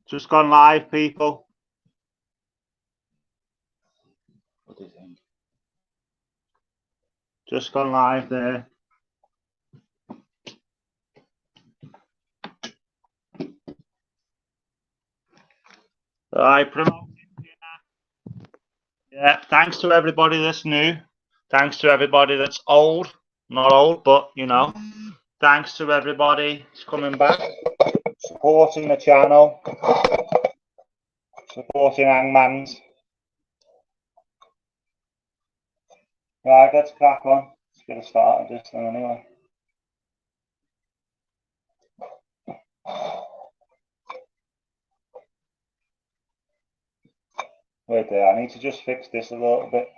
Just gone live, people. What do you think? Just gone live there. Right, promoting Pinac. Yeah, thanks to everybody that's new. Thanks to everybody that's old. Not old, but you know. Thanks to everybody that's coming back, supporting the channel, supporting Hangman's. Right, let's crack on. Let's get a start of this then anyway. Wait there, I need to just fix this a little bit.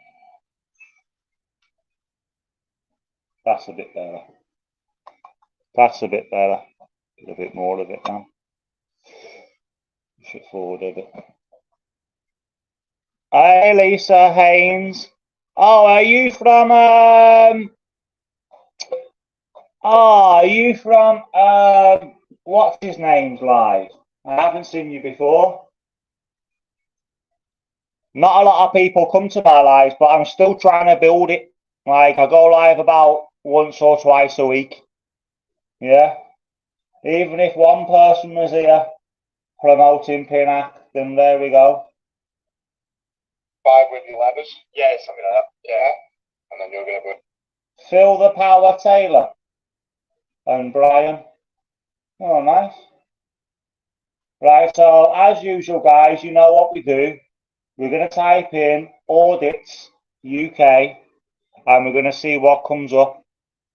That's a bit better. That's a bit better. Get a bit more of it now. Push it forward a bit. Hey Lisa Haynes. Oh, are you from what's his name's live? I haven't seen you before. Not a lot of people come to my lives, but I'm still trying to build it. Like, I go live about once or twice a week. Yeah. Even if one person was here promoting Pinac, then there we go. 5 with the levers? Yeah, something like that. Yeah. And then you're going to put Phil the Power Taylor and Brian. Oh, nice. Right, so as usual, guys, you know what we do. We're going to type in Audits UK and we're going to see what comes up.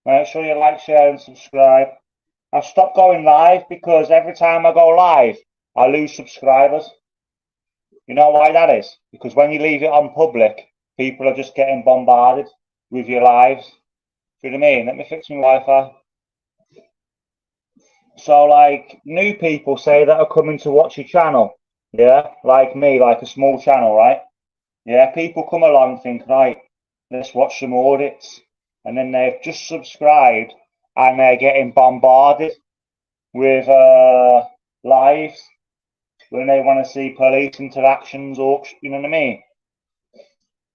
Make sure you like, share and subscribe. I've stopped going live because every time I go live, I lose subscribers. You know why that is? Because when you leave it on public, people are just getting bombarded with your lives. Do you know what I mean? Let me fix my Wi-Fi. So, like, new people say that are coming to watch your channel. Yeah, like me, like a small channel, right? Yeah, people come along and think, right, let's watch some audits. And then they've just subscribed and they're getting bombarded with lives when they want to see police interactions or, you know what I mean?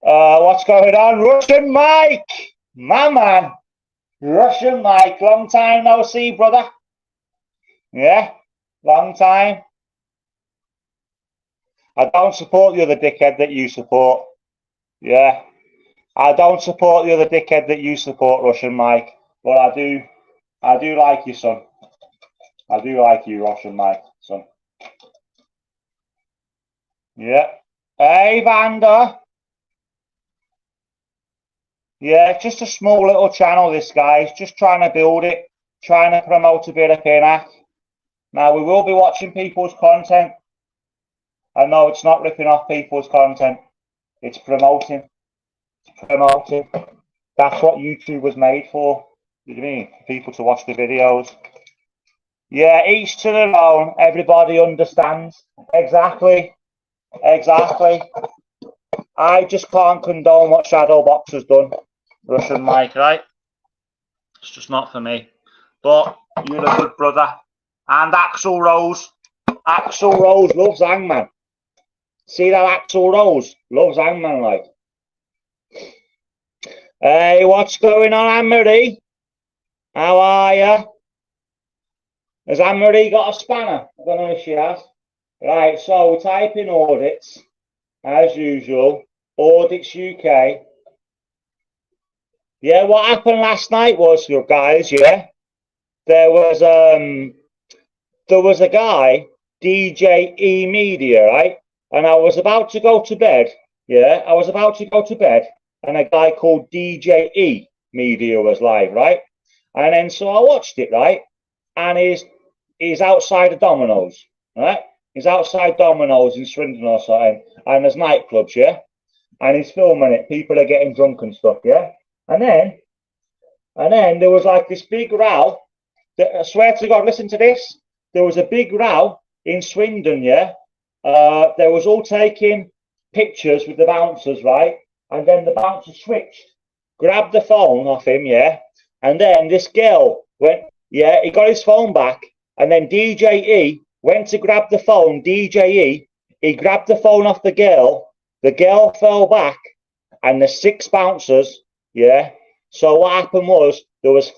What's going on? Russian Mike! My man! Russian Mike, long time no see, brother. Yeah, long time. I don't support the other dickhead that you support. Yeah. I don't support the other dickhead that you support, Russian Mike. But I do like you, son. I do like you, Russian Mike, son. Yeah. Hey, Vanda. Yeah, it's just a small little channel, this guy. He's just trying to build it, trying to promote a bit of Pinac. Now, we will be watching people's content. I know it's not ripping off people's content. It's promoting. It's promoting. That's what YouTube was made for. You know what I mean? For people to watch the videos. Yeah, each to their own. Everybody understands. Exactly. Exactly. I just can't condone what Shadowbox has done. Russian Mike, right? It's just not for me. But you're a good brother. And Axel Rose. Axel Rose loves Hangman. See that Axel Rose loves Hangman, like. Hey, what's going on, Anne-Marie? How are you? Has Anne-Marie got a spanner? I don't know if she has. Right, so we type in audits, as usual. Audits UK. Yeah, what happened last night was, you guys, yeah, there was a guy, DJ E Media, right? And I was about to go to bed. Yeah, I was about to go to bed, and a guy called DJ E Media was live, right? And then so I watched it, right? And he's outside of Domino's, right? He's outside Domino's in Swindon or something, and there's nightclubs, yeah? And he's filming it. People are getting drunk and stuff, yeah? And then there was like this big row. I swear to God, listen to this. There was a big row in Swindon, yeah? They was all taking pictures with the bouncers, right? And then the bouncer switched, grabbed the phone off him, yeah? And then this girl went, yeah, he got his phone back. And then DJ E went to grab the phone, DJE, he grabbed the phone off the girl fell back, and the 6 bouncers, yeah. So what happened was, there was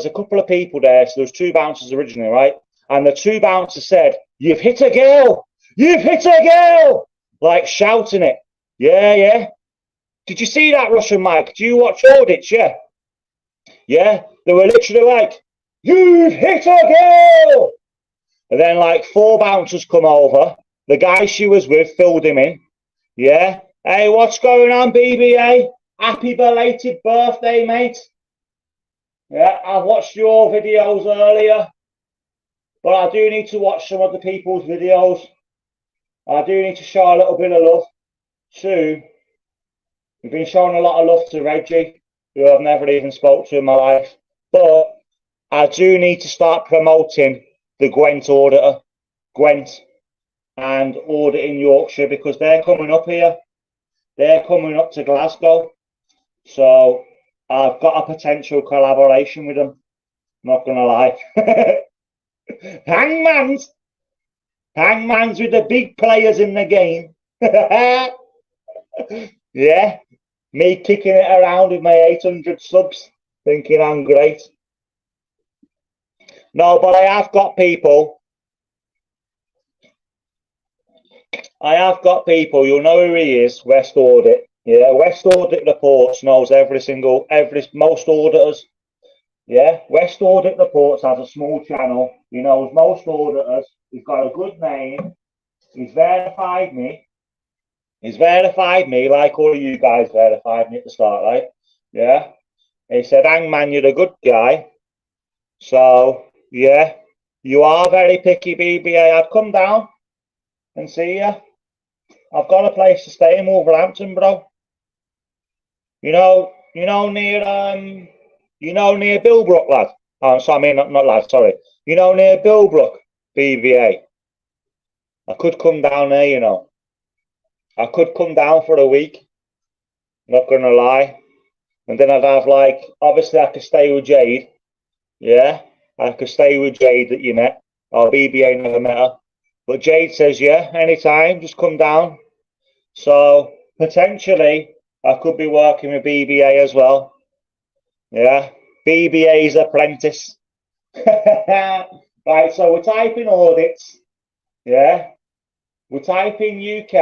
a couple of people there, so there was 2 bouncers originally, right? And the 2 bouncers said, "You've hit a girl! You've hit a girl!" Like shouting it. Yeah, yeah. Did you see that, Russian Mike? Do you watch Audits? Yeah. Yeah. They were literally like, "You've hit a girl!" And then like 4 bouncers come over. The guy she was with filled him in. Yeah. Hey, what's going on, BBA? Happy belated birthday, mate. Yeah, I watched your videos earlier, but I do need to watch some other people's videos. I do need to show a little bit of love to. We've been showing a lot of love to Reggie, who I've never even spoke to in my life. But I do need to start promoting the Gwent Auditor, Gwent and Auditing Yorkshire, because they're coming up here. They're coming up to Glasgow. So I've got a potential collaboration with them. Not going to lie. Hangman's with the big players in the game. Yeah. Me kicking it around with my 800 subs, thinking I'm great. No, but I have got people. You'll know who he is, West Audit. Yeah, West Audit Reports knows most auditors. Yeah, West Audit Reports has a small channel. He knows most auditors. He's got a good name. He's verified me. Like all of you guys verified me at the start, right? Yeah. He said, "Hangman, you're a good guy." So, yeah, you are very picky, BBA. I'd come down and see you. I've got a place to stay in Wolverhampton, bro. Near Billbrook, lad. Oh, sorry, I mean not lad. Sorry. Near Billbrook, BBA. I could come down there. I could come down for a week. Not gonna lie. And then I'd have obviously I could stay with Jade. Yeah, I could stay with Jade that you met. Or BBA never met her. But Jade says, yeah, anytime, just come down. So potentially I could be working with BBA as well. Yeah, BBA's apprentice. Right, so we're typing audits. Yeah, we're typing UK,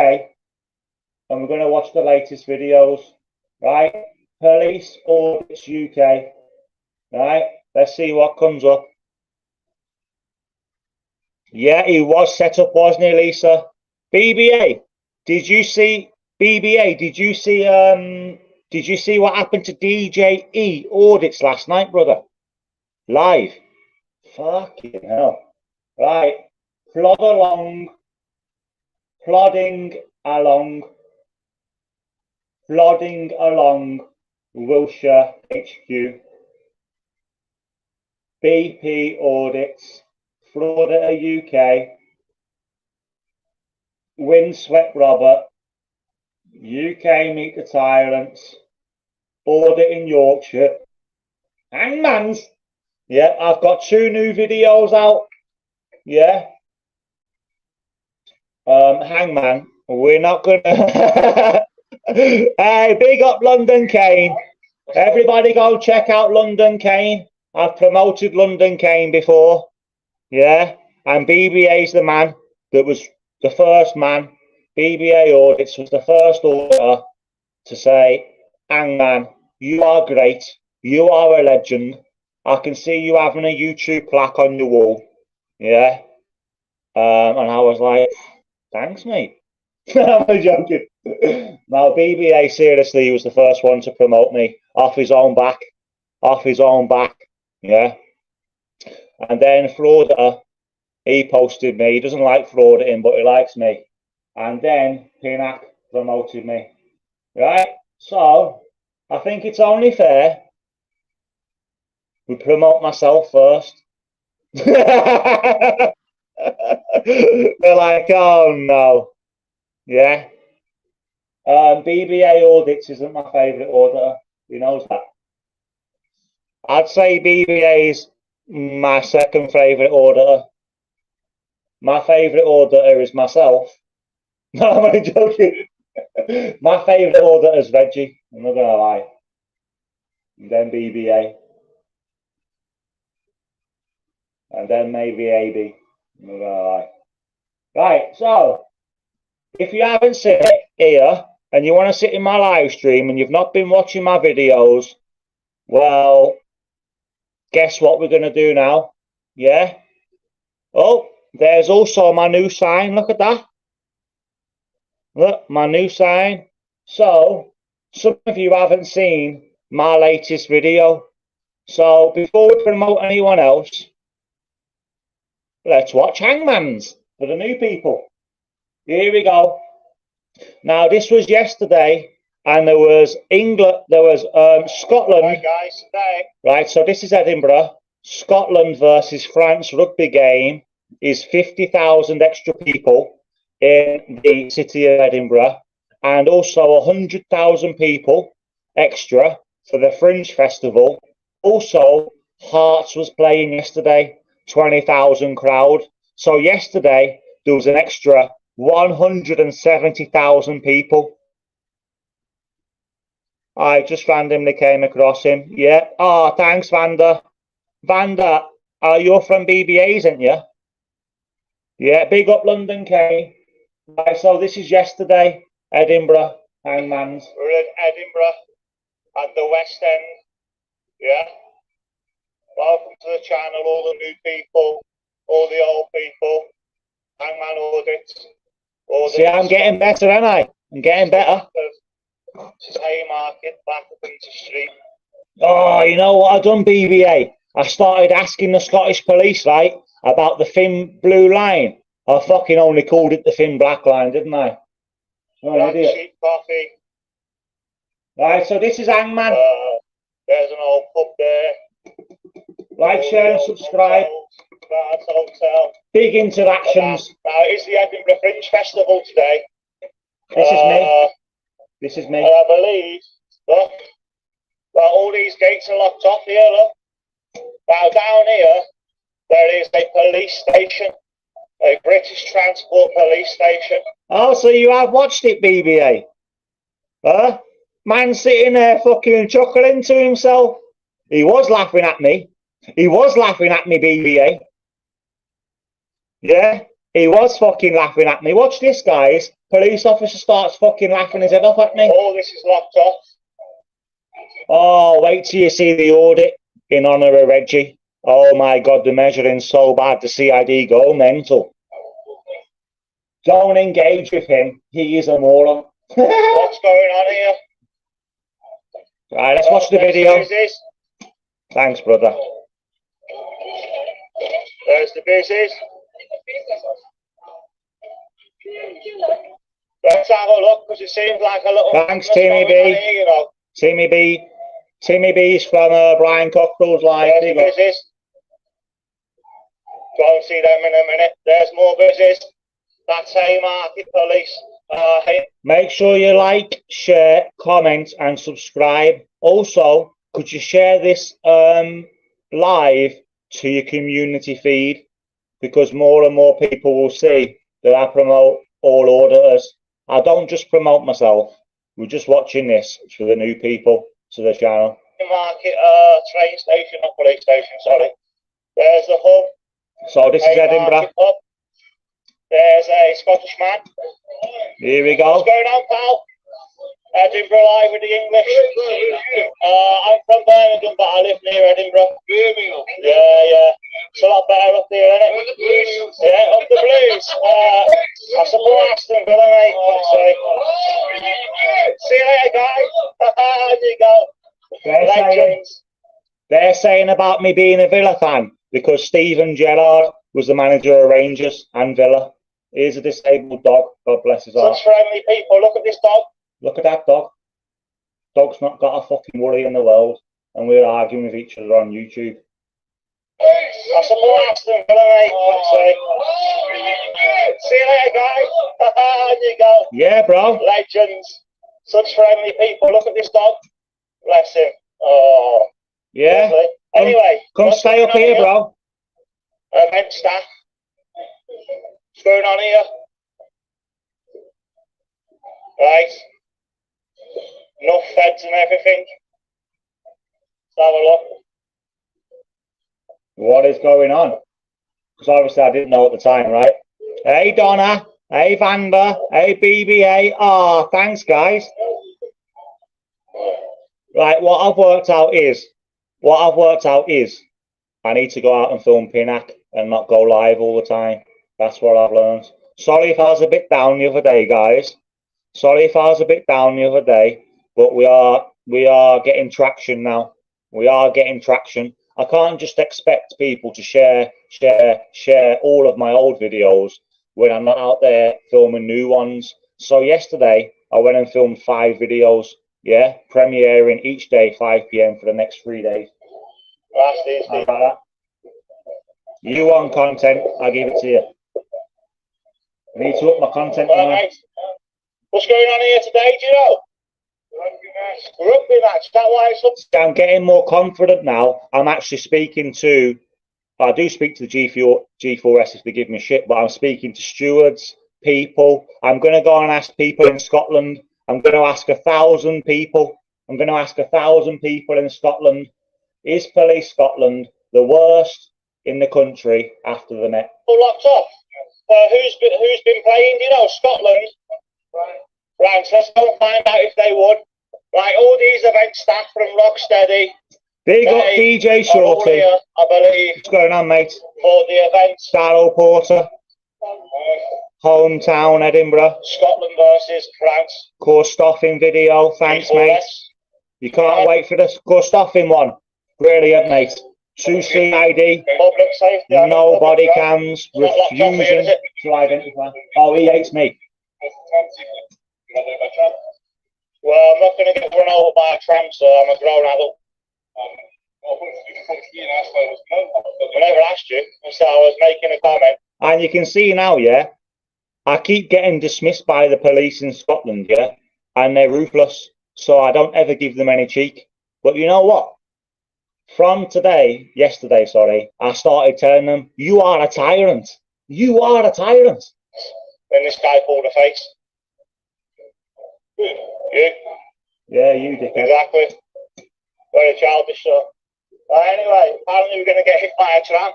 and we're going to watch the latest videos. Right, police audits UK. Right, let's see what comes up. Yeah, he was set up, wasn't he, Lisa? BBA, did you see what happened to DJE audits last night, brother? Live. Fucking hell. Right. Plodding along Wilshire HQ. BP audits. Florida UK. Windswept Robert. UK Meet the Tyrants. Audit in Yorkshire. Hangman's. Yeah, I've got 2 new videos out. Yeah. Hangman, we're not gonna. Hey, big up London Kane. Everybody go check out London Kane. I've promoted London Kane before. Yeah. And BBA's the man that was the first man. BBA Audits was the first auditor to say, "Hangman, you are great. You are a legend. I can see you having a YouTube plaque on your wall." Yeah. And I was like, "Thanks, mate." I'm joking. Now, BBA, seriously, he was the first one to promote me off his own back. Yeah. And then Frauditor, he posted me. He doesn't like frauditing, but he likes me. And then Pinac promoted me. Right? So, I think it's only fair we promote myself first. They're like, "Oh no." Yeah. BBA Audits isn't my favourite auditor. He knows that. I'd say BBA is my second favourite auditor. My favourite auditor is myself. No, I'm only joking. My favourite auditor is Reggie. I'm not gonna lie. And then BBA. And then maybe AB. I'm not gonna lie. Right, so if you haven't seen it here and you want to sit in my live stream and you've not been watching my videos, well, guess what we're going to do now? Yeah? Oh, there's also my new sign. Look at that. Look, my new sign. So, some of you haven't seen my latest video. So, before we promote anyone else, let's watch Hangman's for the new people. Here we go. Now, this was yesterday, and there was England, there was Scotland. Hi guys, today. Right, so this is Edinburgh. Scotland versus France rugby game is 50,000 extra people in the city of Edinburgh, and also 100,000 people extra for the Fringe Festival. Also, Hearts was playing yesterday, 20,000 crowd. So yesterday there was an extra 170,000 people. I just randomly came across him. Yeah. Oh, thanks, Vanda. Vanda, you're from BBA's, aren't you? Yeah, big up London, K. Right, so this is yesterday, Edinburgh, Hangman's. We're in Edinburgh at the West End. Yeah. Welcome to the channel, all the new people, all the old people. Hangman audits. See, I'm getting better, aren't I? I'm getting better. Haymarket, back up into street. Oh, you know what I've done, BBA? I started asking the Scottish police, right, about the thin blue line. I fucking only called it the thin black line, didn't I? Oh, Black sheep coffee. Right, so this is Hangman. There's an old pub there. Like, share and subscribe. Hotel. Big interactions. Now, it's the Edinburgh Fringe Festival today. This is me. This is me. And I believe, look, well, all these gates are locked off here, look. Now, down here, there is a police station, a British Transport Police Station. Oh, so you have watched it, BBA? Huh? Man sitting there fucking chuckling to himself. He was laughing at me. He was laughing at me, BBA. Yeah, he was fucking laughing at me. Watch this, guys. Police officer starts fucking laughing his head off at me. All this is locked off. Oh, wait till you see the audit in honour of Reggie. Oh my God, the measuring's so bad. The CID go mental. Don't engage with him. He is a moron. What's going on here? Right, let's watch the video. Thanks, brother. There's the business. Let's have a look, because it seems like a little... Thanks, Timmy B. Here, you know. Timmy B. Timmy B's from Brian Cockrell's live. There's the business. Go and see them in a minute. There's more business. That's Haymarket Police. Make sure you like, share, comment, and subscribe. Also, could you share this live to your community feed? Because more and more people will see that I promote all auditors. I don't just promote myself. We're just watching this for the new people to the channel. Haymarket train station, not police station, sorry. There's the hub. So this is Edinburgh. Hub. There's a Scottish man. Here we go. What's going on, pal? Edinburgh live with the English. I'm from Birmingham, but I live near Edinburgh. Birmingham? Yeah. It's a lot better up here, isn't it? Yeah, up the blues. I support Aston Villa, mate. See you later, guys. There you go. They're saying about me being a Villa fan because Stephen Gerrard was the manager of Rangers and Villa. Here's a disabled dog. God bless his heart. Such friendly people. Look at this dog. Look at that dog. Dog's not got a fucking worry in the world, and we're arguing with each other on YouTube. I support Aston Villa, mate. See you later, guys. There you go. Yeah, bro. Legends. Such friendly people. Look at this dog. Bless him. Oh. Yeah. Lovely. Anyway. Come stay up here, bro. Event staff. on here? Right. Enough feds and everything. Let's have a look. What is going on? Because obviously I didn't know at the time, right? Hey Donna, hey Vanda, hey BBA. Oh, thanks guys. Right, what I've worked out is I need to go out and film Pinac and not go live all the time. That's what I've learned. Sorry if I was a bit down the other day, guys. Sorry if I was a bit down the other day, but we are getting traction now. We are getting traction. I can't just expect people to share all of my old videos when I'm not out there filming new ones. So yesterday I went and filmed 5 videos, yeah, premiering each day 5 p.m. for the next 3 days. How about that? You want content, I'll give it to you. I need to up my content. What's going on here today, do you know? Rugby match. That why it's up? I'm getting more confident now. I'm actually speaking to, I do speak to the G4S if they give me shit, but I'm speaking to stewards, people. I'm going to go and ask people in Scotland. I'm going to ask 1,000 people. I'm going to ask 1,000 people in Scotland. Is Police Scotland the worst in the country after the Met? Locked off. Who's been playing? You know, Scotland. Right, so let's go and find out if they would. Right, all these event staff from Rocksteady. Big up DJ Shorty. I believe. What's going on, mate? For the event. Darrow Porter. Hometown, Edinburgh. Scotland versus France. Course-stoffing video. Thanks, mate. You can't wait for this course-stoffing one. Brilliant, mate. 2 CID. Public safety. No body cams. Refusing to identify. Oh, he hates me. Well, I'm not going to get run over by a tramp, so I'm a grown adult. I never asked you, so I was making a comment. And you can see now, yeah, I keep getting dismissed by the police in Scotland, yeah, and they're ruthless, so I don't ever give them any cheek. But you know what? From yesterday, sorry, I started telling them, you are a tyrant. You are a tyrant. Then this guy pulled a face. You? Yeah, you did. Exactly. Very childish, so. Anyway, apparently we're going to get hit by a tram.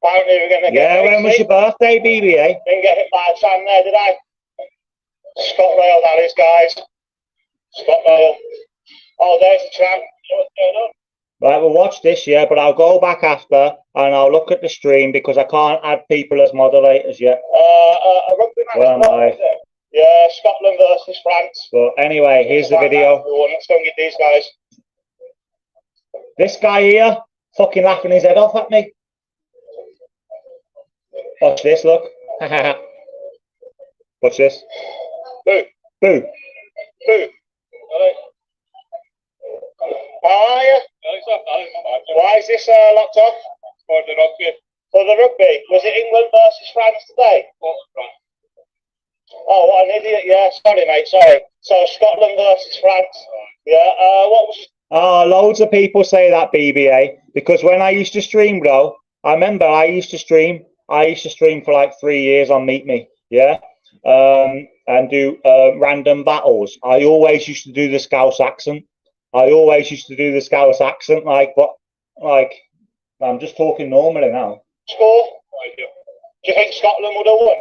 Apparently we're going to get... Yeah, when was your birthday, BBA? Didn't get hit by a tram there, did I? ScotRail, that is, guys. ScotRail. Oh, there's the tram. What's going on? Right, we'll watch this, yeah, but I'll go back after and I'll look at the stream because I can't add people as moderators yet. A rugby match. Well, nice. Yeah, Scotland versus France. But anyway, here's the video. Let's go and get these guys. This guy here, fucking laughing his head off at me. Watch this, look. Watch this. Boo. Boo. Boo. How are you? Why is this locked off? For the rugby. For the rugby. Was it England versus France today? Oh, what an idiot. Yeah, sorry, mate, sorry. So, Scotland versus France. Yeah, what was... Oh, loads of people say that, BBA, because when I used to stream, bro, I remember I used to stream for like 3 years on Meet Me, yeah, and do random battles. I always used to do the Scouse accent. Like, but, like, I'm just talking normally now. Score? Do you think Scotland would have won?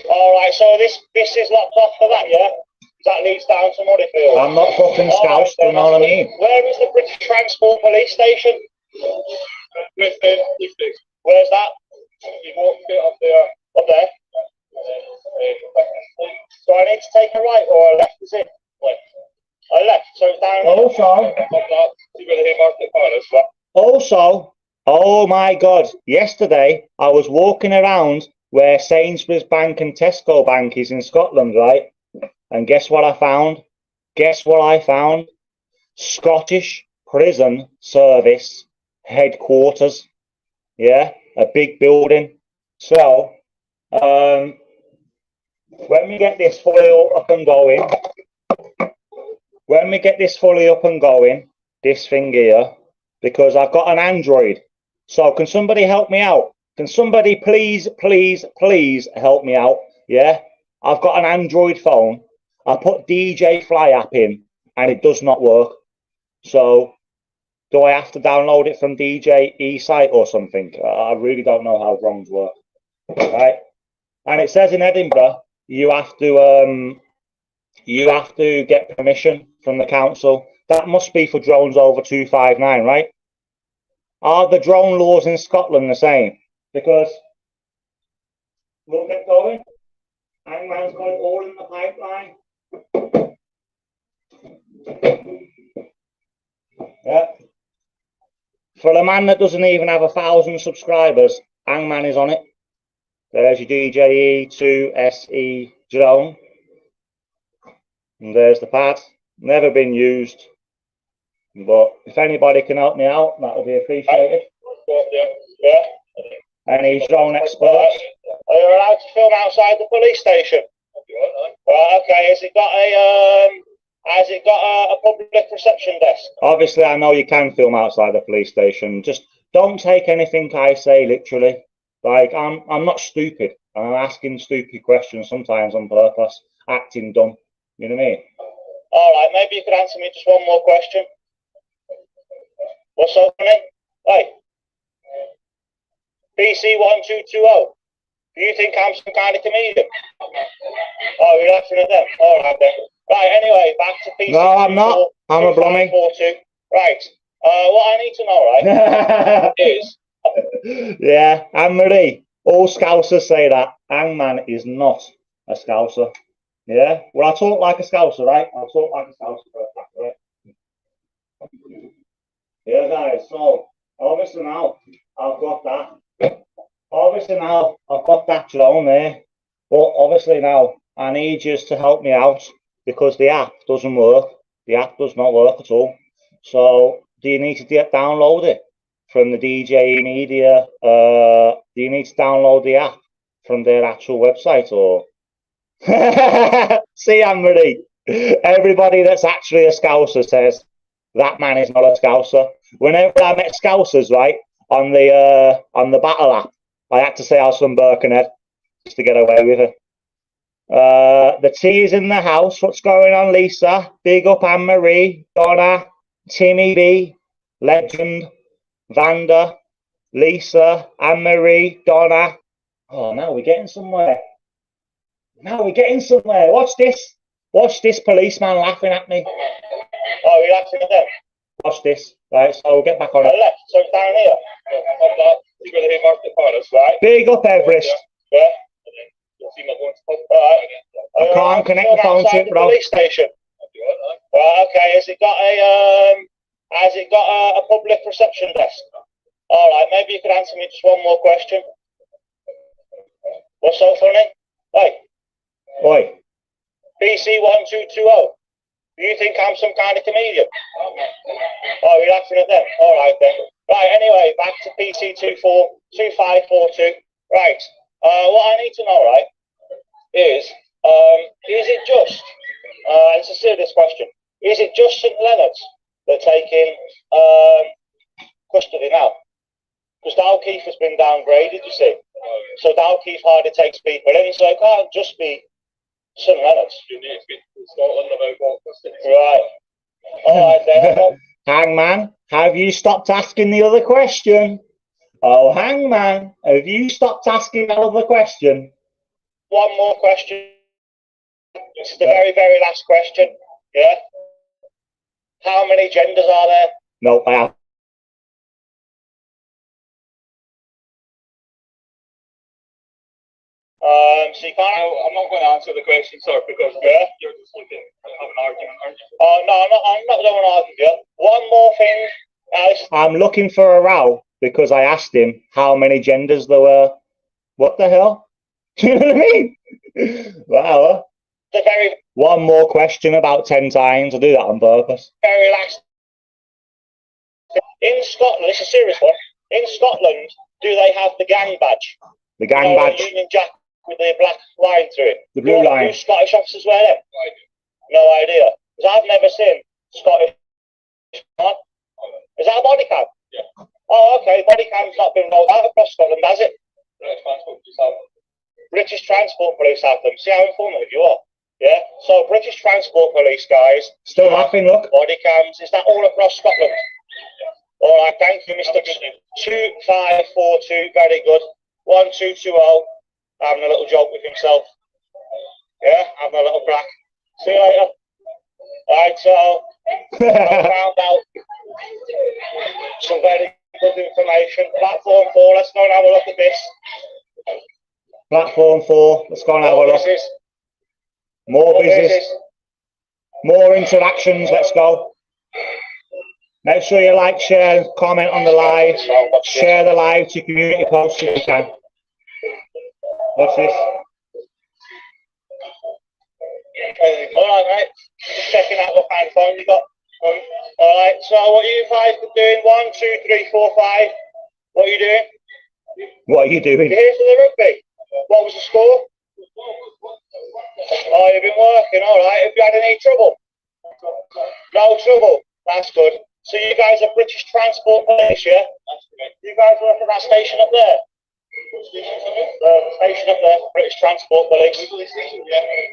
All right, so this is locked off for that, yeah? That leads down to Muddyfield. I'm not fucking Scouse, you know what I mean? Where is the British Transport Police Station? Where's that? Up there. So I need to take a right or a left, is it? A left, so it's down. Also, oh my God, yesterday I was walking around where Sainsbury's Bank and Tesco Bank is in Scotland, right? And guess what I found? Scottish Prison Service headquarters. Yeah, a big building. So, when we get this fully up and going, this thing here, because I've got an Android. So can somebody help me out? Can somebody please help me out? Yeah, I've got an Android phone. I put DJ Fly app in and it does not work. So do I have to download it from DJ eSite or something? I really don't know how drones work. Right? And it says in Edinburgh you have to get permission from the council. That must be for drones over 259, right? Are the drone laws in Scotland the same? Because we'll get going. Hangman's got it all in the pipeline. Yeah. For a man that doesn't even have 1,000 subscribers, Hangman is on it. There's your DJE 2SE drone. And there's the pad. Never been used. But if anybody can help me out, that would be appreciated. Yeah. Any drone experts? Are you allowed to film outside the police station? Right, okay. Has it got a public reception desk? Obviously, I know you can film outside the police station. Just don't take anything I say literally. Like, I'm not stupid. I'm asking stupid questions sometimes on purpose, acting dumb. You know what I mean? All right, maybe you could answer me just one more question. What's up, funny? Hey, PC1220. Do you think I'm some kind of comedian? Oh, you're laughing at them. All right then. Right. Anyway, back to PC. No, I'm not. I'm a blooming. Right. What I need to know, right, is. Yeah, Anne-Marie. All Scousers say that. Hangman is not a Scouser. Yeah. Well, I talk like a Scouser, right? I talk like a Scouser for a fact, right? Yeah, guys. So obviously now I've got that. Obviously now I've got that drone there. But obviously now I need you to help me out because the app doesn't work. The app does not work at all. So do you need to download it from the DJ Media? Do you need to download the app from their actual website or? See, Anne-Marie, everybody that's actually a Scouser says that man is not a Scouser. Whenever I met Scousers, right, on the battle app, I had to say I was from Birkenhead just to get away with it. The tea is in the house. What's going on, Lisa? Big up Anne-Marie, Donna, Timmy B, Legend, Vanda, Lisa, Anne-Marie, Donna. Oh, now we're getting somewhere. Now we're getting somewhere. Watch this. Watch this policeman laughing at me. Oh, you're laughing at them? Watch this. Right, so we'll get back on it. Left, so it's down here. You're going to hear Mark the Paris, right? Big up Everest. Yeah. Right. I can't connect the phone to it, bro. Police station. Right, okay. Has it got a public reception desk? All right, maybe you could answer me just one more question. What's so funny? Hey. Oi. PC1220. Do you think I'm some kind of comedian? Oh, you're laughing at them. All right then. Right. Anyway, back to PC2542. Right. What I need to know, right, is it just? It's a serious question. Is it just St Leonard's that are taking custody now? Because Dalkeith has been downgraded, you see. So Dalkeith hardly takes people in, so it can't just be St Leonard's. You need to be Scotland about what custody. Right. All right then. Hangman, have you stopped asking the other question? Oh, Hangman, have you stopped asking that other question? One more question. This is the very, very last question. Yeah. How many genders are there? No, I have. So you can't. I'm not going to answer the question, sir, because you're just looking to have an argument, aren't you? Oh no, I'm not going to argue. Yeah. One more thing, Alice. I'm looking for a row because I asked him how many genders there were. What the hell? Do you know what I mean? Wow. The very. One more question about 10 times. I do that on purpose. Very last. In Scotland, it's a serious one. In Scotland, do they have the gang badge? The gang badge. The Union Jack with the black line through it. The blue line. Do Scottish officers wear them? No idea. Because I've never seen Scottish. Is that a body cam? Yeah. Oh, okay. Body cam's not been rolled out across Scotland, has it? British Transport Police have them. See how informative you are? Yeah. So British Transport Police, guys. Still laughing, look. Body cams. Is that all across Scotland? All right. Thank you, Mr. 2542. Very good. 1220. Having a little joke with himself. Yeah. Having a little crack. See you later. Right. So I found out some very good information. Platform 4. Let's go and have a look at this. Platform 4. Let's go and have a look. More business. More interactions. Let's go. Make sure you like, share, comment on the live. Share the live to community posts if you can. What's this? Alright, mate. Just checking out what kind of phone you got. Alright, so what are you guys doing? 1, 2, 3, 4, 5. What are you doing? What are you doing? You're here for the rugby. What was the score? Oh, you've been working, alright. Have you had any trouble? No trouble. That's good. So you guys are British Transport Police, yeah? You guys work at that station up there? The station up there, British Transport Police.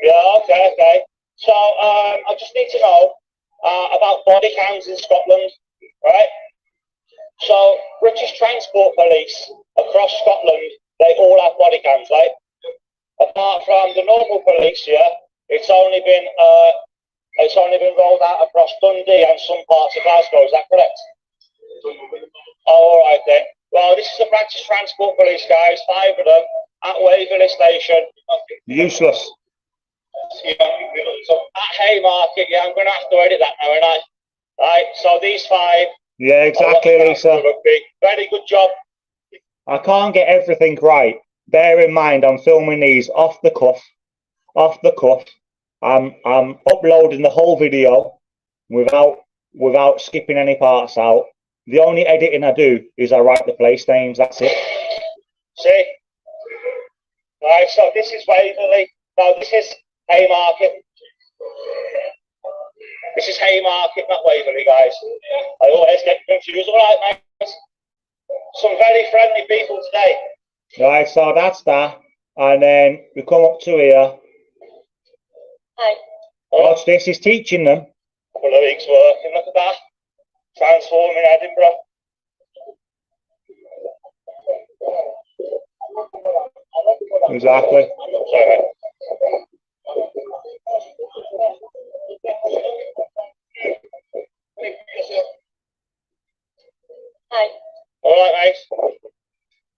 Yeah, okay. So I just need to know about body cams in Scotland, right? So British Transport Police across Scotland, they all have body cams, right? Apart from the normal police, yeah, it's only been rolled out across Dundee and some parts of Glasgow. Is that correct? Oh, all right then. Well, this is the British Transport Police, guys. 5 of them at Waverley Station. Useless. At Haymarket, yeah, I'm going to have to edit that now, aren't I? Right, so these 5. Yeah, exactly, Lisa. Very good job. I can't get everything right. Bear in mind, I'm filming these off the cuff. I'm uploading the whole video without skipping any parts out. The only editing I do is I write the place names. That's it. See? Right, so this is Waverley. Now this is Haymarket. This is Haymarket, not Waverley, guys. I always get confused. All right, mate. Some very friendly people today. Right, so that's that. And then we come up to here. Hi. Watch this, he's teaching them. Couple of weeks working, look at that. Transforming Edinburgh. Exactly. Sorry, mate. Hi. All right, mate.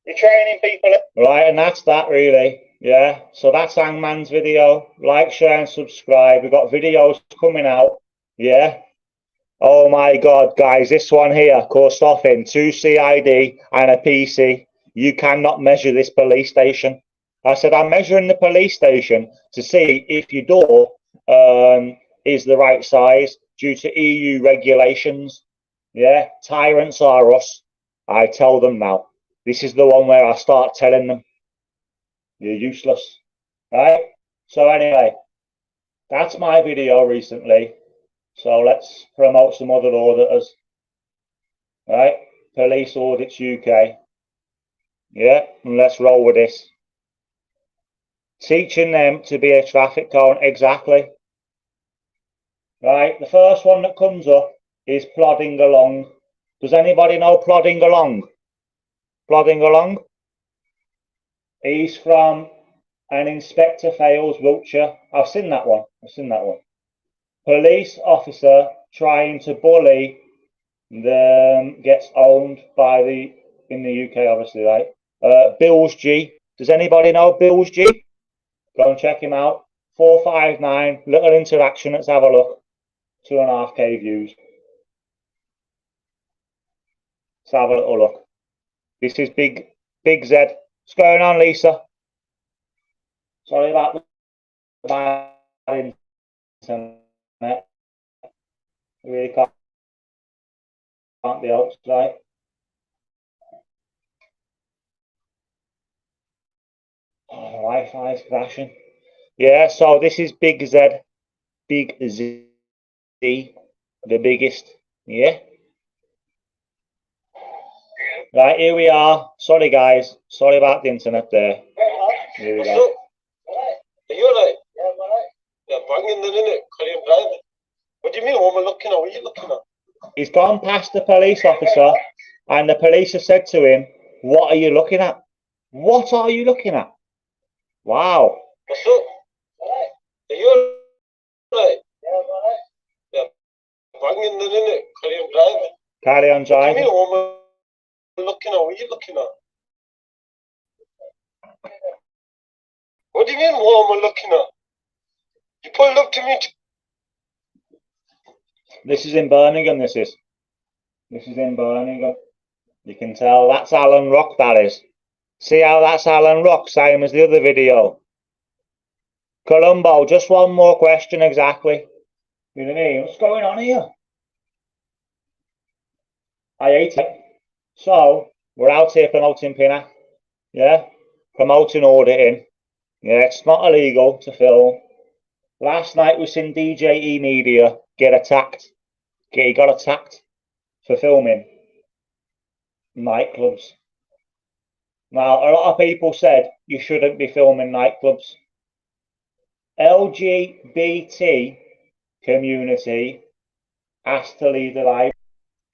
You're training people. Right, and that's that really. Yeah, so that's Hangman's video. Like, share and subscribe. We've got videos coming out. Yeah. Oh my God, guys, this one here, course stopping, 2 CID and a PC. You cannot measure this police station. I said, I'm measuring the police station to see if your door is the right size due to EU regulations. Yeah, tyrants are us. I tell them now. This is the one where I start telling them. You're useless. Right? So anyway, that's my video recently. So let's promote some other auditors. Right? Police Audits UK. Yeah, and let's roll with this. Teaching them to be a traffic cone. Exactly. Right, the first one that comes up is plodding along. Does anybody know plodding along? Plodding along? He's from an Inspector Fails, Wiltshire. I've seen that one. Police officer trying to bully them gets owned by in the UK, obviously, right? Bills G. Does anybody know Bills G? Go and check him out. 459. Little interaction. Let's have a look. 2.5K views. Let's have a little look. This is Big Z. What's going on, Lisa? Sorry about the bad internet. Really can't be helped today. Oh, Wi-Fi's crashing. Yeah, so this is Big Z. Big Z. The biggest. Yeah. Right, here we are. Sorry, guys. Sorry about the internet there. Here we go. You're right. Yeah, banging the in it. Carrying driving. What do you mean? What am I looking at? What are you looking at? He's gone past the police officer, and the police have said to him, "What are you looking at? What are you looking at?" Wow. What's up? You're right. Yeah, banging the in it. Carrying driving. Carry on What do you driving. mean? What am I looking at? What are you looking at? What do you mean? What am I looking at? You pulled up to me. This is in Birmingham. This is in Birmingham. You can tell that's Alan Rock. That is. See how that's Alan Rock, same as the other video. Columbo, just one more question exactly. You know what I mean? What's going on here? I hate it. So, we're out here promoting Pinac. Yeah? Promoting auditing. Yeah, it's not illegal to film. Last night we seen DJE Media get attacked. He got attacked for filming nightclubs. Now, a lot of people said you shouldn't be filming nightclubs. LGBT community asked to leave the live.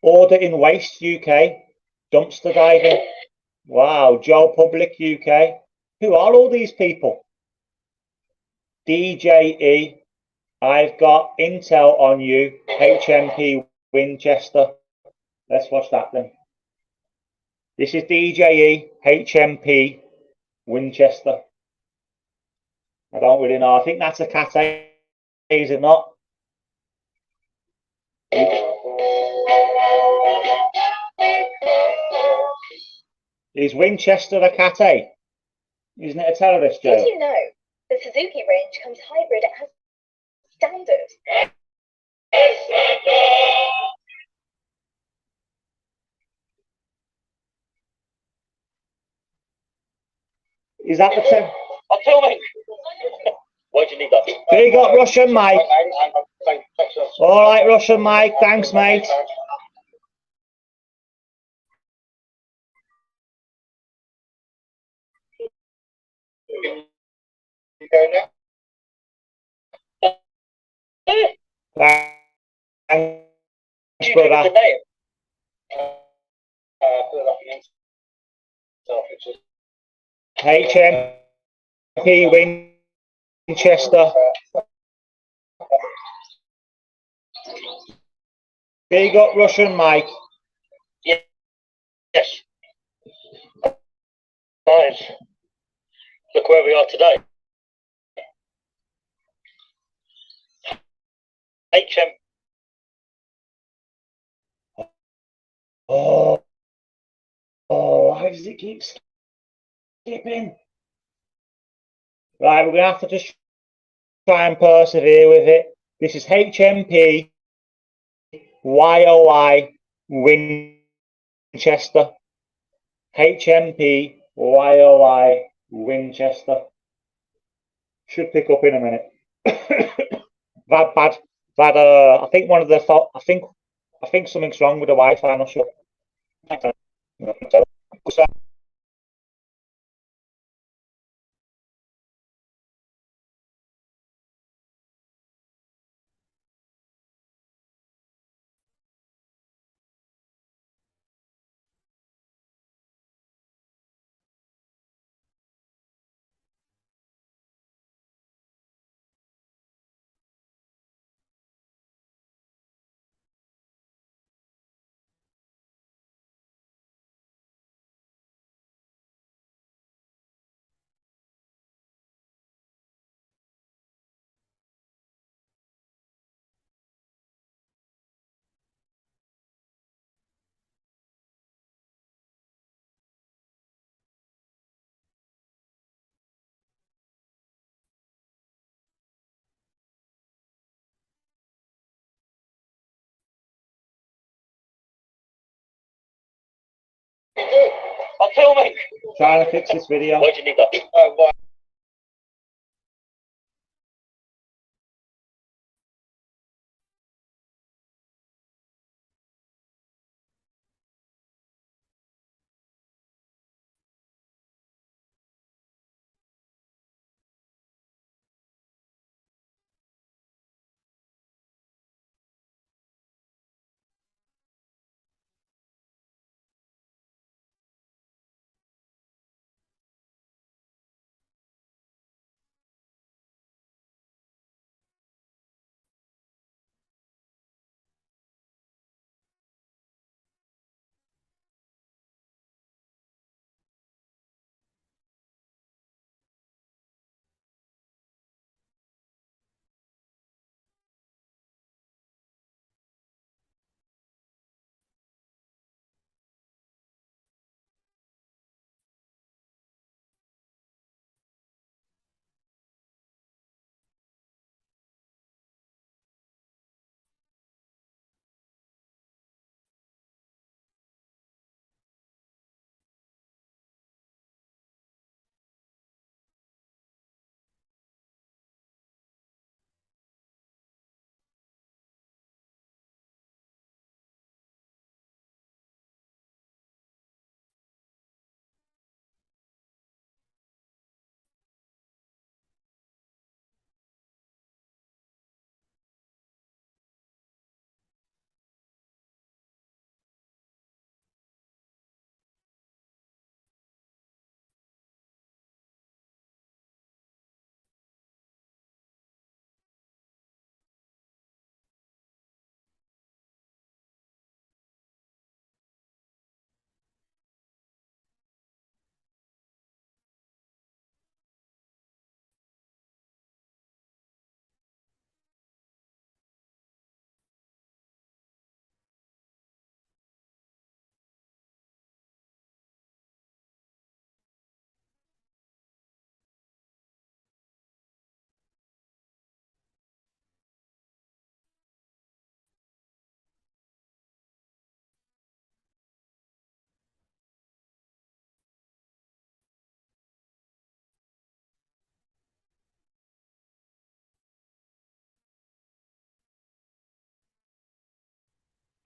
Auditing Waste UK, dumpster diving. Wow, Joe Public UK. Who are all these people? DJE, I've got intel on you, HMP Winchester. Let's watch that then. This is DJE, HMP Winchester. I don't really know. I think that's a Cat A, is it not? Is Winchester a Cat A? Isn't it a terrorist jail? Did you know the Suzuki range comes hybrid? It has standard. Is that the term? Tell me. Why do you need that? Big up Russian Mike. All right, Russian Mike. Thanks, mate. Thanks, brother. HMP Winchester. Big up Russian Mike. Yes. Guys, look where we are today. HM. Oh, why does it keep skipping? Right, we're gonna have to just try and persevere with it. This is HMP YOI Winchester. HMP YOI Winchester. Should pick up in a minute. bad. I think one of the I think something's wrong with the Wi-Fi. I'm not sure. Tell me. Trying to fix this video. Why do you need that?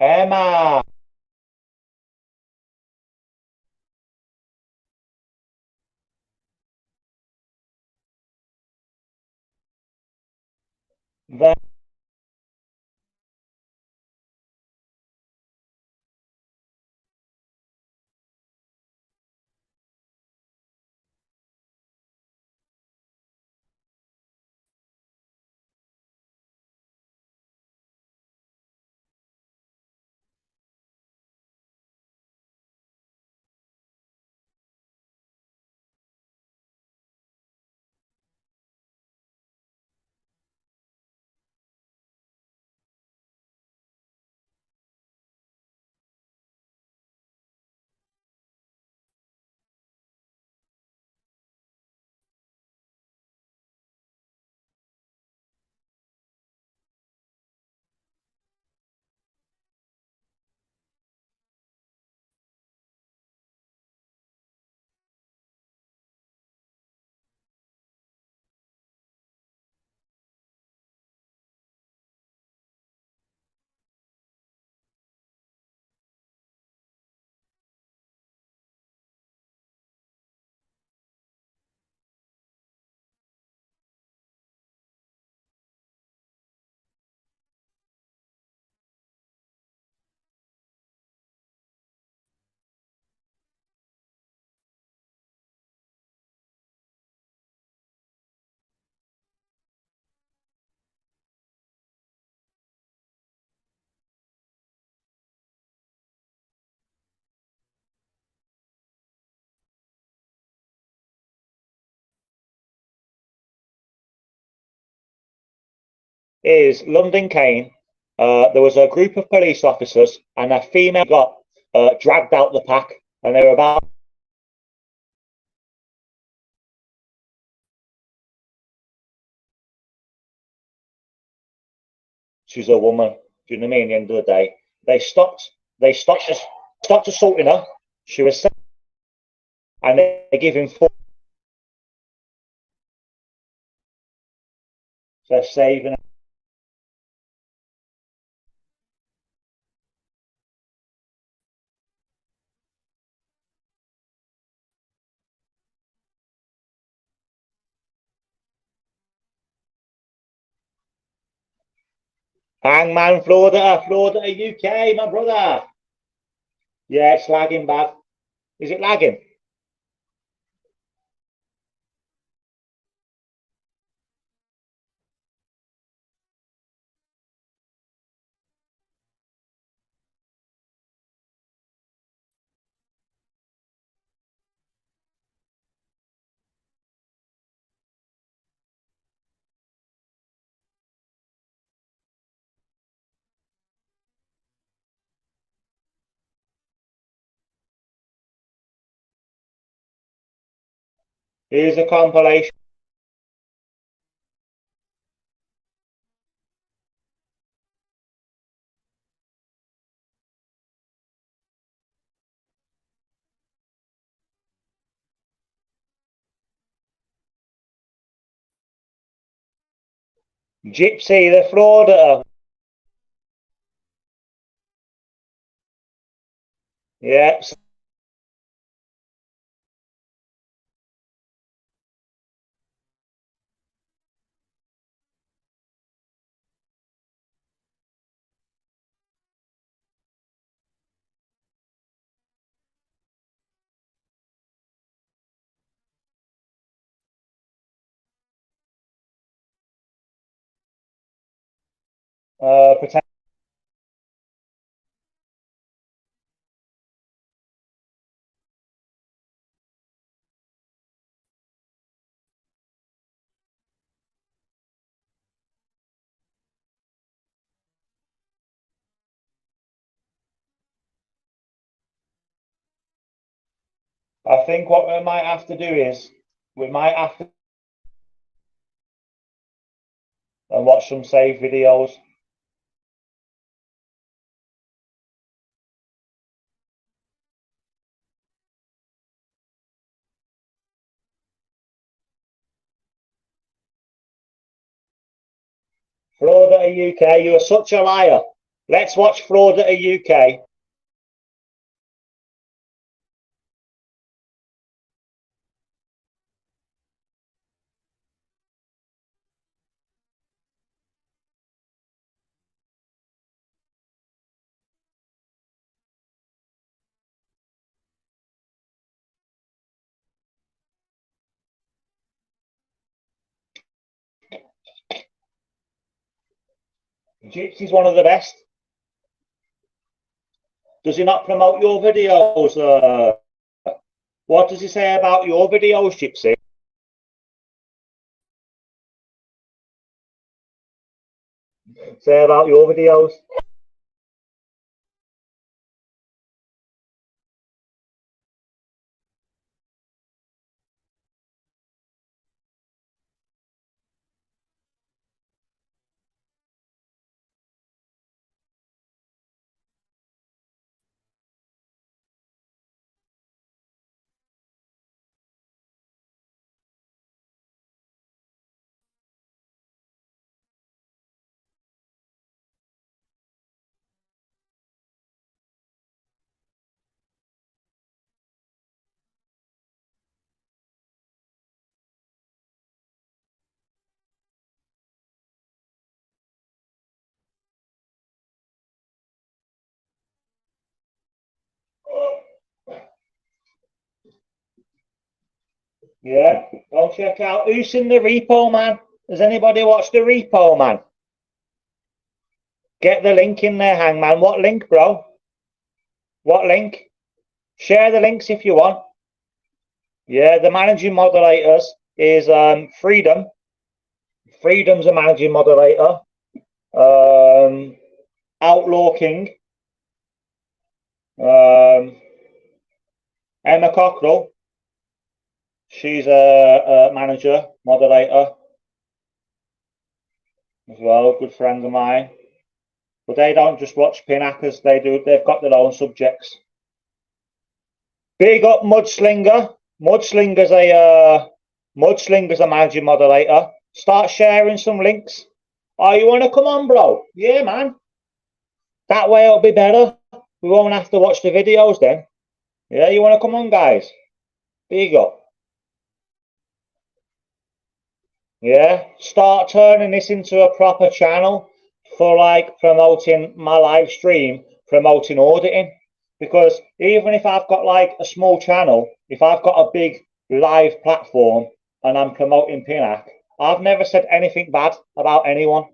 Emma. There. Is London Kane. There was a group of police officers and a female got dragged out the pack, and they were about. She's a woman. Do you know what I mean? At the end of the day, they stopped. Stopped assaulting her. She was safe, and they give him four. They're saving her. Hangman, Florida, UK, my brother. Yeah, it's lagging bad. Is it lagging? Here's a compilation. Gypsy, the Florida. Yeah. Pretend. I think what we might have to do is we might have to and watch some save videos. Florida, UK, you are such a liar. Let's watch Florida UK. Gypsy's one of the best. Does he not promote your videos? What does he say about your videos, Gypsy? Say about your videos. Yeah, go check out who's in the Repo Man. Has anybody watched the Repo Man? Get the link in there, Hangman. What link, bro? What link? Share the links if you want. Yeah, the managing moderators is Freedom. Freedom's a managing moderator. Outlaw King. Emma Cockrell. She's a manager, moderator as well, good friend of mine. But they don't just watch Pinacers, they've got their own subjects. Big up Mudslinger. Mudslinger's a managing moderator. Start sharing some links. Oh, you want to come on, bro? Yeah, man. That way it'll be better. We won't have to watch the videos then. Yeah, you want to come on, guys? Big up. Yeah, start turning this into a proper channel for like promoting my live stream, promoting auditing. Because even if I've got like a small channel, if I've got a big live platform and I'm promoting Pinac, I've never said anything bad about anyone.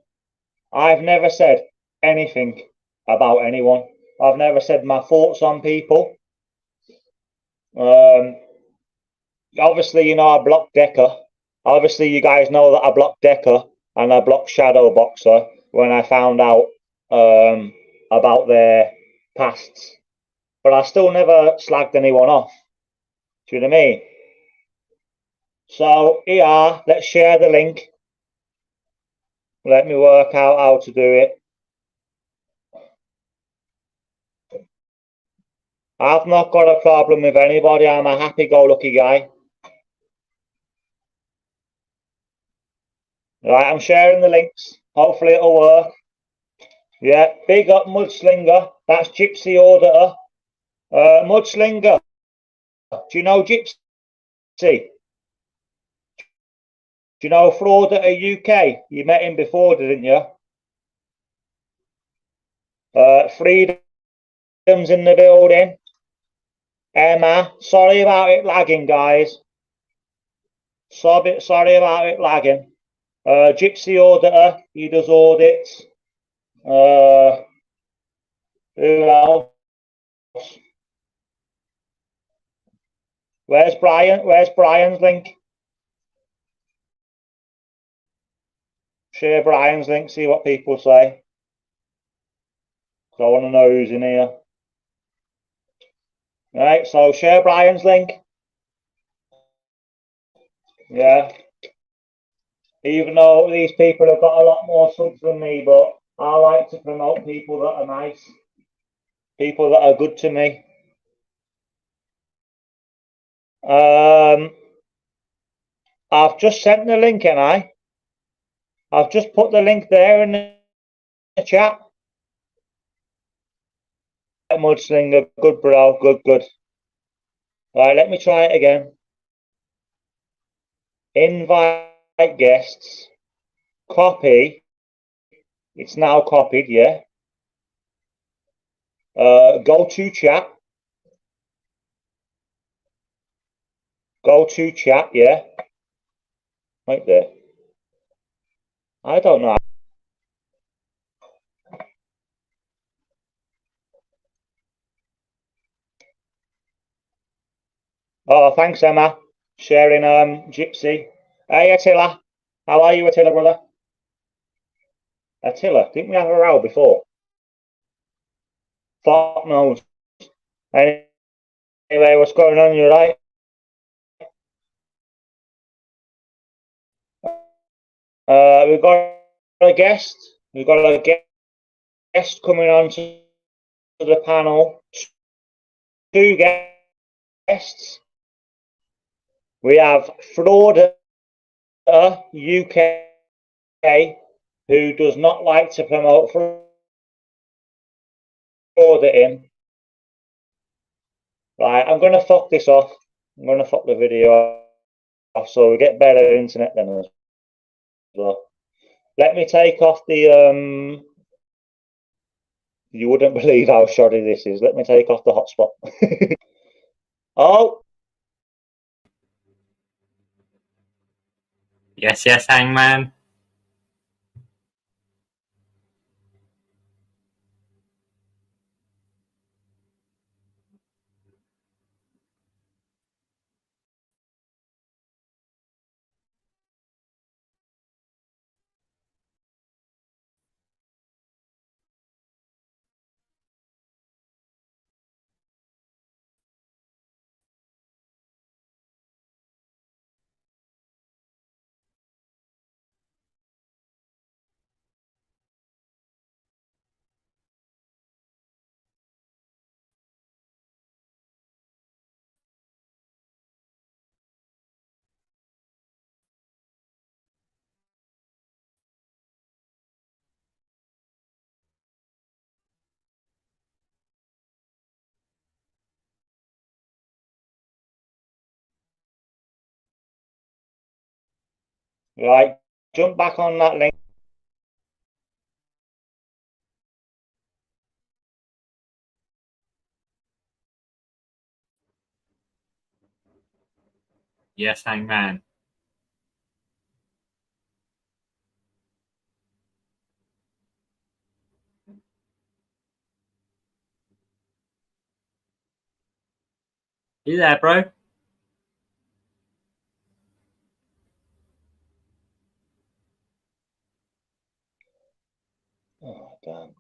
I've never said anything about anyone. I've never said my thoughts on people. Obviously, you know, I blocked Decker. Obviously, you guys know that I blocked Decker and I blocked Shadow Boxer when I found out about their pasts. But I still never slagged anyone off. Do you know what I mean? So here, let's share the link. Let me work out how to do it. I've not got a problem with anybody. I'm a happy-go-lucky guy. Right, I'm sharing the links. Hopefully it'll work. Yeah, big up Mudslinger. That's Gypsy Auditor. Mudslinger, do you know Gypsy? Do you know Florida UK? You met him before, didn't you? Freedom's in the building. Emma, sorry about it lagging, guys. Sorry about it lagging. Gypsy Auditor, he does audits. Who else? Where's Brian? Where's Brian's link? Share Brian's link, see what people say. So I want to know who's in here. Right, so share Brian's link. Yeah. Even though these people have got a lot more subs than me, but I like to promote people that are nice. People that are good to me. I've just sent the link, and I've just put the link there in the chat. Mudslinger, good bro, good. Right, let me try it again. Invite guests, copy. It's now copied, yeah. Go to chat. Go to chat, yeah. Right there. I don't know. Oh, thanks, Emma. Sharing Gypsy. Hey, Attila. How are you, Attila, brother? Attila, didn't we have a row before? Fuck knows. Anyway, what's going on? You right? We've got a guest. We've got a guest coming on to the panel. Two guests. We have Florida, UK, who does not like to promote auditing. Right, I'm going to fuck this off. I'm going to fuck the video off so we get better internet then as well. Let me take off the you wouldn't believe how shoddy this is. Let me take off the hotspot. Oh. Yes, Hangman. Right, jump back on that link. Yes, Hangman. You there, bro? Oh, damn.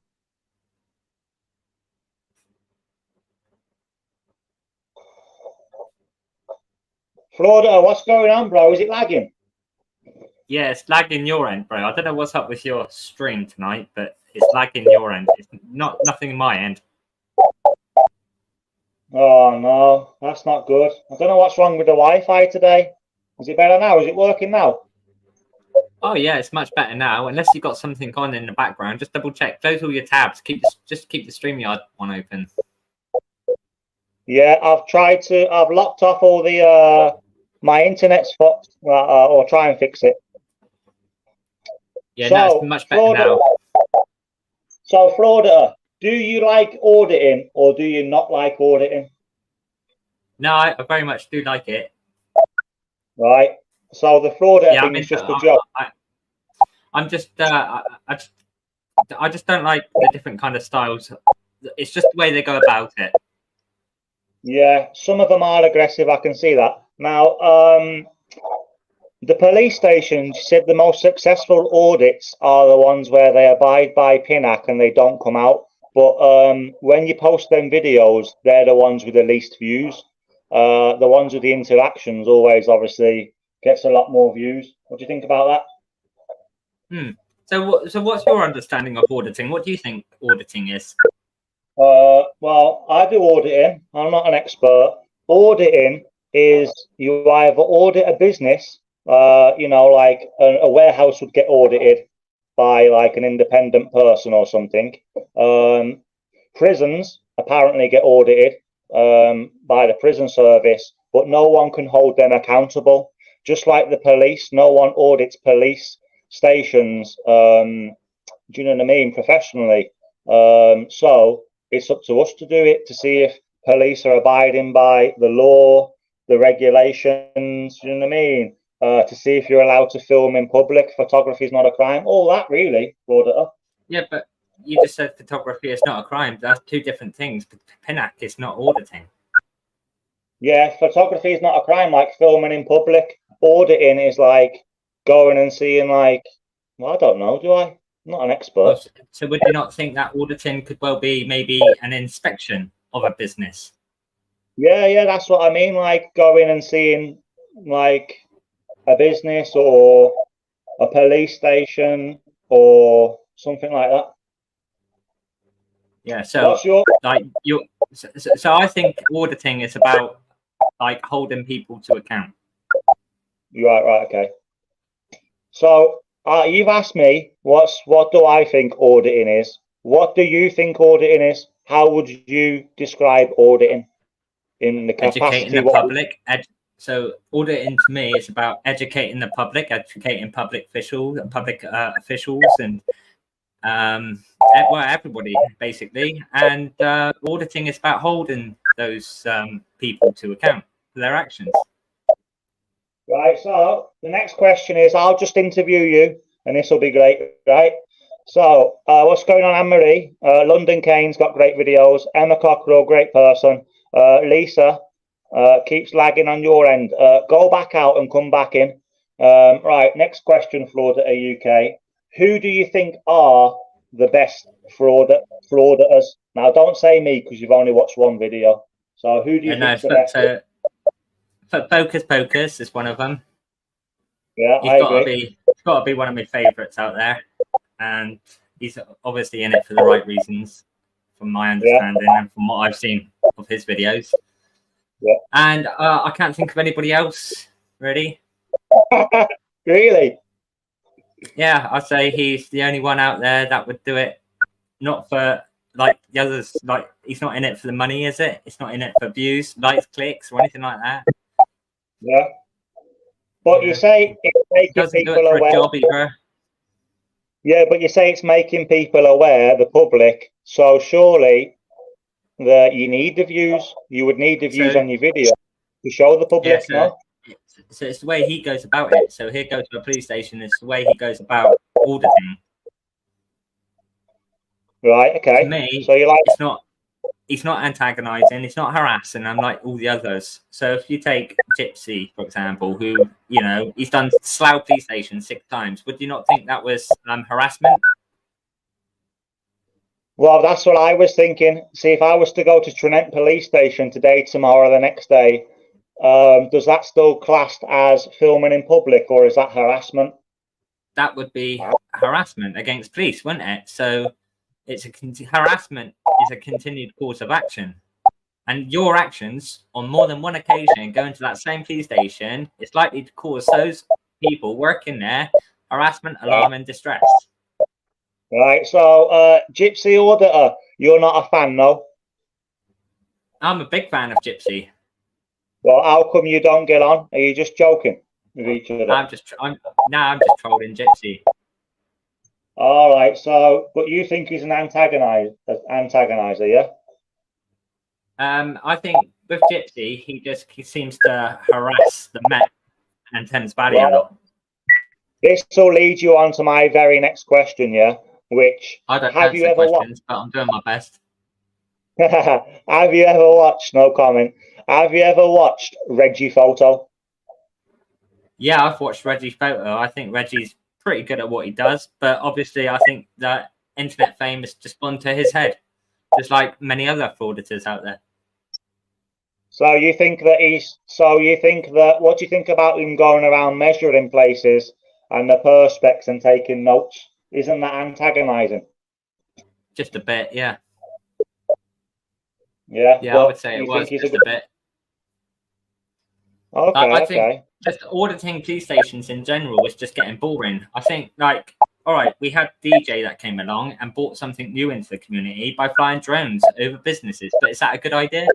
Florida, what's going on, bro? Is it lagging? Yeah, it's lagging your end, bro. I don't know what's up with your stream tonight, but it's lagging your end. It's nothing in my end. Oh, no, that's not good. I don't know what's wrong with the Wi-Fi today. Is it better now? Is it working now? Oh yeah, it's much better now. Unless you've got something on in the background, just double check. Close all your tabs. Just keep the StreamYard one open. Yeah, I've locked off all the my internet spots or try and fix it. Yeah, so, no, it's much better Florida, now. So Florida, do you like auditing or do you not like auditing? No, I very much do like it. Right. So the Florida thing is just a joke. I'm just I just don't like the different kind of styles. It's just the way they go about it. Yeah, some of them are aggressive. I can see that. Now, the police station said the most successful audits are the ones where they abide by Pinac and they don't come out. But when you post them videos, they're the ones with the least views. The ones with the interactions always obviously gets a lot more views. What do you think about that? So what's your understanding of auditing? What do you think auditing is? Well, I do auditing. I'm not an expert. Auditing is you either audit a business, you know, like a warehouse would get audited by like an independent person or something. Prisons apparently get audited by the prison service, but no one can hold them accountable. Just like the police, no one audits police stations. Do you know what I mean? Professionally. So it's up to us to do it, to see if police are abiding by the law, the regulations. Do you know what I mean? To see if you're allowed to film in public. Photography is not a crime. All that really, auditor. Yeah, but you just said photography is not a crime. That's two different things. Pinac is not auditing. Yeah, photography is not a crime, like filming in public. Auditing is like going and seeing, like, well, I don't know, do I? I'm not an expert. Oh, so would you not think that auditing could well be maybe an inspection of a business? Yeah, that's what I mean. Like going and seeing, like, a business or a police station or something like that. Yeah. So, so I think auditing is about like holding people to account. Right, okay. So you've asked me what do I think auditing is? What do you think auditing is? How would you describe auditing in the capacity? Educating the public. So auditing to me is about educating the public, educating public officials, and well, everybody basically. And auditing is about holding those people to account for their actions. Right, so the next question is, I'll just interview you, and this will be great, right? So, what's going on, Anne-Marie? London Kane's got great videos. Emma Cockrell, great person. Lisa keeps lagging on your end. Go back out and come back in. Right, next question, Florida UK. Who do you think are the best frauditors? Now, don't say me because you've only watched one video. So, who do you think is the best? Focus Pocus is one of them. Yeah, he's got to be one of my favorites out there, and he's obviously in it for the right reasons, from my understanding and from what I've seen of his videos. Yeah. And I can't think of anybody else really. Really? Yeah, I'd say he's the only one out there that would do it. Not for like the others. Like he's not in it for the money, is it? It's not in it for views, likes, clicks, or anything like that. Yeah, but you say it's making people aware. Yeah, but you say it's making people aware, the public. So surely you need the views. You would need the views on your video to show the public. No? So it's the way he goes about it. So he'll go to a police station. It's the way he goes about auditing. Right. Okay. To me, so you like it's not antagonizing, it's not harassing, unlike all the others. So if you take Gypsy, for example, who, you know, he's done Slough police station 6 times, would you not think that was harassment? Well, that's what I was thinking. See, if I was to go to Trinent police station today, tomorrow, the next day, does that still classed as filming in public, or is that harassment? That would be harassment against police, wouldn't it? So it's harassment is a continued course of action, and your actions on more than one occasion going to that same police station is likely to cause those people working there harassment, alarm, and distress. Right. So, Gypsy auditor, you're not a fan, no? I'm a big fan of Gypsy. Well, how come you don't get on? Are you just joking with each other? I'm just trolling Gypsy. All right, so but you think he's an antagonizer, yeah? I think with Gypsy, he seems to harass the Met and Thames Valley a lot. This will lead you on to my very next question, yeah. Which I don't have you ever watched? But I'm doing my best. Have you ever watched? No comment. Have you ever watched Reggie Photo? Yeah, I've watched Reggie Photo. I think Reggie's pretty good at what he does, but obviously I think that internet fame has just gone to his head, just like many other frauditors out there. So you think that what do you think about him going around measuring places and the perspex and taking notes? Isn't that antagonizing? Just a bit, yeah. Yeah, I would say it was just a bit. Okay, I think just auditing police stations in general is just getting boring. I think like all right, we had DJ that came along and brought something new into the community by flying drones over businesses. But is that a good idea?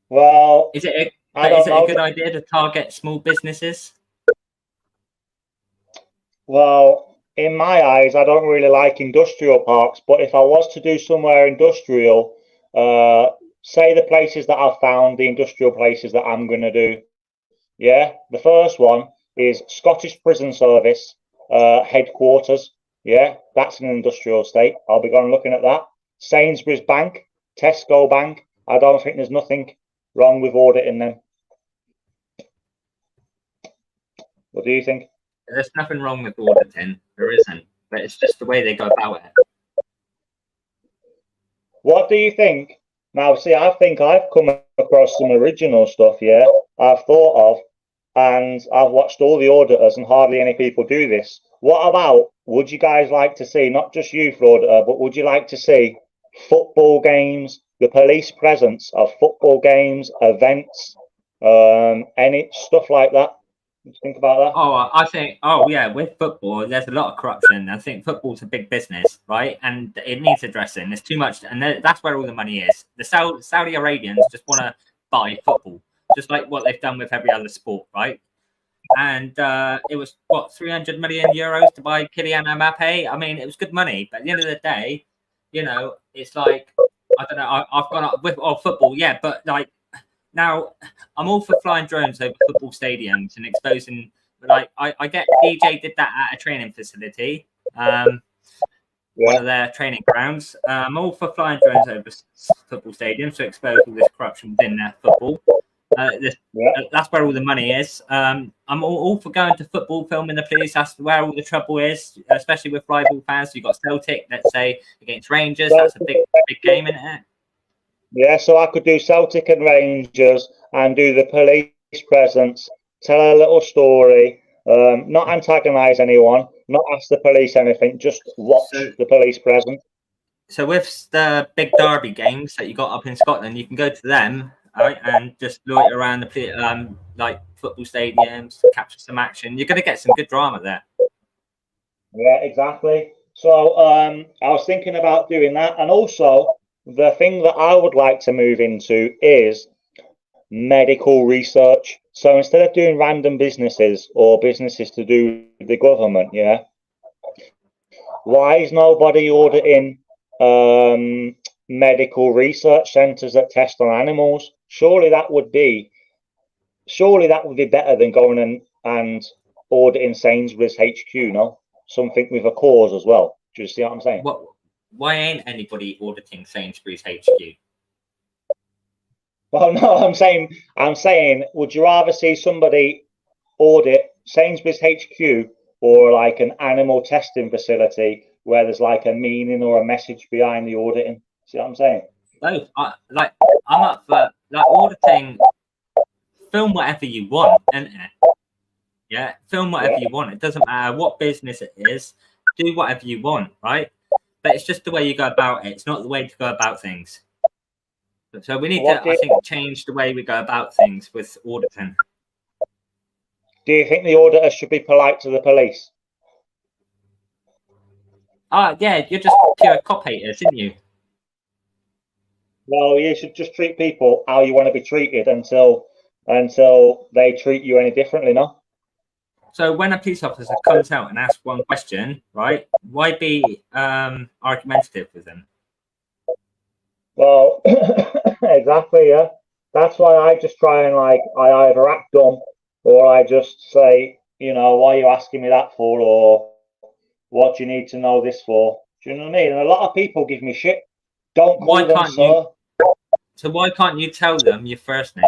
Well, Is it I don't a know. good idea to target small businesses? Well, in my eyes, I don't really like industrial parks, but if I was to do somewhere industrial, say the places that I've found, the industrial places that I'm going to do. Yeah, the first one is Scottish Prison Service headquarters. Yeah, that's an industrial estate. I'll be going looking at that. Sainsbury's Bank, Tesco Bank. I don't think there's nothing wrong with auditing them. What do you think? There's nothing wrong with auditing. There isn't. But it's just the way they go about it. What do you think? Now, see, I think I've come across some original stuff, yeah, I've thought of, and I've watched all the auditors, and hardly any people do this. What about, would you guys like to see, not just you for auditor, but would you like to see football games, the police presence of football games, events, any stuff like that? Think about that. Oh, I think, oh yeah, with football, there's a lot of corruption. I think football's a big business, right? And it needs addressing. There's too much, and that's where all the money is. The Saudi Arabians just want to buy football, just like what they've done with every other sport, right? And it was what 300 million euros to buy Kylian Mbappe. I mean, it was good money, but at the end of the day, you know, it's like I don't know. I've gone up with football, yeah, but like. Now, I'm all for flying drones over football stadiums and exposing. Like, I get DJ did that at a training facility, one of their training grounds. I'm all for flying drones over football stadiums to expose all this corruption within their football. That's where all the money is. I'm all for going to football, filming the police. That's where all the trouble is, especially with rival fans. You've got Celtic, let's say, against Rangers. That's a big game, isn't it? Yeah, so I could do Celtic and Rangers and do the police presence, tell a little story, not antagonise anyone, not ask the police anything, just watch the police presence. So with the big derby games that you got up in Scotland, you can go to them, right, and just loiter around the like football stadiums, capture some action. You're going to get some good drama there. Yeah, exactly. So I was thinking about doing that, and also the thing that I would like to move into is medical research. So instead of doing random businesses or businesses to do with the government, yeah, why is nobody auditing medical research centres that test on animals? Surely that would be better than going and auditing Sainsbury's HQ, no? Something with a cause as well. Do you see what I'm saying? Why ain't anybody auditing Sainsbury's HQ? Well, no, I'm saying, would you rather see somebody audit Sainsbury's HQ or like an animal testing facility where there's like a meaning or a message behind the auditing? See what I'm saying? Both. I'm up for like auditing. Film whatever you want, isn't it? Yeah, film whatever you want. It doesn't matter what business it is. Do whatever you want, right? But it's just the way you go about it. It's not the way to go about things. So we need to, I think, change the way we go about things with auditing. Do you think the auditor should be polite to the police? Yeah, you're just pure cop haters, isn't you? Well, you should just treat people how you want to be treated until they treat you any differently, no? So when a police officer comes out and asks one question, right, why be argumentative with them? Well, exactly, yeah. That's why I just try and I either act dumb or I just say, you know, why are you asking me that for? Or what do you need to know this for? Do you know what I mean? And a lot of people give me shit. Don't call them sir. So why can't you tell them your first name?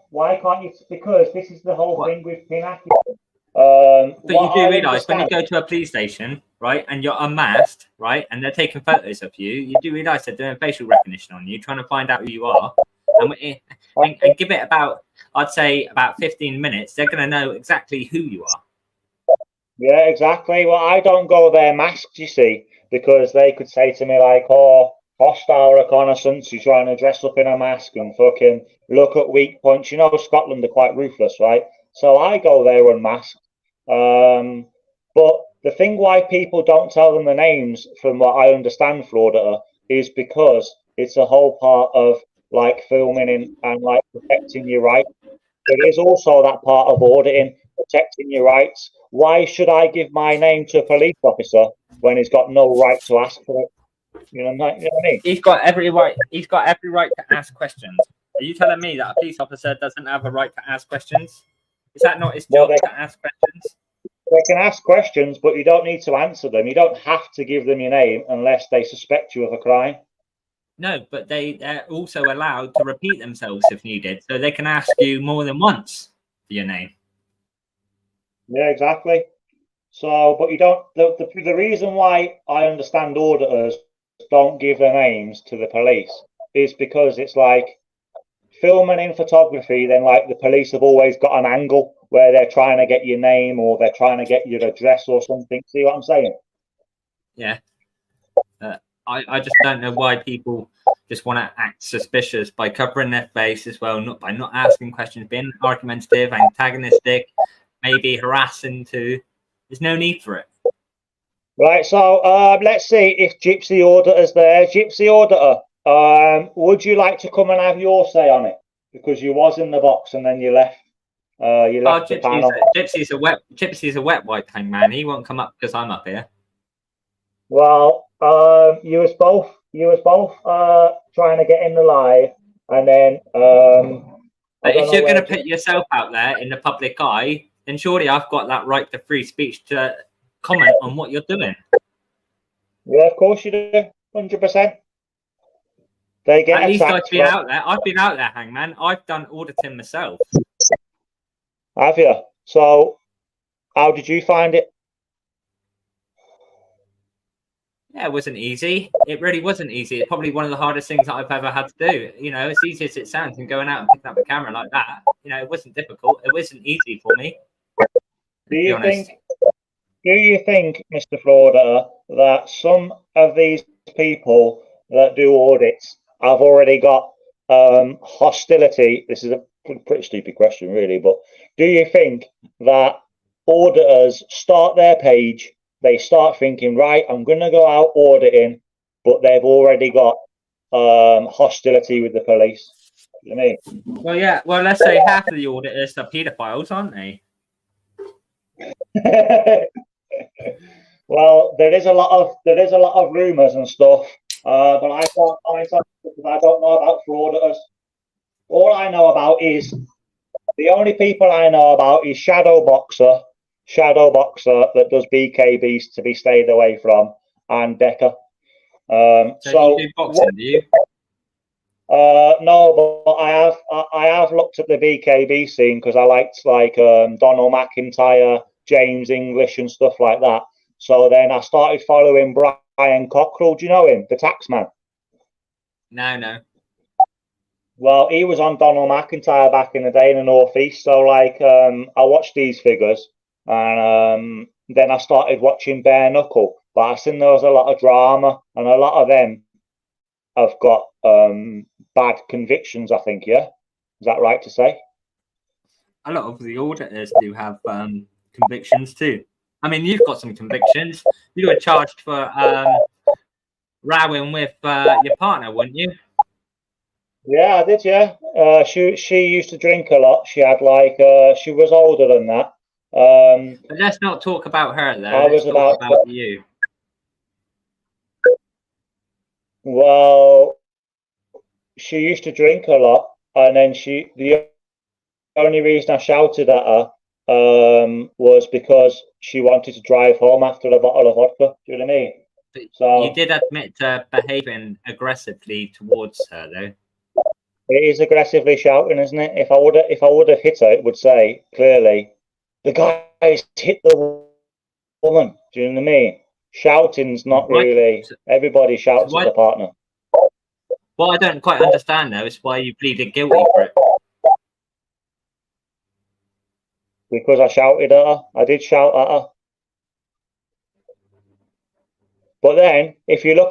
Why can't you? Because this is the whole thing with Pinac. But you do realise when you go to a police station, right, and you're unmasked, right, and they're taking photos of you, you do realise they're doing facial recognition on you, trying to find out who you are, and give it about, I'd say, about 15 minutes, they're going to know exactly who you are. Yeah, exactly. Well, I don't go there masked, you see, because they could say to me like, oh, hostile reconnaissance, you're trying to dress up in a mask and fucking look at weak points. You know, Scotland are quite ruthless, right? So I go there unmasked. But the thing why people don't tell them the names, from what I understand, Florida, is because it's a whole part of like filming and like protecting your rights. There is also that part of auditing, protecting your rights. Why should I give my name to a police officer when he's got no right to ask for it? You know what I mean? He's got every right. He's got every right to ask questions. Are you telling me that a police officer doesn't have a right to ask questions? Is that not his job to ask questions? They can ask questions, but you don't need to answer them. You don't have to give them your name unless they suspect you of a crime. No, but they're also allowed to repeat themselves if needed, so they can ask you more than once for your name. Yeah, exactly. So, but you don't. The reason why I understand auditors don't give their names to the police is because it's like filming in photography. Then, like the police have always got an angle where they're trying to get your name or they're trying to get your address or something. See what I'm saying? Yeah. I just don't know why people just want to act suspicious by covering their face as well, not by not asking questions, being argumentative, antagonistic, maybe harassing too. There's no need for it. Right. So let's see if Gypsy Auditor's there. Gypsy Auditor, would you like to come and have your say on it? Because you was in the box and then you left. You left the panel. Gypsy's a wet wipe hangman. He won't come up because I'm up here. Well, you was both trying to get in the live, and then but if you're going to put yourself out there in the public eye, then surely I've got that right to free speech to comment on what you're doing. Yeah, of course you do, 100%. They get at least I've been out there. I've been out there, hangman. I've done auditing myself. Have you? So, how did you find it? Yeah, it wasn't easy. It really wasn't easy. It's probably one of the hardest things that I've ever had to do. You know, as easy as it sounds, and going out and picking up a camera like that, you know, it wasn't difficult. It wasn't easy for me. Do you think, Mr. Florida, that some of these people that do audits have already got hostility? This is a pretty stupid question, really, but do you think that auditors start their page, they start thinking, right, I'm going to go out auditing, but they've already got hostility with the police? You know what I mean? Well, yeah. Well, let's say half of the auditors are paedophiles, aren't they? Well, there is a lot of rumours and stuff, but I can't comment on it because I don't know about frauditors. All I know about is the only people I know about is Shadow Boxer that does BKBs to be stayed away from, and Decker. So you do boxing, do you? No, but I have looked at the BKB scene because I liked Donald McIntyre, James English, and stuff like that. So then I started following Brian Cockrell. Do you know him, the taxman? No. Well, he was on Donald McIntyre back in the day in the Northeast. So I watched these figures, and then I started watching Bare Knuckle. But I seen there was a lot of drama, and a lot of them have got bad convictions, I think. Yeah, is that right to say? A lot of the auditors do have convictions too. I mean, you've got some convictions. You were charged for rowing with your partner, weren't you? Yeah, I did. Yeah, she used to drink a lot. She had she was older than that. But let's not talk about her though. Let's talk about you. Well, she used to drink a lot, and then the only reason I shouted at her was because she wanted to drive home after a bottle of vodka. Do you know what I mean? So you did admit to behaving aggressively towards her, though. It is aggressively shouting, isn't it? If I would have hit her, it would say clearly, "The guy's hit the woman." Do you know what I mean? Shouting's not really. Everybody shouts at the partner. What I don't quite understand though is why you pleaded guilty for it. Because I shouted at her. I did shout at her. But then, if you go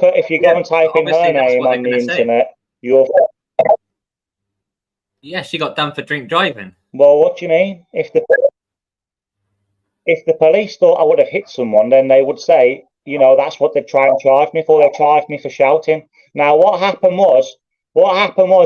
and type in her name on the internet, you'll. Yeah, she got done for drink driving. Well, what do you mean? If the police thought I would have hit someone, then they would say, you know, that's what they'd try and charge me for. They charged me for shouting. Now, what happened was,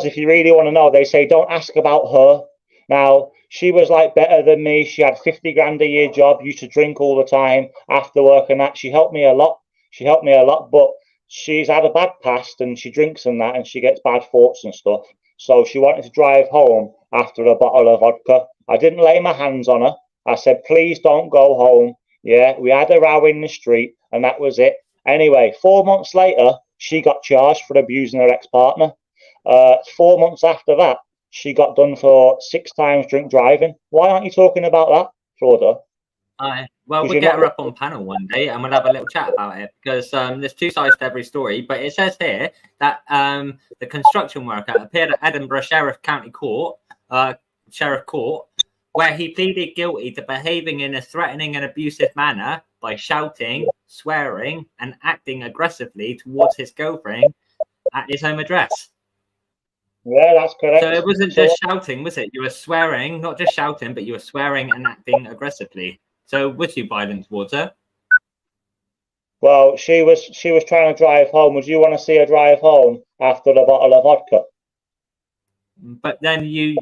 if you really want to know, they say don't ask about her. Now, she was like better than me. She had 50 grand a year job, used to drink all the time after work and that. She helped me a lot. She helped me a lot, but she's had a bad past and she drinks and that and she gets bad thoughts and stuff. So she wanted to drive home after a bottle of vodka. I didn't lay my hands on her. I said, please don't go home. Yeah, we had a row in the street and that was it. Anyway, 4 months later, she got charged for abusing her ex-partner. 4 months after that, she got done for 6 times drink driving. Why aren't you talking about that, Florida? Well, we'll get her up on panel one day and we'll have a little chat about it, because there's two sides to every story. But it says here that the construction worker appeared at Edinburgh Sheriff County Court, Sheriff Court, where he pleaded guilty to behaving in a threatening and abusive manner by shouting, swearing, and acting aggressively towards his girlfriend at his home address. Yeah, that's correct. So it wasn't just shouting, was it? You were swearing, not just shouting, but you were swearing and acting aggressively. So was you violent towards her? Well, she was trying to drive home. Would you want to see her drive home after a bottle of vodka? But then you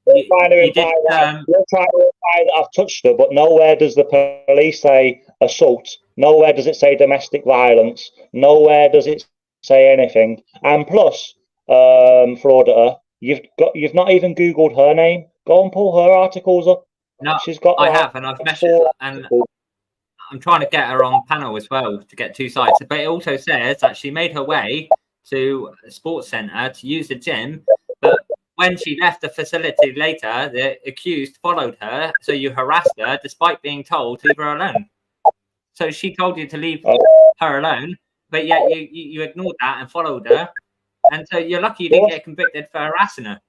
You're trying to imply that I've touched her, but nowhere does the police say assault. Nowhere does it say domestic violence. Nowhere does it say anything. And plus, Florida, you've not even Googled her name. Go and pull her articles up. No, she's got. I have, and I've messaged, and I'm trying to get her on panel as well to get two sides. But it also says that she made her way to a sports centre to use the gym, but when she left the facility later, the accused followed her, so you harassed her despite being told to leave her alone. So she told you to leave her alone, but yet you ignored that and followed her, and so you're lucky you didn't get convicted for harassing her.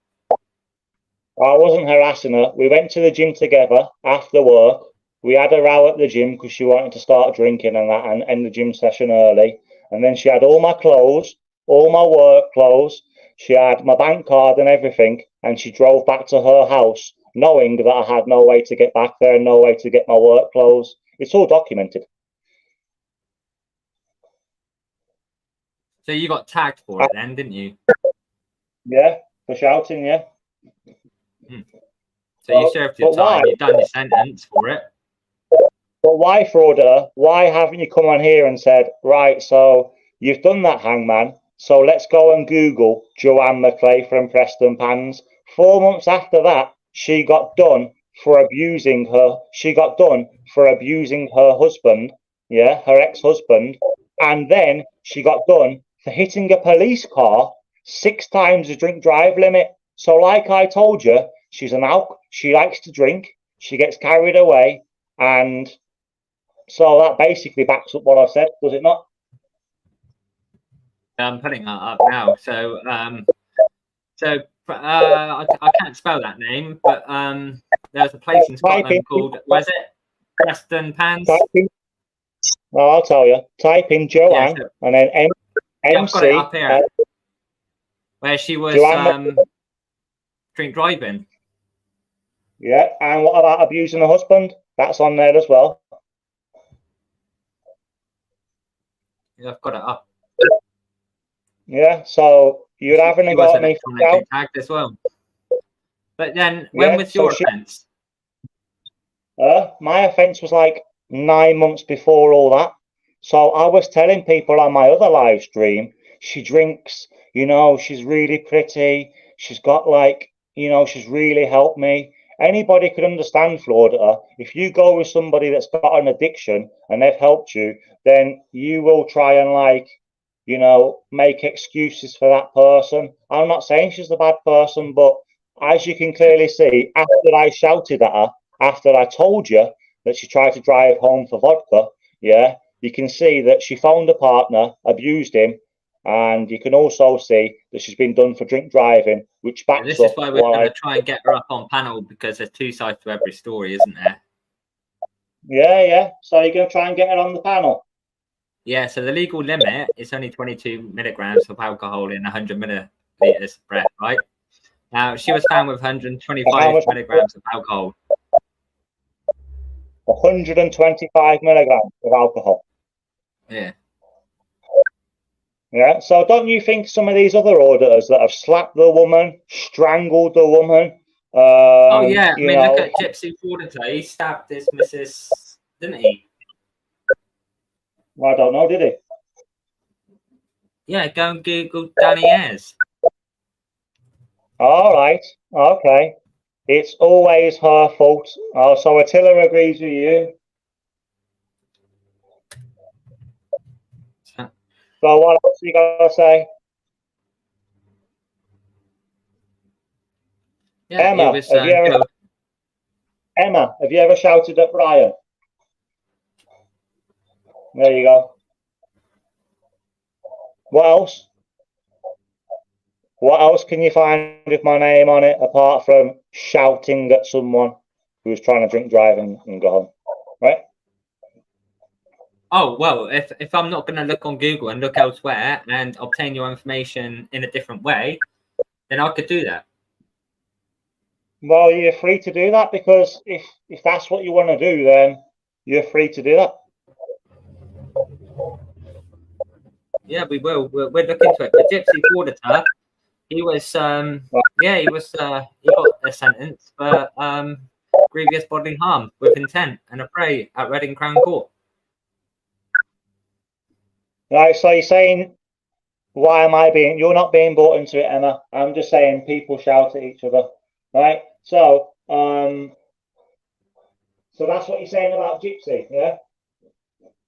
I wasn't harassing her. We went to the gym together after work. We had a row at the gym because she wanted to start drinking and that and end the gym session early. And then she had all my clothes, all my work clothes. She had my bank card and everything. And she drove back to her house knowing that I had no way to get back there, no way to get my work clothes. It's all documented. So you got tagged for it then, didn't you? Yeah, for shouting, yeah. So you served your time, you've done your sentence for it. But why, Frauder? Why haven't you come on here and said, right, so you've done that, Hangman, so let's go and Google Joanne McClay from Preston Pans. 4 months after that, she got done for abusing her. She got done for abusing her husband, yeah, her ex-husband. And then she got done for hitting a police car 6 times the drink drive limit. So like I told you, she's an alk. She likes to drink. She gets carried away. And so that basically backs up what I've said, does it not? I'm putting that up now. So, I can't spell that name, but there's a place in Scotland called, where's it? Preston Pans. No, I'll tell you. Type in Joanne and then MC. I've got it up here. Where she was drink driving. Yeah, and what about abusing her husband? That's on there as well. Yeah, I've got it up. Yeah, so you're having a go at me for tagged as well. But then, when was your offence? My offence was like 9 months before all that. So I was telling people on my other live stream, she drinks, you know, she's really pretty. She's got like, you know, she's really helped me. Anybody could understand, Florida. If you go with somebody that's got an addiction and they've helped you, then you will try and like, you know, make excuses for that person. I'm not saying she's a bad person, but as you can clearly see, after I shouted at her, after I told you that she tried to drive home for vodka, yeah, you can see that she found a partner, abused him, and you can also see that she's been done for drink driving, which backs up. This is why we're going to try and get her up on panel, because there's two sides to every story, isn't there? Yeah. So you're going to try and get her on the panel? Yeah, so the legal limit is only 22 milligrams of alcohol in 100 milliliters of breath, right? Now, she was found with How 125 much? milligrams of alcohol. 125 milligrams of alcohol. Yeah. Yeah. So don't you think some of these other auditors that have slapped the woman, strangled the woman, Oh, yeah. I you mean, know, look at Gypsy Auditor. He stabbed his missus, didn't he? I don't know, did he? Yeah, go and Google Danny Ayres. All right. Okay. It's always her fault. Oh, so Attila agrees with you. So, So what else you got to say? yeah, Emma, it was Emma, have you ever shouted at Brian? There you go. What else? What else can you find with my name on it apart from shouting at someone who's trying to drink, drive, and go home? Right? Oh, well, if I'm not going to look on Google and look elsewhere and obtain your information in a different way, then I could do that. Well, you're free to do that because if that's what you want to do, then you're free to do that. Yeah, we will. We'll look into it. The Gypsy Auditor, he was, yeah, he got a sentence for grievous bodily harm with intent and affray at Reading Crown Court. Right, so you're saying, you're not being brought into it, Emma. I'm just saying people shout at each other, right? So that's what you're saying about Gypsy, yeah?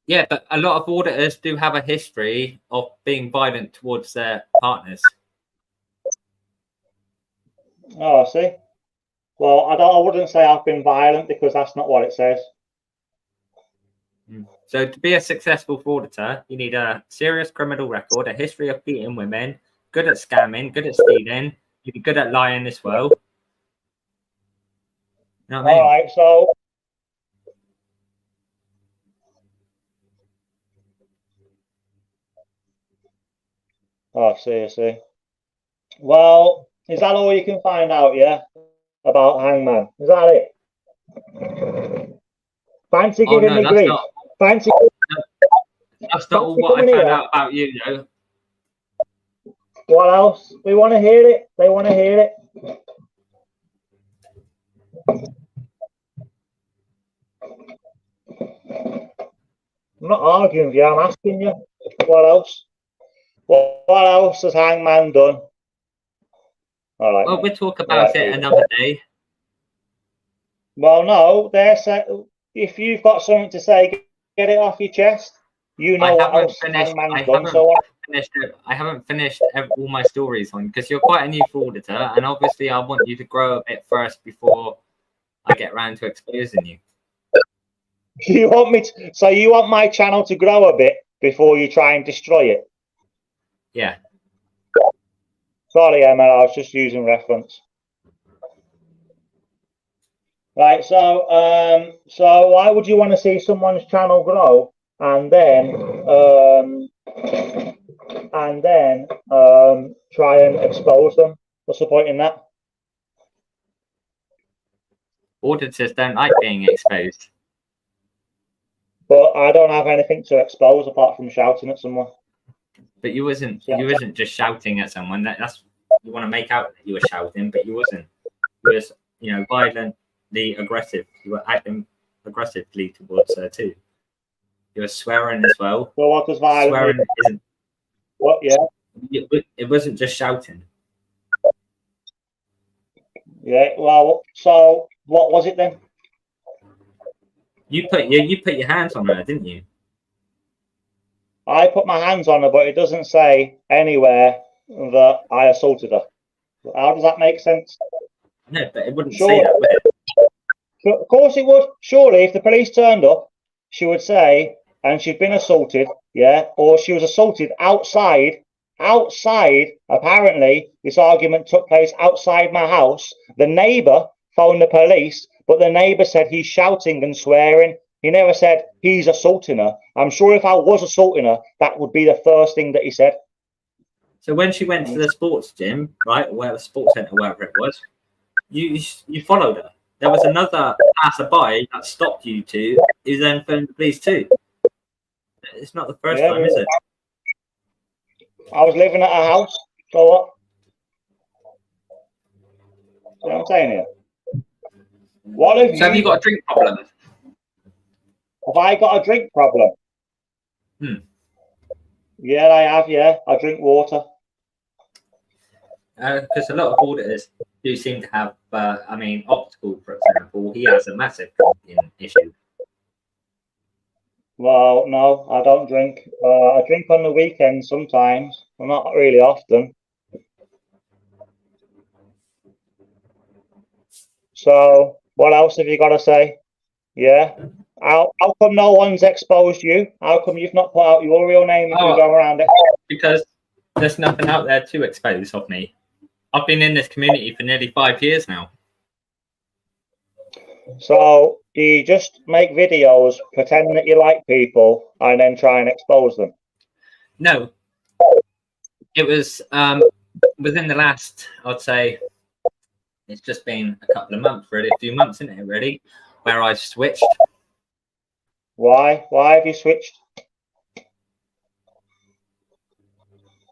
Yeah, but a lot of auditors do have a history of being violent towards their partners. Oh, I see. Well, I wouldn't say I've been violent because that's not what it says. So to be a successful auditor, you need a serious criminal record, a history of beating women, good at scamming, good at stealing, you'd be good at lying as well. You know what I mean? All right, so I see. Well, is that all you can find out, yeah? About Hangman? Is that it? Fancy giving me grief. Fancy. That's not all what I found out about you, though. What else? We want to hear it. They want to hear it. I'm not arguing with you. I'm asking you. What else? What else has Hangman done? All right. Well, we'll talk about it another day. Well, no. If you've got something to say, get it off your chest. You know what else Hangman's done. I haven't finished all my stories on because you're quite a new auditor, and obviously I want you to grow a bit first before I get around to exposing you. You want me to? So you want my channel to grow a bit before you try and destroy it? Yeah. Sorry, Emma. I was just using reference. Right. So why would you want to see someone's channel grow and then try and expose them? What's the point in that? Auditors don't like being exposed. But I don't have anything to expose apart from shouting at someone. But you wasn't just shouting at someone. That's you want to make out that you were shouting, but you wasn't. You was, violently aggressive. You were acting aggressively towards her too. You were swearing as well. Well, what does violent swearing mean? isn't? What? Yeah. It wasn't just shouting. Yeah. Well, so what was it then? You put your hands on her, didn't you? I put my hands on her, but it doesn't say anywhere that I assaulted her. How does that make sense? No, but it wouldn't say that, would it? Of course it would. Surely, if the police turned up, she would say, and she'd been assaulted, yeah, or she was assaulted outside. Apparently, this argument took place outside my house. The neighbour phoned the police, but the neighbour said he's shouting and swearing. He never said he's assaulting her. I'm sure if I was assaulting her, that would be the first thing that he said. So when she went to the sports gym, right, or whatever sports centre, wherever it was, you followed her. There was another passerby that stopped you two, who then phoned the police too. It's not the first time, is it? I was living at a house. So what? You know what I'm saying here? What have So have you got a drink problem? Have I got a drink problem? Yeah, I have. Yeah, I drink water. Because a lot of auditors do seem to have, I mean, Optical, for example, he has a massive drinking issue. Well, no, I don't drink. I drink on the weekends sometimes, but not really often. So, what else have you got to say? Yeah. How come no one's exposed you? How come you've not put out your real name if you go around it? Because there's nothing out there to expose of me. I've been in this community for nearly 5 years now. So, do you just make videos, pretend that you like people, and then try and expose them? No. It was within the last, I'd say, it's just been a couple of months, really, a few months, isn't it, really, where I've switched. Why? Why have you switched?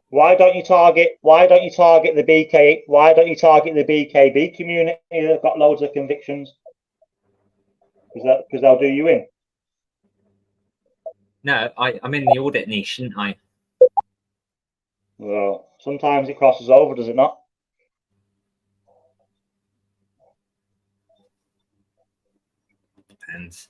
Why don't you target the BK? Why don't you target the BKB community that got loads of convictions? Because they'll do you in. No, I'm in the audit niche, shouldn't I? Well, sometimes it crosses over, does it not? Depends.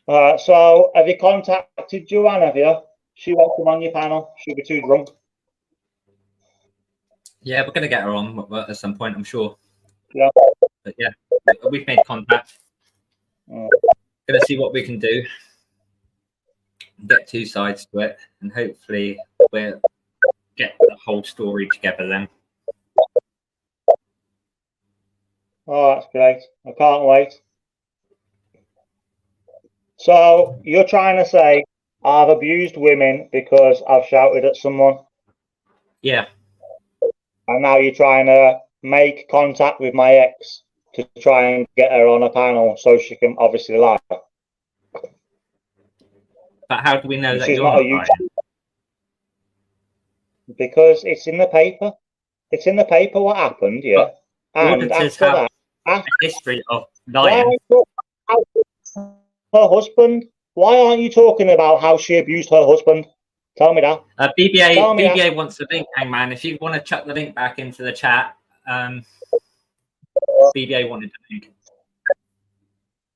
So have you contacted Joanne, have you? She won't come on your panel. She'll be too drunk. Yeah, we're going to get her on at some point, I'm sure. Yeah. But yeah, we've made contact. Going to see what we can do. Get two sides to it, and hopefully we'll get the whole story together then. Oh, that's great. I can't wait. So you're trying to say I've abused women because I've shouted at someone? Yeah. And now you're trying to make contact with my ex to try and get her on a panel so she can obviously lie. But how do we know that She's you're not not a lying? Because it's in the paper. It's in the paper what happened, yeah. But and after that, a history of lying. Her husband. Why aren't you talking about how she abused her husband? Tell me that. BBA wants the link, Hangman. If you want to chuck the link back into the chat, BBA wanted the link.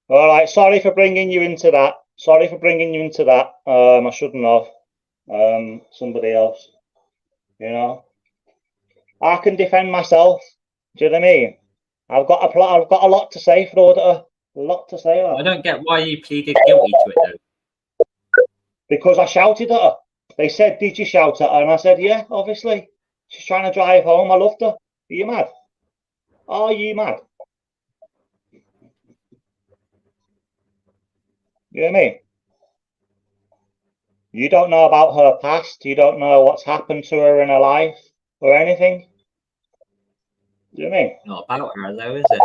All right. Sorry for bringing you into that. I shouldn't have. Somebody else. You know. I can defend myself. Do you know what I mean? I've got a lot to say for auditor. A lot to say. I don't get why you pleaded guilty to it though. Because I shouted at her. They said, "Did you shout at her?" And I said, "Yeah, obviously. She's trying to drive home. I loved her." Are you mad? Are you mad? You know what I mean? You don't know about her past. You don't know what's happened to her in her life or anything. Do you know what I mean? Not about her though, is it?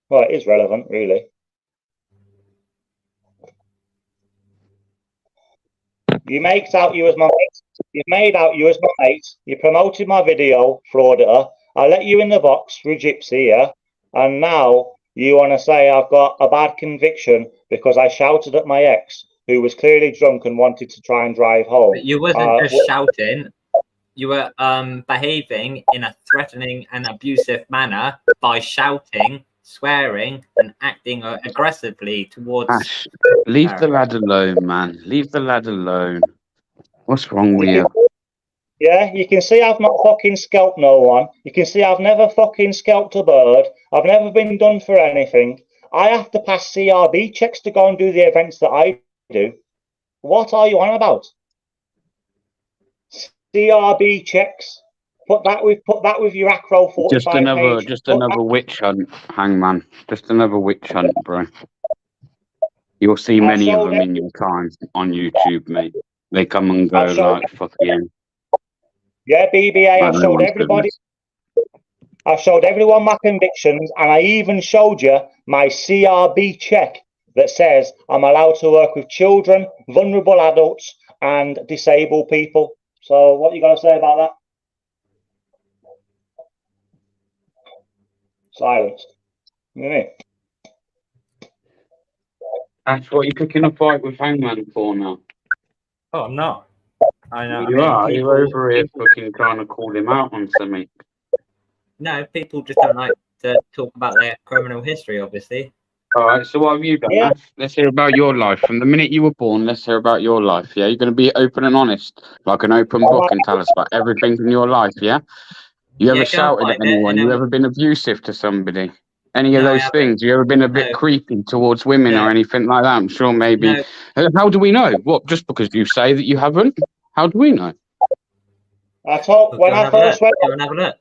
Well, it is relevant, really. You made out you as my mate. You've made out you as my mate. You promoted my video for auditor. I let you in the box through Gypsy, yeah? And now you want to say I've got a bad conviction because I shouted at my ex, who was clearly drunk and wanted to try and drive home. But you wasn't just shouting. You were behaving in a threatening and abusive manner by shouting, swearing, and acting aggressively towards. Ash, leave the lad alone, man. Leave the lad alone. What's wrong with you? Yeah, you can see I've not fucking scalped no one. You can see I've never fucking scalped a bird. I've never been done for anything. I have to pass CRB checks to go and do the events that I do. What are you on about? CRB checks. Put that with your acro 45 Just another witch hunt, Hangman. Just another witch hunt, bro. You'll see many of them in your time on YouTube, mate. They come and go I've showed, like fucking. yeah, BBA. Like I've no showed one's everybody. business. I've showed everyone my convictions, and I even showed you my CRB check that says I'm allowed to work with children, vulnerable adults, and disabled people. So, what you got to say about that? Silence. You know what I mean? That's what you're picking a fight with Hangman for now. Oh, I'm not. I know. You are. You're over here fucking trying to call him out on something. No, people just don't like to talk about their criminal history, obviously. All right, so what have you done? Yeah. Let's hear about your life. From the minute you were born, let's hear about your life, yeah? You're going to be open and honest, like an open book, and tell us about everything in your life, yeah? You ever shouted at anyone? You ever been abusive to somebody? Any of those things? You ever been a bit creepy towards women or anything like that? I'm sure maybe. No. How do we know? What, just because you say that you haven't? How do we know? I told when I first went. Go and have a look.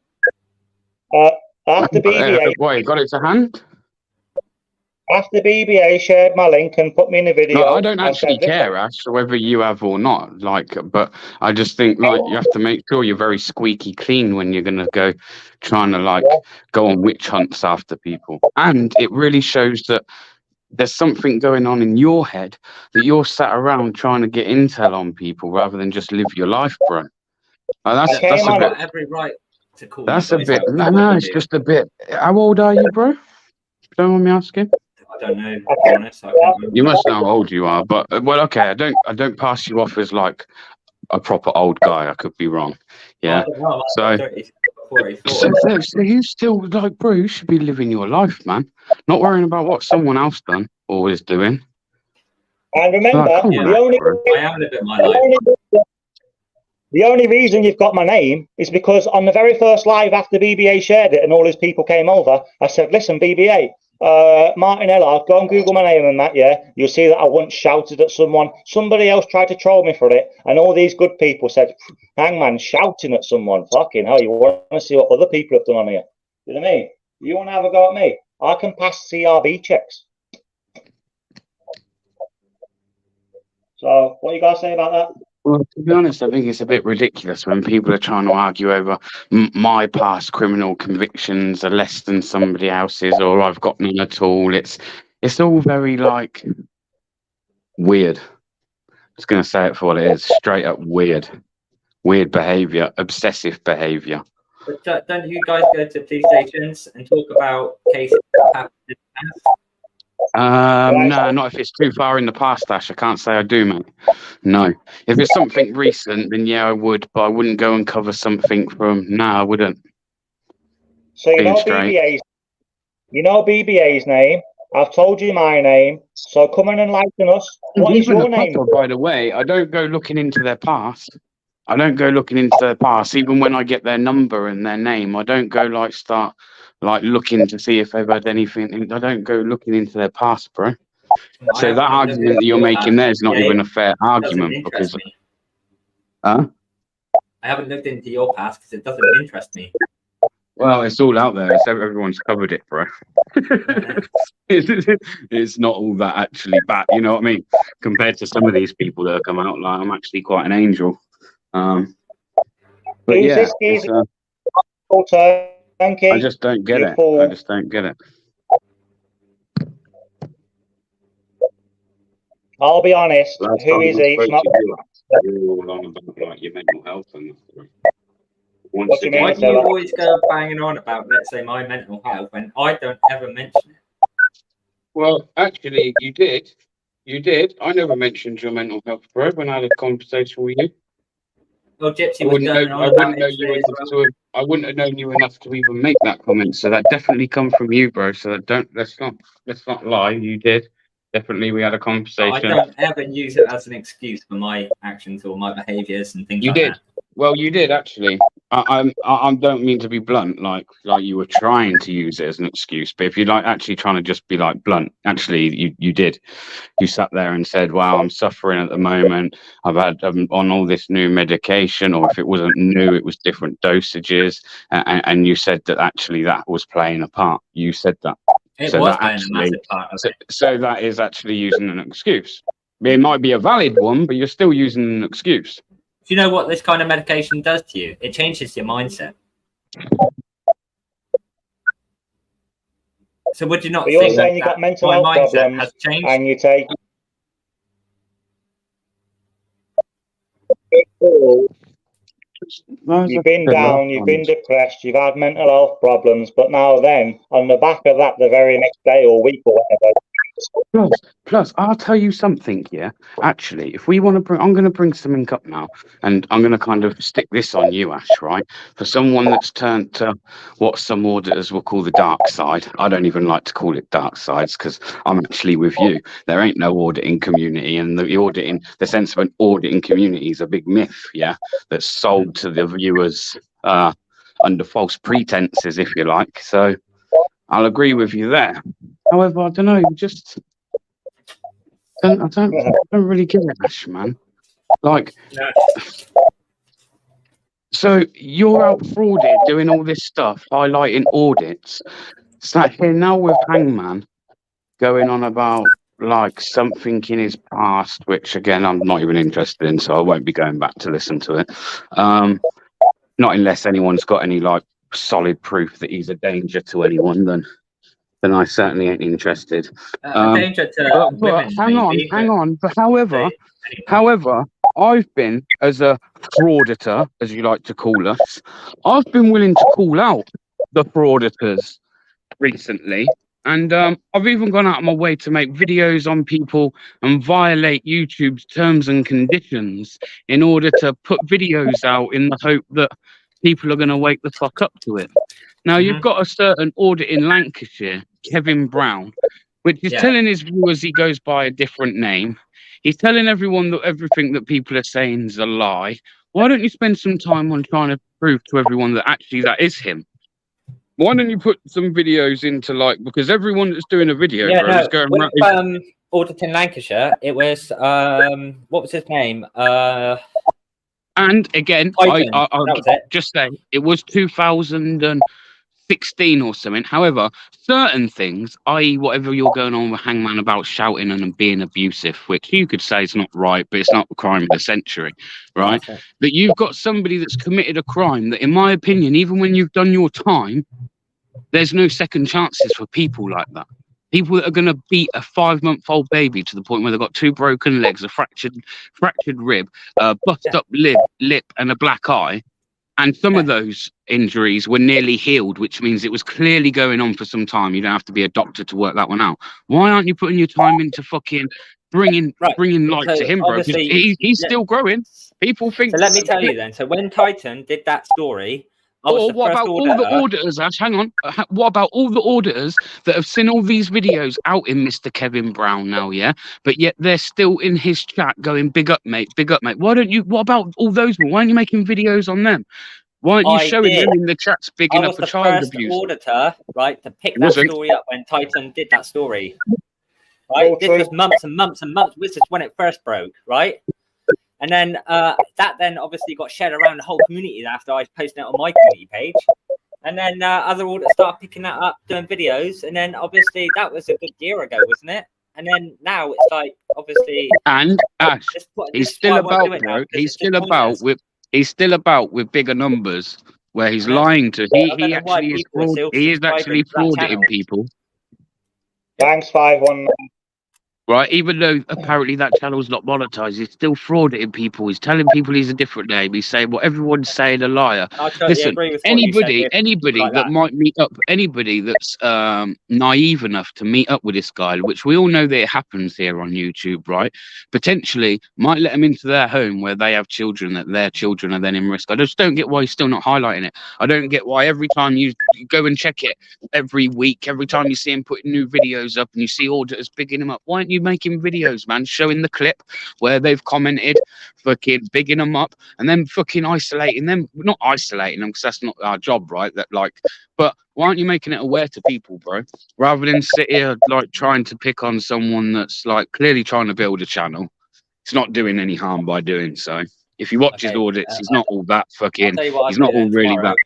After BBA. Wait, got it to hand? After BBA shared my link and put me in the video. No, I don't actually care, Ash, whether you have or not. Like, but I just think like you have to make sure you're very squeaky clean when you're gonna go trying to like go on witch hunts after people. And it really shows that there's something going on in your head that you're sat around trying to get intel on people rather than just live your life, bro. That's a bit. Every right to call. That's a bit. No, it's just a bit. How old are you, bro? Don't want me asking. I don't know. To be honest, I can't remember. You must know how old you are, but well, okay. I don't pass you off as like a proper old guy. I could be wrong. Yeah. So you still like, bro? You should be living your life, man. Not worrying about what someone else done or is doing. And remember, I am living my life. The only reason you've got my name is because on the very first live after BBA shared it and all his people came over, I said, listen, BBA, Martin Ellard, go and Google my name and that, yeah, you'll see that I once shouted at someone. Somebody else tried to troll me for it, and all these good people said, Hangman shouting at someone, fucking hell, you want to see what other people have done on here? You know what I mean? You want to have a go at me? I can pass CRB checks. So, what you got to say about that? Well, to be honest, I think it's a bit ridiculous when people are trying to argue over my past criminal convictions are less than somebody else's, or I've got none at all. It's all very like weird. Just gonna say it for what it is, straight up weird behaviour, obsessive behaviour. But don't you guys go to police stations and talk about cases that happened in the past? No, not if it's too far in the past, Ash. I can't say I do, mate. No. If it's something recent, then yeah, I would, but I wouldn't go and cover something from. No, I wouldn't. So you know BBA's name. I've told you my name. So come in and enlighten us. What is your name? By the way, I don't go looking into their past. Even when I get their number and their name, I don't go start looking to see if they've had anything. I don't go looking into their past, bro. So that argument that you're making there is not even a fair argument because. Huh? I haven't looked into your past because it doesn't interest me. Well, it's all out there. Everyone's covered it, bro. It's not all that actually bad, you know what I mean? Compared to some of these people that have come out, like I'm actually quite an angel. But yeah, I just don't get it. I just don't get it. I'll be honest. Who is he? It's not. You're all on about your mental health and Why do you always go banging on about, let's say, my mental health when I don't ever mention it? Well, actually, you did. You did. I never mentioned your mental health, bro, when I had a conversation with you. Well, Gypsy was going on about it. I wouldn't have known you enough to even make that comment. So that definitely come from you, bro. So let's not lie. You did. Definitely, we had a conversation. I don't ever use it as an excuse for my actions or my behaviours and things like that. You did. Well, you did actually. I don't mean to be blunt, like you were trying to use it as an excuse. But if you're actually trying to just be blunt, actually, you did. You sat there and said, "Wow, I'm suffering at the moment. I've had on all this new medication, or if it wasn't new, it was different dosages." And you said that actually that was playing a part. You said that. It was playing a massive part. So that is actually using an excuse. It might be a valid one, but you're still using an excuse. Do you know what this kind of medication does to you? It changes your mindset. So would you not But you're think saying you that got mental my health mindset problems has changed? and you take. You've been down, you've been depressed, you've had mental health problems, but now then, on the back of that, the very next day or week or whatever. Plus, I'll tell you something, yeah? Actually, if we want to bring, I'm going to bring something up now, and I'm going to kind of stick this on you, Ash, right? For someone that's turned to what some auditors will call the dark side. I don't even like to call it dark sides because I'm actually with you. There ain't no auditing community, and the sense of an auditing community is a big myth, yeah? That's sold to the viewers under false pretenses, if you like. So I'll agree with you there. However, I don't know, I don't really get it, Ash, man. Like, so you're out frauded, doing all this stuff, highlighting audits. Sat here now with Hangman going on about like something in his past, which again I'm not even interested in, so I won't be going back to listen to it. Not unless anyone's got any like solid proof that he's a danger to anyone, then I certainly ain't interested. A danger to women. Hang on. But however, I've been, as a frauditor, as you like to call us, I've been willing to call out the frauditors recently. And I've even gone out of my way to make videos on people and violate YouTube's terms and conditions in order to put videos out in the hope that people are going to wake the fuck up to it. Now, you've got a certain audit in Lancashire, Kevin Brown, which is telling his viewers he goes by a different name. He's telling everyone that everything that people are saying is a lie. Why don't you spend some time on trying to prove to everyone that actually that is him? Why don't you put some videos into like, because everyone that's doing a video, is going around. Auditing Lancashire, it was what was his name? And again, I'll just say it was 2016 or something. However, certain things, i.e., whatever you're going on with Hangman about shouting and being abusive, which you could say is not right, but it's not the crime of the century, right? That you've got somebody that's committed a crime that, in my opinion, even when you've done your time, there's no second chances for people like that. People that are going to beat a 5-month-old baby to the point where they've got 2 broken legs, a fractured rib, bust up lip, and a black eye. And some of those injuries were nearly healed, which means it was clearly going on for some time. You don't have to be a doctor to work that one out. Why aren't you putting your time into fucking bringing light to him, bro? Because he's still growing. People think. So let me tell you then. So when Titan did that story. Or what about all the auditors, Ash? Hang on. What about all the auditors that have seen all these videos out in Mr. Kevin Brown now, yeah? But yet they're still in his chat going, big up, mate, big up, mate. What about all those? Why aren't you making videos on them? Why aren't you showing them in the chats bigging up a child abuse? I was the first auditor, right, to pick that story up when Titan did that story. Right? This was months and months and months. This is when it first broke, right? And then that then obviously got shared around the whole community after I posted it on my community page. And then other auditors started picking that up, doing videos. And then obviously that was a good year ago, wasn't it? And then now it's like obviously. And Ash, he's still about, bro. He's still about with bigger numbers where he's lying to. He actually is fraud. He is actually frauding people. Thanks, 5-1. Right, even though apparently that channel's not monetized, he's still frauding people. He's telling people he's a different name. He's saying what everyone's saying, a liar. Listen, anybody that might meet up, anybody that's naive enough to meet up with this guy, which we all know that it happens here on YouTube, right? Potentially might let him into their home where they have children, that their children are then in risk. I just don't get why he's still not highlighting it. I don't get why every time you go and check it every week, every time you see him putting new videos up and you see auditors bigging him up, why aren't you making videos, man, showing the clip where they've commented, fucking bigging them up, and then fucking isolating them? Not isolating them because that's not our job, right? That like, but why aren't you making it aware to people, bro? Rather than sit here like trying to pick on someone that's like clearly trying to build a channel. It's not doing any harm by doing so. If you watch his audits, he's not all that fucking. He's not all really that.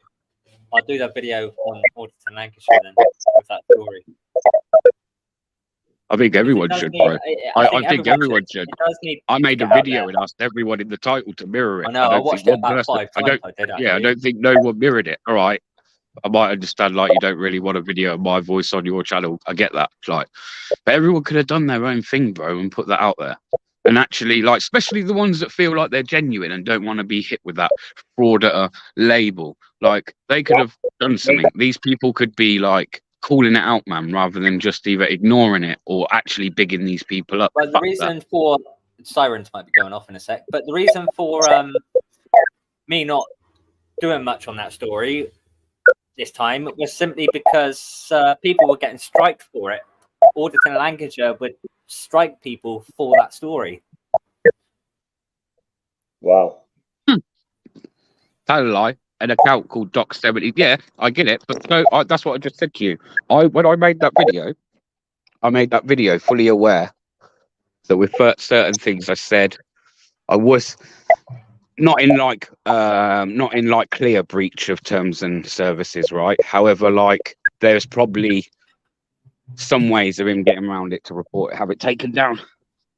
I'll do that video on Auditing Lancashire then with that story. I think everyone does should, need- bro. I think everyone everyone should. It does need I to made a get out video there. and asked everyone in the title to mirror it. I know. I don't watched think it one about person. 5 times. I did Yeah, I actually. don't think no one mirrored it. All right. I might understand, like, you don't really want a video of my voice on your channel. I get that. Like, but everyone could have done their own thing, bro, and put that out there. And actually, like, especially the ones that feel like they're genuine and don't want to be hit with that frauditor label. Like, they could have done something. These people could be like calling it out, man, rather than just either ignoring it or actually bigging these people up. Well, the reason for sirens might be going off in a sec, but the reason for me not doing much on that story this time was simply because people were getting striked for it. Auditing Lancashire would strike people for that story. Wow. Tell a lie. An account called Doc70. Yeah, I get it, but no, that's what I just said to you. When I made that video, fully aware that with certain things I said, I was not in like clear breach of terms and services, right? However, like there's probably some ways of him getting around it to report it, have it taken down.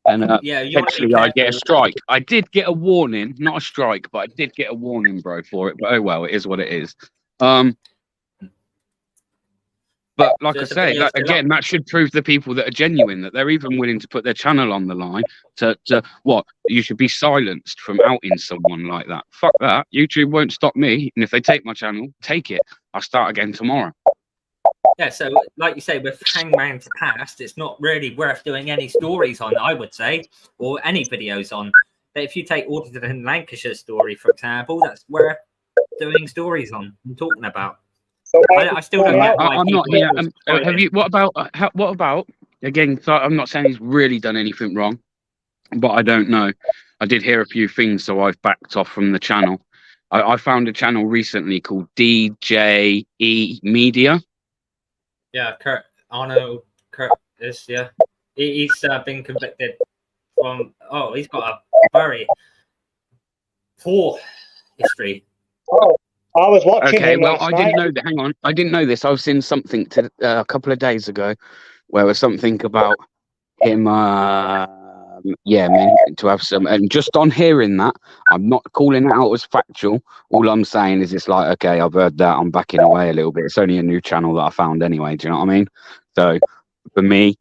And potentially I get a strike. I did get a warning, not a strike, but I did get a warning, bro, for it. But oh well, it is what it is. But like I say, again, that should prove the people that are genuine, that they're even willing to put their channel on the line to what? You should be silenced from outing someone like that. Fuck that. YouTube won't stop me. And if they take my channel, take it. I'll start again tomorrow. Yeah, so like you say, with Hangman's past, it's not really worth doing any stories on, I would say, or any videos on. But if you take Auditing Lancashire story, for example, that's worth doing stories on and talking about. I still don't get why I'm not here. Have you? What about again? So I'm not saying he's really done anything wrong, but I don't know. I did hear a few things, so I've backed off from the channel. I found a channel recently called DJE Media. Yeah, Arnold Curtis. Yeah, he's been convicted from. Oh, he's got a very poor history. Oh. I was watching him well, last I night. didn't know that. Hang on, I didn't know this. I've seen something a couple of days ago, where was something about him. Yeah, man, to have some. And just on hearing that, I'm not calling it out as factual. All I'm saying is it's like, okay, I've heard that. I'm backing away a little bit. It's only a new channel that I found anyway. Do you know what I mean? So for me,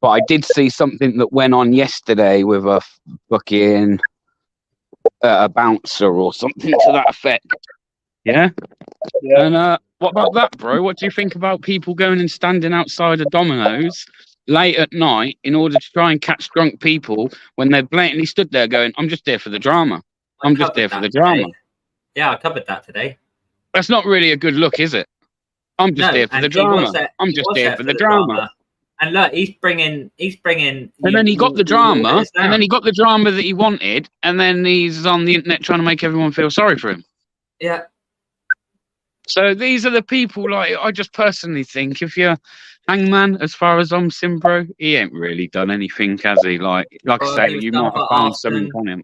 but I did see something that went on yesterday with a fucking a bouncer or something to that effect. Yeah. And what about that, bro? What do you think about people going and standing outside of Domino's late at night in order to try and catch drunk people when they're blatantly stood there going, I'm just there for the drama. I'm just there for the drama. Yeah, I covered that today. That's not really a good look, is it? I'm just there for the drama. I'm just there for the drama. And look, he's bringing. And then he got the drama, and then he got the drama that he wanted, and then he's on the internet trying to make everyone feel sorry for him. Yeah. So these are the people, like, I just personally think if you're Hangman, as far as I'm seeing, bro, he ain't really done anything, has he? Like I say, you might have found something on him.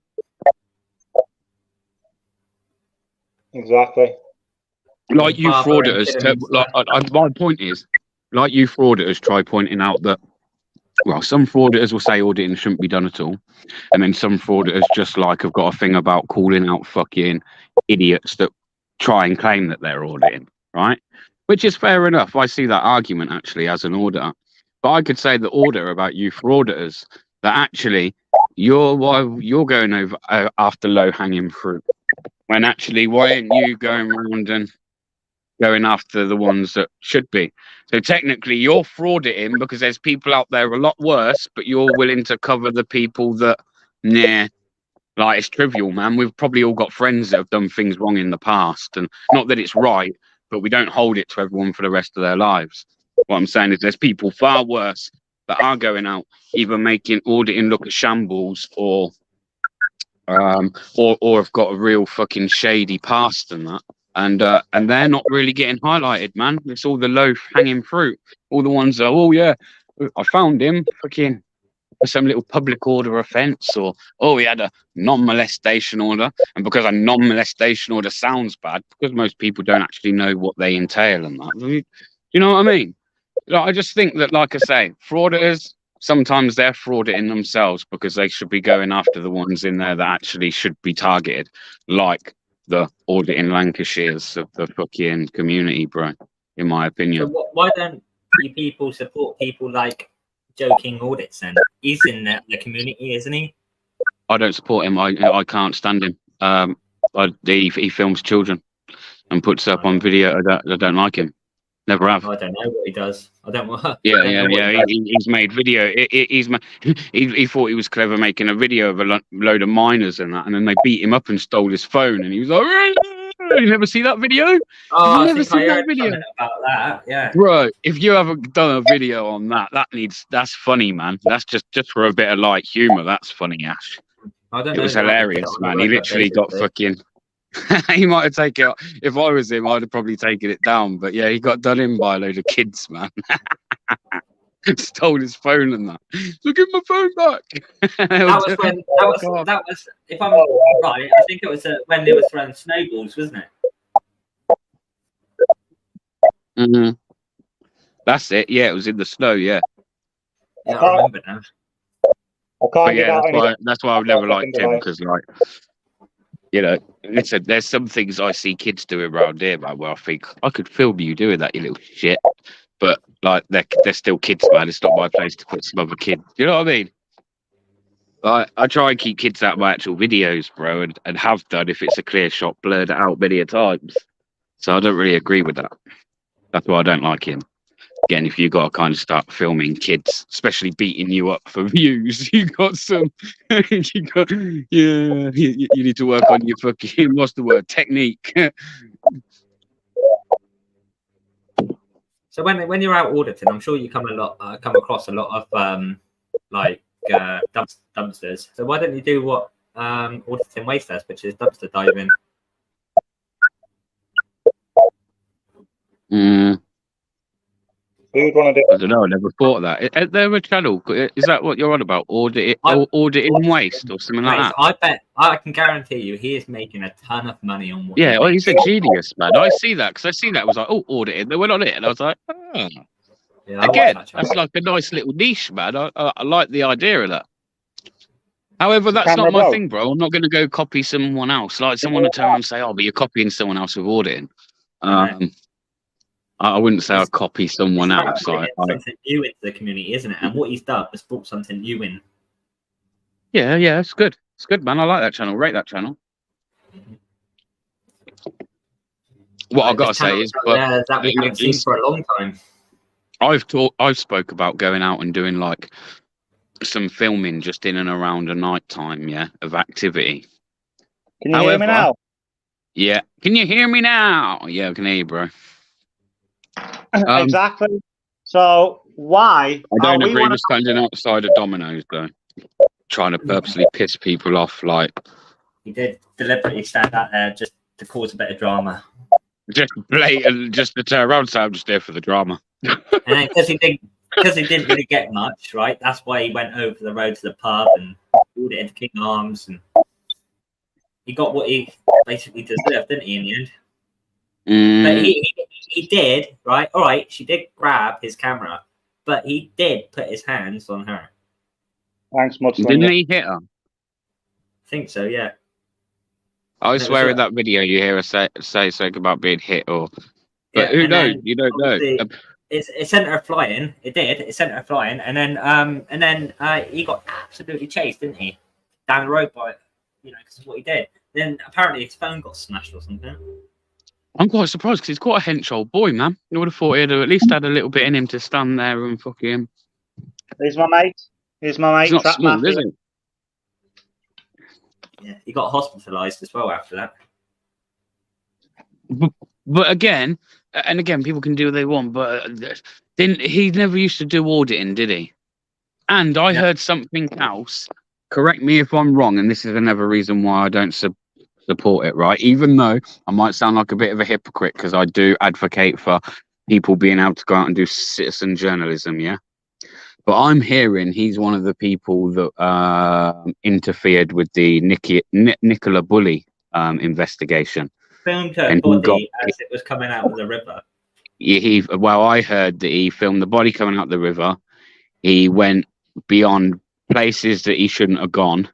Exactly. Like you frauditors, my point is, like you frauditors try pointing out that, well, some frauditors will say auditing shouldn't be done at all. And then some frauditors just like have got a thing about calling out fucking idiots that try and claim that they're auditing, right? Which is fair enough. I see that argument actually as an auditor. But I could say the order about you frauditors that actually you're going over after low hanging fruit. When actually, why aren't you going around and going after the ones that should be? So technically you're frauditing because there's people out there a lot worse, but you're willing to cover the people that, like, it's trivial, man. We've probably all got friends that have done things wrong in the past, and not that it's right, but we don't hold it to everyone for the rest of their lives. What I'm saying is there's people far worse that are going out, either making auditing look at shambles or have got a real fucking shady past and that. And they're not really getting highlighted, man. It's all the low hanging fruit. All the ones that, oh yeah, I found him fucking for some little public order offence, or he had a non-molestation order, and because a non-molestation order sounds bad, because most people don't actually know what they entail and that. You know what I mean? Like, I just think that, like I say, frauditors, sometimes they're frauding themselves because they should be going after the ones in there that actually should be targeted, like the auditing Lancashires of the fucking community, bro. In my opinion. So why don't you people support people like Joking Audits? Then he's in the community, isn't he? I don't support him. I can't stand him. He films children and puts up on video. I don't like him. Never have. I don't know what he does. I don't want. Yeah. He's made video. He thought he was clever making a video of a load of minors and that, and then they beat him up and stole his phone, and he was like, "You never see that video? Oh, you never see that video about that? Yeah, bro. If you haven't done a video on that, that's funny, man. That's just for a bit of light humor. That's funny, Ash. I don't know. It was hilarious, man. He literally got fucking. He might have taken it. If I was him, I'd have probably taken it down. But yeah, he got done in by a load of kids, man. Stole his phone and that. So give my phone back. that was if I'm right, I think it was when they were throwing snowballs, wasn't it? Mm-hmm. That's it. Yeah, it was in the snow. Yeah. Yeah, I remember now. But yeah, that's why I've never liked him, because, like, you know, listen, there's some things I see kids doing around here, man, where I think I could film you doing that, you little shit. But like, they're still kids, man. It's not my place to put some other kid. You know what I mean? I try and keep kids out of my actual videos, bro, and have done if it's a clear shot, blurred it out many a times. So I don't really agree with that. That's why I don't like him. Again, if you got to kind of start filming kids, especially beating you up for views, you got some. You need to work on your fucking, what's the word, technique. So when you're out auditing, I'm sure you come across a lot of dumpsters. So why don't you do what Auditing Waste does, which is dumpster diving? Who would want to do? I don't know. I never thought of that. Is there a channel? Is that what you're on about? Auditing Waste or something like that? I bet I can guarantee you he is making a ton of money on what. Yeah, well, he's a genius, man. I see that because I see that. I was like, oh, auditing. They went on it, and I was like, oh. Yeah, again, that's like a nice little niche, man. I like the idea of that. However, that's not my thing, bro. I'm not going to go copy someone else. Like, someone will turn around and say, oh, but you're copying someone else with auditing. I wouldn't say I'd copy someone else. Something new into the community, isn't it? And what he's done has brought something new in. Yeah, it's good. It's good, man. I like that channel. Rate that channel. What I've got to say is, that we haven't seen for a long time. I've spoke about going out and doing like some filming just in and around a night time, of activity. Can you hear me now? Yeah. Can you hear me now? Yeah, I can hear you, bro. Exactly. So why? I don't agree with standing outside of Domino's, though. Trying to purposely piss people off, like. He did deliberately stand out there just to cause a bit of drama. Just blatant, just to turn around, so I'm just there for the drama. And because he didn't really get much, right? That's why he went over the road to the pub and pulled it into King Arms, and he got what he basically deserved, didn't he? In the end. But he did, right? All right, she did grab his camera, but he did put his hands on her. Thanks much. Didn't he hit her? I think so, yeah. I swear in that video you hear her say something about being hit, but who knows? You don't know. It sent her flying. It did. It sent her flying, and then he got absolutely chased, didn't he? Down the road by, because of what he did. Then apparently his phone got smashed or something. I'm quite surprised because he's quite a hench old boy, man. I would have thought he'd have at least had a little bit in him to stand there and fuck him. He's my mate. He's my mate. He's not small, is he? Yeah, he got hospitalised as well after that. But again, people can do what they want. But he never used to do auditing, did he? And I heard something else. Correct me if I'm wrong, and this is another reason why I don't support it, right? Even though I might sound like a bit of a hypocrite because I do advocate for people being able to go out and do citizen journalism, But I'm hearing he's one of the people that interfered with the Nicola Bulley investigation. Filmed her body as it was coming out of the river. I heard that he filmed the body coming out of the river. He went beyond places that he shouldn't have gone.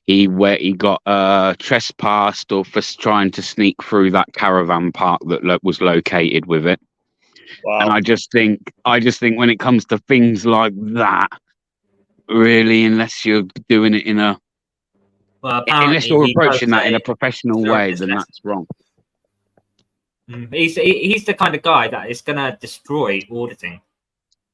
He got trespassed or for trying to sneak through that caravan park that was located with it. Wow. And I just think when it comes to things like that, really, unless you're doing it in a unless you're approaching that in a professional way, then that's wrong. He's the kind of guy that is going to destroy auditing.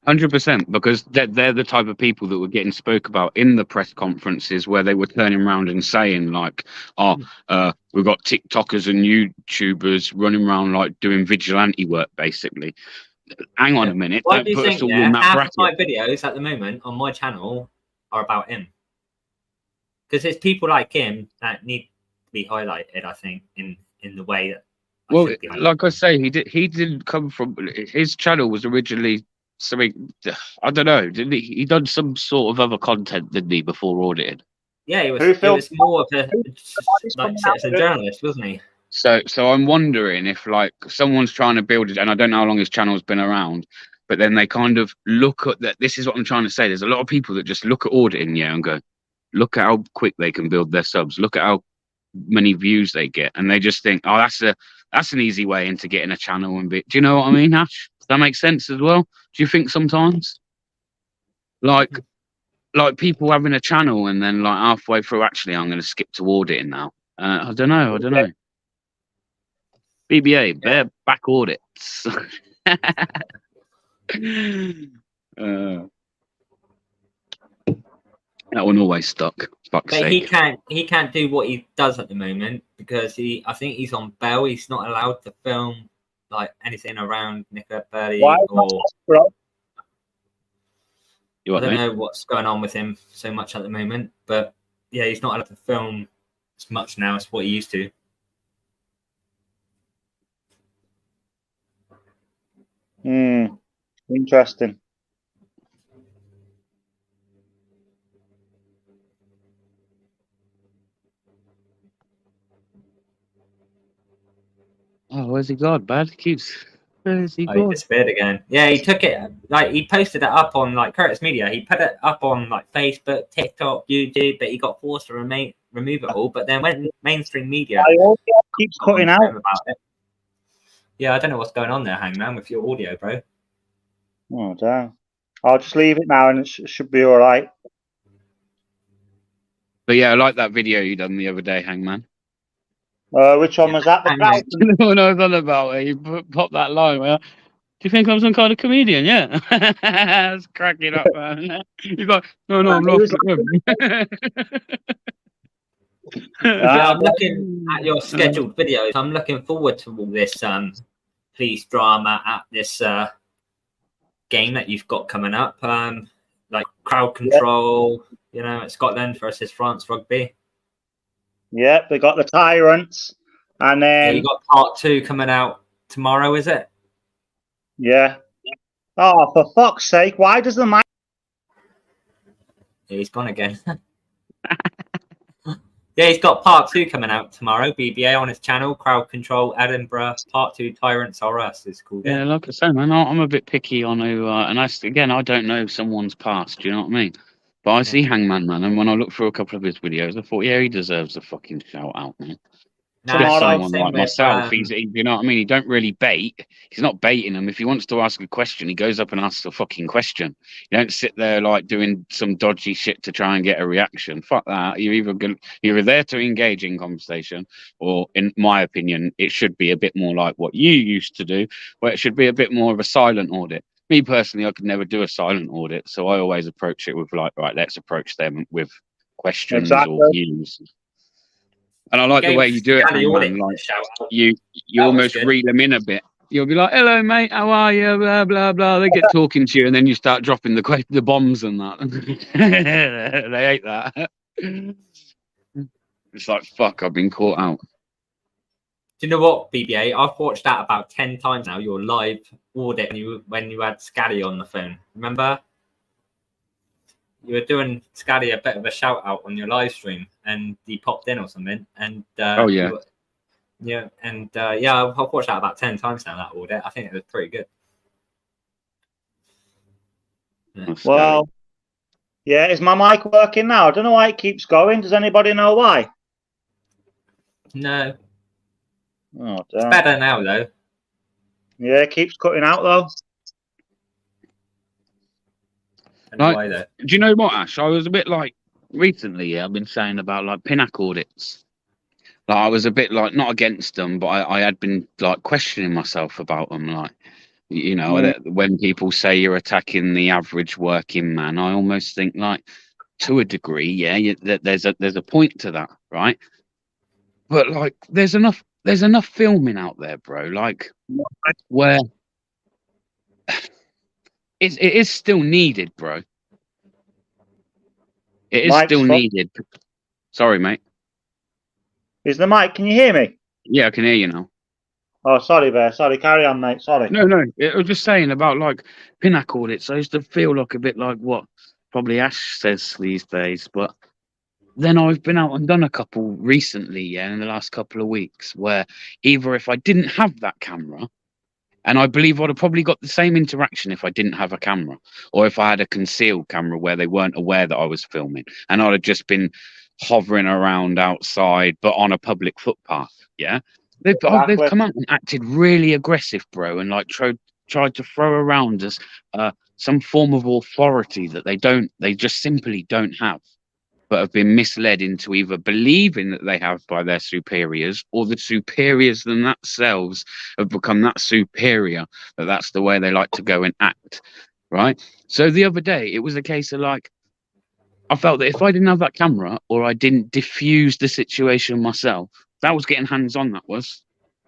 100%, because they're the type of people that were getting spoke about in the press conferences where they were turning around and saying like, we've got TikTokers and YouTubers running around like doing vigilante work, basically. Hang on a minute, don't put us all in that bracket. Half of my videos at the moment on my channel are about him. Because it's people like him that need to be highlighted, I think, in the way that like I say, he didn't come from, his channel was originally something, I don't know, didn't he done some sort of other content, didn't he, before audited? Yeah, he was more of a like citizen journalist, wasn't he? So I'm wondering if like someone's trying to build it, and I don't know how long his channel's been around, but then they kind of look at that. This is what I'm trying to say. There's a lot of people that just look at auditing, and go, look at how quick they can build their subs. Look at how many views they get, and they just think, oh, that's an easy way into getting a channel and bit. Do you know what I mean, Ash? Does that make sense as well? Do you think sometimes, like people having a channel and then like halfway through, actually, I'm going to skip to auditing now. I don't know. BBA, they're back audits. That one always stuck. But he can't do what he does at the moment because I think he's on bail. He's not allowed to film like anything around Nicola Birdie or. I don't know what's going on with him so much at the moment, but yeah, he's not allowed to film as much now as what he used to. Interesting. Oh, where's he gone, bad? Where's he gone? He disappeared again. Yeah, he took it, like, he posted it up on, like, Curtis Media. He put it up on, like, Facebook, TikTok, YouTube, but he got forced to remove it all. But then when mainstream media keeps cutting out about it. Yeah, I don't know what's going on there, Hangman, with your audio, bro. Oh, damn. I'll just leave it now and it should be all right. But yeah, I like that video you done the other day, Hangman. Which one was that? The no, I was on about it. You popped that line where, do you think I'm some kind of comedian? Yeah. I was cracking up, man. He's like, no, I'm not. I'm looking at your scheduled videos. I'm looking forward to all this police drama at this game that you've got coming up. Like crowd control, at Scotland versus France rugby. Yep, they got the tyrants, and then you got part 2 coming out tomorrow, is it? Yeah. Oh, for fuck's sake! Why does the mic? Yeah, he's gone again. Yeah, he's got part 2 coming out tomorrow. BBA on his channel, Crowd Control Edinburgh. Part 2, Tyrants Are Us. It's called. Yeah, like I say, man, I'm a bit picky on who, and I don't know someone's past. Do you know what I mean? But I see Hangman, man, and when I look through a couple of his videos, I thought, yeah, he deserves a fucking shout out, man. Someone like myself, he's you know what I mean? He don't really bait. He's not baiting them. If he wants to ask a question, he goes up and asks a fucking question. You don't sit there like doing some dodgy shit to try and get a reaction. Fuck that. You're there to engage in conversation, or in my opinion, it should be a bit more like what you used to do, where it should be a bit more of a silent audit. Me personally, I could never do a silent audit, so I always approach it with like, right, let's approach them with questions or views. And I like the way you do it, man. Like you almost reel them in a bit. You'll be like, "Hello, mate. How are you?" Blah blah blah. They get talking to you, and then you start dropping the bombs and that. They hate that. It's like, fuck, I've been caught out. Do you know what, BBA? I've watched that about 10 times now. Your live audit when you had Scally on the phone. Remember? You were doing Scally a bit of a shout out on your live stream, and he popped in or something. And oh yeah, I've watched that about 10 times now. That audit, I think it was pretty good. Yeah. Well, Yeah, is my mic working now? I don't know why it keeps going. Does anybody know why? No. Oh, It's damn. better now, though. Yeah, it keeps cutting out though. I don't know Like, why, though. do you know what, Ash? I was a bit like recently. Yeah, I've been saying about like Pinac audits. Like, I was a bit like not against them, but I had been like questioning myself about them. Like, you know, Mm. that when people say you're attacking the average working man, I almost think like to a degree, yeah, there's a point to that, right? But like, there's enough filming out there, bro. Like, where it is still needed, bro. It is Mike's still fuck. needed. Sorry, mate. Is the mic? Can you hear me? Yeah, I can hear you now. Oh, sorry, Bear. Sorry, carry on, mate. Sorry. No, I was just saying about like Pinac audits. I used to feel like a bit like what probably Ash says these days, but then I've been out and done a couple recently, yeah, in the last couple of weeks, where either if I didn't have that camera, and I believe I'd have probably got the same interaction if I didn't have a camera, or if I had a concealed camera where they weren't aware that I was filming, and I'd have just been hovering around outside, but on a public footpath, yeah. They've Exactly. come out and acted really aggressive, bro, and like tried to throw around us some form of authority that they just simply don't have, but have been misled into either believing that they have by their superiors, or the superiors themselves have become that superior that that's the way they like to go and act, right? So the other day, it was a case of like, I felt that if I didn't have that camera or I didn't diffuse the situation myself, that was getting hands on. That was.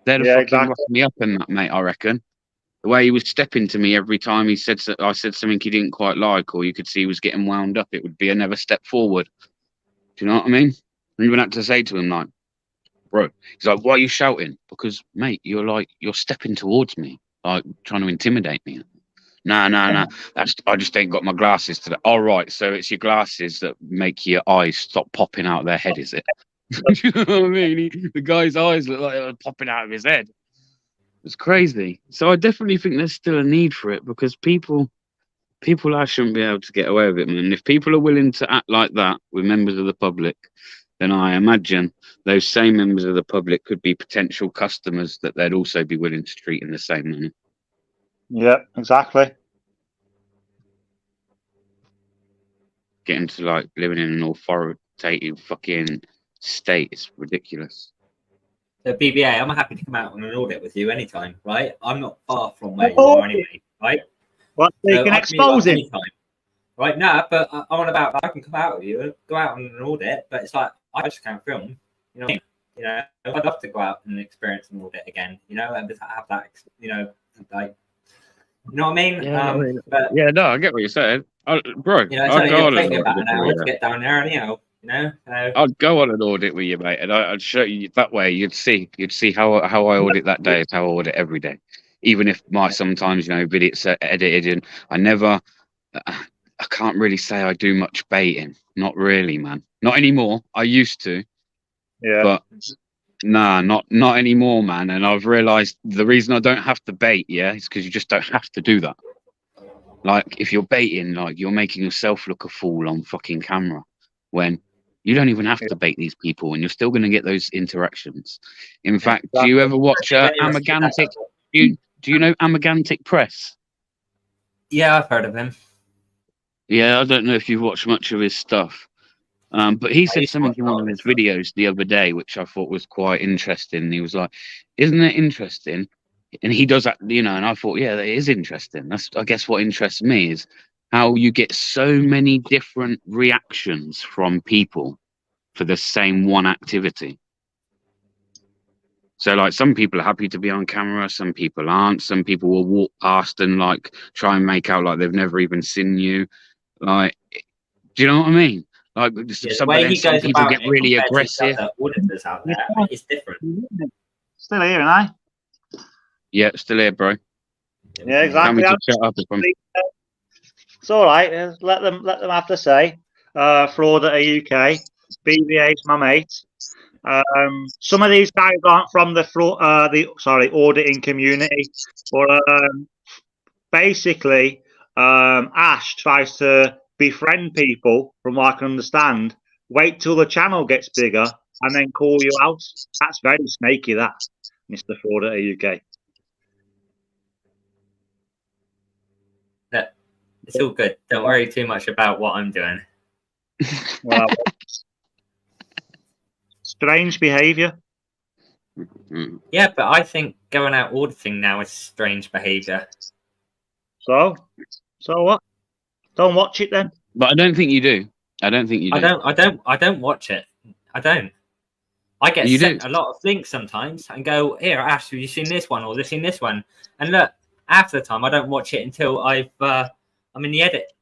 They'd have Yeah, fucking exactly. roughed me up in that, mate. I reckon. The way he was stepping to me every time he said I said something he didn't quite like, or you could see he was getting wound up, it would be another step forward. Do you know what I mean? And even had to say to him, like, bro, he's like, why are you shouting? Because, mate, you're stepping towards me, like trying to intimidate me. Nah. I just ain't got my glasses today. All right, so it's your glasses that make your eyes stop popping out of their head, is it? You know what I mean? The guy's eyes look like they're popping out of his head. It's crazy. So I definitely think there's still a need for it, because people shouldn't be able to get away with it, man. If people are willing to act like that with members of the public, then I imagine those same members of the public could be potential customers that they'd also be willing to treat in the same manner. Yeah, exactly. Getting to like living in an authoritative fucking state is ridiculous. So BBA, I'm happy to come out on an audit with you anytime, right? I'm not far from where you are anyway, right? What, so you can I meet you expose him? anytime. Right, no, but I'm on about I can come out with you and go out on an audit, but it's like I just can't film. You know what I mean? You know, I'd love to go out and experience an audit again. You know, and just have that. You know, like, you know what I mean? Yeah, no, I get what you're saying, bro. You know, it'll take me about an hour to get down there, anyhow. You know, I'd go on an audit with you, mate, and I'd show you that way. You'd see how I audit that day is how I audit every day, even if my sometimes videos are edited, and I can't really say I do much baiting. Not really, man. Not anymore. I used to, Yeah. but nah, not anymore, man. And I've realised the reason I don't have to bait, yeah, is because you just don't have to do that. Like, if you're baiting, like, you're making yourself look a fool on fucking camera, when you don't even have to bait these people, and you're still going to get those interactions. In fact, do you ever watch Amagantic? Do you know Amagantic Press? Yeah, I've heard of him. Yeah, I don't know if you've watched much of his stuff, but he said something in one of his videos the other day, which I thought was quite interesting. He was like, "Isn't it interesting?" And he does that, and I thought, yeah, that is interesting. That's, I guess, what interests me is how you get so many different reactions from people for the same one activity. So, like, some people are happy to be on camera, some people aren't. Some people will walk past and like try and make out like they've never even seen you. Like, do you know what I mean? Like, some people get really aggressive. Auditors out there, it's different. Still here, ain't I? Yeah, still here, bro. Yeah, exactly. Shut up if I'm... It's all right. Let them have to say. Fraud at a UK. BVA's my mate. Some of these guys aren't from the auditing community, but basically, Ash tries to befriend people, from what I can understand, wait till the channel gets bigger, and then call you out. That's very snaky, that, Mr. Frauditor UK. Look, it's all good. Don't worry too much about what I'm doing. Well, strange behaviour. Yeah, but I think going out auditing now is strange behaviour. So what? Don't watch it then. But I don't think you do. I don't think you do. I don't watch it. I don't. I get You sent do. a lot of links sometimes and go, here, Ash, have you seen this one or have you seen this one? And look, half the time I don't watch it until I'm in the edit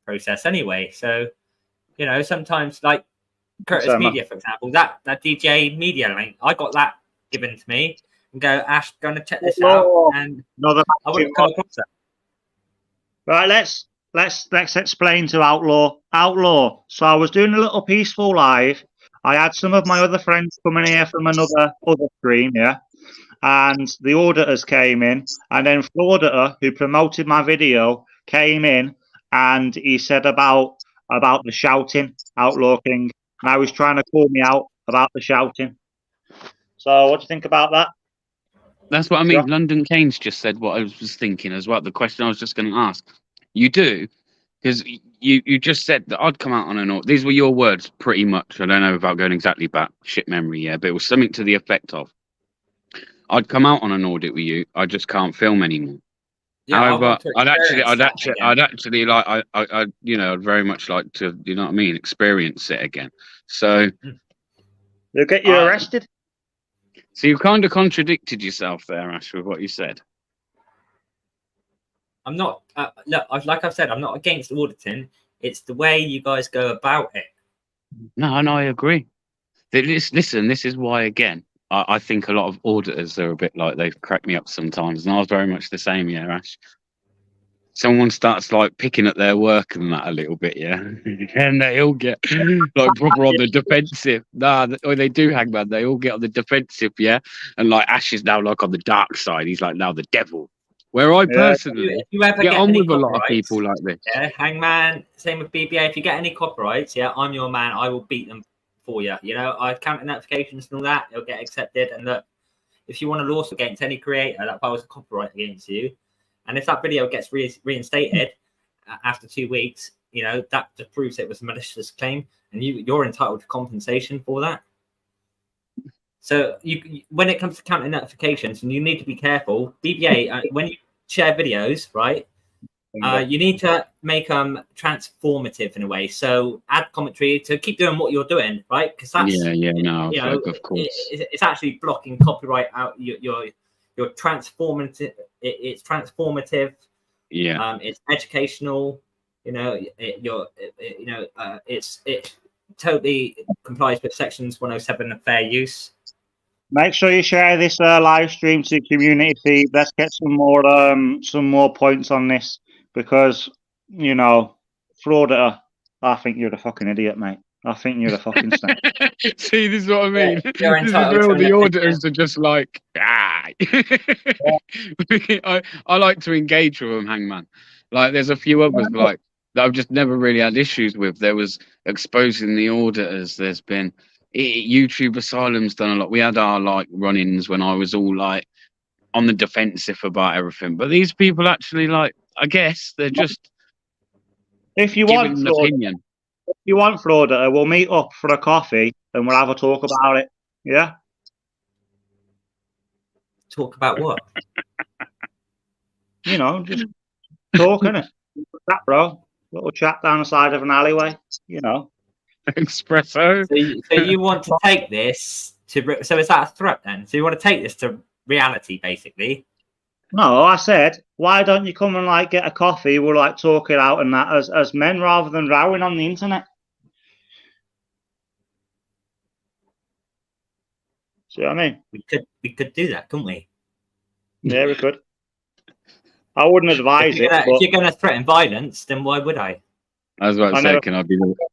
process anyway. So, you know, sometimes like Curtis Media, for example, that DJ Media link, I got that given to me and go, Ash, gonna check this out, and I wouldn't come across that. Right, let's explain to Outlaw. So I was doing a little peaceful live. I had some of my other friends coming here from another stream, yeah, and the auditors came in, and then Frauditor, who promoted my video, came in, and he said about the shouting, Outlaw King, and I was trying to call me out about the shouting. So what do you think about that? That's what I mean. Yeah. London Keynes just said what I was thinking as well. The question I was just going to ask. You do, because you just said that I'd come out on an audit. These were your words, pretty much. I don't know about going exactly back, shit memory, yeah, but it was something to the effect of, I'd come out on an audit with you. I just can't film anymore. Yeah, However, I'd very much like to, you know what I mean, experience it again. So They'll get you arrested. So you kind of contradicted yourself there, Ash, with what you said. I'm not. Look, like I've said, I'm not against auditing. It's the way you guys go about it. No, I agree. Listen, this is why, again, I think a lot of auditors are a bit like, they've cracked me up sometimes, and I was very much the same, yeah, Ash. Someone starts like picking at their work and that a little bit, yeah, and they all get like proper on the defensive. They do, Hangman. They all get on the defensive, yeah, and like Ash is now like on the dark side. He's like now the devil. Where I personally if you ever get on with a lot of copyrights, people like this. Yeah, Hangman. Same with BBA. If you get any copyrights, yeah, I'm your man. I will beat them for you. You know, I counter notifications and all that. It'll get accepted. And look, if you want a lawsuit against any creator that files a copyright against you, and if that video gets reinstated after 2 weeks, you know, that just proves it was a malicious claim, and you're entitled to compensation for that. So when it comes to counter notifications, and you need to be careful, BBA, when you share videos, right, you need to make them transformative in a way. So add commentary to keep doing what you're doing, right? Because that's of course, it's actually blocking copyright out. You're transformative. It's transformative. Yeah. It's educational. You know, it totally complies with sections 107 of fair use. Make sure you share this live stream to the community feed. Let's get some more points on this, because, you know, Frauditor, I think you're a fucking idiot, mate. I think you're a fucking snake. See, this is what I mean. Yeah, this is where all the auditors are just like, I like to engage with them, Hangman. Like, there's a few others like that I've just never really had issues with. There was exposing the auditors. There's been YouTube Asylum's done a lot. We had our like run-ins when I was all like on the defensive about everything. But these people actually, like, I guess they're just if you want an opinion. If you want Frauditor, we'll meet up for a coffee and we'll have a talk about it. Yeah. Talk about what? You know, just talking it. That, bro. Little chat down the side of an alleyway. You know. Espresso. So you want to take this to? So is that a threat then? So you want to take this to reality, basically? No, I said, why don't you come and like get a coffee? We'll like talk it out and that as men, rather than rowing on the internet. See what I mean? We could do that, couldn't we? Yeah, we could. I wouldn't advise it. If you're going to threaten violence, then why would I? I was about to say,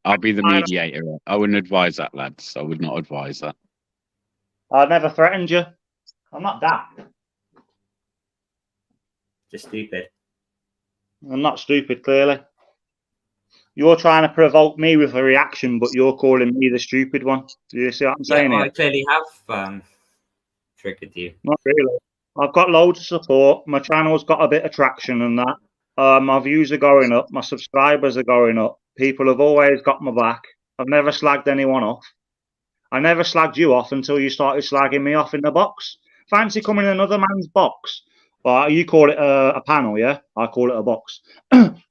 I'll be the mediator. I wouldn't advise that, lads. I would not advise that. I never threatened you. I'm not that. Just stupid. I'm not stupid, clearly. You're trying to provoke me with a reaction, but you're calling me the stupid one. Do you see what I'm saying Yeah, here? I clearly have triggered you. Not really. I've got loads of support. My channel's got a bit of traction and that. My views are going up. My subscribers are going up. People have always got my back. I've never slagged anyone off. I never slagged you off until you started slagging me off in the box. Fancy coming in another man's box. Well, you call it a panel, yeah? I call it a box.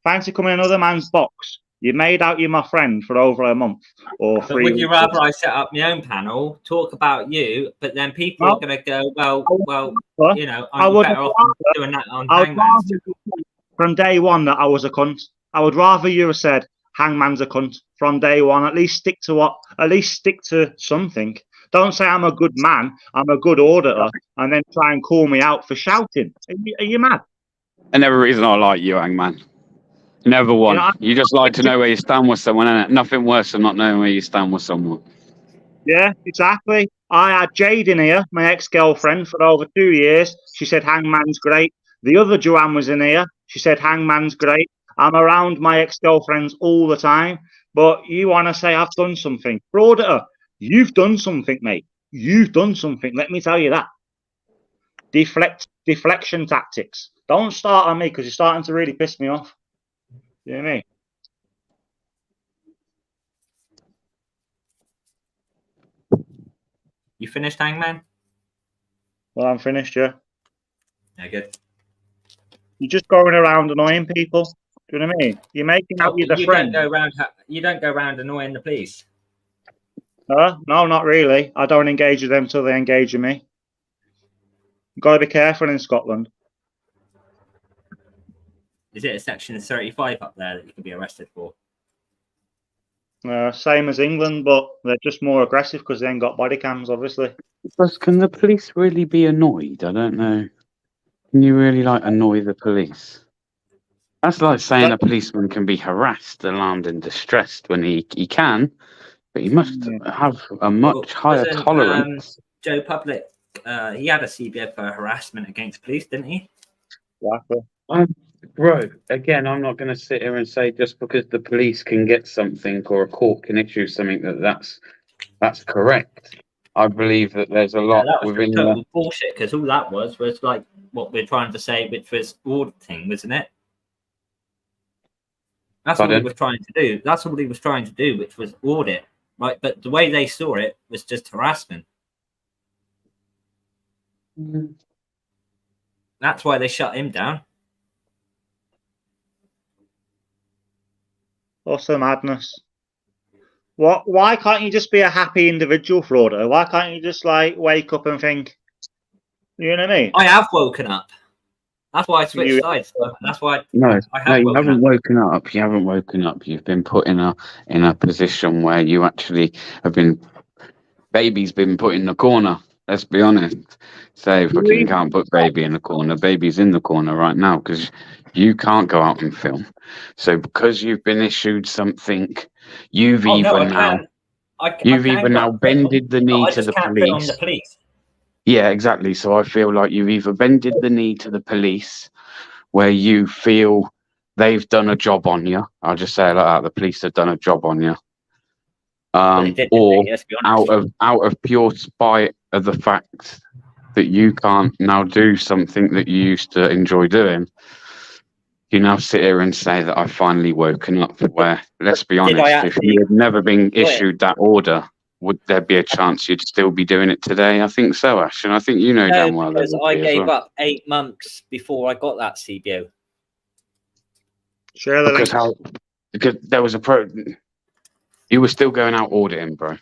Fancy coming in another man's box. You made out you're my friend for over a month or But 3 would you weeks. rather I set up my own panel, talk about you, but then people are going to go, well, you know, I I'm would better off doing that on I would Hangman's. rather from day one that I was a cunt. I would rather you have said Hangman's a cunt from day one. At least stick to something. Don't say I'm a good man, I'm a good auditor, and then try and call me out for shouting. Are you mad? Another reason I like you, Hangman. Never one. You know, You just like to know where you stand with someone, innit? Nothing worse than not knowing where you stand with someone. yeah, exactly. I had Jade in here, my ex-girlfriend, for over 2 years. She said Hangman's great. The other Joanne was in here. She said Hangman's great. I'm around my ex-girlfriends all the time. But you want to say I've done something. Auditor, you've done something, mate. You've done something. Let me tell you that. Deflection tactics. Don't start on me because you're starting to really piss me off. You know what I mean? You finished, Hangman? Well, I'm finished, yeah. Yeah, good. You're just going around annoying people. Do you know what I mean? You're making out you're the You friend. you don't go around annoying the police. No, not really. I don't engage with them till they engage with me. You've got to be careful in Scotland. Is it a section 35 up there that you can be arrested for? Same as England, but they're just more aggressive because they ain't got body cams, obviously. But can the police really be annoyed? I don't know. Can you really like annoy the police? That's like saying a policeman can be harassed, alarmed, and distressed when he can, but he must have a much higher tolerance. Joe Public, he had a CBO for harassment against police, didn't he? Exactly. Bro, again, I'm not going to sit here and say just because the police can get something or a court can issue something that's correct. I believe that there's a lot that was within total bullshit because all that was like what we're trying to say, which was auditing, wasn't it? That's all he was trying to do. That's all he was trying to do, which was audit, right? But the way they saw it was just harassment. Mm-hmm. That's why they shut him down. What's the madness? What? Why can't you just be a happy individual, Florida? Why can't you just like wake up and think? You know what I mean? I have woken up. That's why I switched sides. That's why you woken haven't up. woken up. You haven't woken up. You've been put in a position where you actually have been. Baby's been put in the corner. Let's be honest. Say fucking can't put baby in the corner. Baby's in the corner right now because you can't go out and film. So because you've been issued something, you've either now bended the knee to the police. Yeah, exactly. So I feel like you've either bended the knee to the police, where you feel they've done a job on you. I'll just say it like that: the police have done a job on you. Or out of pure spite of the fact that you can't now do something that you used to enjoy doing, you now sit here and say that I've finally woken up. Where, let's be honest, if you had never been issued that order, would there be a chance you'd still be doing it today? I think so, Ash, and I think you know damn well. Because I gave up 8 months before I got that CBO. Share the link. Because there was a you were still going out auditing, bro.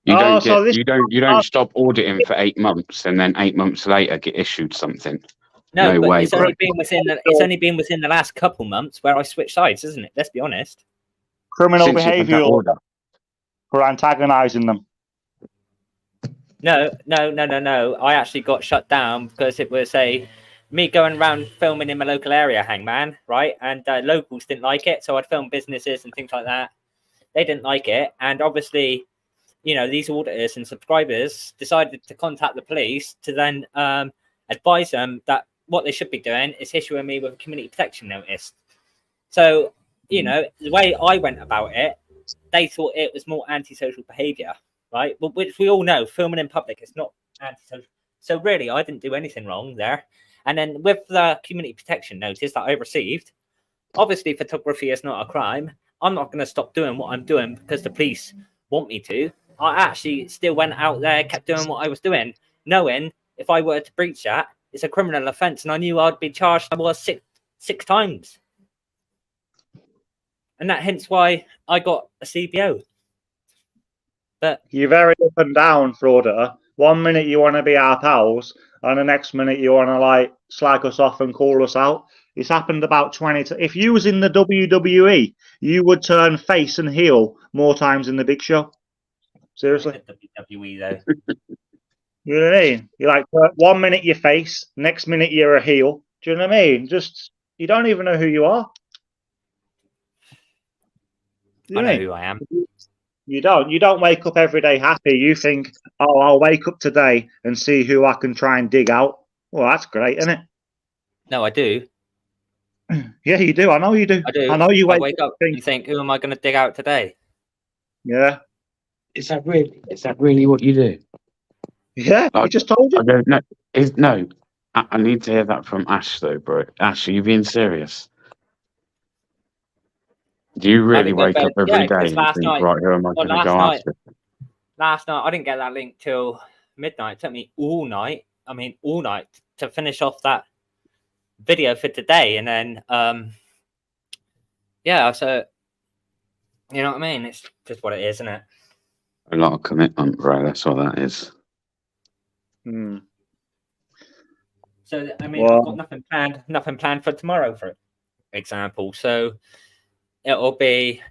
You don't stop auditing for 8 months and then 8 months later get issued something. No way. It's only been within the last couple months where I switched sides, isn't it? Let's be honest. Criminal behaviour for antagonising them. No. I actually got shut down because it was me going around filming in my local area, Hangman, right? And locals didn't like it, so I'd film businesses and things like that. They didn't like it, and obviously, you know, these auditors and subscribers decided to contact the police to then advise them that what they should be doing is issuing me with a community protection notice. So you know, the way I went about it, they thought it was more antisocial behaviour, right? But which we all know, filming in public is not antisocial. So really, I didn't do anything wrong there. And then with the community protection notice that I received, obviously photography is not a crime. I'm not going to stop doing what I'm doing because the police want me to. I actually still went out there, kept doing what I was doing, knowing if I were to breach that, it's a criminal offence, and I knew I'd be charged. I was six times, and that hence why I got a CBO. But you're very up and down, Frauder. 1 minute you want to be our pals, and the next minute you want to like slag us off and call us out. It's happened about 20 If you was in the WWE, you would turn face and heel more times than the Big Show. Seriously. WWE though. You know what I mean? You're like 1 minute you're face, next minute you're a heel. Do you know what I mean? Just you don't even know who you are. I know who I am. You don't wake up every day happy. You think, oh, I'll wake up today and see who I can try and dig out. Well, that's great, isn't it? No, I do. Yeah, you do. I know you do. I do. I know you wake up and think, who am I going to dig out today? Yeah. Is that really what you do? Yeah, I just told you. I don't know. No, I need to hear that from Ash though, bro. Ash, are you being serious? Do you really wake up every day and think, right, who am I going to go after? Last night, I didn't get that link till midnight. It took me all night to finish off that video for today. And then, yeah, so, you know what I mean? It's just what it is, isn't it? A lot of commitment, bro. That's what that is. So, I mean, I've got nothing planned for tomorrow, for example. So, it'll be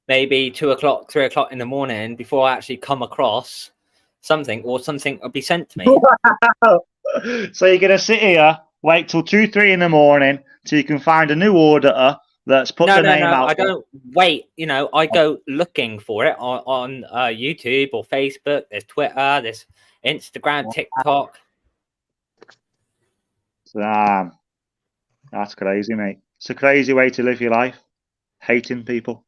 maybe 2 o'clock, 3 o'clock in the morning before I actually come across something, or something will be sent to me. So you're going to sit here, wait till 2, 3 in the morning till you can find a new auditor that's put the name out. I don't wait. You know, I go looking for it on YouTube or Facebook. There's Twitter, there's Instagram, TikTok. Damn. That's crazy, mate. It's a crazy way to live your life. Hating people.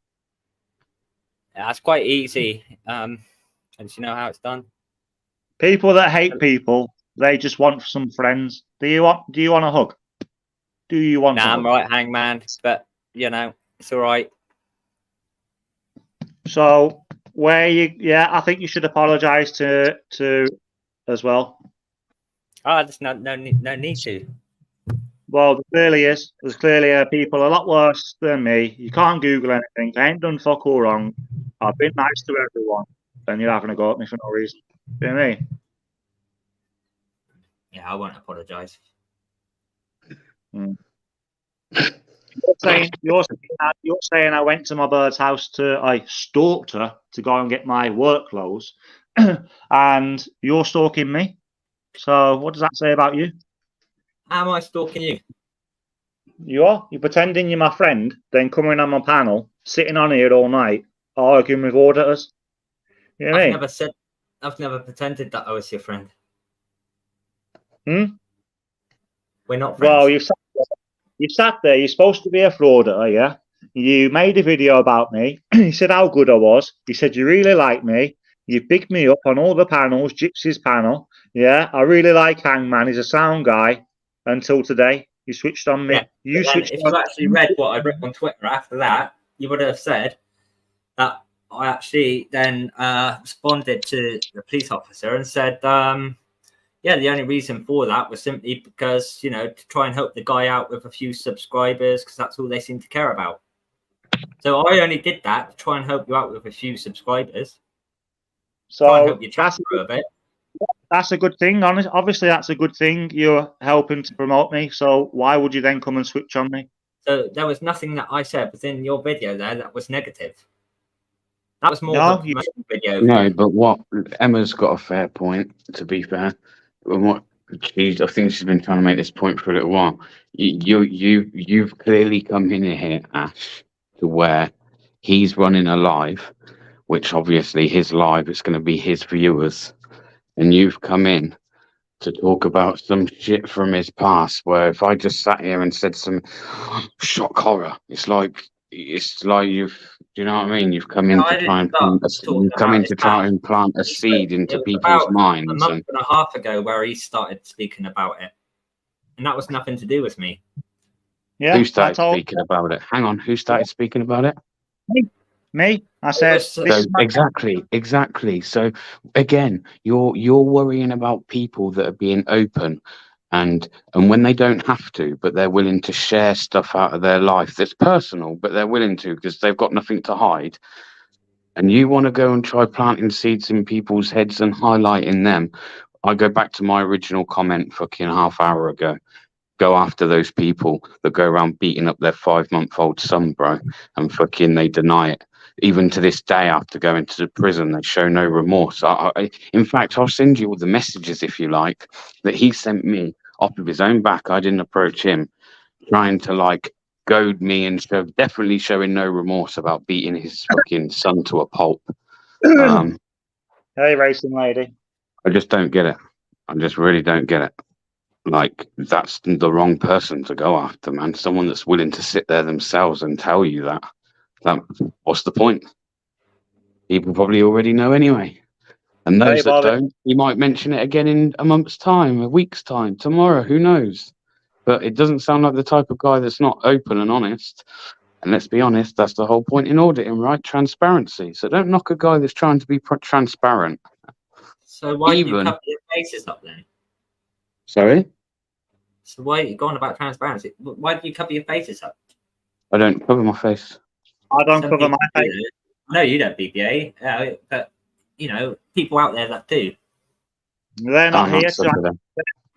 Yeah, that's quite easy. And you know how it's done? People that hate people, they just want some friends. Do you want a hug? Do you want Nah, I'm right, hangman, but you know, it's all right. So I think you should apologize to as well. Oh, there's no need to. Well, there clearly is. There's clearly people a lot worse than me. You can't Google anything. I ain't done fuck all wrong. I've been nice to everyone, and you're having a go at me for no reason. You know what I mean? Yeah, I won't apologize. You're saying I went to my bird's house I stalked her to go and get my work clothes, and you're stalking me. So what does that say about you? How am I stalking you? You're pretending you're my friend, then coming on my panel, sitting on here all night, arguing with auditors. You know what I mean? I've never pretended that I was your friend. We're not friends. Well, you sat there. You're supposed to be a frauder, yeah? You made a video about me. You said how good I was. You said you really like me. You picked me up on all the panels, Gypsy's panel. Yeah, I really like Hangman. He's a sound guy. Until today, you switched on me. Yeah, if you actually read what I wrote on Twitter after that, you would have said that I actually then responded to the police officer and said, yeah, the only reason for that was simply because, you know, to try and help the guy out with a few subscribers, because that's all they seem to care about. So I only did that to try and help you out with a few subscribers. So try and help you chat for a bit. That's a good thing. Obviously, that's a good thing. You're helping to promote me. So why would you then come and switch on me? So there was nothing that I said within your video there that was negative. That was more of a video. No, but what Emma's got a fair point, to be fair. I think she's been trying to make this point for a little while. You've clearly come in here, Ash, to where he's running a live, which obviously his live is going to be his viewers. And you've come in to talk about some shit from his past, where if I just sat here and said some shock horror, it's like it's like do you know what I mean? You've come No, in I to try didn't and start talking you've come about in this to now. try and plant a seed into It was people's about a minds. month and a half ago where he started speaking about it, and that was nothing to do with me. Yeah, Who started speaking about it? Hang on, who started speaking about it? me. I said, was- this is my Exactly. So again, you're worrying about people that are being open, and when they don't have to, but they're willing to share stuff out of their life that's personal, but they're willing to because they've got nothing to hide. And you want to go and try planting seeds in people's heads and highlighting them. I go back to my original comment fucking half hour ago. Go after those people that go around beating up their 5-month-old son, bro, and fucking they deny it. Even to this day, after going to the prison, they show no remorse. In fact, I'll send you all the messages if you like that he sent me off of his own back. I didn't approach him, trying to like goad me and definitely showing no remorse about beating his fucking son to a pulp. hey racing lady. I just don't get it. I just really don't get it. Like, that's the wrong person to go after, man. Someone that's willing to sit there themselves and tell you that what's the point? People probably already know anyway. And those Hey, that Bobby. don't, you might mention it again in a month's time, a week's time, tomorrow, who knows? But it doesn't sound like the type of guy that's not open and honest. And let's be honest, that's the whole point in auditing, right? Transparency. So don't knock a guy that's trying to be transparent. So why do you Even cover your faces up then? sorry, So why are you going about transparency? Why do you cover your faces up? I don't cover my face. I don't Some cover my people do face. it. No, you don't, BBA. But you know, people out there that do. They're not Can't here answer to for them.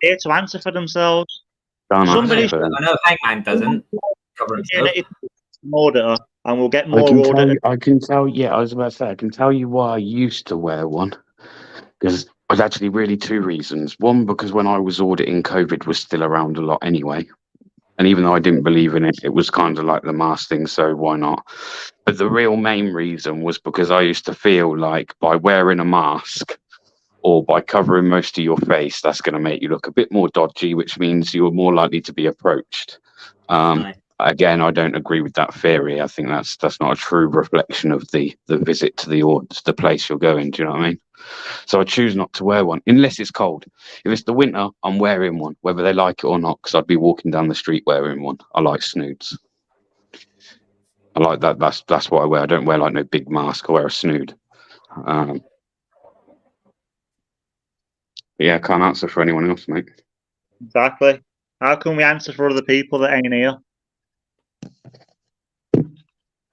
here to answer for themselves. Can't Somebody answer for them. I know Hangman doesn't cover himself. An auditor, and we'll get I more can tell auditors. you, I can tell. Yeah, I was about to say, I can tell you why I used to wear one. Because there's actually really two reasons. One, because when I was auditing, COVID was still around a lot anyway. And even though I didn't believe in it, it was kind of like the mask thing, so why not? But the real main reason was because I used to feel like by wearing a mask or by covering most of your face, that's going to make you look a bit more dodgy, which means you're more likely to be approached. Right. Again, I don't agree with that theory. I think that's not a true reflection of the visit to the place you're going. Do you know what I mean? So I choose not to wear one unless it's cold. If it's the winter, I'm wearing one, whether they like it or not, because I'd be walking down the street wearing one. I like snoods. I like that. That's what I wear. I don't wear like no big mask. I wear a snood. Yeah, I can't answer for anyone else, mate. Exactly. How can we answer for other people that ain't here?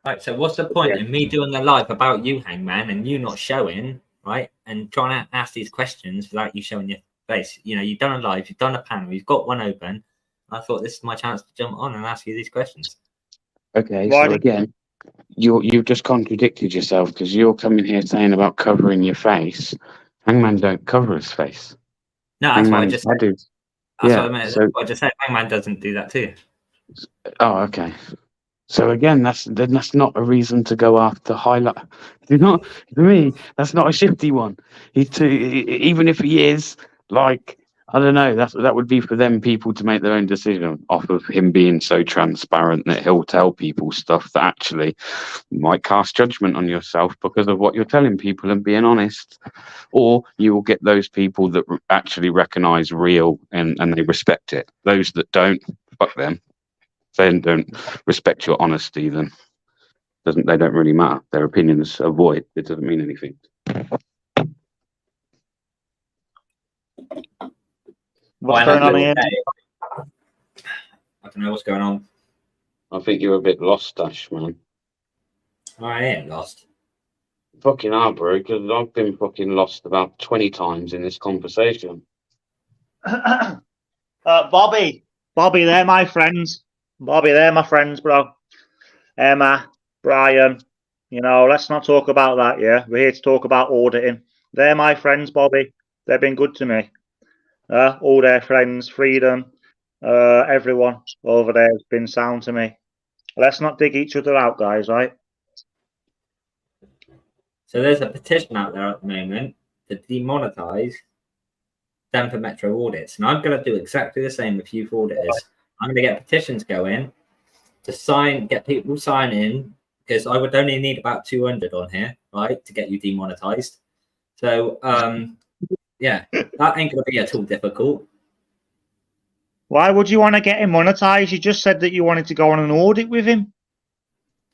Right. So what's the point in me doing a live about you, Hangman, and you not showing, right, and trying to ask these questions without you showing your face? You know, you've done a live, you've done a panel, you've got one open. I thought this is my chance to jump on and ask you these questions. Okay, Why so did- again, you've just contradicted yourself because you're coming here saying about covering your face. Hangman don't cover his face. No, that's what I Hangman's just said. tattooed. That's Yeah. what I meant. So, That's what I just said. Hangman doesn't do that too. oh, okay. So again, that's not a reason to go after highlight. Do not for me. That's not a shifty one. Even if he is like I don't know. That would be for them people to make their own decision off of him being so transparent that he'll tell people stuff that actually might cast judgment on yourself because of what you're telling people and being honest. Or you will get those people that actually recognise real and they respect it. Those that don't, fuck them. If they don't respect your honesty, then they don't really matter. Their opinions are void. It doesn't mean anything. What's going on here? I don't know what's going on. I think you're a bit lost, Ash, man. I am lost. Fucking are, bro, because I've been fucking lost about 20 times in this conversation. Bobby, they're my friends. Bobby, they're my friends, bro. Emma, Brian, you know, let's not talk about that, yeah? We're here to talk about auditing. They're my friends, Bobby. They've been good to me. All their friends, Freedom, everyone over there has been sound to me. Let's not dig each other out, guys, right? So there's a petition out there at the moment to demonetize Denver Metro audits. And I'm going to do exactly the same with youth auditors. I'm going to get petitions going to get people sign in, because I would only need about 200 on here, right, to get you demonetized. So yeah, that ain't gonna be at all difficult. Why would you want to get him monetized? You just said that you wanted to go on an audit with him.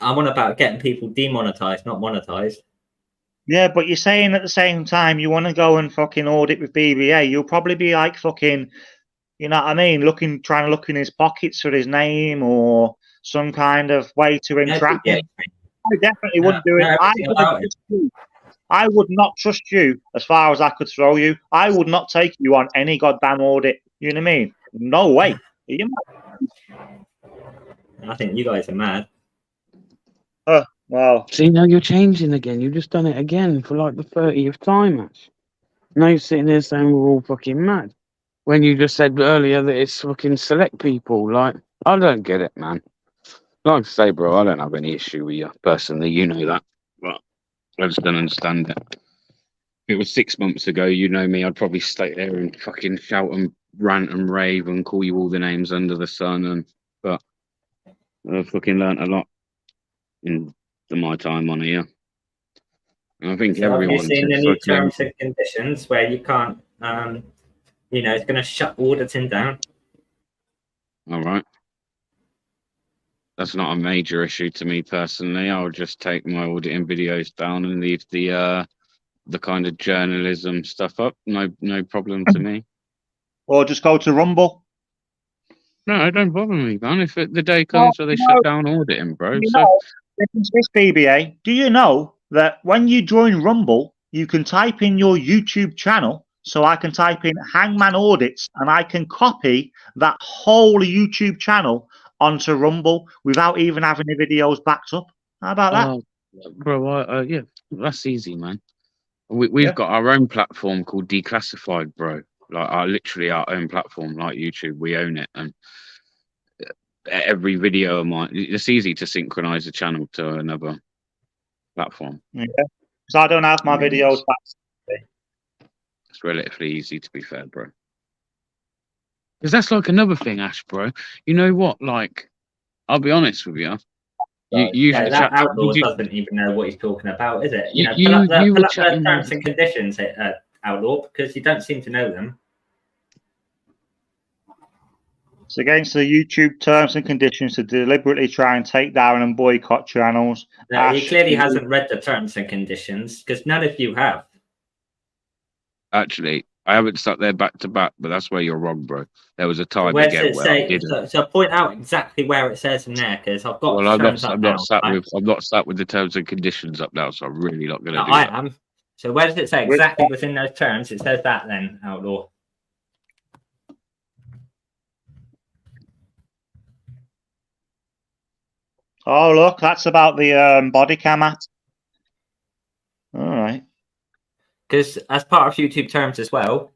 I'm on about getting people demonetized, not monetized. Yeah, but you're saying at the same time you want to go and fucking audit with BBA. You'll probably be like fucking, you know what I mean, trying to look in his pockets for his name or some kind of way to entrap him. I definitely wouldn't do it. I would not trust you as far as I could throw you. I would not take you on any goddamn audit. You know what I mean? No way. Are you mad? I think you guys are mad. Well. See, now you're changing again. You've just done it again for like the 30th time, Ash. Now you're sitting there saying we're all fucking mad. When you just said earlier that it's fucking select people. Like, I don't get it, man. Like I say, bro, I don't have any issue with you personally. You know that. But I just don't understand it. If it was 6 months ago, you know me, I'd probably stay there and fucking shout and rant and rave and call you all the names under the sun. But I've fucking learnt a lot in my time on here. And I think So have you everyone's seen just any fucking... terms and conditions where you can't, you know, it's going to shut auditing down? All right. That's not a major issue to me personally. I'll just take my auditing videos down and leave the kind of journalism stuff up. No problem to me. Or just go to Rumble. No, it don't bother me, man. If the day comes where they shut down auditing, bro. This BBA, do you know that when you join Rumble, you can type in your YouTube channel? So I can type in Hangman Audits and I can copy that whole YouTube channel onto Rumble without even having the videos backed up. How about that? Bro, yeah, that's easy, man. We've got our own platform called Declassified, bro. Like, literally our own platform, like YouTube. We own it, and every video of mine, it's easy to synchronize a channel to another platform. Yeah, because I don't have my videos backed. It's relatively easy, to be fair, bro. Because that's like another thing, Ash, bro. You know what? Like, I'll be honest with you. That outlaw doesn't even know what he's talking about, is it? You know, pull up the terms and conditions, outlaw, because you don't seem to know them. It's against the YouTube terms and conditions to deliberately try and take down and boycott channels. No, he clearly hasn't read the terms and conditions, because none of you have. Actually, I haven't stuck there back to back, but that's where you're wrong, bro. There was a time Where again does it where say? I didn't. So point out exactly where it says in there, because I've got. Well, I'm not sat with the terms and conditions up now, so I'm really not going to do that. I am. So where does it say exactly within those terms? It says that then, outlaw. Oh, look, that's about the body cam app. All right. Because as part of YouTube terms as well,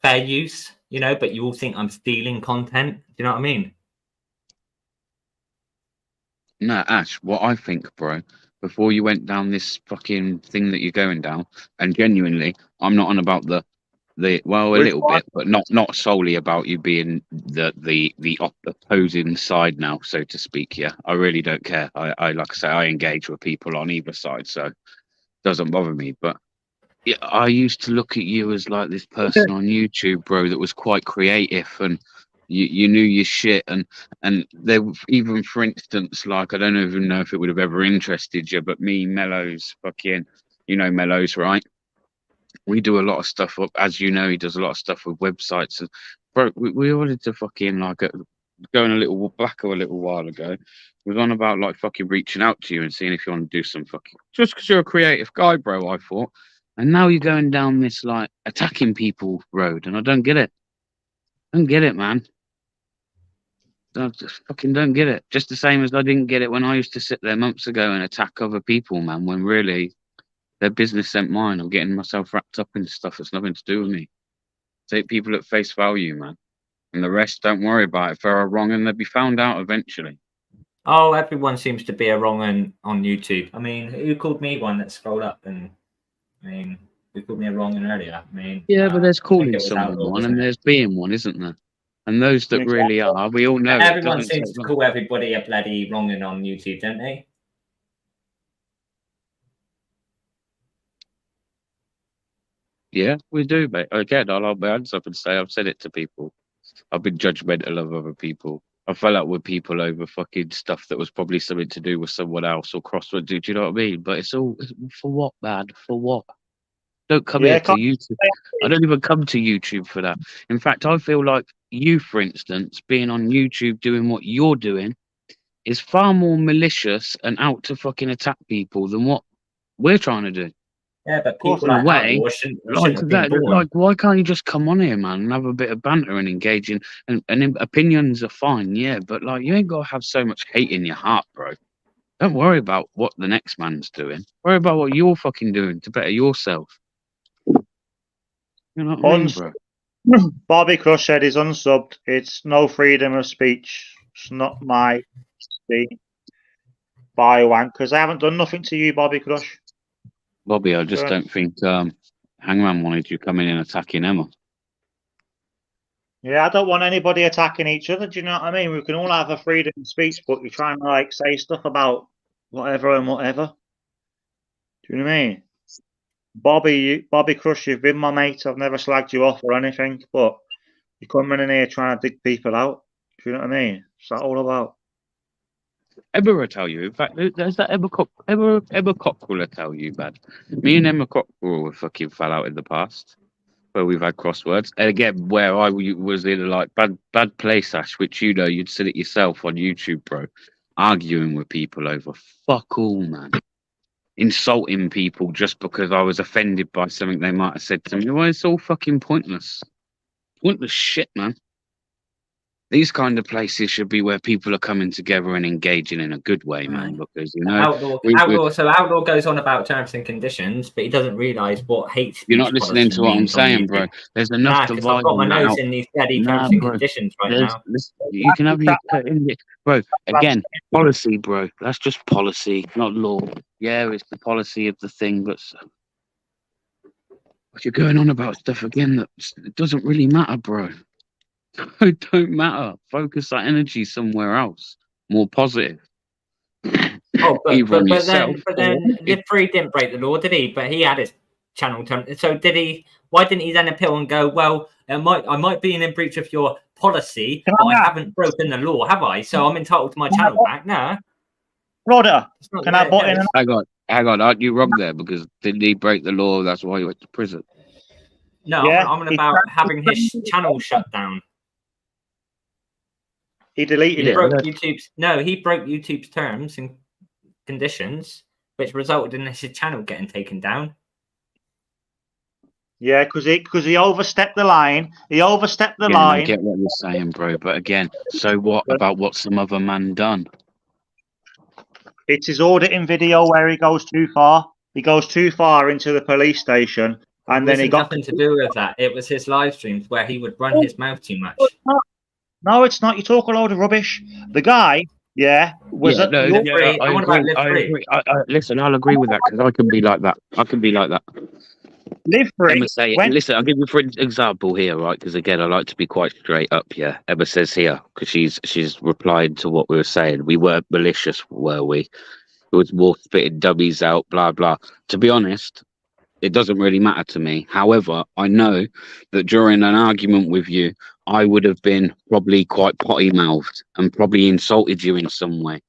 fair use, you know, but you all think I'm stealing content. Do you know what I mean? No, Ash, what I think, bro, before you went down this fucking thing that you're going down, and genuinely, I'm not on about the well, a little bit, but not solely about you being the opposing side now, so to speak. Yeah, I really don't care. I like I say, I engage with people on either side, so it doesn't bother me. But yeah, I used to look at you as like this person on YouTube, bro, that was quite creative and you knew your shit. And there, even for instance, like I don't even know if it would have ever interested you, but me, Mellows, fucking, you know, Mellows, right? We do a lot of stuff up, as you know, he does a lot of stuff with websites. And bro, we wanted to fucking like going a little back a little while ago. Was on about like fucking reaching out to you and seeing if you want to do some fucking, just because you're a creative guy, bro. I thought. And now you're going down this like attacking people road, and I don't get it. Don't get it, man. I just fucking don't get it. Just the same as I didn't get it when I used to sit there months ago and attack other people, man. When really their business ain't mine. I'm getting myself wrapped up in stuff that's nothing to do with me. Take people at face value, man, and the rest don't worry about it. If they're wrong, and they'll be found out eventually. Oh, everyone seems to be a wrong on YouTube. I mean, who called me one that scrolled up and? I mean, you called me a wrong one earlier. I mean, yeah, but there's calling someone one and there's being one, isn't there? And those that really are, we all know. Everyone seems to call everybody a bloody wrong'un on YouTube, don't they? Yeah, we do, mate. Again, I'll hold my hands up and say I've said it to people. I've been judgmental of other people. I fell out with people over fucking stuff that was probably something to do with someone else or crossword. Do you know what I mean? But it's all for what, man? For what? Don't come here to YouTube. I don't even come to YouTube for that. In fact, I feel like you, for instance, being on YouTube doing what you're doing is far more malicious and out to fucking attack people than what we're trying to do. Yeah, but people In a like way, Outlaw shouldn't like have been that, born. like why can't you just come on here, man, and have a bit of banter and engage in and opinions are fine, yeah, but like you ain't gotta have so much hate in your heart, bro. Don't worry about what the next man's doing. Worry about what you're fucking doing to better yourself. You know what I mean, bro? Bobby Crush said he's unsubbed. It's no freedom of speech. It's not my speech. By one, because I haven't done nothing to you, Bobby Crush. Bobby, I just don't think Hangman wanted you coming in attacking Emma. Yeah, I don't want anybody attacking each other. Do you know what I mean? We can all have a freedom of speech, but you're trying to like say stuff about whatever and whatever. Do you know what I mean? Bobby Crush, you've been my mate. I've never slagged you off or anything, but you're coming in here trying to dig people out. Do you know what I mean? What's that all about? Emma will tell you. In fact, there's that Emma Cockrell will tell you, bad. Me and Emma Cockrell have fucking fell out in the past, where we've had crosswords. And again, where I was in a like bad place, Ash, which you know, you'd said it yourself on YouTube, bro. Arguing with people over fuck all, man. Insulting people just because I was offended by something they might have said to me. Well, it's all fucking pointless. Pointless shit, man. These kind of places should be where people are coming together and engaging in a good way, man. Because you know, Outlaw goes on about terms and conditions, but he doesn't realise what hate speech. You're not listening to what I'm saying, bro. There's enough to I've got my nose in these bloody terms and conditions right now. You can have your bro. Again, policy, bro. That's just policy, not law. Yeah, it's the policy of the thing, but you're going on about stuff again that it doesn't really matter, bro. It don't matter. Focus that energy somewhere else, more positive. Oh, but then Live Free didn't break the law, did he? But he had his channel turned. So did he? Why didn't he then appeal and go, well, I might be in breach of your policy, but I haven't broken the law, have I? So I'm entitled to my channel back. No. Brother, can I butt in? Hang on. Aren't you wrong there? Because didn't he break the law? That's why he went to prison. No, yeah, I'm about having his channel shut down. He deleted it. He broke YouTube's terms and conditions, which resulted in his channel getting taken down. Yeah, because he overstepped the line. He overstepped the line. I get what you're saying, bro. But again, so what about what some other man done? It's his auditing video where he goes too far. He goes too far into the police station, and then he got nothing to do with that. It was his live streams where he would run his mouth too much. No, it's not. You talk a load of rubbish. The guy, was I agree. Listen, I'll agree with that because I can be like that. Live Free. Listen, I'll give you for example here, right? Because again, I like to be quite straight up. Yeah, Emma says here because she's replied to what we were saying. We weren't malicious, were we? It was more spitting dummies out, blah blah. To be honest, it doesn't really matter to me. However, I know that during an argument with you, I would have been probably quite potty mouthed and probably insulted you in some way.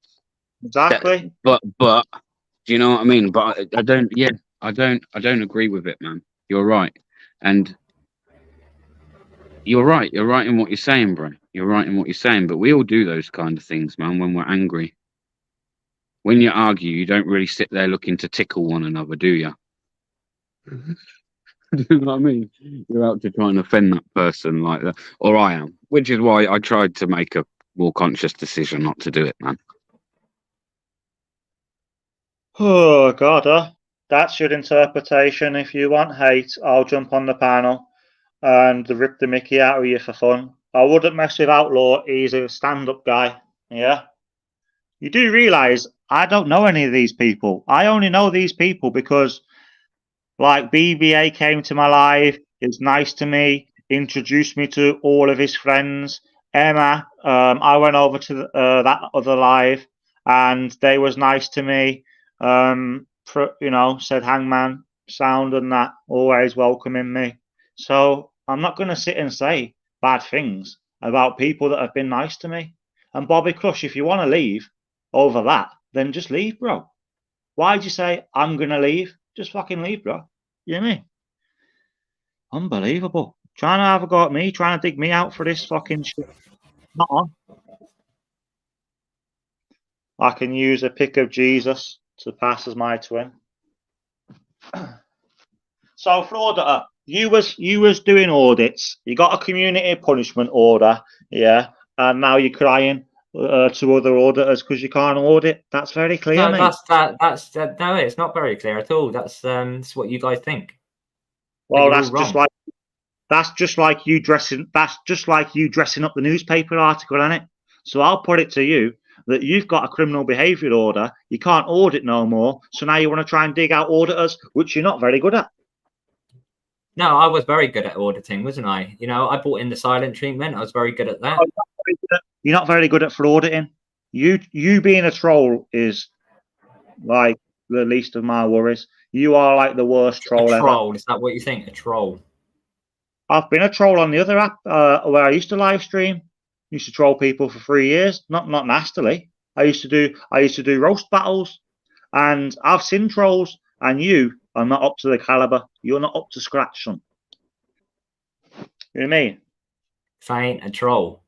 Exactly. But do you know what I mean? But I don't. Yeah, I don't agree with it, man. You're right, and you're right. You're right in what you're saying, bro. You're right in what you're saying. But we all do those kind of things, man. When we're angry, when you argue, you don't really sit there looking to tickle one another, do you? Do you know what I mean? You're out to try and offend that person like that, or I am, which is why I tried to make a more conscious decision not to do it, man. Oh God, that's your interpretation. If you want hate, I'll jump on the panel and rip the Mickey out of you for fun. I wouldn't mess with Outlaw. He's a stand-up guy. Yeah. You do realise I don't know any of these people. I only know these people because, like, BBA came to my live. He was nice to me. introduced me to all of his friends. Emma, I went over to that other live, and they was nice to me. Said Hangman sound and that, always welcoming me. So I'm not going to sit and say bad things about people that have been nice to me. And Bobby Crush, if you want to leave over that, then just leave, bro. Why'd you say I'm going to leave? Just fucking leave, bro. You know what I mean? Unbelievable. Trying to have a go at me, trying to dig me out for this fucking shit. Not on. I can use a pic of Jesus to pass as my twin. So, Florida, you was doing audits. You got a community punishment order, yeah, and now you're crying to other auditors because you can't audit. That's very clear, No, mate. no, it's not very clear at all. That's what you guys think. Well, that's just like you dressing. That's just like you dressing up the newspaper article, isn't it? So I'll put it to you that you've got a criminal behaviour order. You can't audit no more. So now you want to try and dig out auditors, which you're not very good at. No, I was very good at auditing, wasn't I? You know, I brought in the silent treatment. I was very good at that. You're not very good at auditing. You being a troll is like the least of my worries. You are like the worst troll ever. Is that what you think? A troll? I've been a troll on the other app where I used to live stream. Used to troll people for 3 years, not nastily. I used to do roast battles, and I've seen trolls, and you are not up to the caliber. You're not up to scratch, son. You know what I mean? If I ain't a troll.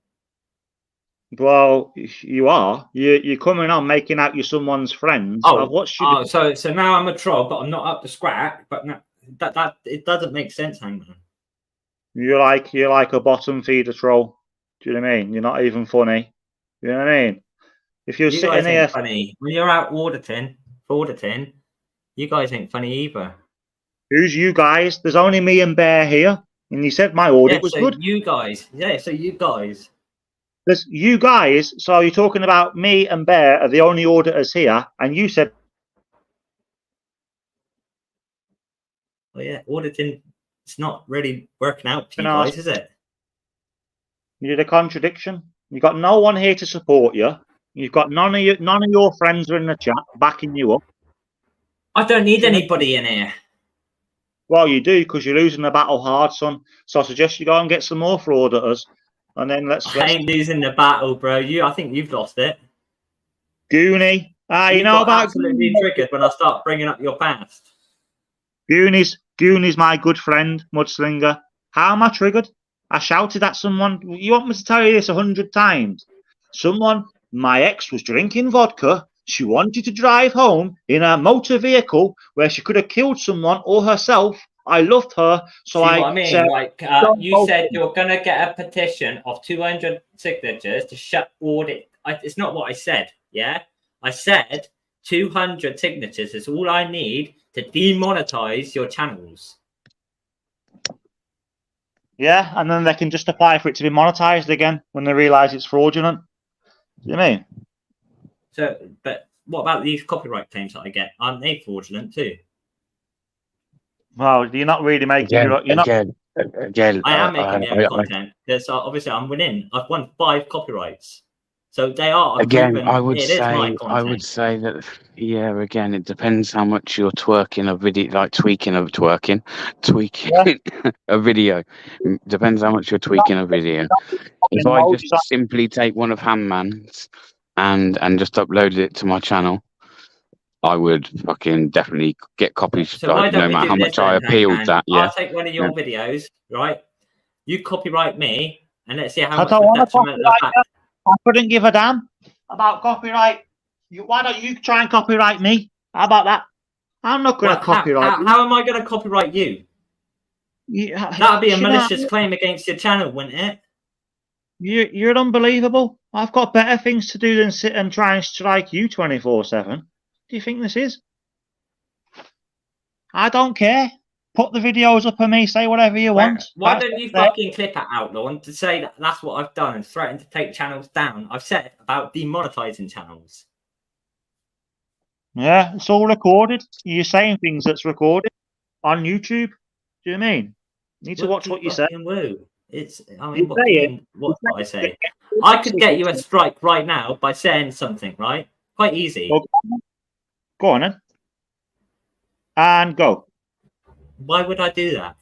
Well, you are. You're coming on making out you're someone's friends. I've watched you. So now I'm a troll, but I'm not up to scratch. But no, that it doesn't make sense, Hangman. You're like a bottom feeder troll. Do you know what I mean? You're not even funny. You know what I mean? If you're sitting here funny when you're out auditing, you guys ain't funny either. Who's you guys? There's only me and Bear here, and you said my audit was good. You guys, so you guys. There's you guys. So you're talking about me and Bear are the only auditors here, and you said, well, yeah, auditing. It's not really working out for you guys, is it? You did a contradiction. You got no one here to support you. You've got none of your friends are in the chat backing you up. I don't need anybody in here. Well, you do because you're losing the battle hard, son. So I suggest you go and get some more frauditors, and then let's. I ain't losing the battle, bro. I think you've lost it. Goonie, you know about absolutely triggered when I start bringing up your past. Goonies, my good friend, Mudslinger. How am I triggered? I shouted at someone. You want me to tell you this 100 times? My ex was drinking vodka. She wanted to drive home in a motor vehicle where she could have killed someone or herself. I loved her, so See what I mean? Said, you said you're going to get a petition of 200 signatures to shut audit. It's not what I said, yeah? I said 200 signatures is all I need to demonetize your channels. Yeah, and then they can just apply for it to be monetized again when they realize it's fraudulent. Do you mean? So, but what about these copyright claims that I get? Aren't they fraudulent too? Well, you're not really making. Again. I am making my own content. Because obviously, I'm winning. I've won 5 copyrights. So they are. Again, I would say that, yeah, again, it depends how much you're twerking a video, like tweaking a video. Depends how much you're tweaking a video. If I just simply take one of Handman's and just uploaded it to my channel, I would fucking definitely get copies. So why don't no matter how much I appealed that. Yeah, I'll take one of your videos, right? You copyright me, and let's see how much I couldn't give a damn about copyright. Why don't you try and copyright me? How about that? I'm not going to copyright you. How am I going to copyright you? That would be a malicious claim against your channel, wouldn't it? You're unbelievable. I've got better things to do than sit and try and strike you 24/7. Do you think this is? I don't care. Put the videos up of me, say whatever you want. Why don't you fucking clip it, Outlaw, and to say that's what I've done and threatened to take channels down? I've said about demonetizing channels. Yeah, it's all recorded. You're saying things that's recorded on YouTube. Do you mean? You need to watch what you say. Woo. It's. I mean, You what do say you it. mean? What I say? I could get you a strike right now by saying something, right? Quite easy. Well, go on then. And go. Why would I do that?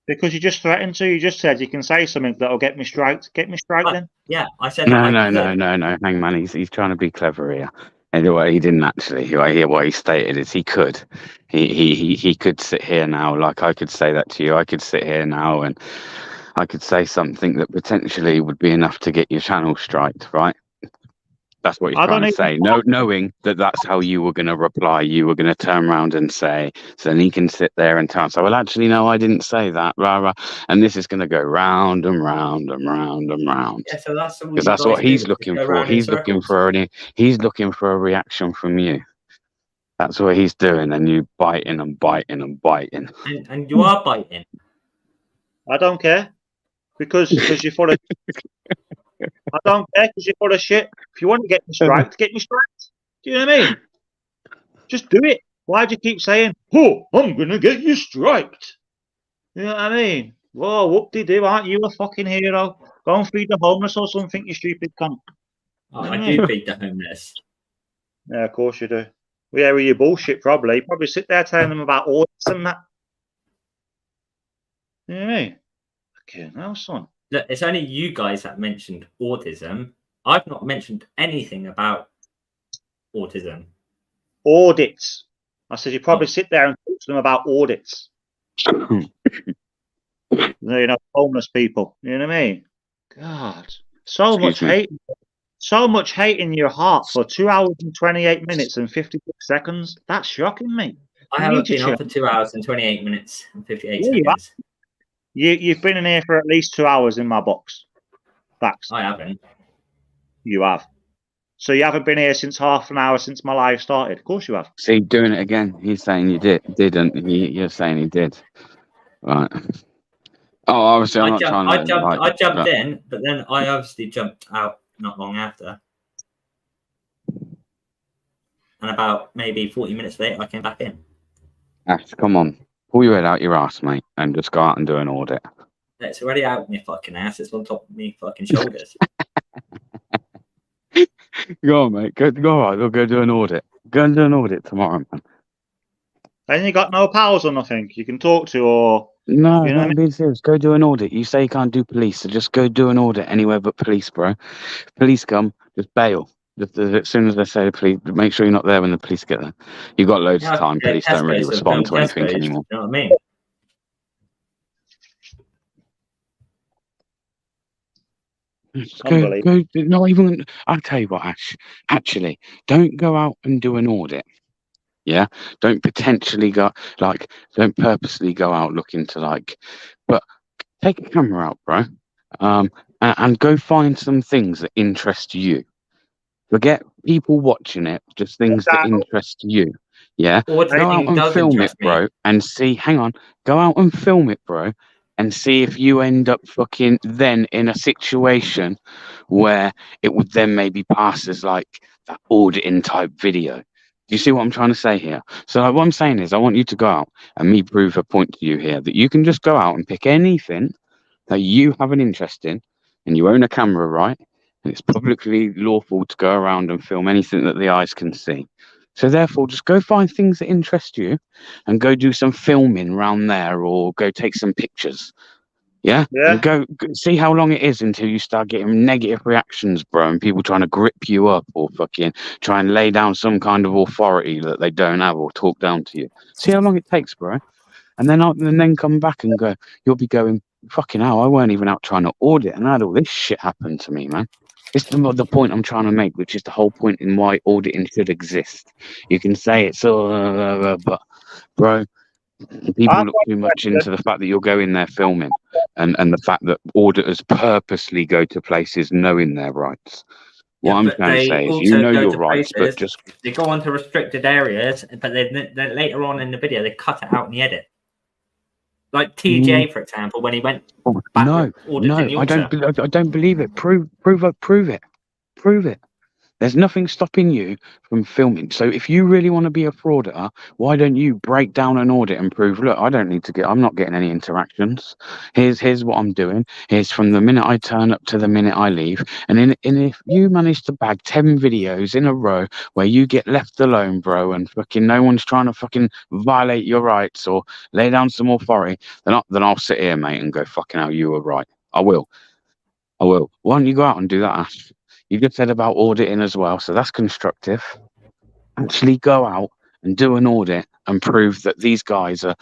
Because you just threatened to. You just said you can say something that'll get me striked. Get me striked then. Yeah, I said that. No. Hang man, he's trying to be clever here. Anyway, he didn't actually. What he stated is he could. He could sit here now, like I could say that to you. I could sit here now and I could say something that potentially would be enough to get your channel striked, right? That's what he's I trying don't to say. No, knowing that that's how you were going to reply, you were going to turn around and say, so then he can sit there and tell. So, well, actually, no, I didn't say that. Rah, rah. And this is going to go round and round and round and round. Yeah, so that's all because you that's guys what he's do, looking go for. round in He's looking circles. he's looking for a reaction from you. That's what he's doing, and you biting and biting and biting. And you are biting. I don't care because you're full of. I don't care because you're full of shit. If you want to get me striked, get me striked. Do you know what I mean? Just do it. Why do you keep saying, "Oh, I'm gonna get you striked"? You know what I mean? Whoa, whoop-de-doo, aren't you a fucking hero? Go and feed the homeless or something, you stupid cunt. Oh, I do feed the homeless. Yeah, of course you do. Well, yeah, with your bullshit, probably. You probably sit there telling them about audits and that. You know what I mean? Okay, now, son. Look, it's only you guys that mentioned autism. I've not mentioned anything about autism. Audits. I said you probably sit there and talk to them about audits. You know, homeless people. You know what I mean? God, so much hate. So much hate in your heart for 2 hours and 28 minutes and 56 seconds. That's shocking me. I haven't been on for 2 hours and 28 minutes and 58 seconds. You've been in here for at least 2 hours in my box. Facts. I haven't. You have. So you haven't been here since half an hour since my live started. Of course you have. See, doing it again. He's saying you didn't. You're saying he did. Right. Oh, obviously, I'm not trying to. I jumped in, but then I obviously jumped out not long after. And about maybe 40 minutes later, I came back in. Ash, come on. Pull your head out your ass, mate, and just go out and do an audit. It's already out of my fucking ass. It's on top of me fucking shoulders. Go on, mate. Go on. We'll go do an audit. Go and do an audit tomorrow, man. And you got no pals or nothing you can talk to or... No, you know I'm being serious. Go do an audit. You say you can't do police, so just go do an audit anywhere but police, bro. Police come, just bail. Just as soon as they say the police, make sure you're not there when the police get there. You've got loads of time. Police don't really respond to anything anymore. You know what I mean? Go, not even. I'll tell you what, Ash. Actually, don't go out and do an audit. Yeah, don't potentially go don't purposely go out looking to but take a camera out, bro. And go find some things that interest you. Forget people watching it, just things that interest you. Yeah, go out and film it, bro, and see. Hang on, go out and film it, bro, and see if you end up fucking then in a situation where it would then maybe pass as that auditing type video. Do you see what I'm trying to say here? So what I'm saying is I want you to go out and me prove a point to you here that you can just go out and pick anything that you have an interest in and you own a camera, right? And it's publicly lawful to go around and film anything that the eyes can see. So therefore, just go find things that interest you and go do some filming around there or go take some pictures. Yeah? And go see how long it is until you start getting negative reactions, bro, and people trying to grip you up or fucking try and lay down some kind of authority that they don't have or talk down to you. See how long it takes, bro. And then come back and go, you'll be going, fucking hell, I weren't even out trying to audit and I had all this shit happen to me, man. It's the point I'm trying to make, which is the whole point in why auditing should exist. You can say it's but bro, people look too much into the fact that you're going there filming and the fact that auditors purposely go to places knowing their rights. What I'm trying to say is you know your rights, but just... They go onto restricted areas, but then later on in the video, they cut it out in the edit. Like TJ, for example, when he went back I don't believe it. Prove it. There's nothing stopping you from filming. So if you really want to be a frauder, why don't you break down an audit and prove, look, I'm not getting any interactions. Here's what I'm doing. Here's from the minute I turn up to the minute I leave. And if you manage to bag 10 videos in a row where you get left alone, bro, and fucking no one's trying to fucking violate your rights or lay down some authority, then I'll sit here, mate, and go, fucking hell, you were right. I will. Why don't you go out and do that, Ash? You just said about auditing as well, so that's constructive. Actually go out and do an audit and prove that these guys are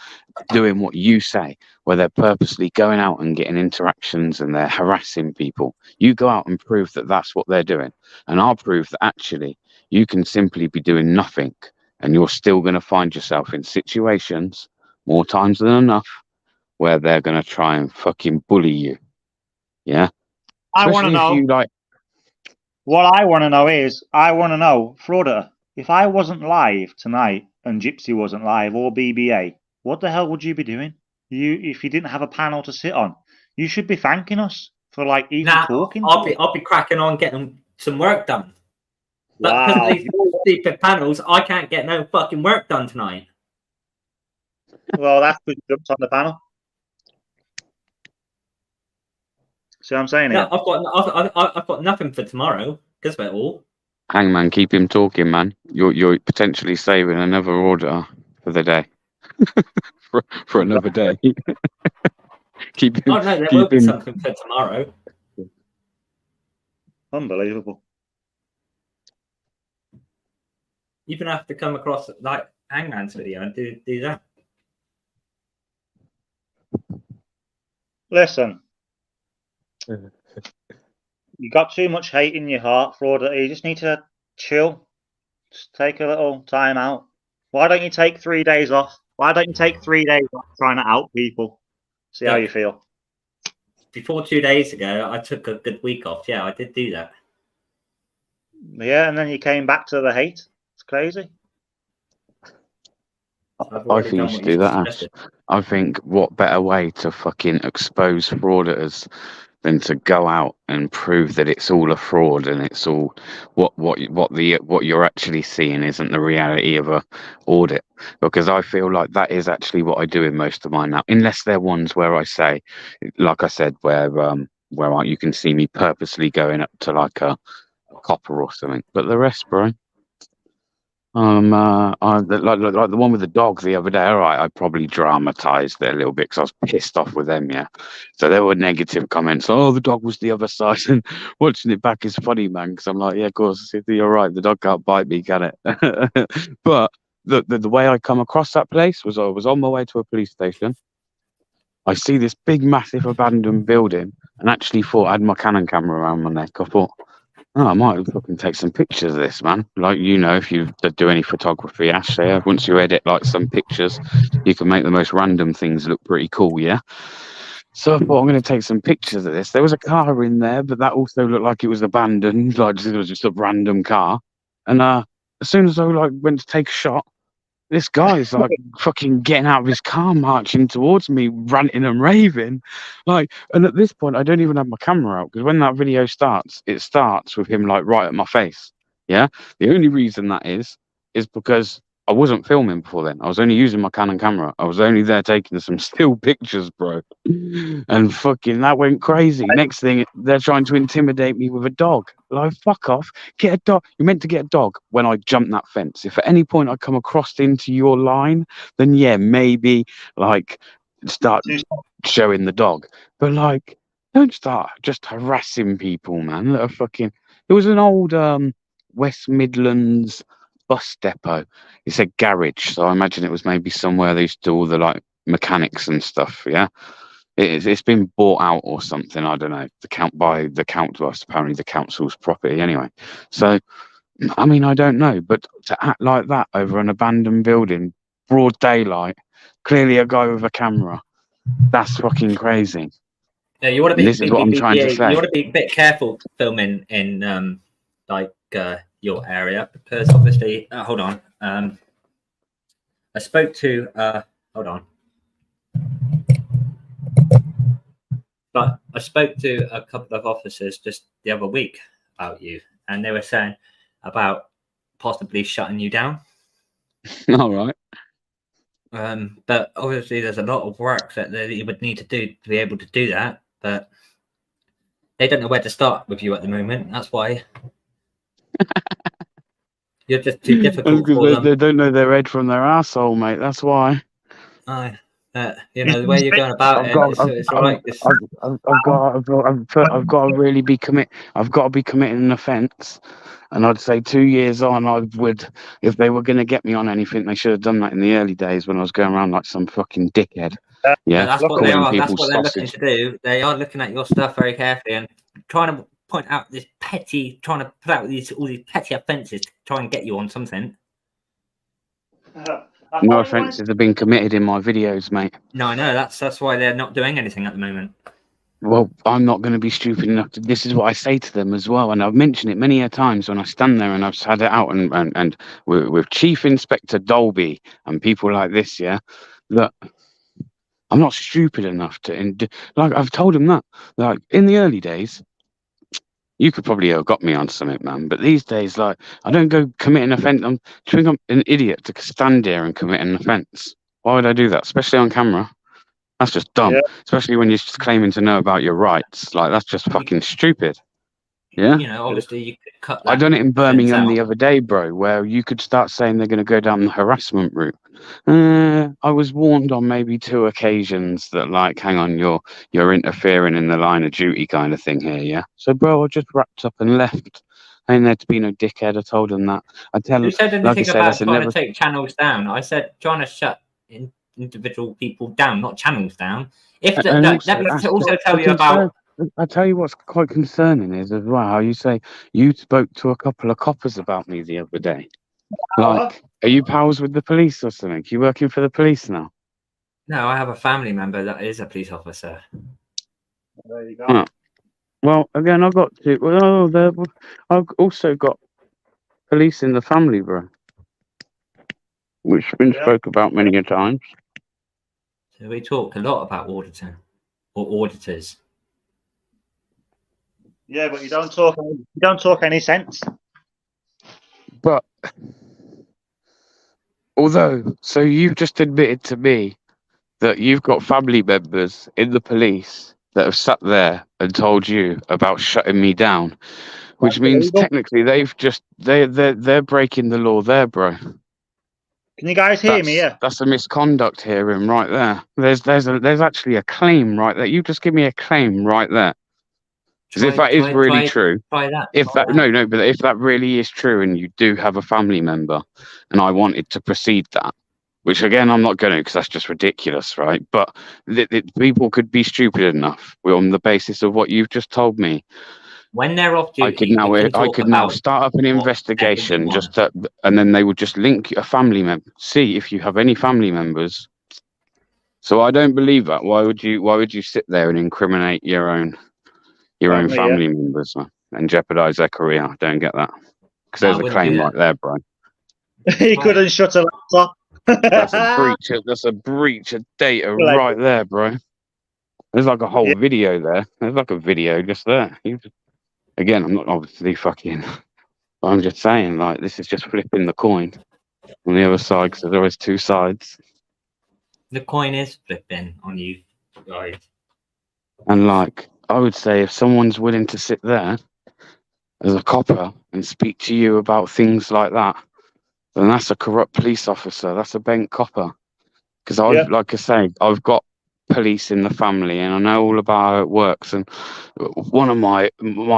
doing what you say, where they're purposely going out and getting interactions and they're harassing people. You go out and prove that that's what they're doing. And I'll prove that actually you can simply be doing nothing and you're still going to find yourself in situations more times than enough where they're going to try and fucking bully you. Yeah. I want to Especially if know. you like. What I want to know is, Frauder, if I wasn't live tonight and Gypsy wasn't live or BBA, what the hell would you be doing? If you didn't have a panel to sit on, you should be thanking us for like even talking. I'll be cracking on getting some work done. But because Wow. of these stupid panels, I can't get no fucking work done tonight. Well, that's because you jumped on the panel. See what I'm saying here? No, I've got nothing for tomorrow because of it all. Hangman, keep him talking, man. You're potentially saving another order for the day. for another day. keep him. Oh no, there will be something for tomorrow. Unbelievable. You're gonna have to come across like Hangman's video and do that. Listen, you got too much hate in your heart, Frauder. You just need to chill. Just take a little time out. Why don't you take 3 days off? Why don't you take 3 days off trying to out people? See how you feel. Before 2 days ago, I took a good week off. Yeah, I did do that. Yeah, and then you came back to the hate. It's crazy. I think you should do that, Ash. I think what better way to fucking expose frauditors than to go out and prove that it's all a fraud and it's all what you're actually seeing isn't the reality of a audit. Because I feel like that is actually what I do in most of mine now, unless they're ones where I say, like I said, where you can see me purposely going up to like a copper or something. But the rest, bro. Like the one with the dog the other day. All right, I probably dramatized it a little bit because I was pissed off with them. Yeah, so there were negative comments. Oh, the dog was the other side, and watching it back is funny, man. Because I'm like, yeah, of course, you're right. The dog can't bite me, can it? But the way I come across that place was I was on my way to a police station. I see this big, massive abandoned building, and actually thought I had my Canon camera around my neck. I thought, oh, I might fucking take some pictures of this, man. Like, if you do any photography, Ash, there, once you edit like some pictures, you can make the most random things look pretty cool, yeah? So I thought I'm going to take some pictures of this. There was a car in there, but that also looked like it was abandoned, like it was just a random car. And as soon as I went to take a shot, this guy's like fucking getting out of his car, marching towards me, ranting and raving. And at this point, I don't even have my camera out because when that video starts, it starts with him like right at my face. Yeah. The only reason that is because I wasn't filming before then. I was only using my Canon camera. I was only there taking some still pictures, bro. And fucking that went crazy. Next thing, they're trying to intimidate me with a dog. Like, fuck off. Get a dog. You're meant to get a dog when I jump that fence. If at any point I come across into your line, then yeah, maybe start showing the dog. But don't start just harassing people, man. That are fucking. It was an old West Midlands bus depot. It said garage, so I imagine it was maybe somewhere they used to do all the mechanics and stuff. Yeah. It's been bought out or something. I don't know. By the council. Apparently the council's property anyway. So, I mean, I don't know. But to act like that over an abandoned building, broad daylight, clearly a guy with a camera, that's fucking crazy. Yeah, you want to be. This is what I'm trying to say. You want to be a bit careful filming in your area because obviously. Hold on. I spoke to. Hold on. But I spoke to a couple of officers just the other week about you, and they were saying about possibly shutting you down. All right. But obviously there's a lot of work that they would need to do to be able to do that, but they don't know where to start with you at the moment. That's why you're just too difficult for Because them. they don't know their head from their asshole, mate. That's why. You know, the way you're going about it, it's all right. I've got to really be commit. I've got to be committing an offence, and I'd say 2 years on, I would, if they were going to get me on anything, they should have done that in the early days when I was going around like some fucking dickhead. Yeah, That's what they calling are. That's people what they're looking sausage. to do. They are looking at your stuff very carefully and trying to point out this petty, trying to put out all these petty offences to try and get you on something. No offences have been committed in my videos, mate. No, I know. That's why they're not doing anything at the moment. Well, I'm not going to be stupid enough to. This is what I say to them as well, and I've mentioned it many a times when I stand there and I've had it out and with Chief Inspector Dolby and people like this, yeah, that I'm not stupid enough to. And like I've told him that, like in the early days, you could probably have got me on something, man. But these days, like I don't go commit an offence. Do you think I'm an idiot to stand here and commit an offence? Why would I do that, especially on camera? That's just dumb, Yeah. especially when you're just claiming to know about your rights. Like, that's just fucking stupid. Yeah? You know, obviously you could cut that. I done it in offence Birmingham out. the other day, bro, where you could start saying they're going to go down the harassment route. I was warned on maybe 2 occasions that, like, hang on, you're interfering in the line of duty kind of thing here, yeah? So, bro, I just wrapped up and left. Ain't there to be no dickhead. I told them that. Who said like I anything said, I about said trying never. to take channels down? I said trying to shut individual people down, not channels down. If And let me also tell you about. I tell you what's quite concerning is as well how you say you spoke to a couple of coppers about me the other day. Like, are you pals with the police or something? You working for the police now? No, I have a family member that is a police officer. There you go. Oh. Well, again, I've got to. Well, I've also got police in the family, bro, which has been spoke about many a times. So we talk a lot about auditing or auditors. Yeah, but you don't talk any sense. But so you've just admitted to me that you've got family members in the police that have sat there and told you about shutting me down, which means technically they're breaking the law there, bro. Can you guys hear me? Yeah. That's a misconduct hearing right there. There's actually a claim right there. You just give me a claim right there. Because if that is really true, but if that really is true and you do have a family member and I wanted to proceed that, which again, I'm not going to because that's just ridiculous, right? But people could be stupid enough on the basis of what you've just told me. When they're off duty, I could now start up an investigation and then they would just link a family member, see if you have any family members. So I don't believe that. Why would you sit there and incriminate your own family members, man, and jeopardize their career? I don't get that. Because there's a claim right there, bro. He couldn't shut a laptop. That's a breach of data right there, bro. There's like a whole video there. There's like a video just there. Again, I'm not obviously fucking. I'm just saying, like, this is just flipping the coin on the other side because there's always 2 sides. The coin is flipping on you guys. And like, I would say if someone's willing to sit there as a copper and speak to you about things like that, then that's a corrupt police officer. That's a bent copper. Because like I say, I've got police in the family and I know all about how it works. And one of my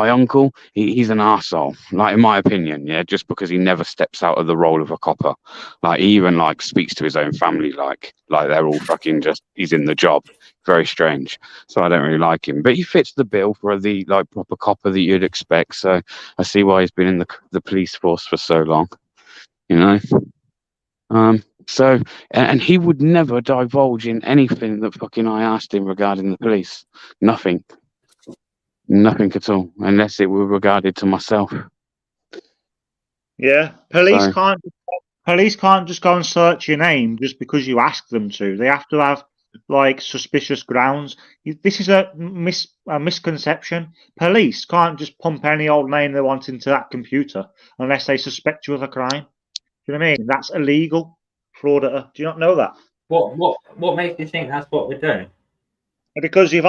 uncle, he's an arsehole, like in my opinion, yeah, just because he never steps out of the role of a copper. Like he even like speaks to his own family like they're all fucking just, he's in the job. Very strange. So I don't really like him. But he fits the bill for the like proper copper that you'd expect. So I see why he's been in the police force for so long. You know? So, and he would never divulge in anything that fucking I asked him regarding the police. Nothing at all, unless it were regarded to myself. Yeah, police can't just go and search your name just because you ask them to. They have to have like suspicious grounds. This is a misconception. Police can't just pump any old name they want into that computer unless they suspect you of a crime. Do you know what I mean? That's illegal for auditor. Do you not know that? What makes you think that's what we're doing? Because you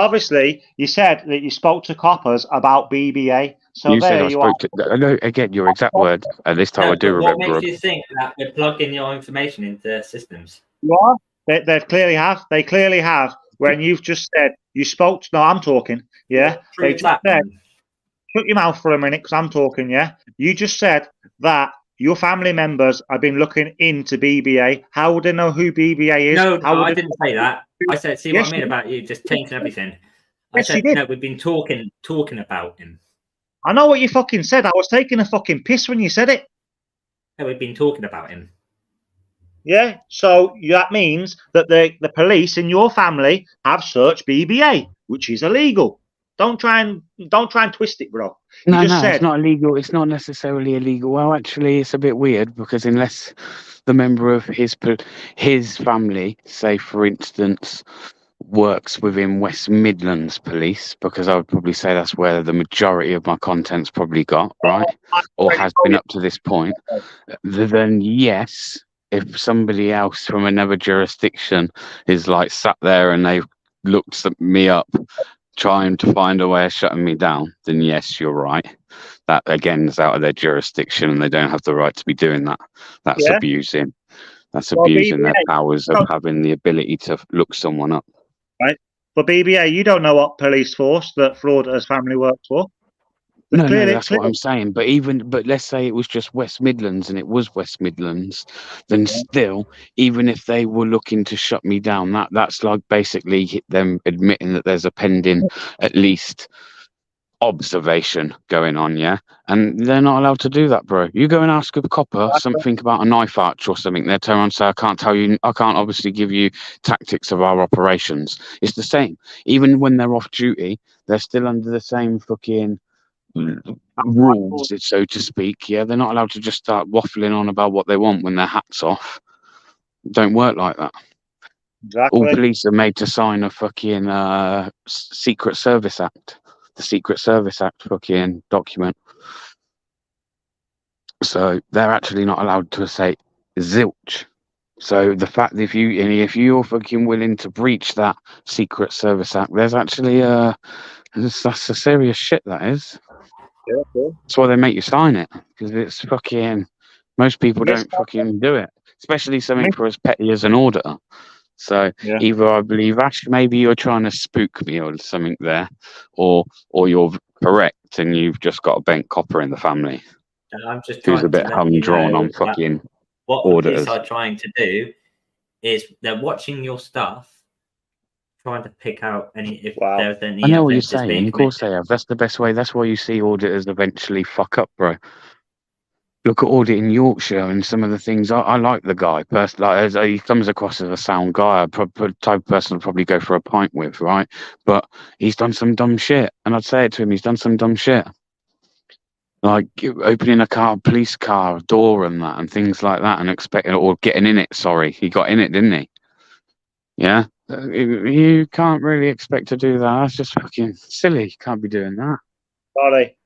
said that you spoke to coppers about BBA. So You said there I you are. spoke to. No, again, your exact words. At this time, No, I do but what remember makes them. you think that we're plugging your information into systems? You are. They clearly have. They clearly have. When you've just said you spoke to. No, I'm talking. Yeah. They Prove just that said. then. Shut your mouth for a minute because I'm talking. Yeah. You just said that your family members have been looking into BBA. How would they know who BBA is? No, How would I they? didn't say that. I said, see what Yes, I mean about you just changing everything. I yes, you said, did. no, we've been talking about him. I know what you fucking said. I was taking a fucking piss when you said it. No, we've been talking about him. Yeah, so that means that the police in your family have searched BBA, which is illegal. Don't try and twist it, bro. You No, just no, it's said not illegal. It's not necessarily illegal. Well, actually, it's a bit weird because unless the member of his family, say for instance, works within West Midlands Police, because I would probably say that's where the majority of my content's probably got, right? I Or already has told been you. up to this point, then yes, if somebody else from another jurisdiction is like sat there and they've looked me up trying to find a way of shutting me down, then yes, you're right. That again is out of their jurisdiction and they don't have the right to be doing that. That's Yeah. abusing. That's Well, abusing their BBA, powers of having the ability to look someone up. right? But BBA, you don't know what police force that Frauda's family works for. They've No, no, clearly, that's what I'm saying. But let's say it was just West Midlands and it was West Midlands, then still, even if they were looking to shut me down, that's like basically them admitting that there's a pending at least observation going on, yeah? And they're not allowed to do that, bro. You go and ask a copper something about a knife arch or something, they'll turn around and say, I can't tell you, I can't obviously give you tactics of our operations. It's the same. Even when they're off duty, they're still under the same fucking rules, so to speak. Yeah, they're not allowed to just start waffling on about what they want when their hat's off. Don't work like that. All exactly. police are made to sign a fucking Secret Service Act, the Secret Service Act fucking document. So they're actually not allowed to say zilch. So the fact that if you're fucking willing to breach that Secret Service Act, there's actually that's a serious shit. That is. Yeah, cool. That's why they make you sign it, because it's fucking. Most people don't fucking do it, especially something for as petty as an auditor. So Yeah. either I believe Ash, maybe you're trying to spook me or something there, or you're correct and you've just got a bent copper in the family And I'm just who's trying a to bit let hung you drawn know on that fucking what the police auditors. are trying to do is they're watching your stuff, trying to pick out if there's any I know what you're offences being saying. Of course committed. they have. That's the best way. That's why you see auditors eventually fuck up, bro. Look at Auditing Yorkshire and some of the things. I like the guy. He comes across as a sound guy. Type of person I'd probably go for a pint with, right? But he's done some dumb shit, and I'd say it to him. He's done some dumb shit, like opening a police car door and that, and things like that, and expecting or getting in it. Sorry, he got in it, didn't he? Yeah. You can't really expect to do that. That's just fucking silly. You can't be doing that. Sorry.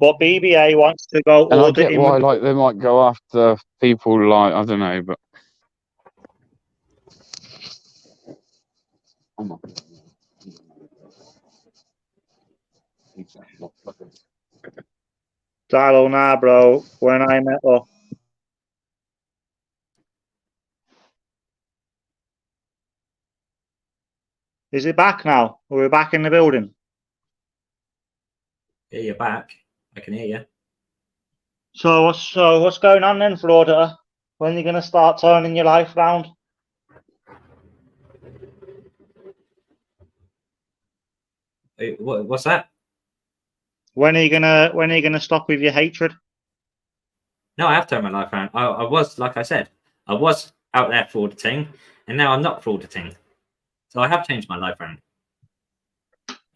But BBA wants to go And I get auditing why, with. like, they might go after people like, I don't know, but. Dalo, nah, bro. When I met up. Is it back now? We're back in the building. Yeah, you're back. I can hear you. So what's going on then, Florida? When are you gonna start turning your life round? What's that? When are you gonna stop with your hatred? No, I have turned my life around. I was, like I said, I was out there frauditing, and now I'm not frauditing. So I have changed my life around.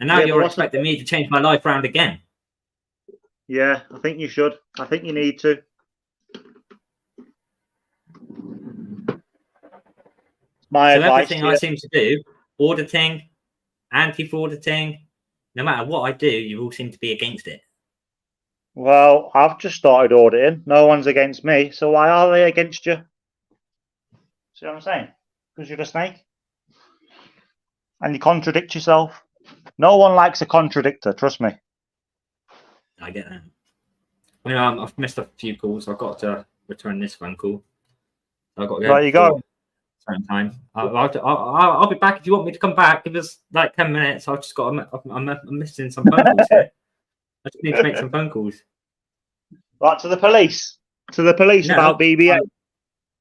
And now you're expecting me to change my life around again. Yeah, I think you should. I think you need to. My So advice everything to I you. seem to do, auditing, anti-auditing, no matter what I do, you all seem to be against it. Well, I've just started auditing. No one's against me, so why are they against you? See what I'm saying? Because you're a snake. And you contradict yourself. No one likes a contradictor, trust me. I get that. Anyway, I've missed a few calls. I've got to return this phone call. I've got to go. Right, you go. Certain time. I'll be back if you want me to come back. Give us like 10 minutes. I've just got. I'm missing some phone calls here. I just need to make some phone calls. Right, to the police. To the police about BBA.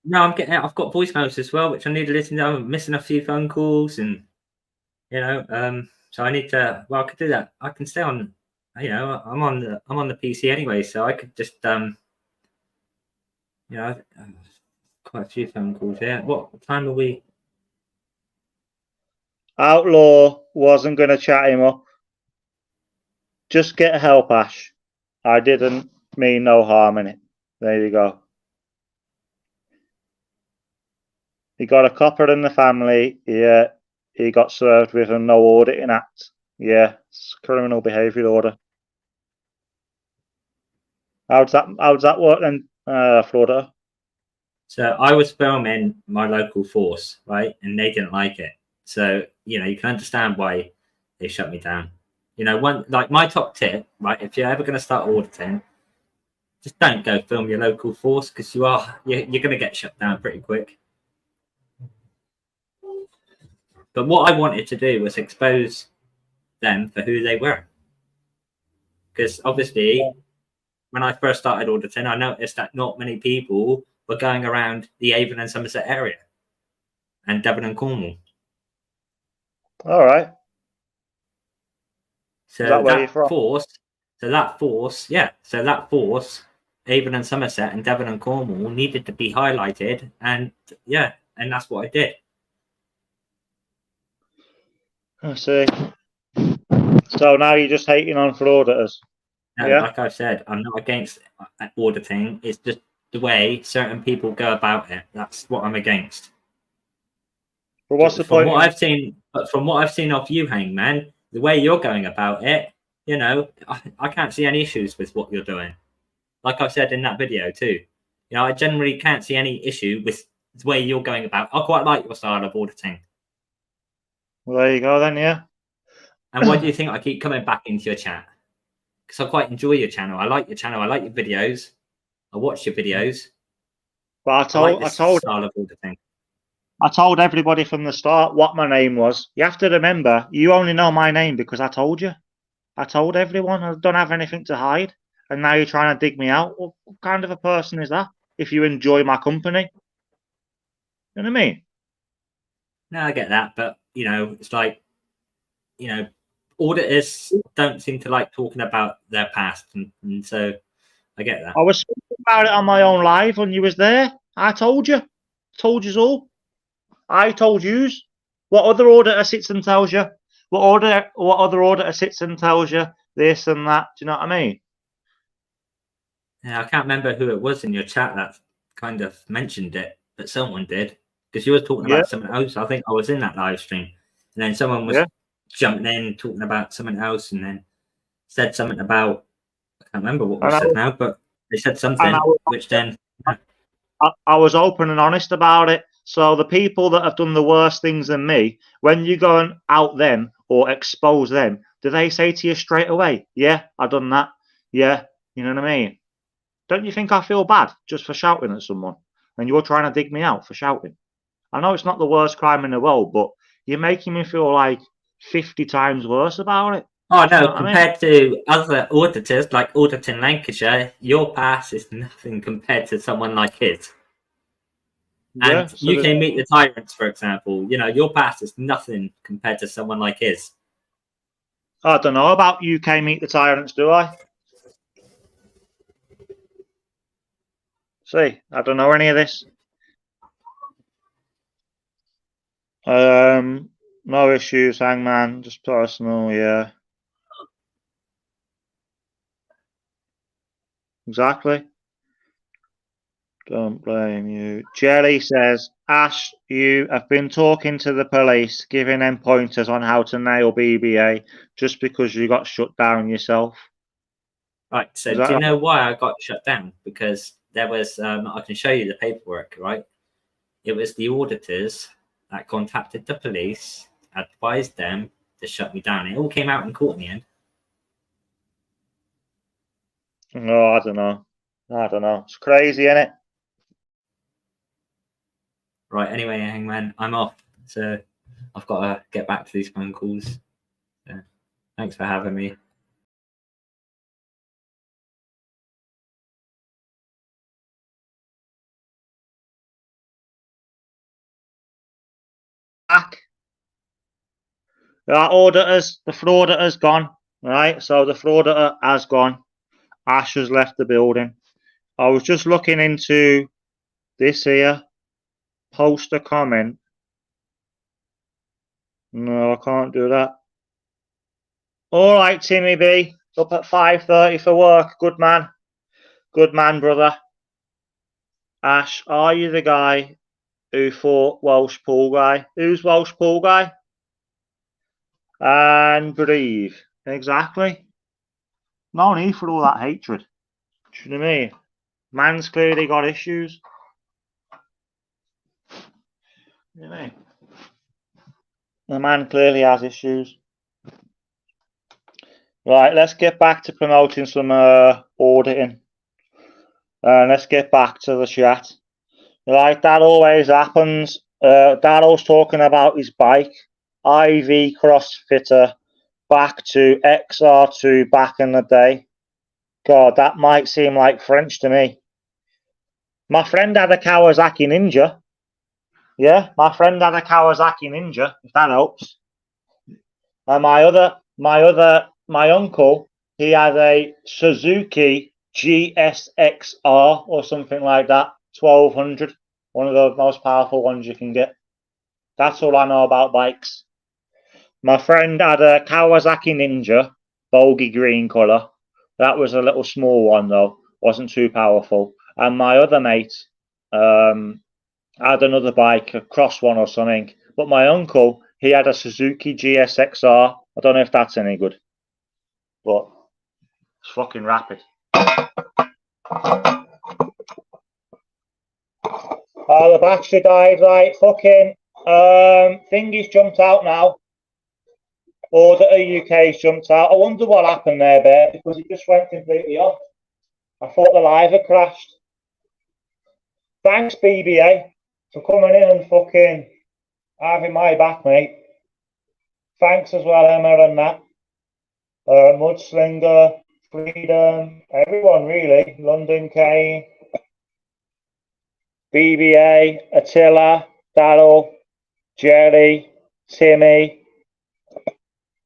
No, I've got voicemails as well, which I need to listen to. I'm missing a few phone calls, and so I need to. Well, I could do that. I can stay on. I'm on the PC anyway, so I could just quite a few phone calls here. What time are we? Outlaw wasn't going to chat him up. Just get help, Ash. I didn't mean no harm in it. There you go. He got a copper in the family. Yeah, he got served with a no auditing act. Yeah, it's criminal behaviour order. How's that work then, Florida? So I was filming my local force, right, and they didn't like it. So you can understand why they shut me down. My top tip, right, if you're ever going to start auditing, just don't go film your local force because you're going to get shut down pretty quick. But what I wanted to do was expose them for who they were. Because obviously, when I first started auditing, I noticed that not many people were going around the Avon and Somerset area and Devon and Cornwall. All right. So that where you're from? that force, Avon and Somerset and Devon and Cornwall needed to be highlighted, and that's what I did. I see. So now you're just hating on frauditors. No, Yeah. like I've said, I'm not against auditing. It's just the way certain people go about it. That's what I'm against. But what's the From point? From what I've seen of you, Hangman, the way you're going about it, I can't see any issues with what you're doing. Like I said in that video too, I generally can't see any issue with the way you're going about. I quite like your style of auditing. Well, there you go then, yeah. And why do you think I keep coming back into your chat? Because I quite enjoy your channel. I like your channel. I like your videos. I watch your videos. But I told everybody from the start what my name was. You have to remember, you only know my name because I told you. I told everyone. I don't have anything to hide. And now you're trying to dig me out. Well, what kind of a person is that? If you enjoy my company, you know what I mean? No, I get that, but it's like, auditors don't seem to like talking about their past, and so I get that. I was speaking about it on my own live when you was there. I told you. Told you all. I told yous. What other auditor sits and tells you? What other auditor sits and tells you this and that? Do you know what I mean? Yeah, I can't remember who it was in your chat that kind of mentioned it, but someone did, because you were talking about someone else. I think I was in that live stream, and then someone was jumping in talking about someone else, and then said something about, I can't remember what was said now, but they said something, which then I was open and honest about it. So the people that have done the worst things than me, when you go and out them or expose them, do they say to you straight away, yeah, I've done that? Yeah, you know what I mean? Don't you think I feel bad just for shouting at someone? And you're trying to dig me out for shouting. I know it's not the worst crime in the world, but you're making me feel like 50 times worse about it. Oh no, compared to other auditors like Auditing Lancashire, your pass is nothing compared to someone like his. And UK Meet the Tyrants, for example, your pass is nothing compared to someone like his. I don't know about UK Meet the Tyrants, do I? See, I don't know any of this. No issues, Hangman, just personal, yeah. Exactly. Don't blame you. Jelly says, Ash, you have been talking to the police, giving them pointers on how to nail BBA just because you got shut down yourself. Right. So do you know why I got shut down? Because there was, I can show you the paperwork, right? It was the auditors that contacted the police, advised them to shut me down. It all came out in court in the end. No, I don't know. I don't know. It's crazy, isn't it? Right. Anyway, Hangman, I'm off. So I've got to get back to these phone calls. So, thanks for having me. Back. Our auditors, the frauditor's gone. Right, so the frauditor has gone. Ash has left the building. I was just looking into this here. Post a comment. No, I can't do that. All right, Timmy B. Up at 5:30 for work. Good man. Good man, brother. Ash, are you the guy who fought Welsh Pool Guy? Who's Welsh Pool Guy? And breathe. Exactly. No need for all that hatred. Do you know what I mean? Man's clearly got issues. You know what I mean? The man clearly has issues. Right, let's get back to promoting some auditing. Let's get back to the chat. Right, that always happens. Daryl's talking about his bike. IV CrossFitter back to XR2 back in the day. God, that might seem like French to me. My friend had a Kawasaki Ninja. Yeah, my friend had a Kawasaki Ninja, if that helps. And my uncle, he had a Suzuki GSXR or something like that, 1200, one of the most powerful ones you can get. That's all I know about bikes. My friend had a Kawasaki Ninja, bogey green colour. That was a little small one though, wasn't too powerful. And my other mate had another bike, a cross one or something. But my uncle, he had a Suzuki GSXR. I don't know if that's any good, but it's fucking rapid. Oh, the battery died, right? Fucking thingy's jumped out now. Auditor UK's jumped out. I wonder what happened there, Bear, because it just went completely off. I thought the live had crashed. Thanks, BBA, for coming in and fucking having my back, mate. Thanks as well, Emma and that. Mudslinger, Freedom, everyone really. London Kane, BBA, Attila, Daryl, Jerry, Timmy.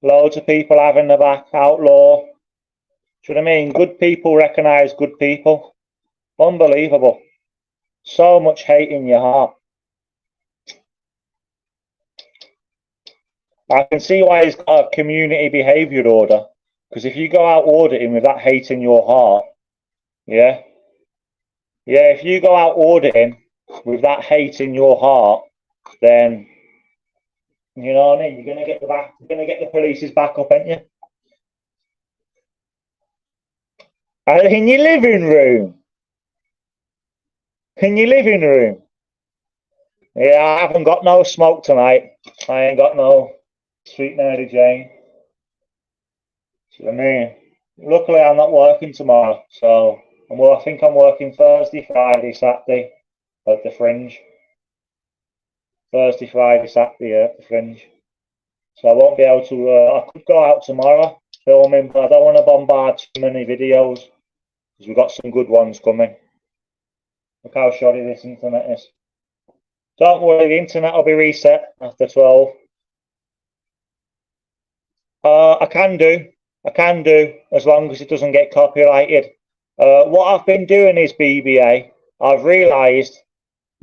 Loads of people having the back. Outlaw. Do you know what I mean? Good people recognise good people. Unbelievable. So much hate in your heart. I can see why he's got a community behaviour order. Because if you go out auditing with that hate in your heart, yeah, if you go out auditing with that hate in your heart, then you know what I mean. You're gonna get the police's back up, ain't you? In your living room. In your living room. Yeah, I haven't got no smoke tonight. I ain't got no sweet Mary Jane. See what I mean? Luckily, I'm not working tomorrow, so I think I'm working Thursday, Friday, Saturday at the Fringe. Thursday, Friday, Saturday at the Fringe. So I won't be able to. I could go out tomorrow filming, but I don't want to bombard too many videos because we've got some good ones coming. Look how shoddy this internet is. Don't worry, the internet will be reset after 12. I can do, as long as it doesn't get copyrighted. What I've been doing is BBA. I've realised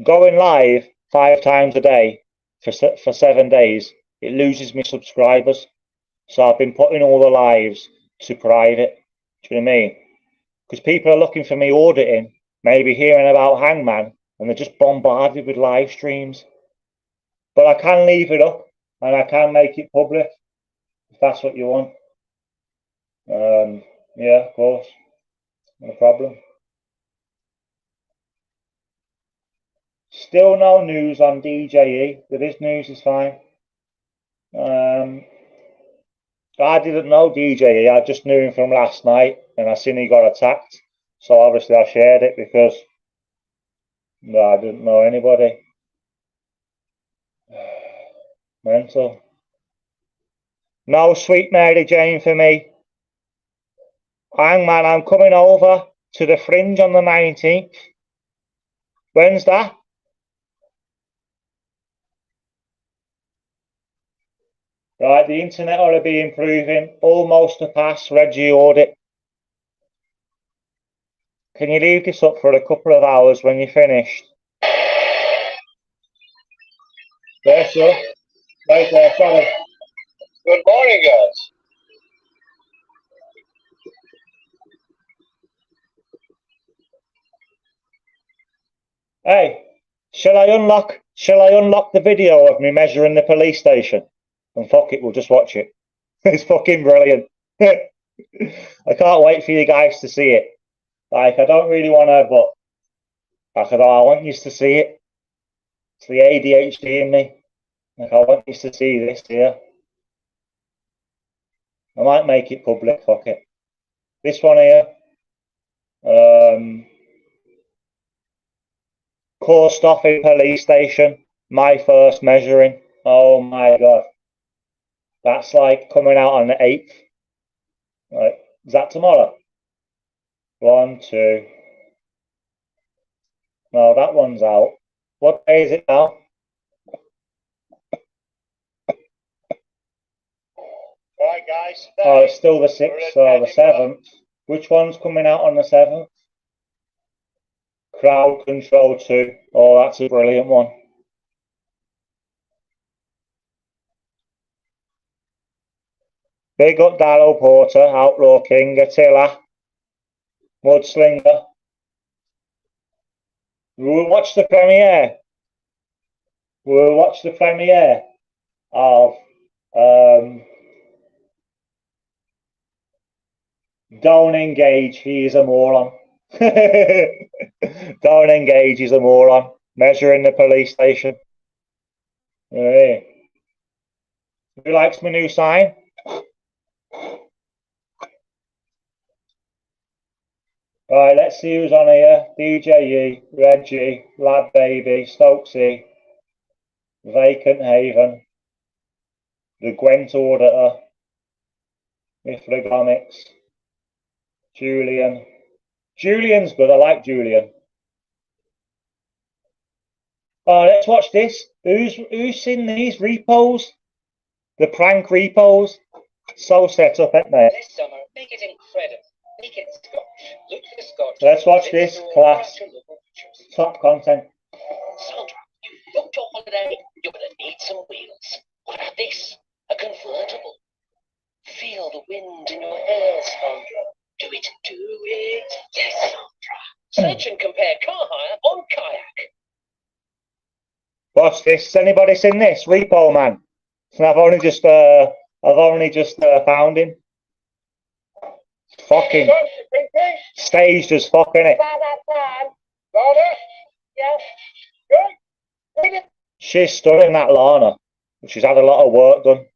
going live 5 times a day for 7 days, it loses me subscribers. So I've been putting all the lives to private. Do you know what I mean? Because people are looking for me auditing maybe hearing about Hangman, and they're just bombarded with live streams. But I can leave it up, and I can make it public, if that's what you want. Yeah, of course. No problem. Still no news on DJE. But this news is fine. I didn't know DJE. I just knew him from last night, and I seen he got attacked. So obviously I shared it because I didn't know anybody. Mental. No Sweet Mary Jane for me. Hangman, I'm coming over to the Fringe on the 19th. When's that? Right, the internet ought to be improving. Almost a pass, Reggie Audit. Can you leave this up for a couple of hours when you're finished? There, sir. Right there, sorry. Good morning, guys. Hey, shall I unlock the video of me measuring the police station? And fuck it, we'll just watch it. It's fucking brilliant. I can't wait for you guys to see it. Like, I don't really want to, but like, I want you to see it. It's the ADHD in me. Like, I want you to see this here. I might make it public, fuck it. This one here. Course stopping police station. My first measuring. Oh my god. That's like coming out on the 8th. Right. Is that tomorrow? 1, 2. No, that one's out. What day is it now? Right, guys. Oh, it's still the 6th or the 7th. Which one's coming out on the 7th? Crowd Control 2. Oh, that's a brilliant one. Big up Darryl Porter, Outlaw King, Attila, Mudslinger. We'll watch the premiere. We'll watch the premiere of Don't Engage, he is a moron. Don't Engage, he's a moron. Measuring the police station. Hey. Who likes my new sign? Right, let's see who's on here. DJE, Reggie, Lad Baby, Stokesy, Vacant Haven, the Gwent Auditor, Mithragomics, Julian. Julian's good, I like Julian. Oh, let's watch this. Who's seen these repos? The prank repos? So set up, ain't they? This summer, make it incredible. Make it Scotch. Look for the Scotch. Let's watch this, class. Top content. Sandra, you've booked your holiday. You're going to need some wheels. What about this? A convertible. Feel the wind in your hair, Sandra. Do it. Yes, Sandra. Search and compare car hire on Kayak. Watch this. Has anybody seen this? Repo Man. And I've only just found him. Fucking staged as fuck, innit? She's stunning, that Lana. She's had a lot of work done.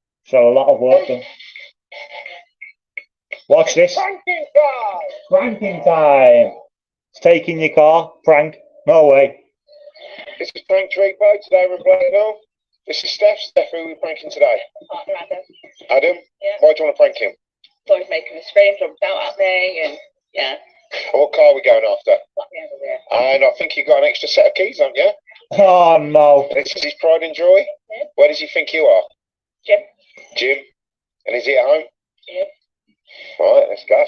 Watch this. Pranking time. It's taking your car. Prank. No way. This is Prank Repo. Today we're playing now. This is Steph. Steph, who are we pranking today? Partner Adam. Adam? Yeah. Why do you want to prank him? Thought he was making me scream, jumped out at me, and yeah. And what car are we going after? Got me over there. And I think you got an extra set of keys, haven't you? Oh no. This is his pride and joy. Yeah. Where does he think you are? Jim. And is he at home? Yeah. Right, let's go.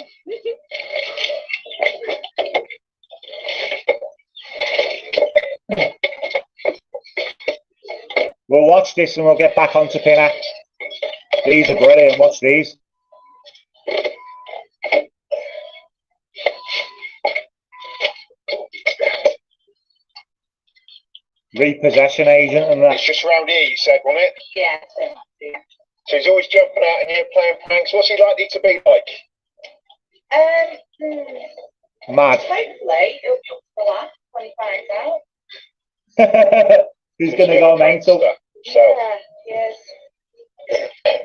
We'll watch this and we'll get back onto Pinac. These are brilliant. Watch these. Repossession agent and that. It's just around here, you said, wasn't it? Yeah. So he's always jumping out in here playing pranks. What's he likely to be like? Mad. Hopefully, it'll be up for that when he finds out. He's going to go mental. Yeah, yes.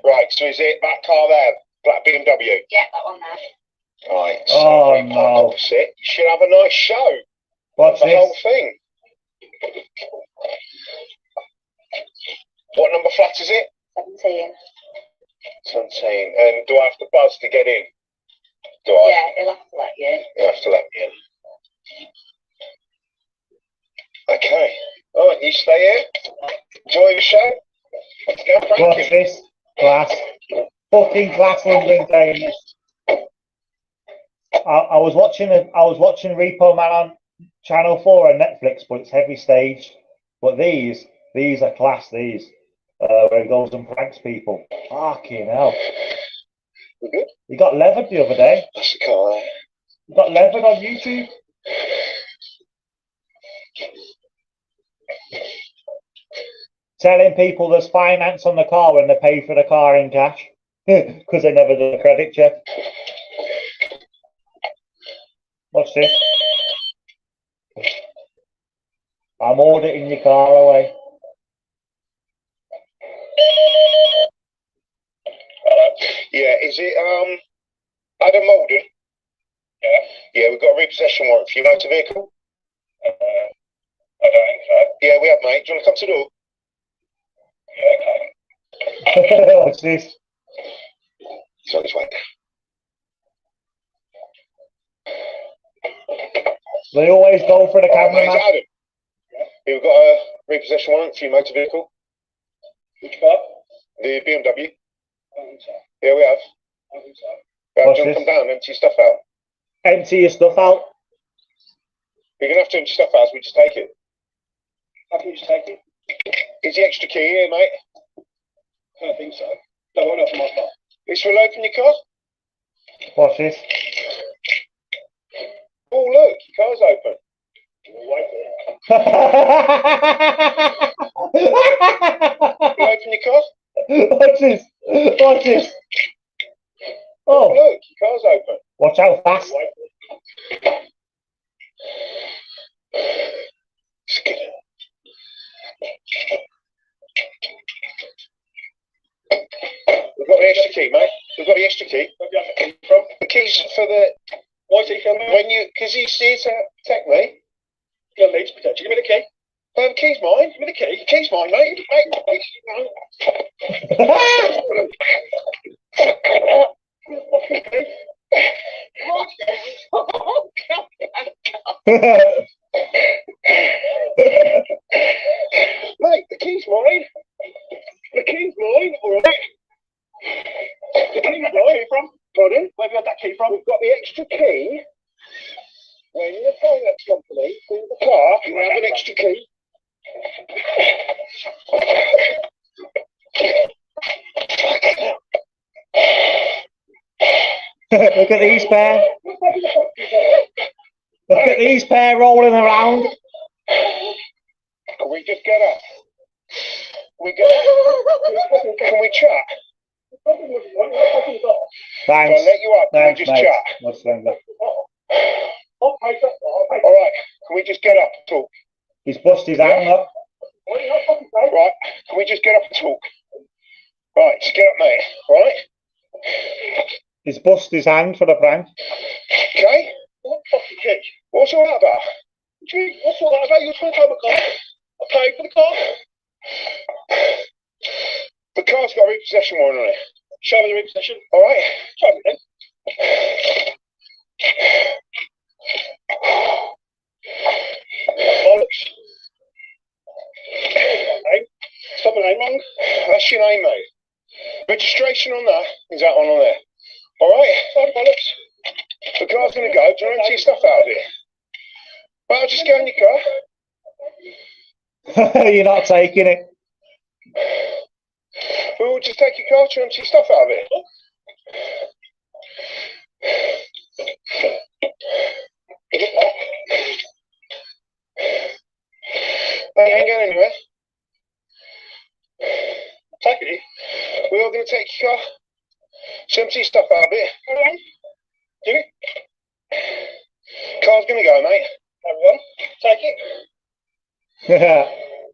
Right, so is it that car there? Black BMW? Yeah, that one there. Right, so Oh, we park no. opposite. You should have a nice show. What's The whole this? thing. What number flat is it? 17. 17. And do I have to buzz to get in? Do I? Yeah, he'll have to let you in. You have to let me in. Okay. All right, you stay here. Enjoy the show. Let's go What's pranking. this? Class. Fucking class, London Games. I was watching Repo Man on Channel 4 on Netflix, but it's heavy stage. But these are class, these. Where he goes and pranks people. Fucking hell. We good? He got levered the other day. That's the car there. He got levered on YouTube. Telling people there's finance on the car when they pay for the car in cash. Because they never do a credit check. What's this? I'm auditing your car away. Yeah, is it Adam Malden? Yeah. Yeah, we've got a repossession warrant for your motor vehicle. I don't think so. Yeah, we have, mate. Do you want to come to the door? Yeah, okay. What's this? It's on his way. They always go for the Mate, cameraman. it's Adam. Yeah, we've got a repossession warrant for your motor vehicle. Which car? The BMW. Yeah, we have. Yeah, do you want to come down and empty your stuff out? Empty your stuff out. You're going to have to empty stuff out, so we just take it. How can you just take it? Is the extra key here, mate? I don't think so. No, won't open my car. It's will open your car? What's this? Oh, look, your car's open. You open your car? What's this? What's this? Oh, Oh, look, your car's open. watch out fast. We've got the extra key, mate. We've got the extra key. Where'd you have the key from? The keys for the... Why's he coming? When you... Because he's here to protect me. You don't need to protect you. Give me the key. No, the key's mine. Give me the key. The key's mine, mate. Mate, the key's mine. The key's mine, all right. The key's mine. From? Pardon? Where have you got that key from? We've got the extra key. When the finance company call the car, you have an extra key. Look at these pair. Look at these pair rolling around. Can we just get up? Can we chat? Thanks. I'll let you up. Can we Thanks, just mate. chat? What's wrong with- All right. Can we just get up and talk? He's busted his hand up. Right. Can we just get up and talk? Right. Just get up, mate. Right. He's busted his hand for the prank. Okay. What fucking kid? What's all that about? What's all that about? You're trying to take my car. I paid for the car. The car's got a repossession warrant on it. Show me the repossession. All right. Show me then. Bollocks. Stop the name wrong. That's your name, mate. Registration on that. Is that one on there? All right. Sorry, bollocks. The car's going to go. Do you want to empty your stuff out of here? Well, I'll just get in your car. You're not taking it. We'll just take your car to empty your stuff out of it. They ain't going Sure. Empty stuff out a bit. Carry on. Do it. Car's gonna go, mate. Carry on. Take it.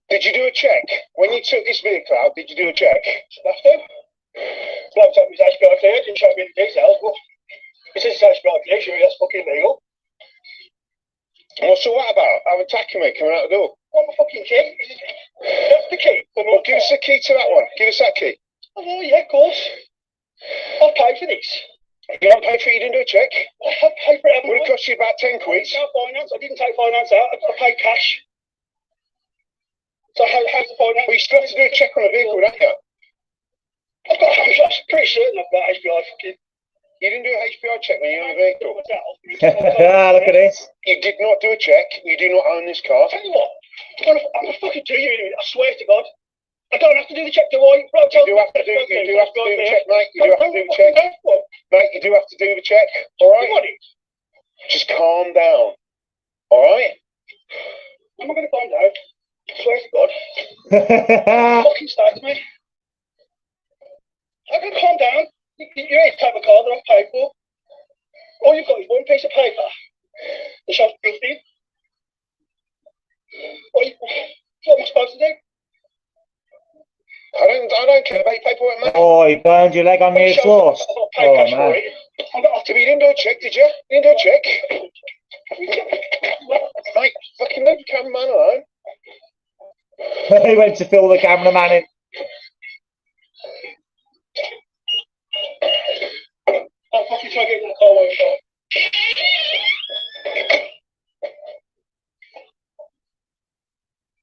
Did you do a check? When you took this vehicle out, did you do a check? Have to. Bloke told me his HPI clear, didn't show me the details, but he says his HPI clear, sure that's fucking legal. What's all that about? I'm attacking me coming out the door. What my fucking key? That's the key. Well, give us the key to that one. Give us that key. Oh yeah, of course. I'll pay for this. You don't pay for it, you didn't do a check? I'll pay for it. Would it cost you about 10 quid? No finance. I didn't take finance out. I paid cash. So how's the finance? Well, you still have to do a check on a vehicle, don't you? I'm pretty certain I've got HPI fucking... You didn't do a HPI check when you're on the vehicle? Look at this. You did not do a check. You do not own this car. Tell you what, I'm gonna fucking do you in a minute. I swear to God. I don't have to do the check, do I? You do have to do the check, mate. You do have to do the check. Mate, you do have to do the check. Alright? Just calm down. Alright? I'm not gonna calm down. I swear to God. Fucking start to me. I'm gonna calm down. You ain't type of car that I've paid for. All you've got is one piece of paper. The shop's filthy. What am I supposed to do? I don't care about your paperwork, mate. Oh, you burned your leg on the exhaust. I've got to pay cash for it. You didn't do a check, did you? You didn't do a check? Mate, fucking leave the cameraman alone. He went to fill the cameraman in. I'll fucking try to get in the car while you're shot.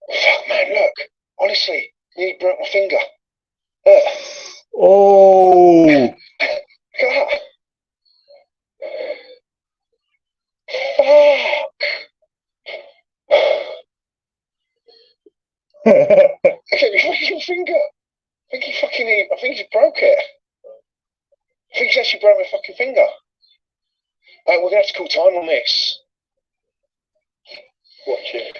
Fuck, man, look. Honestly, nearly broke my finger. Oh. Look at that. Fuck. Look at your finger. I think he broke it. I think he's actually broke my fucking finger. We're going to have to call time on this. Watch it.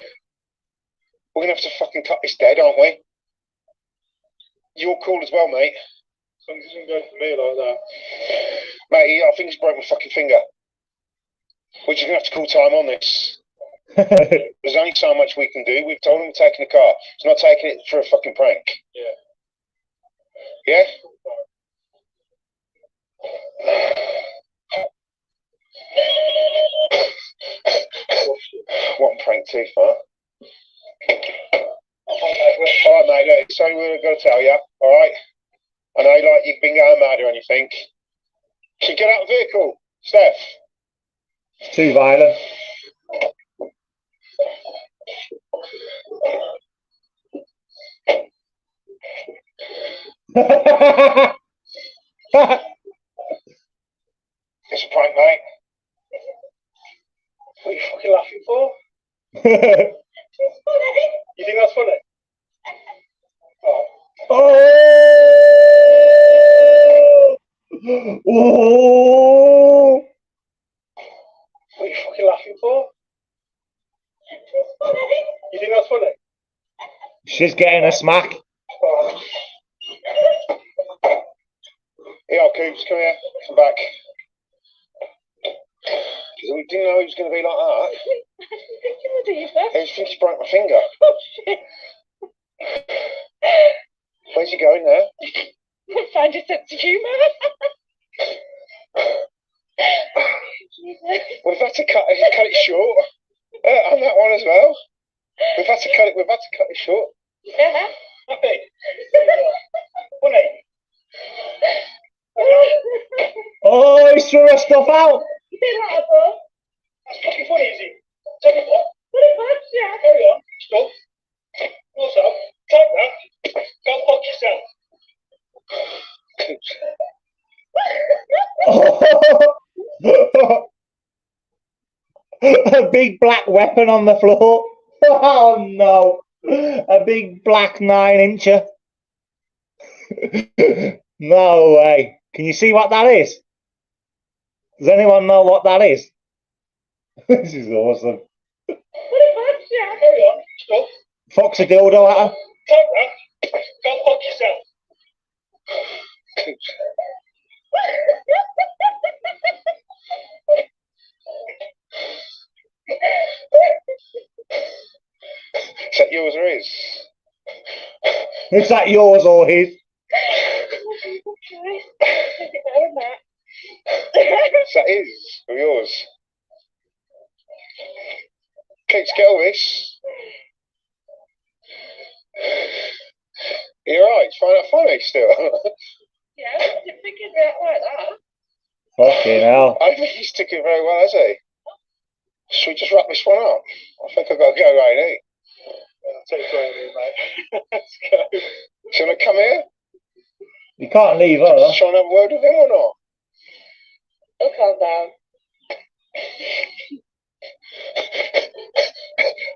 We're going to have to fucking cut this dead, aren't we? You're cool as well, mate. Something doesn't go for me like that. Mate, I think he's broke my fucking finger. We're just going to have to call time on this. There's only so much we can do. We've told him we're taking the car. He's not taking it for a fucking prank. Yeah? What prank too far? Alright, mate, look, so we're going to tell you, alright? I know like you've been going mad or anything. So get out of the vehicle, Steph. It's too violent. It's a prank, mate. What are you fucking laughing for? You think that's funny? Oh! Oh! What are you fucking laughing for? You think that's funny? She's getting a smack. Oh. Yeah, Coops, come here. Come back. We didn't know he was going to be like that. I just think he broke my finger. Oh shit. Where's he going now? Find a sense of humour. We've had to cut it short. And that one as well. We've had to cut it short. Yeah. Happy? Funny? Oh, he's threw her stuff out. You see that, bro? That's fucking funny, is it? Take it what? What a bunch, yeah. Carry on. Stop. Also, take that. Go fuck yourself. A big black weapon on the floor. Oh no. A big black 9-incher. No way. Can you see what that is? Does anyone know what that is? This is awesome. What a bunch, yeah. Carry on. Stop. Fox a dildo at her. Take that. Go fuck yourself. that yours or his? Is that yours or his? Is that his or yours? Kate, get all this. You're right, find that funny still. Yeah, I didn't think it'd react like that. Fucking hell. I think he's ticking very well, has he? Should we just wrap this one up? I think I've got to go, right? I'll take it, mate. Let's go. Do you want to come here? You can't leave her. Try and have a word with him or not? He'll calm down.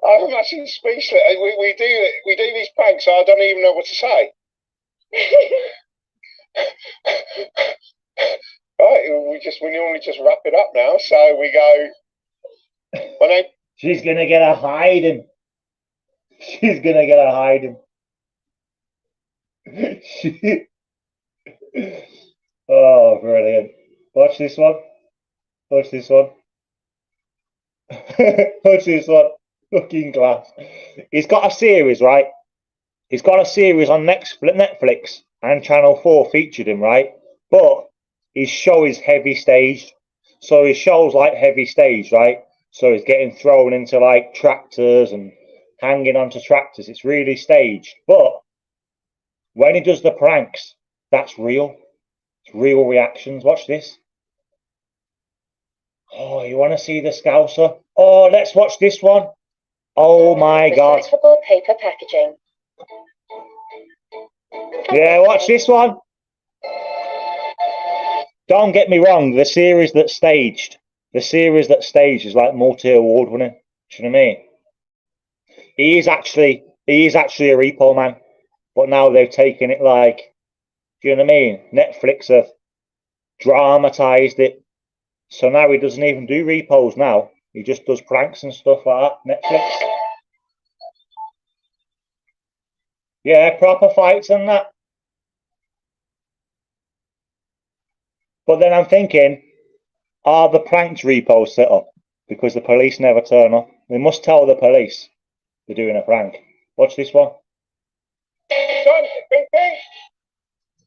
I'm actually speechless. We do these pranks, so I don't even know what to say. Right, we normally just wrap it up now. So we go. She's gonna get a hiding. She's gonna get a hiding. Oh, brilliant! Watch this one. Watch this one. Watch this one. Fucking glass. He's got a series, right? He's got a series on Netflix and Channel 4 featured him, right? But his show is heavy staged. So his show's like heavy staged, right? So he's getting thrown into like tractors and hanging onto tractors. It's really staged. But when he does the pranks, that's real. It's real reactions. Watch this. Oh, you want to see the Scouser? Oh, let's watch this one. Oh my God. Recyclable paper packaging. Yeah, watch this one. Don't get me wrong, the series that's staged is like multi-award winning. Do you know what I mean? He is actually a repo man, but now they've taken it like, do you know what I mean? Netflix have dramatized it, so now he doesn't even do repos now. He just does pranks and stuff like that. Netflix. Yeah, proper fights and that. But then I'm thinking, are the pranks repos set up? Because the police never turn up. They must tell the police they're doing a prank. Watch this one.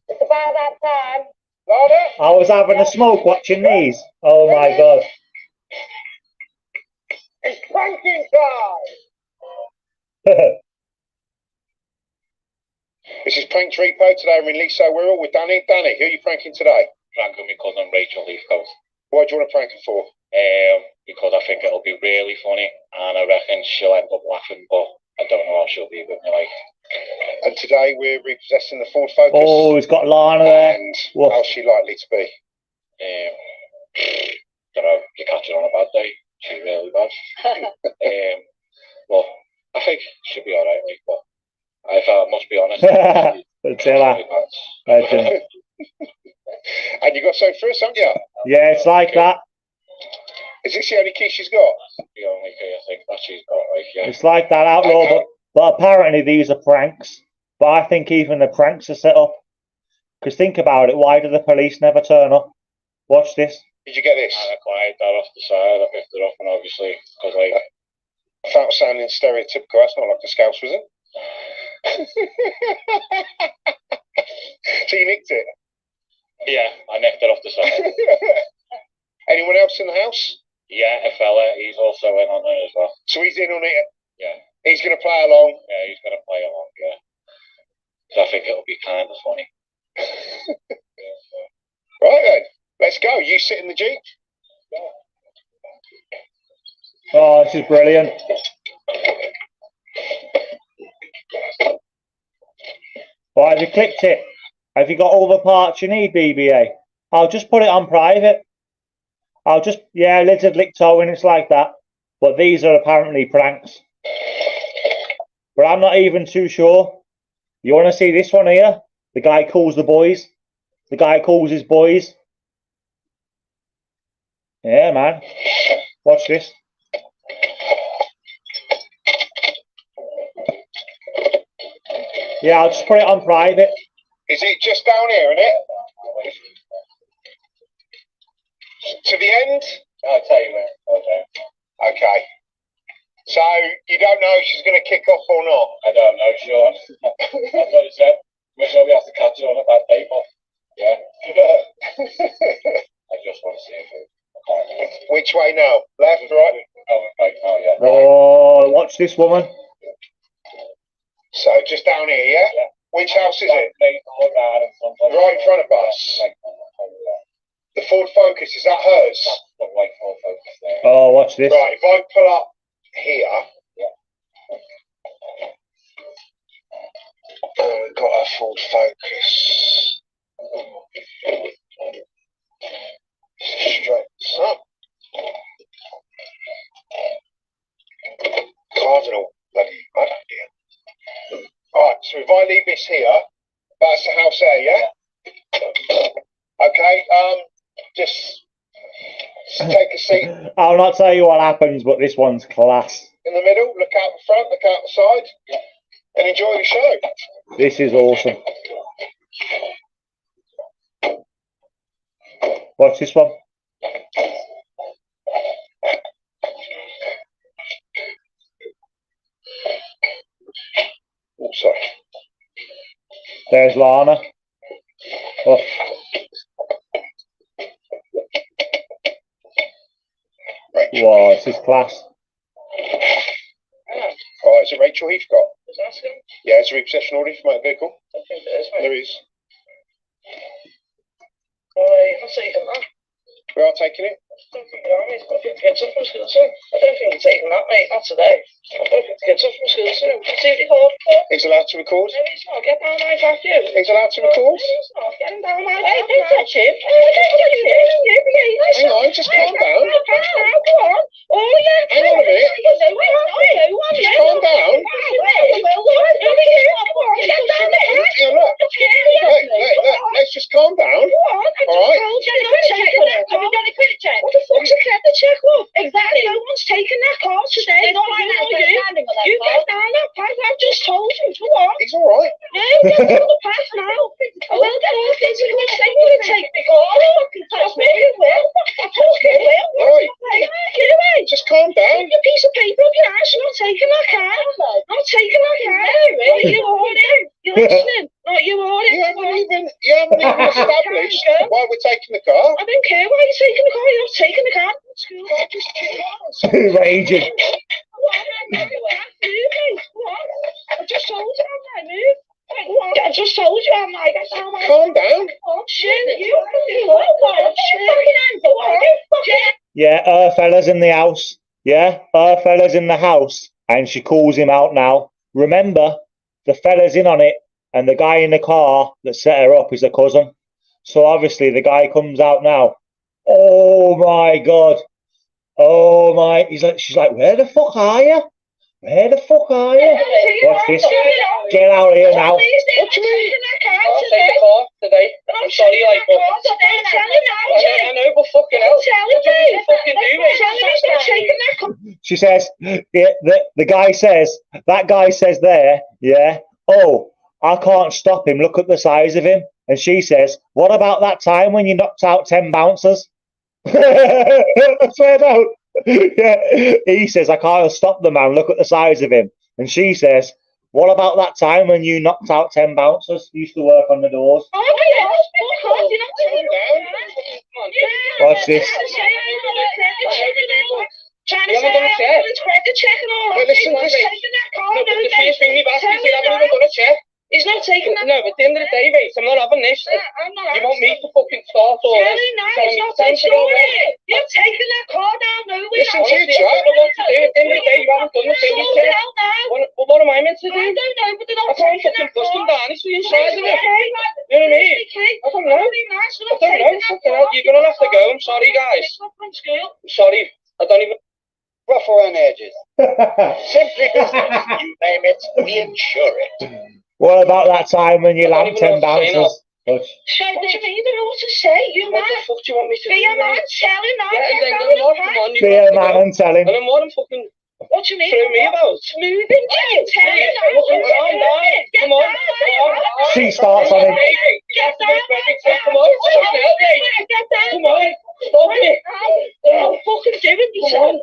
It's about that time. I was having a smoke watching these. Oh my God. It's pranking time! This is Prank Repo. Today I'm in Lisa Wirral with Danny. Danny, who are you pranking today? Pranking my cousin Rachel Leafcoat. Why do you want to prank her for? Because I think it'll be really funny, and I reckon she'll end up laughing, but I don't know how she'll be with me. Like. And today we're repossessing the Ford Focus. Oh, he's got Lana there. And how's she likely to be? Don't know. You catch her on a bad day. She's really bad. Well, I think she'll be alright, like, but if I must be honest, and you got so first, haven't you? Yeah, it's like that. Is this the only key she's got? The only key I think that she's got, like, yeah. It's like that, Outlaw, but apparently these are pranks. But I think even the pranks are set up. Because think about it, why do the police never turn up? Watch this. Did you get this? I acquired that off the side. I picked it up, and obviously, because like, without sounding stereotypical, that's not like the Scouts, was it? So you nicked it? Yeah, I nicked it off the side. Anyone else in the house? Yeah, a fella. He's also in on it as well. So he's in on it? Yeah. He's going to play along? Yeah, he's going to play along, yeah. So I think it'll be kind of funny. Right then, let's go. You sit in the Jeep? Oh, this is brilliant. Well, have you clicked it? Have you got all the parts you need, BBA? I'll just put it on private. Yeah, lizard lick toe, and it's like that. But these are apparently pranks. But I'm not even too sure. You want to see this one here? The guy calls the boys. The guy calls his boys. Yeah, man. Watch this. Yeah, I'll just put it on private. Is it just down here, isn't it? To the end? I'll tell you where. Okay. Okay. So you don't know if she's going to kick off or not? I don't know, sure. That's what it said. We're sure we have to catch her on a bad day off. Yeah. I just want to see if which way now? Left, right? Oh, yeah. Oh, watch this woman. So just down here, yeah? Which house is it? Right in front of us. The Ford Focus, is that hers? Oh, watch this. Right, if I pull up here, we've got our Ford Focus. Straight up. Cardinal, bloody bad idea. Alright, so if I leave this here, that's the house there, yeah? Okay, just take a seat I'll not tell you what happens, but this one's class. in the middle, look out the front, look out the side, and enjoy the show. This is awesome. Watch this one. Oh, sorry. There's Lana. Oh. Wow, this is class. Oh, is it Rachel Heathcott? Yeah, it's a repossession order for my vehicle. I think it is, mate. There is. I'll take that. We are taking it. I don't think you are, mate. I've got to get stuff from school soon. I don't think you're taking that, mate. Not today. I've got to get stuff from school soon. See what you called for? He's allowed to record. No, he's not. Get down my back, you. He's allowed to record. No, he's not. Get him down my back. Hey, don't touch him. Don't touch him. Hang on, just calm down. Go on. Oh, yeah. Hang on a minute. Just calm down. Yeah, look. Let's just calm down. Alright. What the fuck's a credit check, love? Exactly. No one's taken that car today. Not you. You get down that path. I've just told you. Go on. He's alright. Yeah, get down the path now. I will get all physical safety to take the car. That's me. You will. Of course you will. Right. Get away. Just calm down. Your piece of paper up your ass. You're not taking that car. Not taking that car. Not you ordered. You're listening. Not you ordered. You haven't even established why we're taking the car. I don't care why you're taking the car. You're not taking the car. Just chill out. Raging. I just told you I'm not move. I just told you I'm like, calm down. Yeah, fella's in the house. Yeah, fella's in the house. And she calls him out now. Remember, the fella's in on it. And the guy in the car that set her up is a cousin. So obviously the guy comes out now. Oh my God. Oh my. She's like, where the fuck are you? Where the fuck are you? Watch this. Get out of here now. What do you mean? I'll take the car today. I'm sorry, like, but I know, but fucking hell. What do you fucking do, mate? She says, yeah, the guy says, that guy says there, yeah, oh, I can't stop him. Look at the size of him. And she says, what about that time when you knocked out 10 bouncers? I swear down. Yeah. He says, I can't stop the man. Look at the size of him. And she says, what about that time when you knocked out 10 bouncers? You used to work on the doors. Watch this. You haven't done a check. Wait, listen, no, but the first thing you've asked me is you haven't even done a check. He's not taking that. No, but at the end of the day, mate, I'm not having this. I'm not. You want me to fucking start all this? It's not taking it. You're taking that car down nowhere. Listen to your I don't know what to do. At the end of the day, you haven't done the thing you said. What am I meant to do? I don't know, but they're not I can't taking that fucking bust them car. down. It's the inside of it. You know what I mean? I don't know. I don't know. Fucking hell. You're gonna have to go. I'm sorry, guys. I'm sorry. I don't even. Rough around the edges. Simply business. You name it, we insure it. What about that time when you lamped 10 bouncers? What do you mean? You don't know what to say. You What man. the fuck do you want me to do? Be a man, tell him now. Yeah, and then go on. Come on. You Be have a to man go. and tell him. And then what? I'm fucking. What do you mean? Throw me about. Moving, tell him now. Come on. She starts on him. Get down. Come on. Get down. Come on. Stop it. What fucking doing? Come on.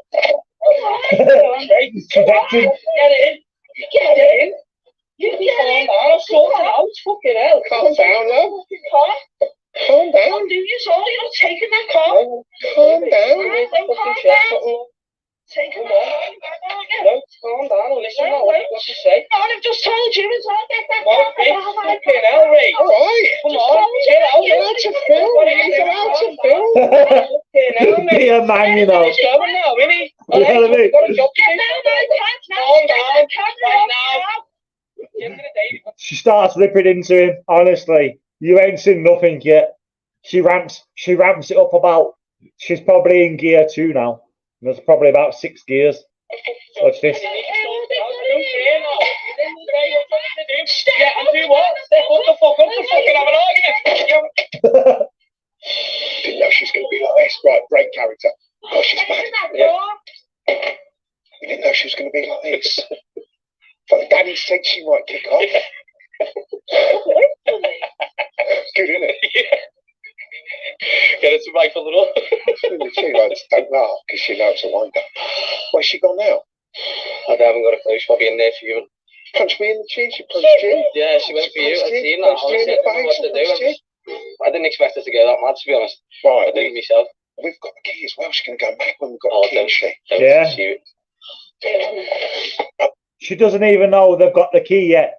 Get in. You Calm down, I'll sort it out. Fucking hell. Calm down, love. car. Calm down. I'll do you so. You're not taking that car. Calm down. Right, don't calm Fucking check down. something. Taking Come that on. car. No, calm down and listen now. What you've got to say. No, I've just told you as well. Get that No, car. bitch. Fucking hell, Ray. All right. Come on. Get out. You're Out to film. Get out to film. Fucking hell, mate. Be a man, you know. He's going now, isn't he? You know what I mean? We've got a job to Get do. down, I can't now. Calm Get down. that camera Right off now. now. At the end of the day, She starts ripping into him. Honestly, you ain't seen nothing yet. She ramps it up about. She's probably in gear 2 now. There's probably about 6 gears. Watch this. Yeah, and do what? Step up the fuck up to fucking have an argument. Didn't know she was going to be like this. Right, great character. Oh, she's mad. We didn't know she was going to be like this. But the daddy thinks she might kick off. Good, isn't it? Get it to make a little. She like, don't laugh because she knows a wind up. Where's she gone now? I haven't got a clue. She's probably in there for you. Punch me in the chin. She punched you. Yeah, she went for you. I've seen that. Punched you in the face. Honestly, I didn't expect her to go that mad, to be honest. I Right, did it myself. we've got the key as well. She's going to go mad when we've got Oh, the key, don't- isn't she? Don't Yeah. shoot. She doesn't even know they've got the key yet.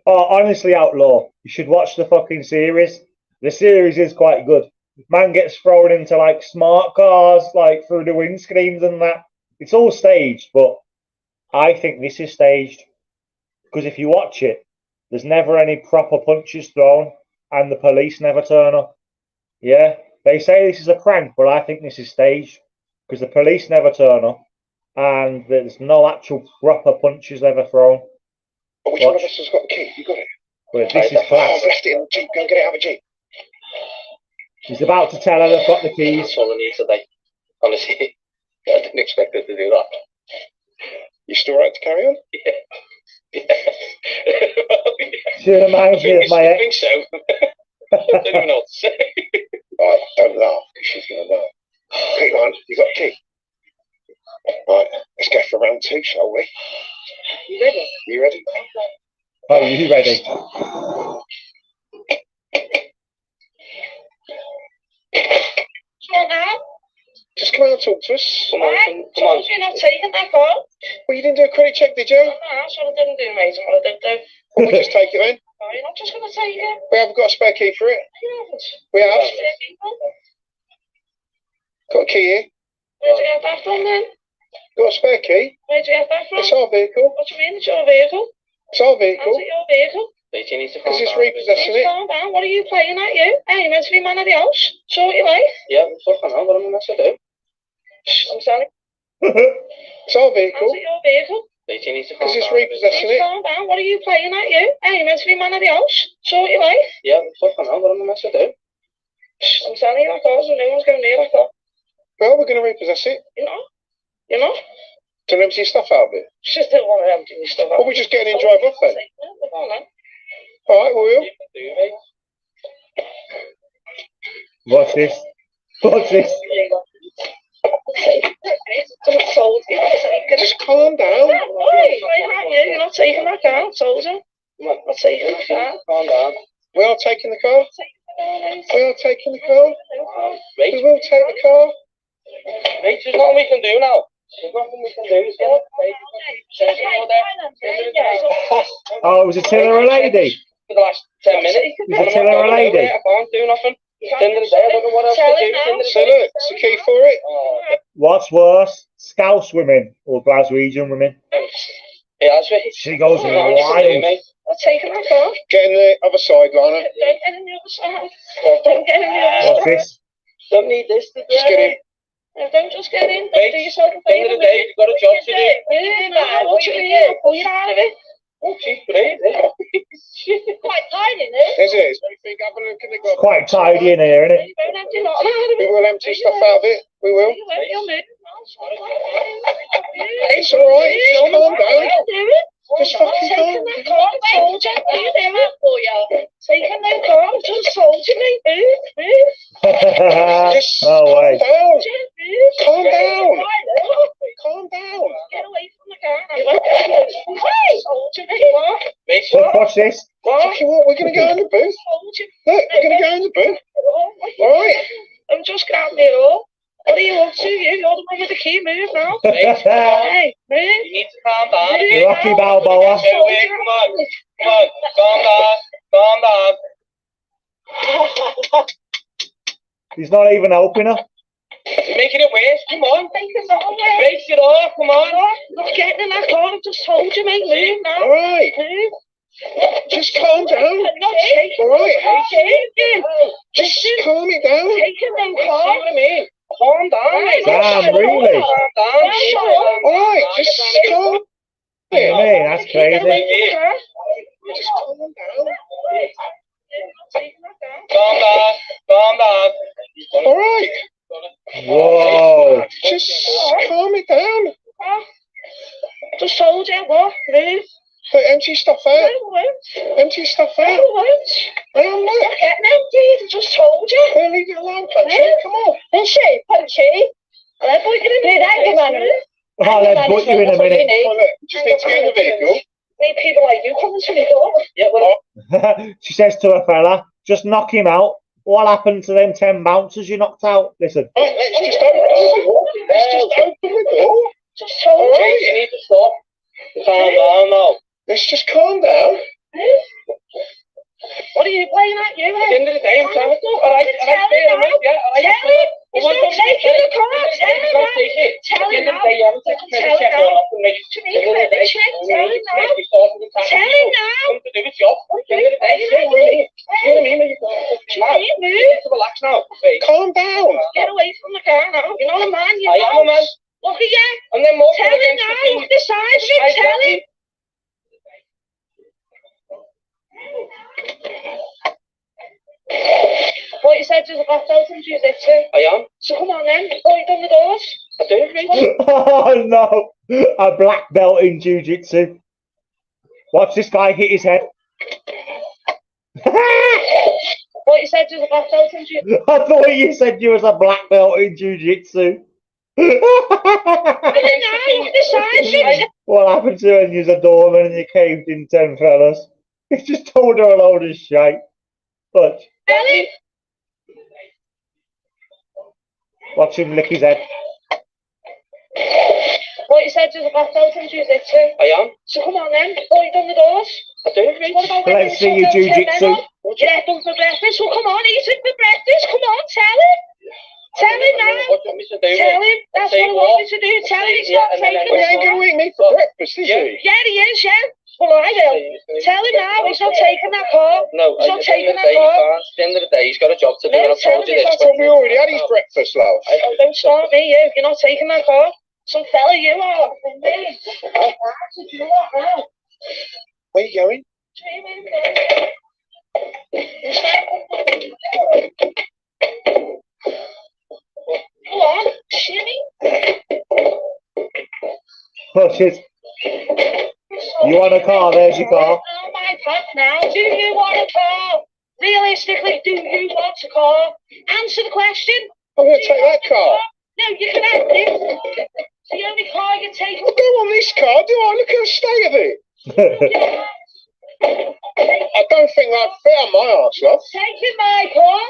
Oh, honestly, Outlaw, you should watch the fucking series. The series is quite good. Man gets thrown into like smart cars, like through the windscreens and that. It's all staged, but I think this is staged. Because if you watch it, there's never any proper punches thrown, and the police never turn up. Yeah, they say this is a prank, but I think this is staged. Because the police never turn up, and there's no actual proper punches ever thrown. But which one of us has got the key? You got it? But this is Oh, class. I've left it in the Jeep. Go and get it out of the Jeep. He's about to tell her they've got the keys. That's all I need today. Honestly, I didn't expect her to do that. You still right to carry on? She reminds me of my I ex. think so. I don't even know what to say. Right, don't laugh because she's going to know. Quick, man, you got the key? Right, let's go for round 2, shall we? You ready? You ready? Oh, you ready? Come on now. Just come out and talk to us. Come on, Right, come on. told you not taking that car. Well, you didn't do a credit check, did you? No, that's what I didn't do, mate. That's what I did do. Well, we just take it then. No, you're not just going to take it. We haven't got a spare key for it. You haven't. We have. Where'd Got a key here. you get that from then? Got a spare key. Where'd you get that from? It's our vehicle. What do you mean it's your vehicle? It's our How's vehicle. it your vehicle? Wait, you need to calm Because it's down. repossessing it. Calm down. What are you playing at, you? Hey, you're meant to be man of the house. Sort your life. Yeah, fucking hell, what am I meant to do? I'm sorry. It's our How's vehicle. it your vehicle? Wait, you need to calm Because it's down. repossessing it. Calm down. What are you playing at, you? Hey, you're meant to be man of the house. Sort your life. Yeah, fucking hell, what am I meant to do? I'm telling you, that car's no one's going near that car. Well, we're going to repossess it. You know? You know? To empty your stuff out of it. Just don't want to empty your stuff out. Well, we just get in and drive off then. Come on, then. All right, we will. You can do it, mate. What's this? What's this? Just calm down. You're not taking that car, I told you. Come on, Not taking that car. calm down. We are taking the car. We are taking the car. Mate, We will take the car. mate, there's nothing we can do now. There's nothing we can do. It's gonna Oh, it was a tiller a lady. for the last 10 minutes. Is it tiller a lady? I can't do nothing. At the end of the day, I don't know what else to do. At the end of the So day- look, it's the key for it. Oh, What's worse, Scouse women or Glaswegian women? it has me. She goes There's nothing you can do, wild. mate. I'm taking that car. Get in the other side, Lana. Don't get in the other side. Don't get in the other What's side. this? Don't need this to Just get in. No, don't just get in. Mate, Do yourself a at the end favour. of the day, you've got a job to do. What you mean? I'll pull you out of it. Oh, she's great. Quite tight in it. Is it? So you think have a look in the It's glove? quite tidy in here, isn't it? You won't empty nothing out of We it. will empty stuff out of it. We will. You won't, you'll move. It's all right. Just calm down. Do it. Just fucking Taking calm. that car, I told you. What are you doing for you? Taking that car, I just told you, mate. Just No calm way. down. Calm down. Calm Calm down. Get away from the car. Hey! Look, watch this. What? What? We're going to go in the booth. Look, we're going to go in the booth. Right. I'm just grabbing it all. What are you up to? You're the one with the key. Move now. Hey, move. You need to calm down. Rocky Balboa. Come on. Come on. Calm down. Calm down. He's not even helping her. You're making it worse. Come on. Race it off. Come on. Not getting in that car. I just told you, mate. Move now. All right. Move. Just calm down. I'm not taking. All right. I'm taking. Just calm it down. Taking no See car. what I mean? Calm down. Damn, really? Calm down. All right. Just calm. I mean, that's crazy. Just calm down. Calm down. Calm down. All right. Whoa. Just calm it down. Just told you. What? Move. Put empty stuff out. I won't. Empty stuff I out. won't. I am not. Not getting empty. I just told you. Well, leave it alone, Punchy. Come on. Punchy. I'll put you in a minute. Oh, let's put you in a minute. Oh, look, just need to get in the vehicle. Need people like you coming to me door. Yeah, well, She says to her fella, just knock him out. What happened to them 10 bouncers you knocked out? Listen. right, let's just open the door. Let's just open the door. Just told you. You need to stop. Calm down now. Let's just calm down. What are you playing at, you? At the end of the day, I'm trying to do. All right, Tell him. He's not taking the car. Tell him now. Tell him now. Tell him now. Tell him now. Tell him now. Relax now. Calm down. Get away from the car now. You're not a man. You're I am a man. Look at you. And then more Tell him now. Decide it. Tell him. What you said was a blacked out and Tuesday too. I am. So come on then. Oh, you done the doors? I do, mate. Oh no, a black belt in jiu-jitsu. Watch this guy hit his head. What you said was a blacked out and Tuesday. I thought you said you was a black belt in jiu-jitsu. What happened to when you was a doorman and you caved in 10 fellas? You just told her a load of shit. But Really? watch him lick his head. What you said was a blacked out and Tuesday too. I am. So come on then. Oh, you done the doors? I do, mate. What about Let's see your jiu-jitsu. Yeah, done for breakfast. Well, come on, eat it for breakfast. Come on, tell him. Tell him now. What do you want me to do? Tell him. That's what I want you to do. Tell him he's not taking He ain't the going to eat me for breakfast, is he? Yeah, he is, yeah. Well, I will. Tell him now he's not taking that car. No, He's not taking that car. at the end of the day, he's got a job to do. No, And I've told you tell him this. he's not He already had his breakfast, love. Oh, don't start me, you. You're not taking that car. Some fella you are. Where you going? Go on, shimmy. Watch it. You want a car? There's your car. Oh my God, now. Do you want a car? Realistically, do you want a car? Answer the question. I'm going to take that car. No, you can have this. It's the only car you take. I'll go on this car, do I? Look at the state of it. I don't think that'd fit on my arse, love. Taking my car.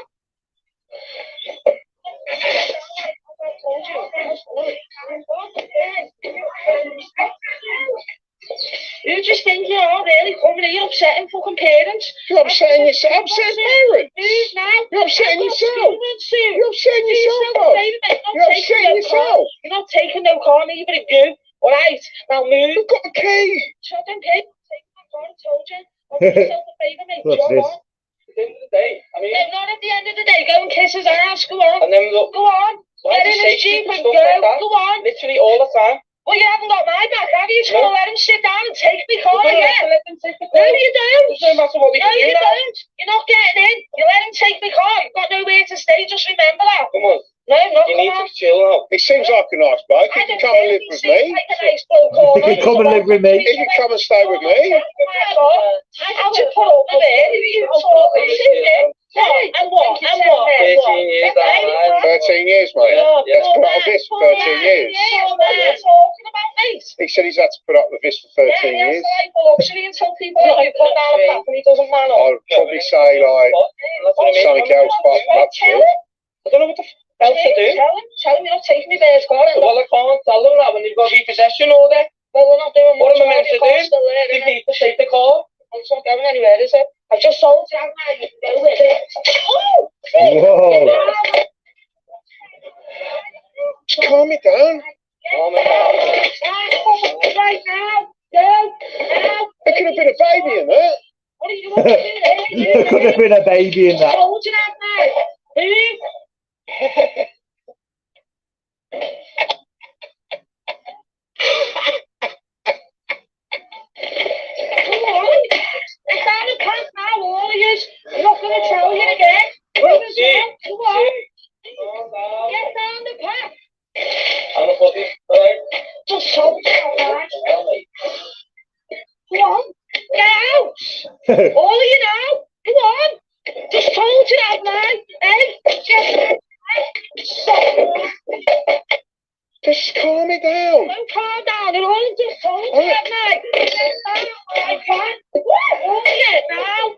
You just think you're all really coming here upsetting fucking parents. You're upsetting yourself. Upsetting parents. Move now. You're upsetting yourself. You're upsetting Do yourself, yourself a love. favour, mate. You're upsetting yourself. You're not taking no car, neither of you. Alright, now move. You've got the key. So I don't care. Take my car, I told you. I'll do yourself a favour, mate. What's Go this? on. At the end of the day, I mean, No, not at the end of the day. Go and kiss his ass. Go on. and then look, Go on. why Get do you in say his Jeep stupid and stuff go. like that? Go on. Literally all the time. Well, you haven't got my back, have you? Just No. gonna let him sit down and take me car, We're gonna yeah? let them take the No, car. you don't. It doesn't matter what we No, can do you now. don't. You're not getting in. You let him take me car. You've got nowhere to stay. Just remember that. Come on, No, not you come need on. to chill out. He seems like a nice bloke. He I can don't come and care live if with he seems me. like a nice bloke or He not. can come and live with me. He can come and stay with me. I'll just pull over there. You talk and sit there. And what? 13 years, that, 13 years, mate. Let's put up with this for 13 years. Talking about this. He said he's had to put up with this for 13 years. Luxury until people like you put down a path and he doesn't man up. I'd probably say, like, something else apart from that, true. I don't know what the else to do. Tell him you're not taking me bear's car. Well, I can't tell them that when you've got repossession order. Well, we're not doing What much. am I meant to do? They need to take the car. It's not going anywhere, is it? I've just sold it, haven't I? You can go with it. Oh! Whoa. Just calm it down. Right now! Go! Now! There could have been a baby in there. What are you doing there? There could have been a baby in that. Sold it, haven't I? Who? Come on! Get down the path now, all of you. I'm not going to tell you again. Come on. Get down the path. I'm a puppy, alright? Just sold it out, right? Come on. Get out. All of you now. Come on. Just told you that, man. Hey, Just calm it down. don't calm down at all. Just told you that, man. I can't. All of you now.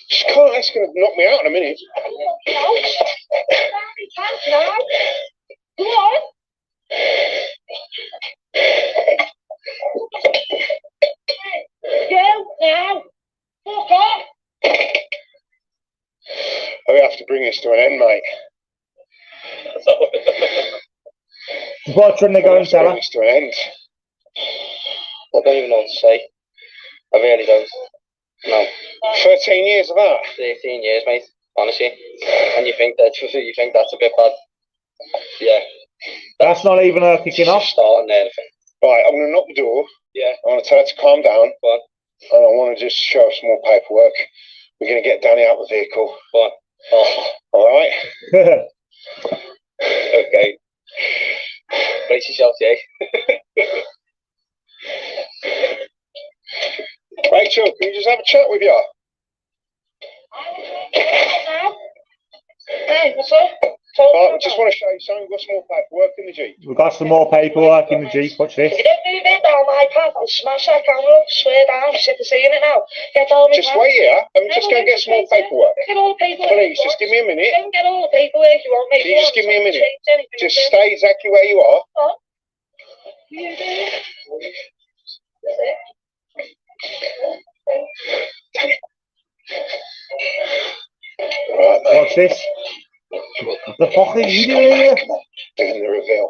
Just can't. That's going to knock me out in a minute. Now. Now. Come on. Go now. Fuck off. We have to bring this to an end, mate. What's when they go and Bring tell her? this to an end. I don't even know what to say. I really don't. No. 13 years of that. 13 years, mate. Honestly. And you think that's a bit bad. Yeah. That's not even her kicking off. Starting there, I think. Right, I'm going to knock the door. Yeah. I want to tell her to calm down. Go on. And I want to just show her some more paperwork. We're going to get Danny out of the vehicle. Go on. Oh, All right? okay. Brace yourself, yeah. Rachel, can we just have a chat with you? Hey, what's up? Right, we just want to show you something. We've got some more paperwork in the Jeep. We've got some more paperwork in the Jeep. Watch this. If you don't move it down my path, I'll smash that camera up. Swear down, I'm sick of seeing it now. Get down my Just path. wait here. I'm just going to get some more paperwork. Get all the paperwork. Please, just give me a minute. Don't get all the paperwork you want, mate. Can you just give me a minute? Just stay exactly where you are. Right, mate. Watch this. What the fuck are you doing here? Doing the reveal.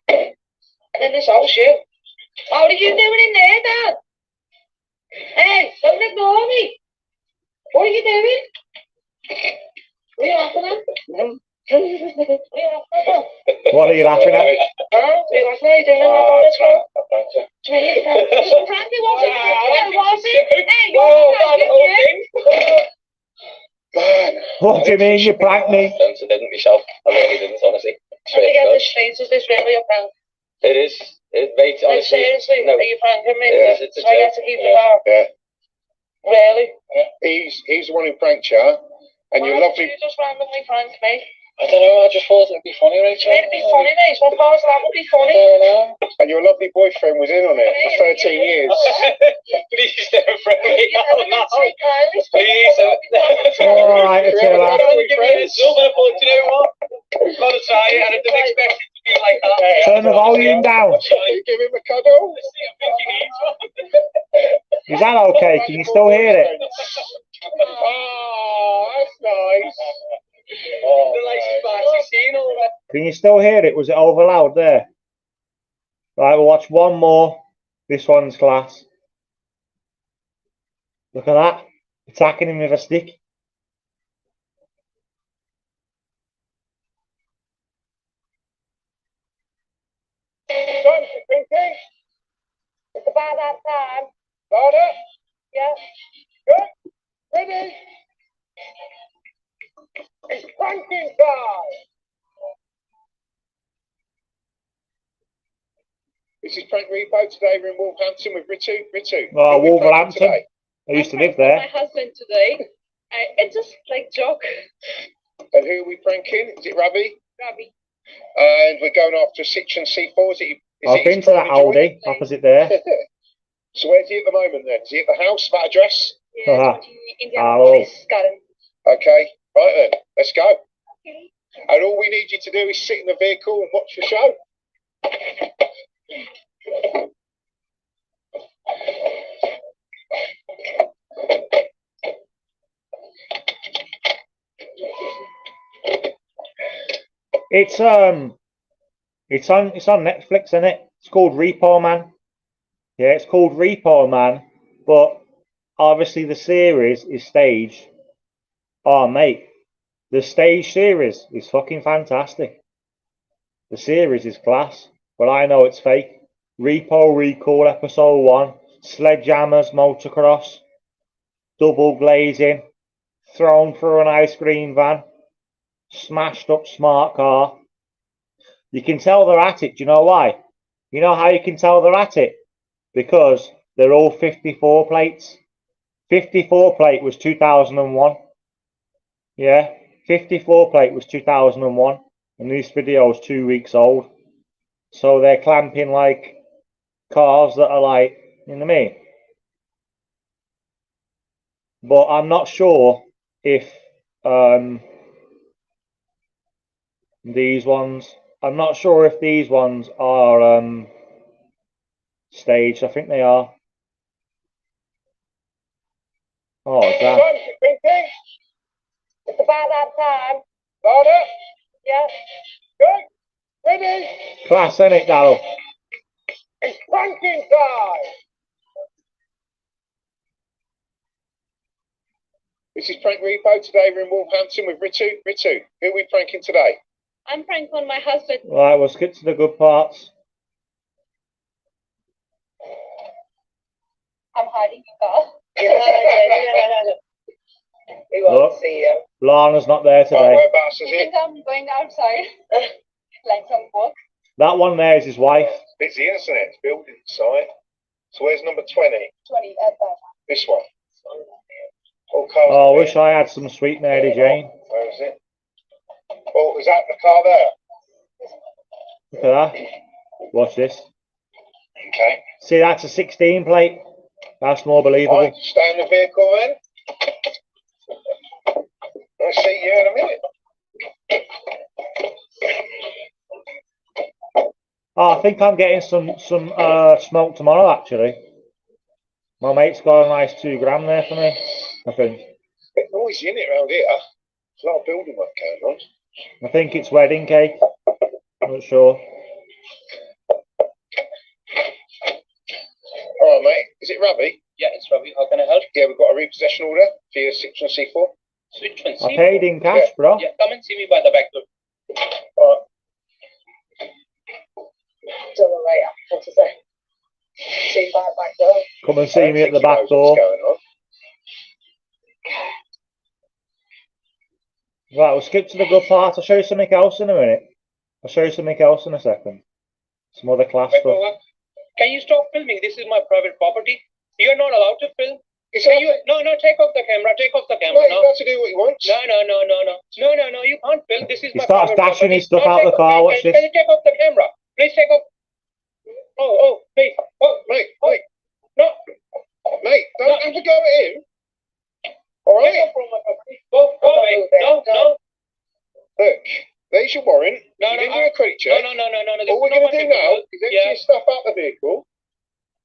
In this house, you. What are you doing in there, Dad? Hey, don't ignore me. What are you doing? What are you laughing at? What are you laughing at? What are you laughing at? Huh? What are you laughing at? You doing that on this one? Frankie wasn't. Hey, you're Man. What do you mean you pranked me? I didn't myself. I really didn't, honestly. Let me get this straight. Is this really a prank? It is. Mate, Like, honestly. seriously, No. are you pranking me? Yes, it's a So I get joke. to keep the car? Yeah. Really? He's the one who pranked you, and Why your did lovely. you just randomly prank me? I don't know, I just thought it'd be funny, Rachel. It'd be funny, mate. What part of that would be funny? And your lovely boyfriend was in on it for 13 years. Please don't friend me. Please. All right, I Attila. don't want to give you this silver, but you know what? I've got to try it, and I didn't expect it to be like that. Turn the volume down. You give him a cuddle. I think he needs one. Is that okay? Can you still hear it? Oh, that's nice. The nicest back you've seen all that. Can you still hear it? Was it over loud there? Right, we'll watch one more. This one's class. Look at that. Attacking him with a stick. It's about that time. Father, Yeah. good, ready. It's pranking time. This is Prank Repo. Today we're in Wolverhampton with Ritu. Oh, what are we pranking Wolverhampton. today? I used to live My there. husband today, It's just like joke. And who are we pranking? Is it Ravi? Ravi. And we're going after a Citroen C4. I've been to that Audi opposite there. So where's he at the moment then? Is he at the house, that address? Uh-huh. Indianapolis Garden. Okay, right then, let's go. Okay. And all we need you to do is sit in the vehicle and watch the show. It's on Netflix, isn't it? It's called Repo Man. Yeah, it's called Repo Man, but obviously the series is staged. Oh mate, the stage series is fucking fantastic. The series is class, but I know it's fake. Repo Recall Episode 1, Sledgehammers Motocross, double glazing, thrown through an ice cream van, smashed up smart car. You can tell they're at it. Do you know why? You know how you can tell they're at it? Because they're all 54 plates. 54 plate was 2001. Yeah, 54 plate was 2001. And this video is 2 weeks old. So they're clamping like cars that are like, you know what I mean? But I'm not sure if these ones, I'm not sure if these ones are staged. I think they are. Oh, damn. It's about that time. Louder. Yeah. Good. Ready. Class, ain't it, Darryl? It's pranking time. This is Prank Repo. Today we're in Wolverhampton with Ritu. Ritu, who are we pranking today? I'm pranking on my husband. Right, we'll skip to the good parts. I'm hiding you, girl. He won't see you. Lana's not there today. Whereabouts is You it? think I'm going outside? Like some work? That one there is his wife. Busy, isn't it? It's building inside. So where's number 20? 20 at that. This one. All cars Oh, I in wish here. I had some sweet Mary Jane. Where is it? Oh, is that the car there? Look at that. Watch this. Okay. See, that's a 16 plate. That's more believable. Right, stay in the vehicle then. I'll see you in a minute. Oh, I think I'm getting some smoke tomorrow, actually. My mate's got a nice 2 gram there for me, I think. Bit noisy, isn't it, around here? There's a lot of building work going on. I think it's wedding cake. Not sure. All right, mate. Is it Ravi? Yeah, it's Ravi. How can I help? Yeah, we've got a repossession order for your Citroen C4. Switch one. I paid in cash, bro. Yeah, come and see me by the back door. All right. Don't know later. What to say? See you by the back door. Come and see me at the He back knows door. what's going on. Right, we'll skip to the good part. I'll show you something else in a minute. I'll show you something else in a second. Some other class stuff. Paperwork. Can you stop filming? This is my private property. You're not allowed to film. Can you? No, take off the camera. Take off the camera. Well, No, he's got to do what he wants. no. You can't film. This is He my starts private dashing property. his stuff No, out take the car. off- Watch Can this. you take off the camera? Please take off. Oh, please. Oh, Mate, no. mate, don't have to go at him. All Take right? off from my property. Go away. No. Look, there's your warrant. No, you no, didn't do a credit check. No. All we're going to do now is empty your stuff out the vehicle.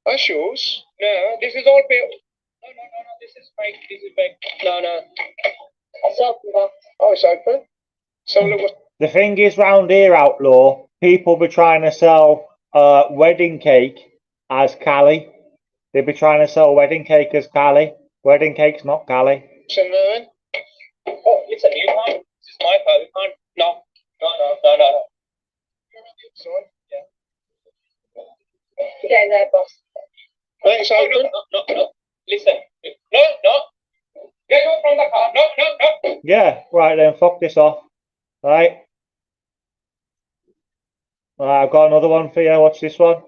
That's yours. No, this is all pay. No. This is fake. This is fake. No. It's open, bro. Oh, it's open. So look what. The thing is, round here, Outlaw, people be trying to sell wedding cake as Cali. They'd be trying to sell wedding cake as Cali. Wedding cake's not Cali. Oh, listen, you can't. This is my car. You can't. No. Get in there, boss. Right, it's open. No. Listen. No. Get out from the car. No. Yeah, right then, fuck this off. Right. Right, I've got another one for you. Watch this one.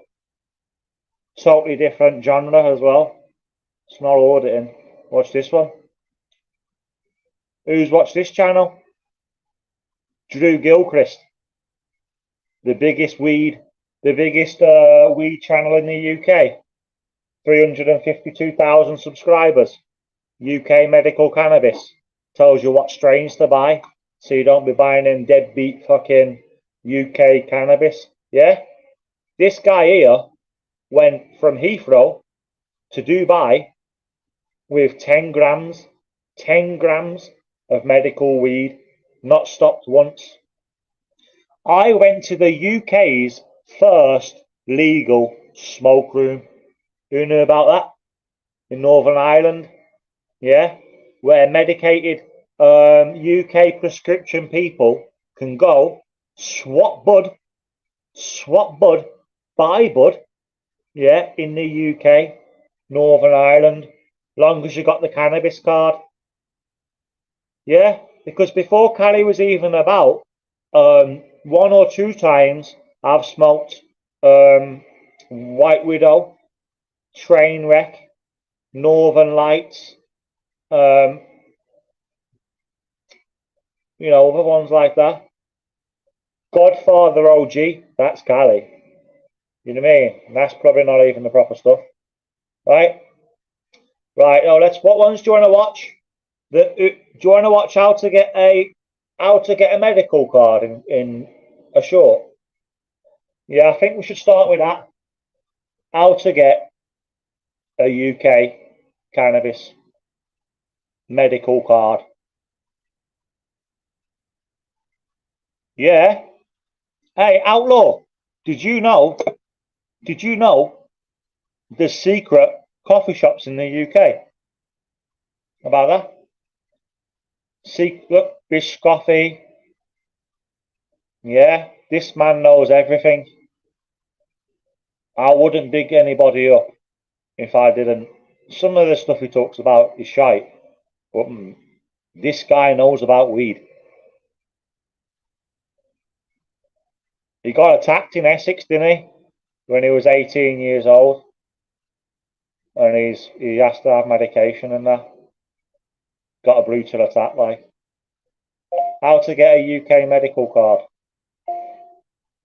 Totally different genre as well. It's not auditing. Watch this one. Who's watched this channel? Drew Gilchrist, the biggest weed channel in the UK. 352,000 subscribers. UK medical cannabis. Tells you what strains to buy, so you don't be buying in deadbeat fucking UK cannabis. Yeah? This guy here went from Heathrow to Dubai with 10 grams of medical weed, not stopped once. I went to the UK's first legal smoke room. Who knew about that? In Northern Ireland, yeah, where medicated UK prescription people can go swap bud, buy bud, yeah, in the UK, Northern Ireland, long as you got the cannabis card. Yeah, because before Cali was even about, 1 or 2 times I've smoked White Widow, Trainwreck, Northern Lights, other ones like that. Godfather OG, that's Cali. You know what I mean? That's probably not even the proper stuff. Right? Right, now what ones do you want to watch? Do you want to watch how to get a medical card in a short? Yeah, I think we should start with that. How to get a UK cannabis medical card. Yeah. Hey, Outlaw, did you know there's secret coffee shops in the UK? About that? Secret Bish Coffee. Yeah, this man knows everything. I wouldn't big anybody up if I didn't. Some of the stuff he talks about is shite, but this guy knows about weed. He got attacked in Essex, didn't he? When he was 18 years old. And he has to have medication and that. Got a brutal attack, like. How to get a UK medical card.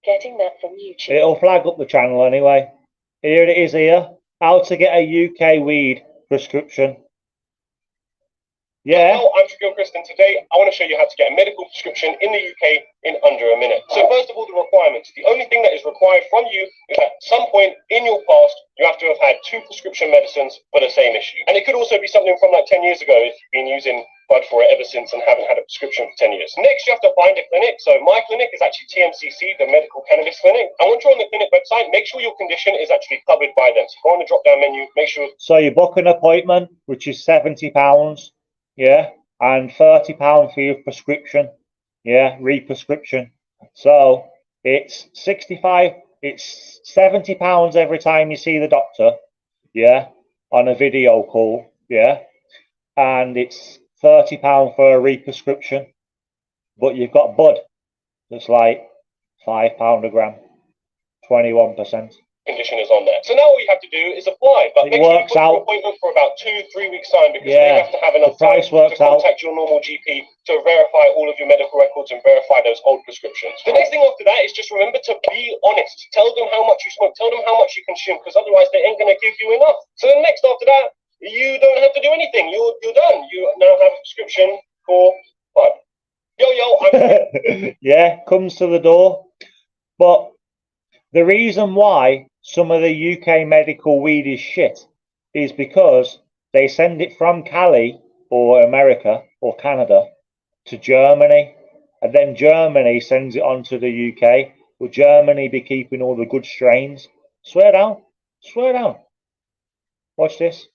Getting that from YouTube. It'll flag up the channel anyway. Here it is here. How to get a UK weed prescription. Yeah. Hello, I'm Gilchrist, and today I want to show you how to get a medical prescription in the UK in under a minute. So first of all, the requirements. The only thing that is required from you is at some point in your past, you have to have had 2 prescription medicines for the same issue. And it could also be something from like 10 years ago if you've been using bud for it ever since and haven't had a prescription for 10 years. Next, you have to find a clinic. So my clinic is actually TMCC, the Medical Cannabis Clinic. And once you're on the clinic website, make sure your condition is actually covered by them. So go on the drop-down menu, make sure. So you book an appointment, which is £70, yeah, and £30 for your prescription, yeah, re-prescription. So it's £70 every time you see the doctor, yeah, on a video call, yeah, and it's £30 for a re-prescription. But you've got bud that's like £5 a gram, 21%. Condition is on there. So now all you have to do is apply. But make sure you book your appointment for about 2-3 weeks time, because you have to have enough time to contact your normal GP to verify all of your medical records and verify those old prescriptions. The next thing after that is just remember to be honest. Tell them how much you smoke. Tell them how much you consume, because otherwise they ain't going to give you enough. So then next after that, you don't have to do anything. You're done. You now have a prescription for bud. I'm yeah, comes to the door. But the reason why some of the UK medical weed is shit is because they send it from Cali or America or Canada to Germany, and then Germany sends it on to the UK. Will Germany be keeping all the good strains? Swear down. Swear down. Watch this.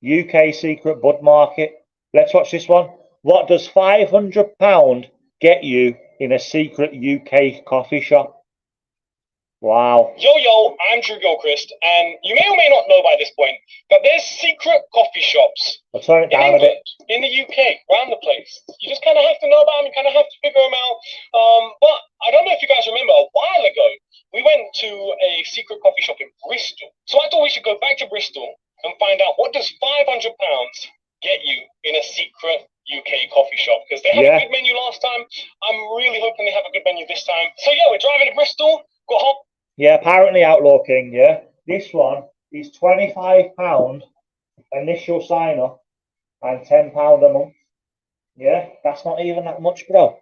UK secret bud market. Let's watch this one. What does £500 get you in a secret UK coffee shop? Wow. Yo, I'm Drew Gilchrist, and you may or may not know by this point, but there's secret coffee shops I'll turn it down a bit. In the UK, around the place. You just kind of have to know about them, you kind of have to figure them out. But I don't know if you guys remember, a while ago, we went to a secret coffee shop in Bristol. So I thought we should go back to Bristol and find out, what does £500 get you in a secret UK coffee shop because they had a good menu last time. I'm really hoping they have a good menu this time. So yeah, we're driving to Bristol. Got home. Yeah, apparently Outlaw King. Yeah, this one is £25 initial sign up and £10 a month. Yeah, that's not even that much, bro.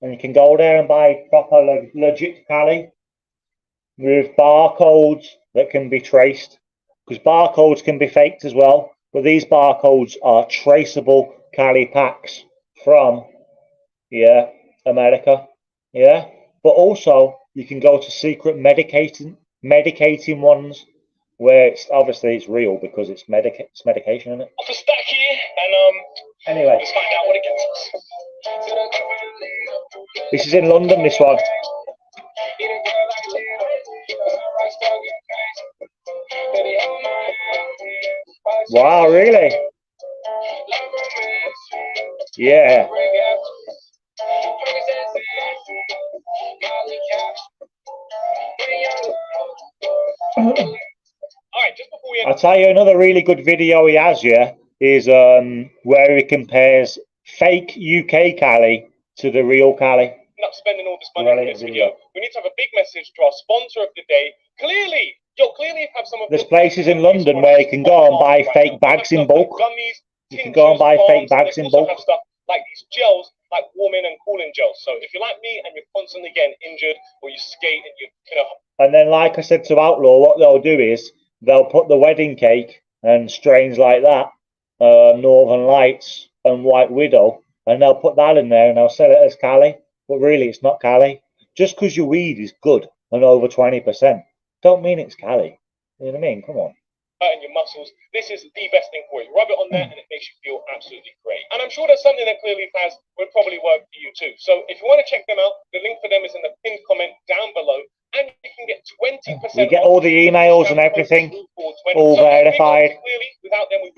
And you can go there and buy proper legit Cali with barcodes that can be traced, because barcodes can be faked as well. But these barcodes are traceable Cali packs from America. Yeah, but also you can go to secret medicating ones where it's obviously it's real because it's medication in it. Off a stack here, and Anyway, let's find out what it gets us. this is in London. This one. Wow, really? Yeah. I'll tell you another really good video he has, is where he compares fake UK Cali to the real Cali. Not spending all this money on this video. We need to have a big message to our sponsor of the day. Clearly you have some of there's places in London where you can go and buy fake bags in bulk. You can go and buy fake bags in bulk. Have stuff like these gels, like warming and cooling gels. So if you're like me and you're constantly getting injured or you skate and you know. And then, like I said to Outlaw, what they'll do is they'll put the wedding cake and strains like that, Northern Lights and White Widow, and they'll put that in there and they'll sell it as Cali. But really, it's not Cali. Just because your weed is good and over 20%, don't mean it's Cali. You know what I mean? Come on. And your muscles. This is the best thing for you. Rub it on there and it makes you feel absolutely great. And I'm sure there's something that Clearleaf has would probably work for you too. So if you want to check them out, the link for them is in the pinned comment down below. And you can get 20%. You get all the emails and everything, all verified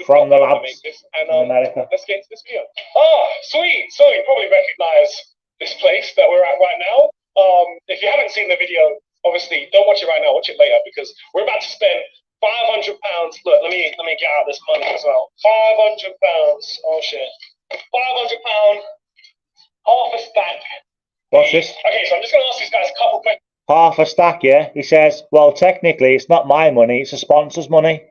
from the labs in America. Let's get into this video. Ah, sweet. So you probably recognize this place that we're at right now. If you haven't seen the video, obviously don't watch it right now. Watch it later because we're about to spend £500. Look, let me get out this money as well. £500. Oh shit. £500. Half a stack. What's this? Okay, so I'm just gonna ask these guys a couple questions. Half a stack, yeah. He says, well, technically, it's not my money, it's a sponsor's money.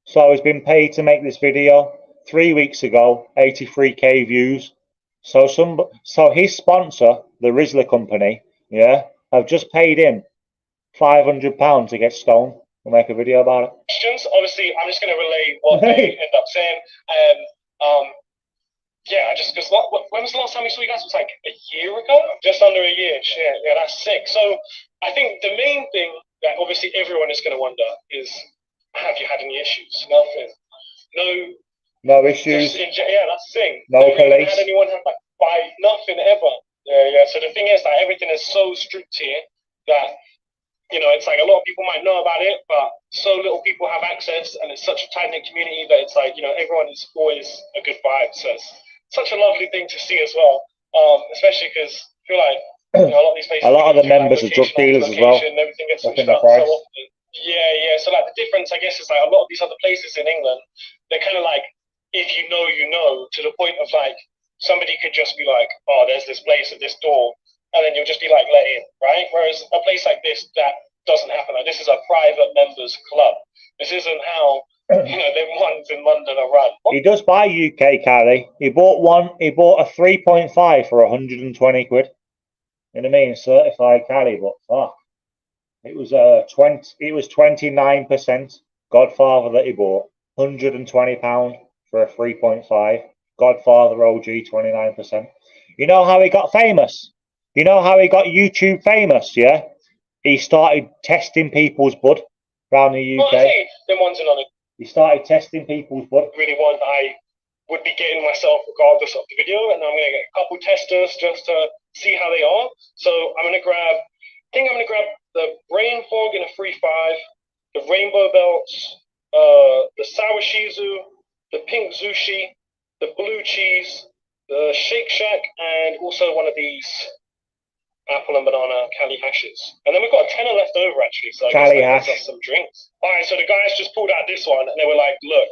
So he's been paid to make this video 3 weeks ago, 83k views. So his sponsor, the Rizzler company, have just paid him £500 to get stoned. We'll make a video about it. Questions. Obviously, I'm just going to relay what they end up saying. Yeah, just because when was the last time we saw you guys? It was like a year ago? Just under a year. Shit, yeah, that's sick. So I think the main thing that obviously everyone is going to wonder is, have you had any issues? Nothing. No issues. Yeah, that's the thing. No police. Had anyone have like fight? Nothing ever. Yeah. So the thing is that everything is so strict here that, you know, it's like a lot of people might know about it, but so little people have access, and it's such a tight-knit community that it's like, you know, everyone is always a good vibe. So it's such a lovely thing to see as well, especially because I feel like, you know, a lot of these places, a lot of the members are drug dealers as well. Everything gets switched up so often. Yeah. So like the difference, I guess, is like a lot of these other places in England, they're kind of like, if you know, you know, to the point of like somebody could just be like, oh, there's this place at this door, and then you'll just be like let in, right? Whereas a place like this, that doesn't happen. Like, this is a private members club. This isn't how, you know, them ones in London are run. He does buy UK Cali. He bought a 3.5 for 120 quid. You know what I mean? Certified Cali, but fuck. It was 29% Godfather that he bought. £120 for a 3.5. Godfather OG, 29%. You know how he got famous? You know how he got YouTube famous, yeah? He started testing people's bud around the UK. Them ones in London. He started testing people's bud. Really one I would be getting myself regardless of the video, and I'm going to get a couple testers just to see how they are. So I'm going to grab the Brain Fog in a 3.5, the Rainbow Belts, the Sour Shizu, the Pink Zushi, the Blue Cheese, the Shake Shack, and also one of these apple and banana Cali hashes. And then we've got a tenner left over, actually, so I guess that gives us some drinks. All right, so the guys just pulled out this one, and they were like, look,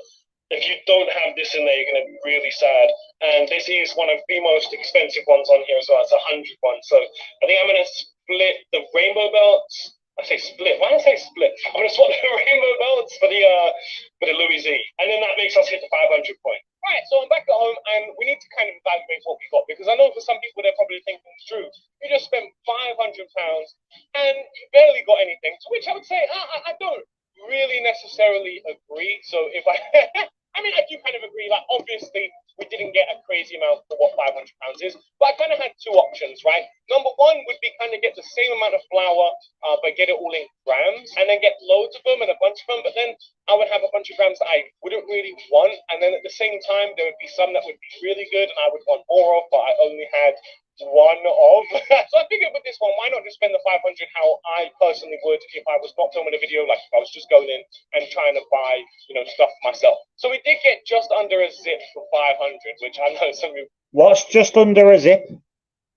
If you don't have this in there, you're going to be really sad. And this is one of the most expensive ones on here as well. It's 100 one. So I think I'm going to split the rainbow belts. I say split. Why did I say split? I'm going to swap the rainbow belts for the Louis Z. And then that makes us hit the 500 point. Right, so I'm back at home and we need to kind of evaluate what we got, because I know for some people they're probably thinking, Drew, you just spent £500 and you barely got anything, to which I would say I don't really necessarily agree. So if I mean, I do kind of agree, like obviously we didn't get a crazy amount for what £500 is, but I kind of had two options, right? Number one would be kind of get the same amount of flour, but get it all in grams, and then get loads of them and a bunch of them, but then I would have a bunch of grams that I wouldn't really want, and then at the same time, there would be some that would be really good and I would want more of, but I only had one of. So I figured with this one, why not just spend the 500 how I personally would if I was not filming a video, like if I was just going in and trying to buy, you know, stuff myself. So we did get just under a zip for 500, which I know some of you. What's just under a zip?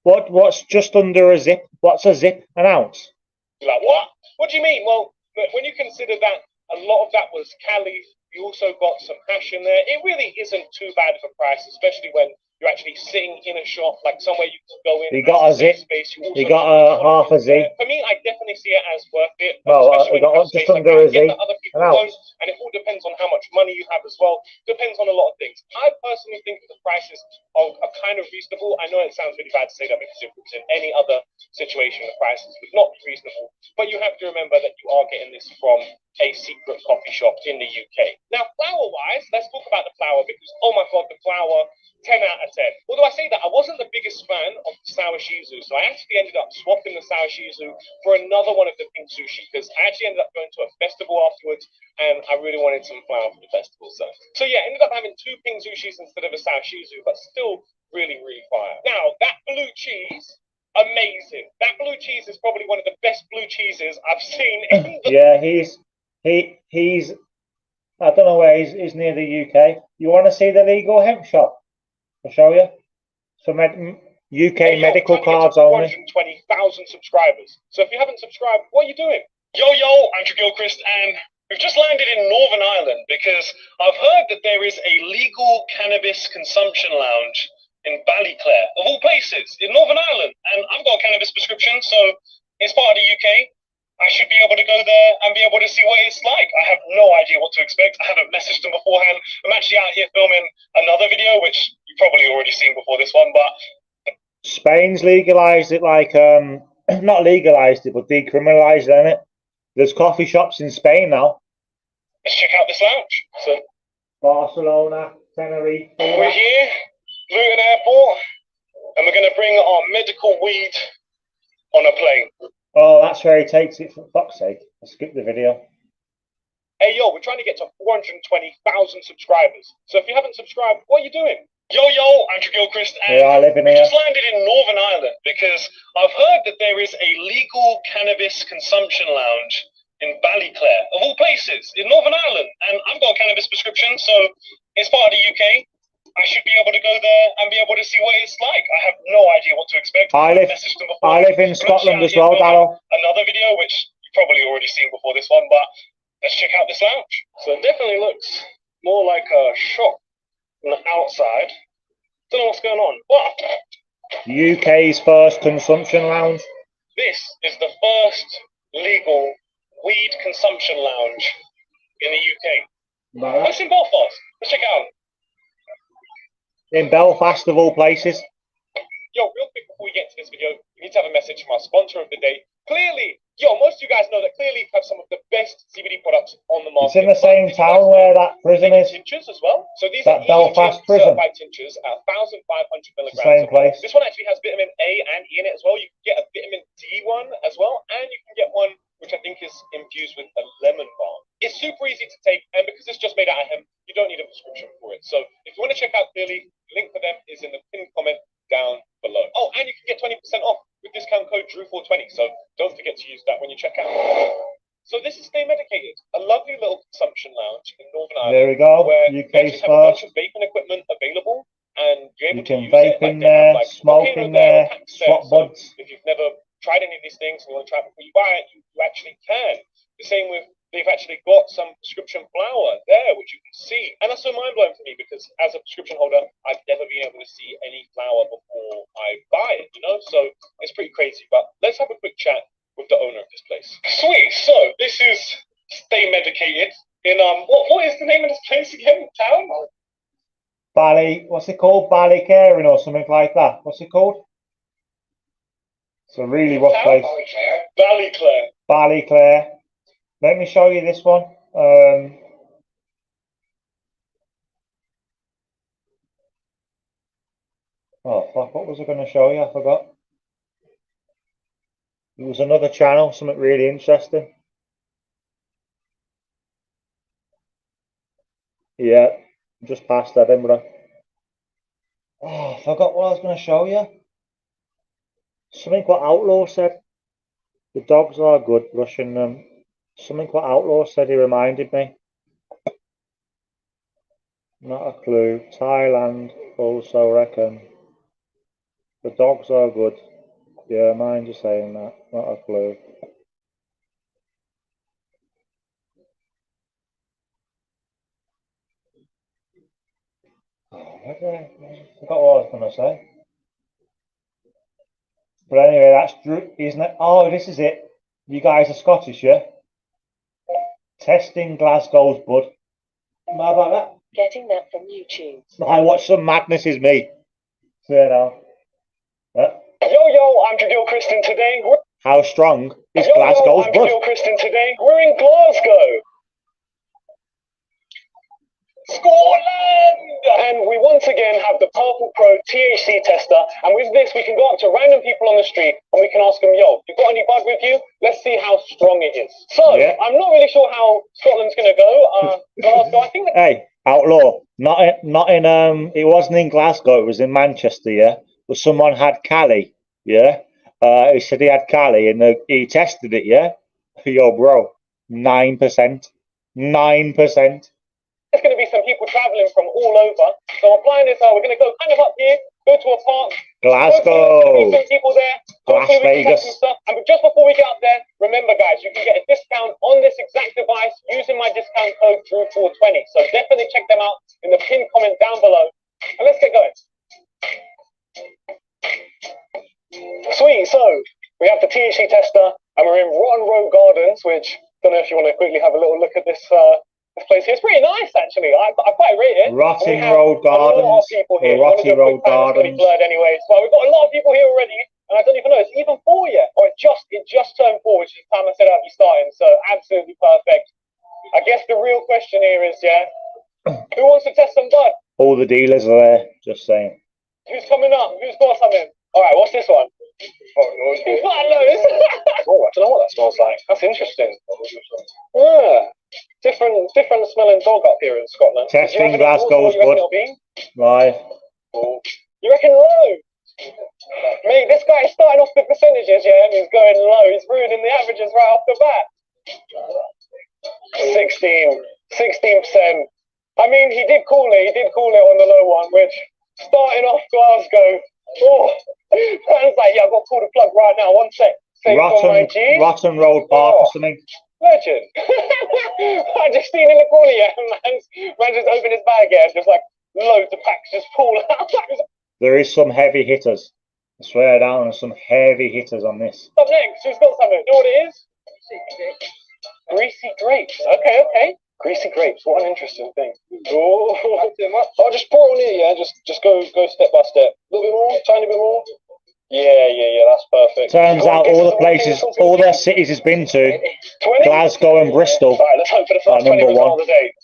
What's just under a zip? What's a zip? An ounce? Like, what? What do you mean? Well, when you consider that a lot of that was Cali, you also got some hash in there. It really isn't too bad of a price, especially when you're actually sitting in a shop, like somewhere you can go in. He got a zip. Space. He got a half a Z. For me, I definitely see it as worth it. No, he got just under a Z. Other people don't, and it all depends on how much money you have as well. Depends on a lot of things. I personally think that the prices are kind of reasonable. I know it sounds really bad to say that, because if it was in any other situation, the prices would not be reasonable. But you have to remember that you are getting this from a secret coffee shop in the UK. Now, flour-wise, let's talk about the flour, because, oh my God, the flour, 10 out of 10. Although I say that, I wasn't the biggest fan of the sour shizu, so I actually ended up swapping the sour shizu for another one of the pink sushi, because I actually ended up going to a festival afterwards, and I really wanted some flour for the festival. So yeah, ended up having two pink sushis instead of a sour shizu, but still really, really fire. Now, that blue cheese, amazing. That blue cheese is probably one of the best blue cheeses I've seen in the... Yeah, he's I don't know where he's near the UK. You want to see the legal hemp shop? I'll show you. Some UK medical cards only. 120,000 subscribers. So if you haven't subscribed, what are you doing? Yo, I'm Gilchrist, and we've just landed in Northern Ireland because I've heard that there is a legal cannabis consumption lounge in Ballyclare, of all places, in Northern Ireland. And I've got a cannabis prescription, so it's part of the UK. I should be able to go there and be able to see what it's like. I have no idea what to expect. I haven't messaged them beforehand. I'm actually out here filming another video, which you've probably already seen before this one, but... Spain's legalised it, like, not legalised it, but decriminalised it, innit? There's coffee shops in Spain now. Let's check out this lounge. So, Barcelona, Tenerife. We're here, Luton Airport, and we're going to bring our medical weed on a plane. Oh, that's where he takes it, for fuck's sake. I'll skip the video. Hey, yo, we're trying to get to 420,000 subscribers. So if you haven't subscribed, what are you doing? Yo, Andrew Gilchrist, and I live in we here. just landed in Northern Ireland because I've heard that there is a legal cannabis consumption lounge in Ballyclare, of all places, in Northern Ireland. And I've got a cannabis prescription, so it's part of the UK. I should be able to go there and be able to see what it's like. I have no idea what to expect. I live in Scotland as well, Darryl. Another video, which you've probably already seen before this one, but let's check out this lounge. So it definitely looks more like a shop from the outside. Don't know what's going on, but UK's first consumption lounge. This is the first legal weed consumption lounge in the UK. Right. What's in Belfast? Let's check it out. In Belfast, of all places. Yo, real quick before we get to this video, we need to have a message from our sponsor of the day. Clearly, most of you guys know that Clearly have some of the best CBD products on the market. It's in the same town where that prison is. Tinctures as well. So these that are Belfast prison. Certified tinctures at 1,500 milligrams. Same place. This one actually has vitamin A and E in it as well. You can get a vitamin D one as well, and you can get one which I think is infused with a lemon balm. It's super easy to take, and because it's just made out of hemp, you don't need a prescription for it. So if you want to check out Clearly, link for them is in the pinned comment down below. Oh, and you can get 20% off with discount code Drew420. So don't forget to use that when you check out. So this is Stay Medicated, a lovely little consumption lounge in Northern Ireland. There we go. Where UK's you have a bunch of vaping equipment available, and you're able to use vape it. in there, smoke in there, swap buds. If you've never tried any of these things and you want to try it before you buy it, you actually can. The same with they've actually got some prescription flour there, which you can see. And that's so mind-blowing to me because as a prescription holder, I've never been able to see any flour before I buy it, you know? So it's pretty crazy. But let's have a quick chat with the owner of this place. Sweet. So this is Stay Medicated in, what is the name of this place again? Town? What's it called? Ballycaring or something like that. What's it called? It's a really rough place. Ballyclare. Ballyclare. Let me show you this one. Oh, fuck, what was I going to show you? I forgot. It was another channel, something really interesting. Yeah, just past Edinburgh. Oh, I forgot what I was going to show you. Something what Outlaw said. The dogs are good, brushing them. Something what Outlaw said, he reminded me. Not a clue. Thailand also reckon. The dogs are good. Yeah, mind you saying that. Not a clue. Oh, I forgot what I was going to say. But anyway, that's Drew, isn't it? Oh, this is it. You guys are Scottish, yeah? Testing Glasgow's bud. How about that? Getting that from YouTube. I watch some madness is me. Say now. Yo, I'm Jadil Kristen today. How strong is Glasgow's I'm bud? Jadil Kristen today. We're in Glasgow. Scotland! And we once again have the Purple Pro THC tester, and with this we can go up to random people on the street and we can ask them, yo, you got any bud with you? Let's see how strong it is. So, yeah. I'm not really sure how Scotland's gonna go. Glasgow, I think Hey, Outlaw, not in it wasn't in Glasgow, it was in Manchester, yeah? But someone had Cali, yeah? He said he had Cali and he tested it, yeah? Yo, bro, 9%. 9%. There's going to be some people travelling from all over. So our plan is we're going to go kind of up here, go to a park. Glasgow. Some people there. Las Vegas. Some stuff. And just before we get up there, remember guys, you can get a discount on this exact device using my discount code DREW420. So definitely check them out in the pinned comment down below. And let's get going. Sweet, so we have the THC tester and we're in Rotten Row Gardens, which I don't know if you want to quickly have a little look at this place here. It's pretty nice actually. I quite rate it. Rotten Road Gardens. The Rotten Road Gardens. Blurred anyways. Well, we've got a lot of people here already, and I don't even know it's even 4 yet. Or it just turned 4, which is the time I said I'd be starting. So absolutely perfect. I guess the real question here is, who wants to test some bud? All the dealers are there. Just saying. Who's coming up? Who's got something? All right, what's this one? Who's got loads? Oh, I don't know what that smells like. That's interesting. Yeah. Different smelling dog up here in Scotland. Testing Glasgow's bud. Right. You reckon low? Mate, this guy is starting off the percentages, yeah, and he's going low. He's ruining the averages right off the bat. 16%. I mean, he did call it on the low one, which starting off Glasgow. Oh, man's like, yeah, I've got to pull the plug right now. 1 sec. Rotten Road Park or something. Legend. I just seen in the corner, yeah, man just opened his bag, yeah, just like loads of packs just pull out. There is some heavy hitters. I swear down, there's some heavy hitters on this. Up next, who's got something? You know what it is? Greasy grapes. Okay. Greasy grapes. What an interesting thing. Oh, I'll just pour it on here, yeah. Just go step by step. A little bit more, tiny bit more. Yeah, that's perfect. Turns out all the places, all their cities he's been to, 20? Glasgow and Bristol. All right, let's hope for the first 20 result of the day.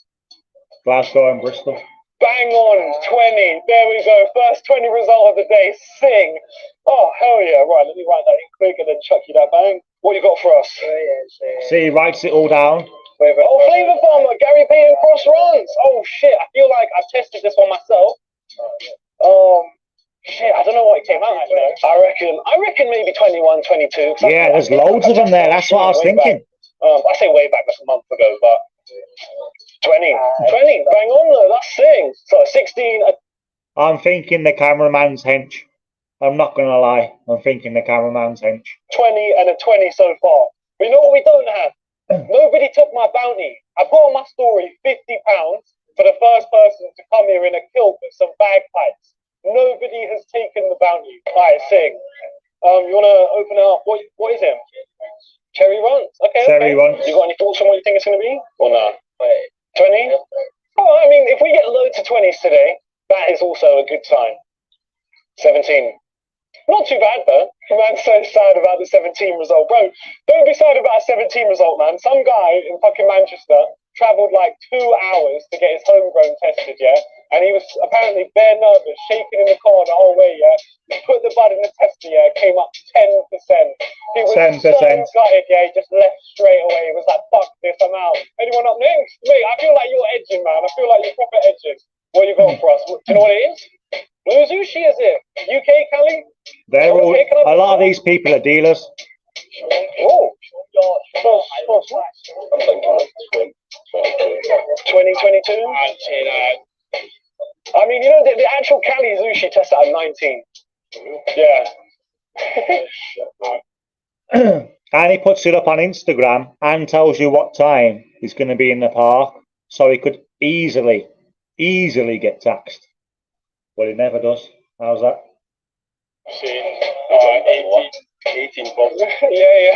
Glasgow and Bristol. Bang on, 20. There we go. First 20 result of the day. Sing. Oh, hell yeah. Right, let me write that in quick and then chuck you that bang. What you got for us? See, he writes it all down. Oh, Flavour Farmer, Gary P and Cross Runs. Oh, shit. I feel like I've tested this one myself. Shit, I don't know what it came out at now. I reckon maybe 21, 22. Yeah, there's loads of them there. That's what I was thinking. I say way back, that's a month ago, but 20, bang on though, that's thing. So 16. I'm thinking the cameraman's hench. I'm not going to lie. I'm thinking the cameraman's hench. 20 and a 20 so far. But you know what we don't have? Nobody took my bounty. I put on my story £50 for the first person to come here in a kilt with some bagpipes. Nobody has taken the bounty. Alright, sing. You wanna open it up? What is it? Cherry runs. Okay. Cherry runs. You got any thoughts on what you think it's gonna be? Or not? 20? Oh, I mean, if we get loads of 20s today, that is also a good sign. 17. Not too bad though. Man's so sad about the 17 result. Bro, don't be sad about a 17 result, man. Some guy in fucking Manchester travelled like 2 hours to get his homegrown tested, yeah? And he was apparently bare nervous, shaking in the car the whole way, yeah? Put the bud in the tester, yeah? Came up 10%. He was 10%. so gutted, yeah? He just left straight away. He was like, fuck this, I'm out. Anyone up next? Mate, I feel like you're edging, man. I feel like you're proper edging. What you got for us? Do you know what it is? Blue Sushi, is it? UK, Cali? They're all, a lot of these people are dealers. Oh, 2022? I mean, you know, the actual Cali Sushi test out of 19. Yeah. And he puts it up on Instagram and tells you what time he's going to be in the park, so he could easily get taxed. But he never does. How's that? 18 yeah.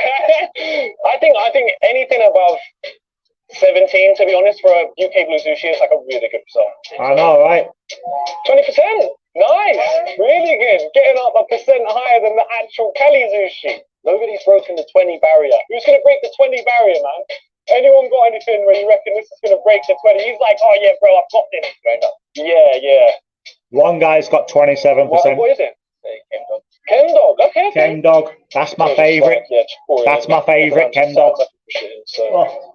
I think anything above 17, to be honest, for a UK Blue Sushi is like a really good result. I know, right? 20%. Nice. Really good. Getting up a percent higher than the actual Cali Sushi. Nobody's broken the 20 barrier. Who's going to break the 20 barrier, man? Anyone got anything where you reckon this is going to break the 20? He's like, oh yeah, bro, I've got this. Yeah. One guy's got 27%. What is it? Chem Dog. Okay. Chem Dog. That's my favourite. That's my favourite, Chem Dog. Oh.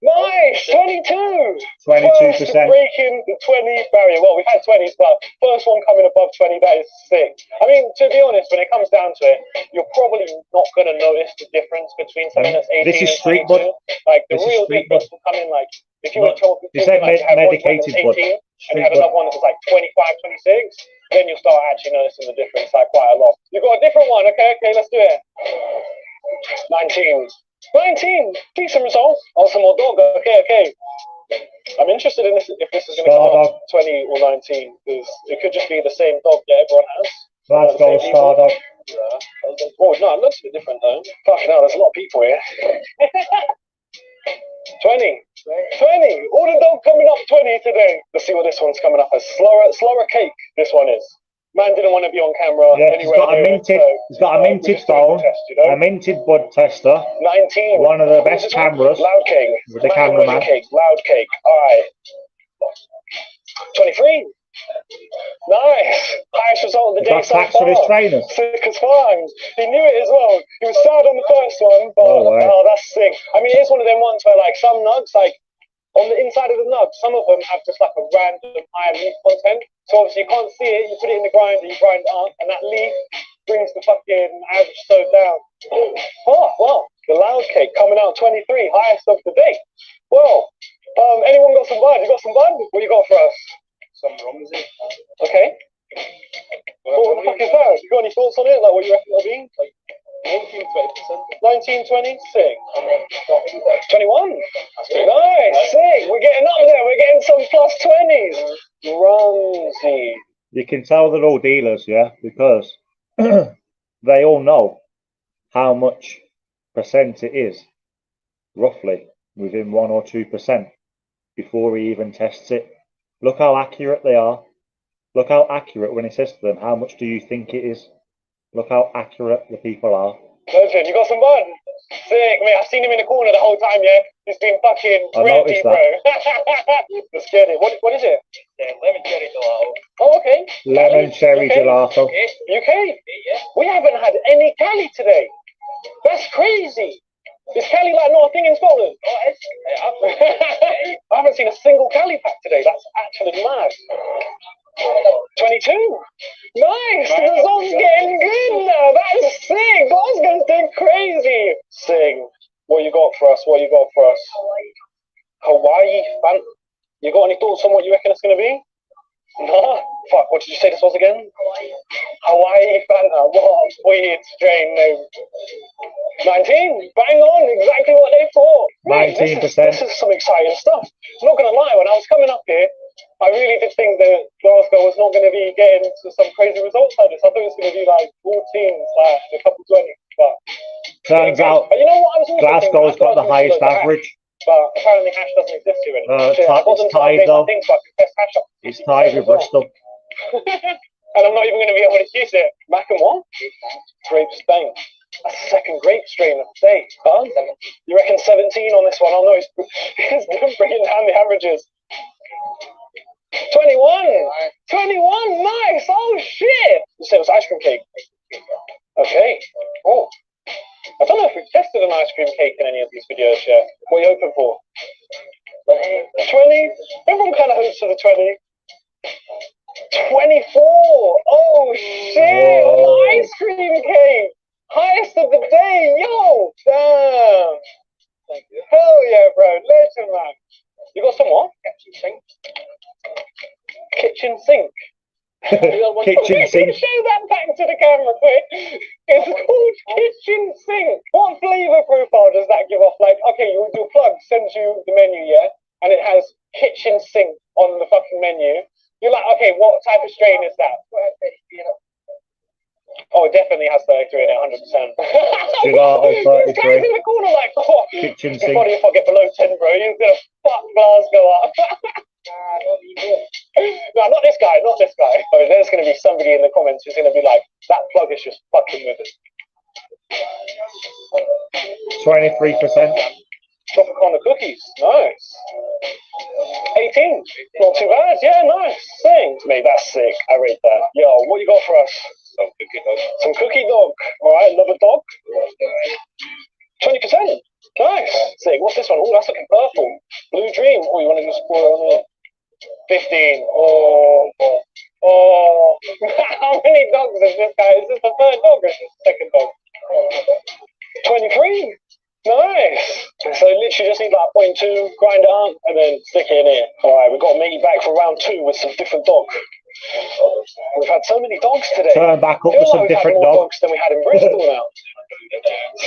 Nice, 22. 22%. First breaking the 20 barrier. Well, we've had 20s, but first one coming above 20, that is sick. I mean, to be honest, when it comes down to it, you're probably not going to notice the difference between something that's 18 this is and street 22. bud. Like, the this real difference will come in, like, if you were talking like you had medicated one that was 18 and you had another one that was like 25, 26, then you'll start actually noticing the difference like quite a lot. You've got a different one. Okay, let's do it. 19. Decent result. Oh, some more dog. Okay. I'm interested in this, if this is going to come up 20 or 19, because it could just be the same dog that everyone has. Let's go, Star Dog. Oh, no, it looks a bit different though. Fucking hell, there's a lot of people here. 20. All the dog coming up 20 today. Let's see what this one's coming up as. Slower cake, this one is. Man didn't want to be on camera. Yeah, he's got a minted phone, test, you know? A minted bud tester. 19. One of the best cameras. Loud cake. With the cameraman. Loud cake. Alright. 23. Nice. Highest result of the day so far. For his trainers. Sick as fine. He knew it as well. He was sad on the first one, but oh, that's sick. I mean, it's one of them ones where like some nugs, like on the inside of the nug, some of them have just like a random higher leaf content. So obviously you can't see it, you put it in the grinder, you grind it up, and that leaf brings the fucking average so down. Oh, well, the loud cake coming out 23, highest of the day. Well, anyone got some bud? You got some bud? What you got for us? Some rum, is it? Okay. What the fuck is that? You got any thoughts on it? Like what you reckon it'll be? Like 19, 20, sick. 21. Nice, sick. We're getting up there. We're getting some plus 20s. Rumsy. You can tell they're all dealers, yeah, because they all know how much percent it is, roughly, within 1 or 2% before he even tests it. Look how accurate they are. Look how accurate when he says to them, how much do you think it is? Look how accurate the people are. Listen, you got some bud? Sick, mate. I've seen him in the corner the whole time, yeah? He's been fucking ready, bro. Let's get it. What is it? Lemon cherry gelato. Oh, okay. Lemon cherry gelato. UK? Yeah. We haven't had any Cali today. That's crazy. Is Cali like not a thing in Scotland? I haven't seen a single Cali pack today. That's actually mad. 22. Nice. The result's getting good now. That's sick. Glasgow's going crazy. Sing. What you got for us? Hawaii fan. You got any thoughts on what you reckon it's going to be? No? Fuck, what did you say this was again? Hawaii Fanta. What a weird, strange name. 19, bang on, exactly what they thought. Mate, 19%. This is some exciting stuff. I'm not going to lie, when I was coming up here, I really did think that Glasgow was not going to be getting to some crazy results like this. I thought it was going to be like 14, like a couple 20. But turns out you know what? I was also Glasgow's got the highest average. But apparently hash doesn't exist here anymore. It's tied though. It's tied with Bristol. And I'm not even going to be able to use it. Mac and what? Grape Spain. A second grape strain of state, huh? You reckon 17 on this one? Oh no, it's bringing down the averages. 21! 21! Nice! Oh shit! You said it was ice cream cake. Okay. Oh. I don't know if we've tested an ice cream cake in any of these videos yet. What are you hoping for? 20? Everyone kind of hopes for the 20. 24! Oh shit! On the ice cream cake! Highest of the day! Yo! Damn! Hell yeah, bro! Legend, man! You got some what? Kitchen sink. Kitchen sink. Kitchen sink. Show that back to the camera, quick. It's called kitchen sink. What flavor profile does that give off? Like, okay, your plug sends you the menu, yeah, and it has kitchen sink on the fucking menu. You're like, okay, what type of strain is that? Oh, it definitely has 33 in it, 100%. Gelato 33. This guy's in the corner like, oh, Kitchen it's sink. funny if I get below 10, bro. You're gonna fuck Glasgow up. No, not this guy, not this guy. Oh, there's gonna be somebody in the comments who's gonna be like, that plug is just fucking with us. 23%. Tropicana cookies, nice. 18, not too bad, yeah, nice. Thanks, mate, that's sick. I rate that. Yo, what you got for us? Some cookie dog. All right, love a dog. 20%. Nice. Sick. What's this one? Oh, that's looking purple. Blue Dream. Oh, you want to just pour it on it? 15. Oh. How many dogs is this guy? Is this the third dog or is this the second dog? 23. Nice. So literally just need like 0.2, grind it up, and then stick it in here. All right, we've got to make you back for round 2 with some different dogs. We've had so many dogs today. Turn back up with some different dogs than we had in Bristol now.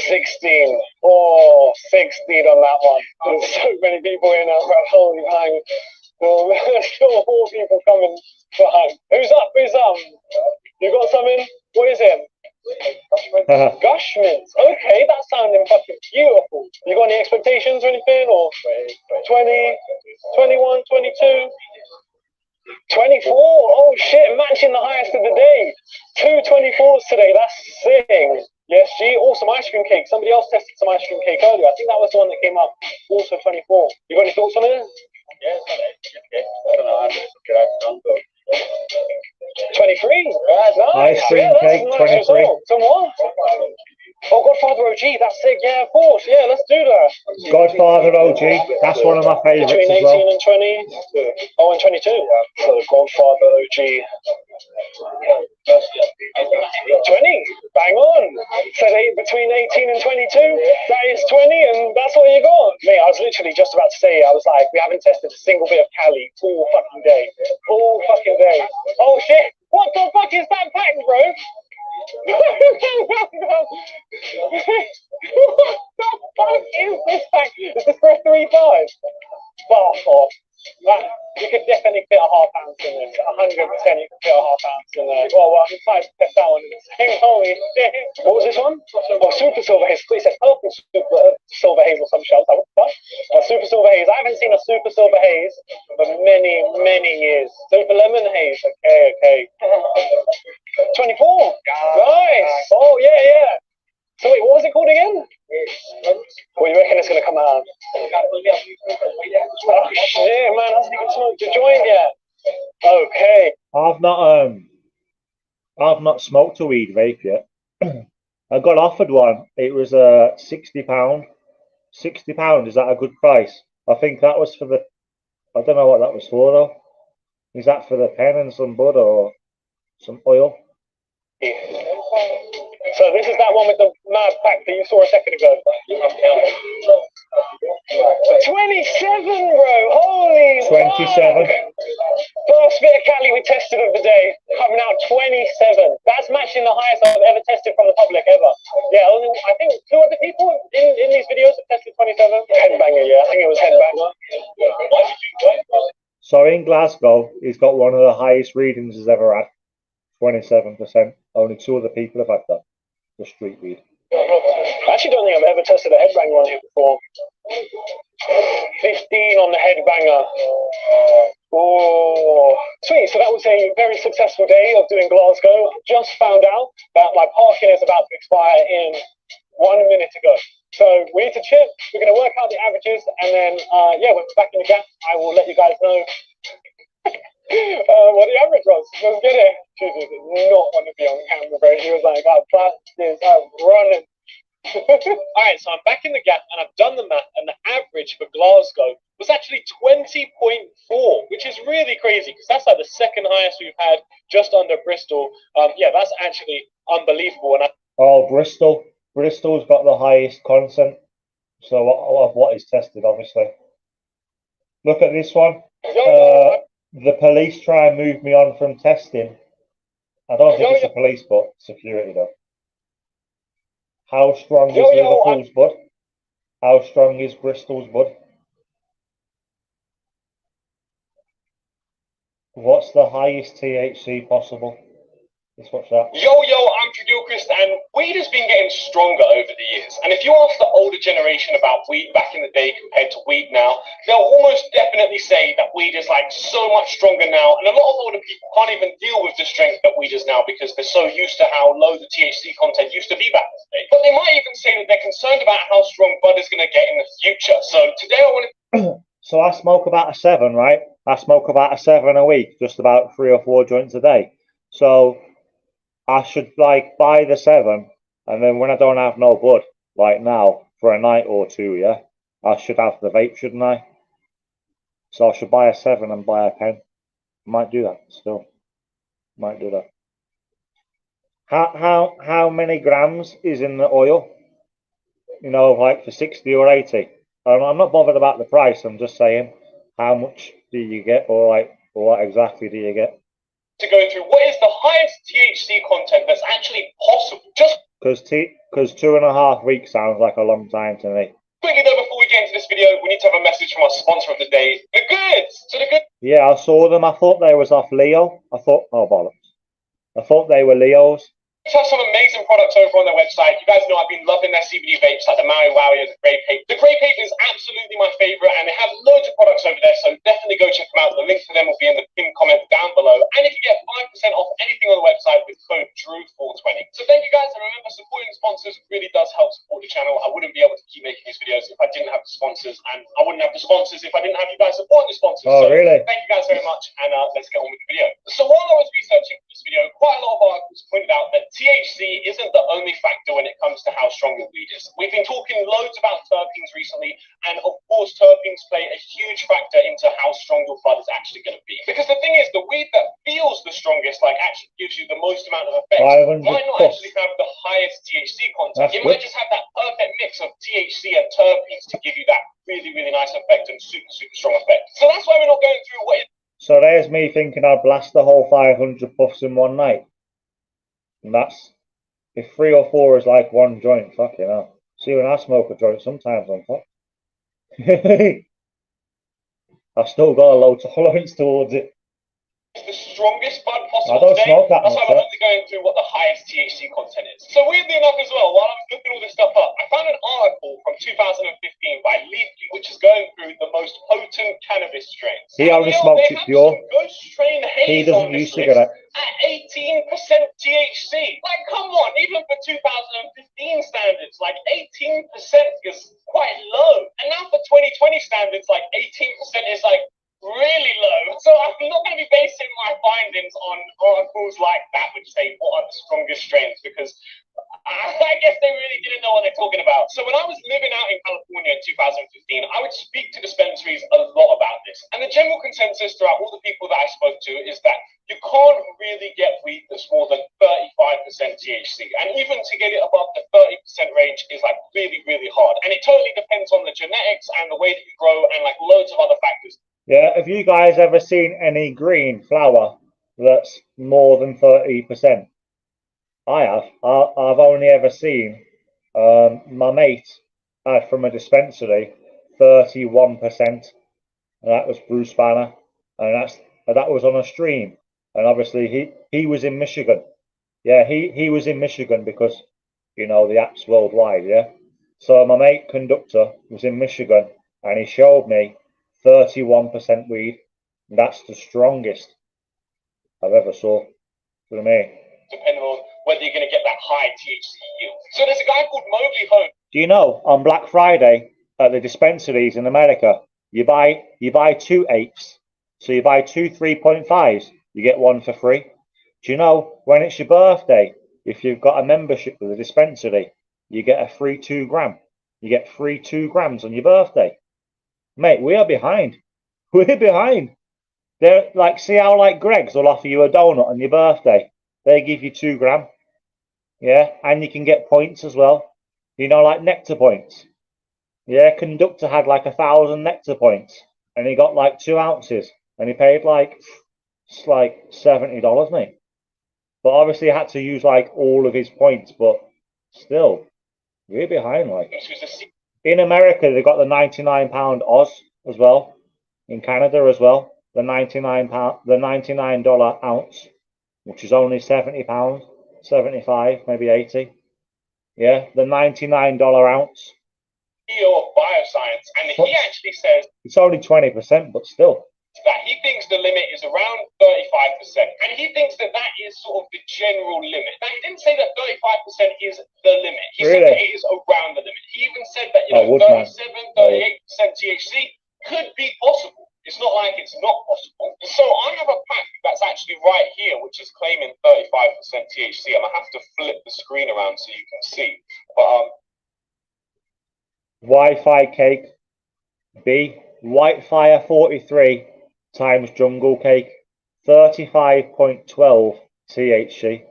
16. Oh, 16 on that one. There's so many people in now, bro. Holy hang. There's still more people coming for hang. Who's up? Who's up? You got something? What is it? Gushments. Okay, that's sounding fucking beautiful. You got any expectations or anything? Or 20, 21, 22? 24. Oh shit, matching the highest of the day. 2 24s today. That's sick. Yes, G. Awesome ice cream cake. Somebody else tested some ice cream cake earlier. I think that was the one that came up. Also 24. You got any thoughts on it? Yes, I don't know. 23. Nice. Ice cream cake, nice 23. Some what? Oh, Godfather OG. That's sick. Yeah, of course. Yeah, let's do that. Godfather OG. That's one of my favourites Between 18 as well. and 20. Oh, and 22. So the Godfather OG. 20. Bang on. So between 18 and 22. That is 20, and that's what you got. Mate, I was literally just about to say, I was like, we haven't tested a single bit of Cali all fucking day. All fucking day. Oh shit. What the fuck is that pack, bro? What the fuck is this pack? Is this for a 3-5? Fuck off. That, you could definitely fit a half ounce in this. 100% you could fit a half ounce in there. Well, I'm excited to test that one in the same. Holy shit. What was this one? Oh, Super Silver Haze. Please said purple Silver Haze or some shit. What the fuck? Super Silver Haze. I haven't seen a Super Silver Haze for many, many years. Super Lemon Haze. Okay. 24. Nice. Oh, yeah. So wait, what was it called again? What do you reckon it's going to come out? Oh shit, man, hasn't even smoked the joint yet. Okay. I've not smoked a weed vape yet. I got offered one. It was £60. £60, is that a good price? I think that was for the, I don't know what that was for though. Is that for the pen and some bud or some oil? So this is that one with the mad pack that you saw a second ago. 27, bro. Holy 27. Fuck. First bit of Cali finally, we tested of the day, coming out 27. That's matching the highest I've ever tested from the public ever. Yeah, only, I think 2 other people in these videos have tested 27. Headbanger, yeah, I think it was Headbanger. So in Glasgow, he's got one of the highest readings he's ever had, 27%. Only 2 other people have had that, the street weed. I actually don't think I've ever tested a headbanger on here before. 15 on the headbanger. Oh, sweet. So that was a very successful day of doing Glasgow. Just found out that my parking is about to expire in 1 minute ago. So we need to chip. We're going to work out the averages, and then, yeah, we're back in the gap. I will let you guys know what the average was. Let's get it. Jesus did not want to be on camera, bro. He was like, "I'm practicing, I'm running." All right, so I'm back in the gap, and I've done the math, and the average for Glasgow was actually 20.4, which is really crazy because that's like the second highest we've had, just under Bristol. Yeah, that's actually unbelievable. And Oh, Bristol. Bristol's got the highest content. So of what is tested, obviously. Look at this one. The police try and move me on from testing. I don't think it's the police, but security though. How strong is Liverpool's bud? How strong is Bristol's bud? What's the highest THC possible? Let's watch that. Yo, I'm Gilchrist, and weed has been getting stronger over the years. And if you ask the older generation about weed back in the day compared to weed now, they'll almost definitely say that weed is like so much stronger now. And a lot of older people can't even deal with the strength that weed is now because they're so used to how low the THC content used to be back in the day. But they might even say that they're concerned about how strong bud is going to get in the future. So today I want to... So I smoke about a 7, right? I smoke about a 7 a week, just about 3 or 4 joints a day. So I should like buy the 7, and then when I don't have no bud, like now, for a night or 2, yeah, I should have the vape, shouldn't I? So I should buy a 7 and buy a pen. Might do that still. Might do that. How many grams is in the oil? You know, like for 60 or 80. I'm not bothered about the price. I'm just saying, how much do you get, or like, what exactly do you get? To go through what is the highest THC content that's actually possible. Just because 2.5 weeks sounds like a long time to me. quickly though, before we get into this video, we need to have a message from our sponsor of the day, The Goods. So The Goods. Yeah, I saw them. I thought they was off Leo. I thought, oh bollocks. I thought they were Leo's. Have some amazing products over on their website. You guys know I've been loving their CBD vapes, like the Maui Wowie and the Grey Pape. The Grey Pape is absolutely my favorite, and they have loads of products over there, so definitely go check them out. The link to them will be in the pinned comment down below. And if you get 5% off anything on the website with code DREW420. So thank you guys, and remember, supporting sponsors really does help support the channel. I wouldn't be able to keep making these videos if I didn't have the sponsors, and I wouldn't have the sponsors if I didn't have you guys supporting the sponsors. Oh, so really? Thank you guys very much, and let's get on with the video. So while I was researching for this video, quite a lot of articles pointed out that THC isn't the only factor when it comes to how strong your weed is. We've been talking loads about terpenes recently, and of course terpenes play a huge factor into how strong your bud is actually going to be. Because the thing is, the weed that feels the strongest, like actually gives you the most amount of effect, might not actually have the highest THC content. It might just have that perfect mix of THC and terpenes to give you that really, really nice effect and super, super strong effect. So that's why we're not going through what it. So there's me thinking I'd blast the whole 500 puffs in one night. And that's, if 3 or 4 is like one joint, fucking hell. See, when I smoke a joint, sometimes I'm fucked. I've still got a low tolerance towards it. The strongest bud possible. I don't today. smoke that That's much. why we're only going through what the highest THC content is. So weirdly enough as well, while I was looking all this stuff up, I found an article from 2015 by Leafly, which is going through the most potent cannabis strains. He only smokes it pure. Good strain He haze doesn't on this use cigarettes. at 18% THC. Like, come on, even for 2015 standards, like 18% is quite low. And now for 2020 standards, like 18% is like really low. So I'm not going to be basing my findings on articles like that, which say what are the strongest strains, because I guess they really didn't know what they're talking about. So when I was living out in California in 2015, I would speak to dispensaries a lot about this. And the general consensus throughout all the people that I spoke to is that you can't really get weed that's more than 35% THC. And even to get it above the 30% range is like really, really hard. And it totally depends on the genetics and the way that you grow and like loads of other factors. Yeah, have you guys ever seen any green flower that's more than 30%. I have. I've only ever seen my mate had from a dispensary 31%, and that was Bruce Banner, and that was on a stream, and obviously he was in Michigan. Yeah, he was in Michigan because you know the app's worldwide. Yeah, so my mate conductor was in Michigan, and he showed me 31% weed. That's the strongest I've ever saw. For me. Depending on whether you're going to get that high THC yield. So there's a guy called Mowgli Holmes. Do you know on Black Friday at the dispensaries in America, you buy 2/8, so you buy 2 3.5s, you get one for free. Do you know when it's your birthday, if you've got a membership with a dispensary, you get a free 2 gram. You get free 2 grams on your birthday. Mate, we are behind. We're behind. They're like, see how like Greg's will offer you a donut on your birthday. They give you 2 gram. Yeah, and you can get points as well. You know, like nectar points. Yeah, conductor had like 1,000 nectar points, and he got like 2 ounces, and he paid like it's like $70, mate. But obviously, he had to use like all of his points. But still, we're behind. Like in America, they got the £99 Oz as well. In Canada as well, the $99 ounce, which is only £70, 75, maybe 80. Yeah, the $99 ounce. CEO of bioscience, and he actually says it's only 20%, but still. That he thinks the limit is around 35%, and he thinks that that is sort of the general limit. Now, he didn't say that 35% is the limit. He said that it is around the limit. He even said that 37, 38% THC could be possible. It's not like it's not possible. So I have a pack that's actually right here, which is claiming 35% THC, and I have to flip the screen around so you can see. But Wi-Fi cake, B, Whitefire 43 times Jungle Cake, 35.12 THC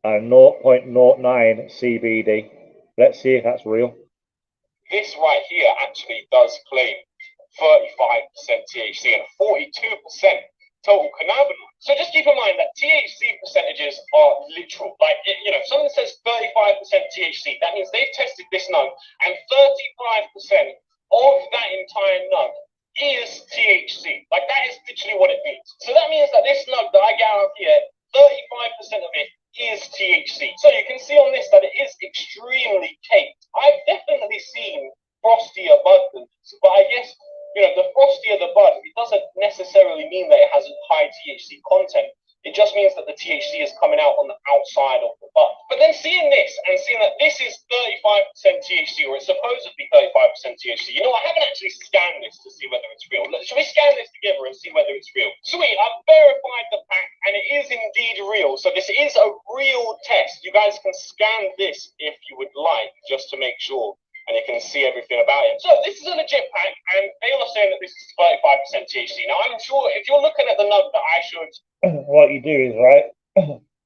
and 0.09 CBD. Let's see if that's real. This right here actually does claim 35% THC and 42% total cannabinoid. So just keep in mind that THC percentages are literal. Like, you know, if someone says 35% THC, that means they've tested this nug, and 35% of that entire nug is THC. Like, that is literally what it means. So that means that this nug that I get out of here, 35% of it is THC. So you can see on this that it is extremely caked. I've definitely seen frostier bud than this, but I guess, you know, the frostier the bud, it doesn't necessarily mean that it has a high THC content. It just means that the THC is coming out on the outside of the bud. But then seeing this and seeing that this is 35% THC, or it's supposedly 35% THC, you know, I haven't actually scanned this to see whether it's real. Should we scan this together and see whether it's real? Sweet, I've verified the pack, and it is indeed real. So this is a real test. You guys can scan this if you would like, just to make sure, and you can see everything about it. So this is a legit pack, and they are saying that this is 35% THC. Now, I'm sure if you're looking at the nug that I showed, what you do is, right,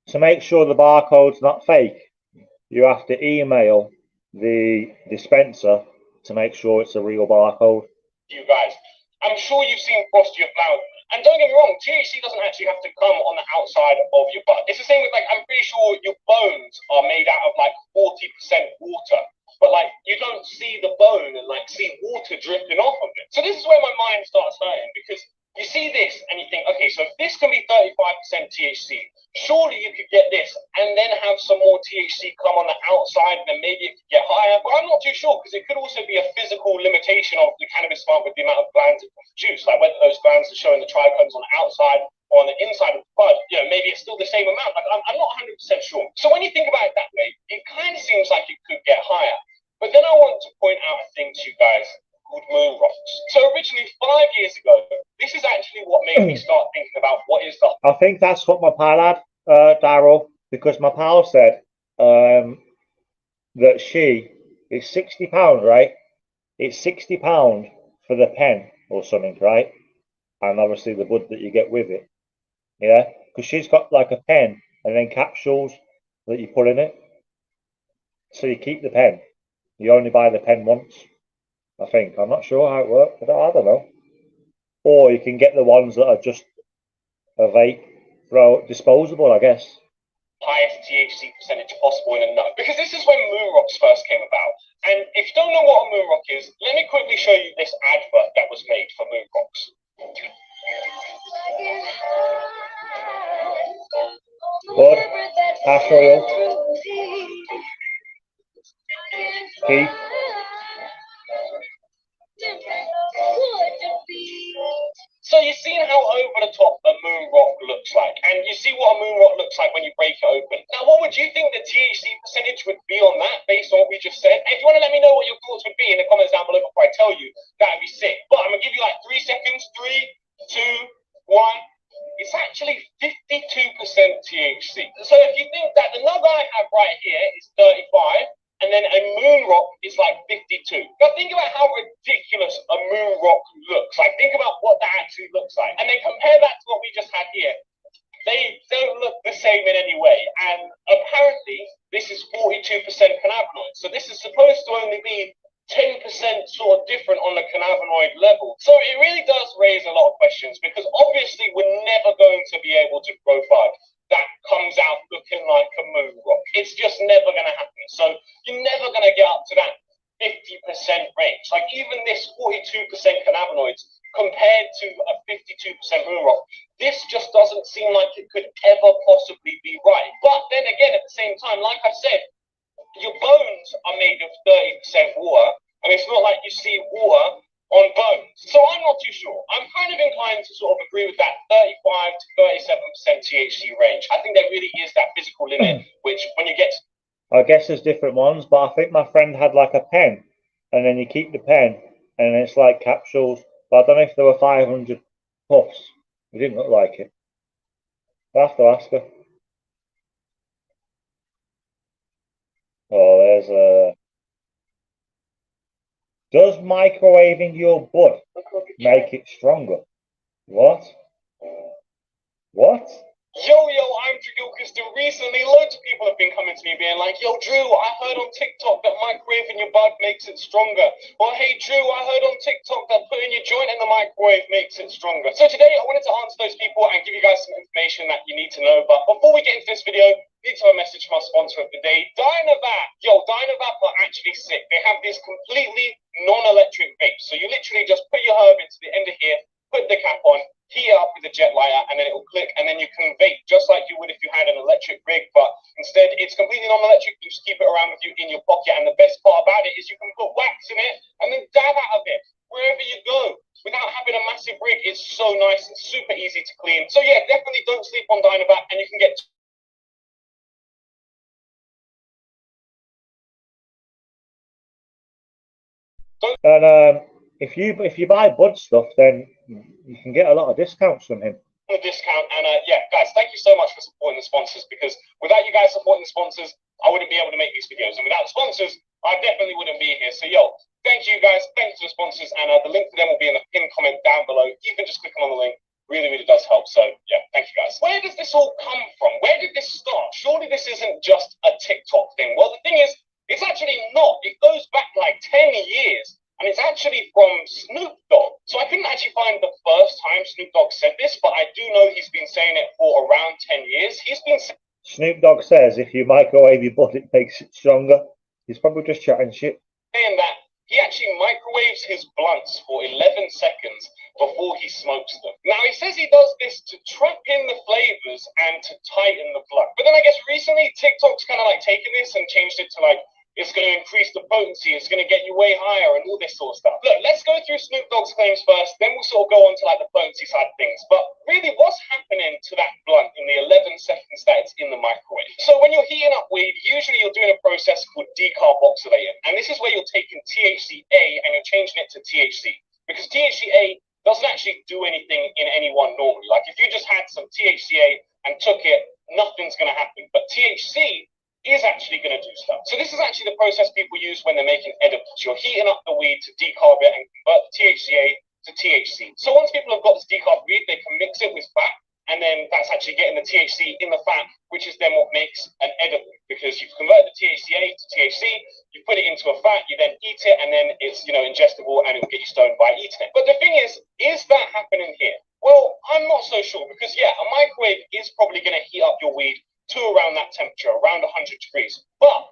to make sure the barcode's not fake, you have to email the dispenser to make sure it's a real barcode. You guys, I'm sure you've seen frostier flowers. And don't get me wrong, THC doesn't actually have to come on the outside of your butt. It's the same with, like, I'm pretty sure your bones are made out of, like, 40% water. But, like, you don't see the bone and, like, see water dripping off of it. So this is where my mind starts hurting, because you see this and you think, okay, so if this can be 35% THC, surely you could get this and then have some more THC come on the outside, and then maybe it could get higher. But I'm not too sure, because it could also be a physical limitation of the cannabis plant with the amount of glands it can produce, like whether those glands are showing the trichomes on the outside or on the inside of the bud. You know, maybe it's still the same amount. Like, I'm not 100% sure. So when you think about it that way, it kind of seems like it could get higher. But then I want to point out a thing to you guys called moon rocks. So originally, 5 years ago, this is actually what made me start thinking about what is the... I think that's what my pal had, Daryl, because my pal said that it's £60, right? It's £60 for the pen or something, right? And obviously the bud that you get with it. Yeah, because she's got like a pen and then capsules that you put in it. So you keep the pen. You only buy the pen once, I think. I'm not sure how it works. I don't know. Or you can get the ones that are just a vape Bro, disposable, I guess. Highest THC percentage possible in a nut, because this is when moon rocks first came about. And if you don't know what a moon rock is, let me quickly show you this advert that was made for moon rocks. What? Hash oil. Keith. So you've seen how over the top a moon rock looks like, and you see what a moon rock looks like when you break it open. Now, what would you think the THC percentage would be on that, based on what we just said? And if you want to let me know what your thoughts would be in the comments down below before I tell you, that'd be sick. But I'm gonna give you like 3 seconds. 3, 2, 1. It's actually 52% THC. So if you think that the nug I have right here is 35, and then a moon rock is like 52. Now think about how ridiculous a moon rock looks. Like think about what that actually looks like. And then compare that to what we just had here. They don't look the same in any way. And apparently this is 42% cannabinoid. So this is supposed to only be 10% sort of different on the cannabinoid level. So it really does raise a lot of questions, because obviously we're never going to be able to grow bud that comes out looking like a moon rock. It's just never going to happen. So you're never going to get up to that 50% range. Like even this 42% cannabinoids compared to a 52% moon rock, this just doesn't seem like it could ever possibly be right. But then again, at the same time, like I said, your bones are made of 30% water, and it's not like you see water on bones. So I'm not too sure. I'm kind of inclined to sort of agree with that 35 to 37% THC range. I think there really is that physical limit, which when you get... I guess there's different ones, but I think my friend had like a pen, and then you keep the pen, and it's like capsules. But I don't know if there were 500 puffs. It didn't look like it. I'll have to ask her. Oh, there's a... Does microwaving your bud make it stronger? What? What? Yo, I'm Drew Gilchrist. Recently, loads of people have been coming to me being like, yo, Drew, I heard on TikTok that microwaving your bud makes it stronger. Or, hey, Drew, I heard on TikTok that putting your joint in the microwave makes it stronger. So today, I wanted to answer those people and give you guys some information that you need to know. But before we get into this video, I need to have a message from our sponsor of the day, Dynavap. Yo, Dynavap are actually sick. They have this completely non-electric vape. So you literally just put your herb into the end of here, put the cap on, heat it up with a jet lighter, and then it will click, and then you can vape just like you would if you had an electric rig. But instead, it's completely non-electric. You just keep it around with you in your pocket, and the best part about it is you can put wax in it and then dab out of it wherever you go without having a massive rig. It's so nice and super easy to clean. So yeah, definitely don't sleep on Dynavap, and you can get... And if you buy bud stuff, then you can get a lot of discounts from him. A discount. And yeah, guys, thank you so much for supporting the sponsors, because without you guys supporting the sponsors, I wouldn't be able to make these videos, and without the sponsors, I definitely wouldn't be here. So yo, thank you guys, thanks to the sponsors, and the link to them will be in the pinned comment down below. Even just clicking on the link really does help. So yeah, thank you guys. Where does this all come from? Where did this start? Surely this isn't just a TikTok thing. Well, the thing is, it's actually not. It goes back like 10 years. And it's actually from Snoop Dogg. So I couldn't actually find the first time Snoop Dogg said this, but I do know he's been saying it for around 10 years. He's been... Snoop Dogg says if you microwave your bud, it makes it stronger. He's probably just chatting shit. Saying that he actually microwaves his blunts for 11 seconds before he smokes them. Now, he says he does this to trap in the flavors and to tighten the blunt. But then I guess recently TikTok's kind of like taken this and changed it to like, it's going to increase the potency, it's going to get you way higher and all this sort of stuff. Look, let's go through Snoop Dogg's claims first, then we'll sort of go on to like the potency side of things. But really, what's happening to that blunt in the 11 seconds that it's in the microwave? So when you're heating up weed, usually you're doing a process called decarboxylating. And this is where you're taking THCA and you're changing it to THC. Because THCA doesn't actually do anything in anyone normally. Like if you just had some THCA and took it, nothing's going to happen. But THC is actually going to do stuff. So this is actually the process people use when they're making edibles. You're heating up the weed to decarb it and convert the THCA to THC. So once people have got this decarb weed, they can mix it with fat, and then that's actually getting the THC in the fat, which is then what makes an edible, because you've converted the THCA to THC, you put it into a fat, you then eat it, and then it's, you know, ingestible, and it will get you stoned by eating it. But the thing is that happening here? Well, I'm not so sure because, yeah, a microwave is probably going to heat up your weed to around that temperature, around 100 degrees. But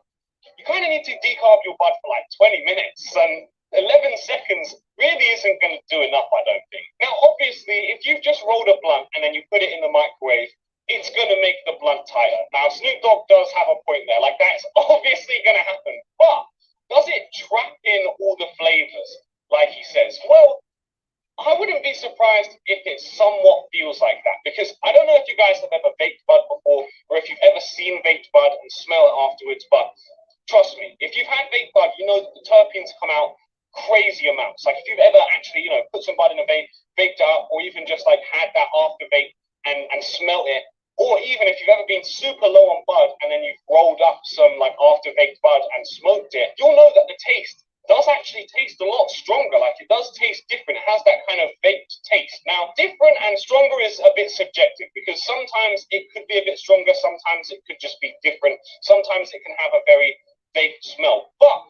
you kind of need to decarb your bud for like 20 minutes, and 11 seconds really isn't going to do enough, I don't think. Now, obviously, if you've just rolled a blunt and then you put it in the microwave, it's going to make the blunt tighter. Now, Snoop Dogg does have a point there. Like, that's obviously going to happen. But does it trap in all the flavors, like he says? Well, I wouldn't be surprised if it somewhat feels like that, because I don't know if you guys have ever vaped bud before, or if you've ever seen vaped bud and smell it afterwards, but trust me, if you've had vape bud, you know that the terpenes come out crazy amounts. Like, if you've ever actually, you know, put some bud in a vape, vaped out, or even just like had that after vape and smelt it, or even if you've ever been super low on bud and then you've rolled up some like after vaped bud and smoked it, you'll know that the taste does actually taste a lot stronger. Like, it does taste different. It has that kind of vaped taste. Now, different and stronger is a bit subjective, because sometimes it could be a bit stronger, sometimes it could just be different, sometimes it can have a very vaped smell. But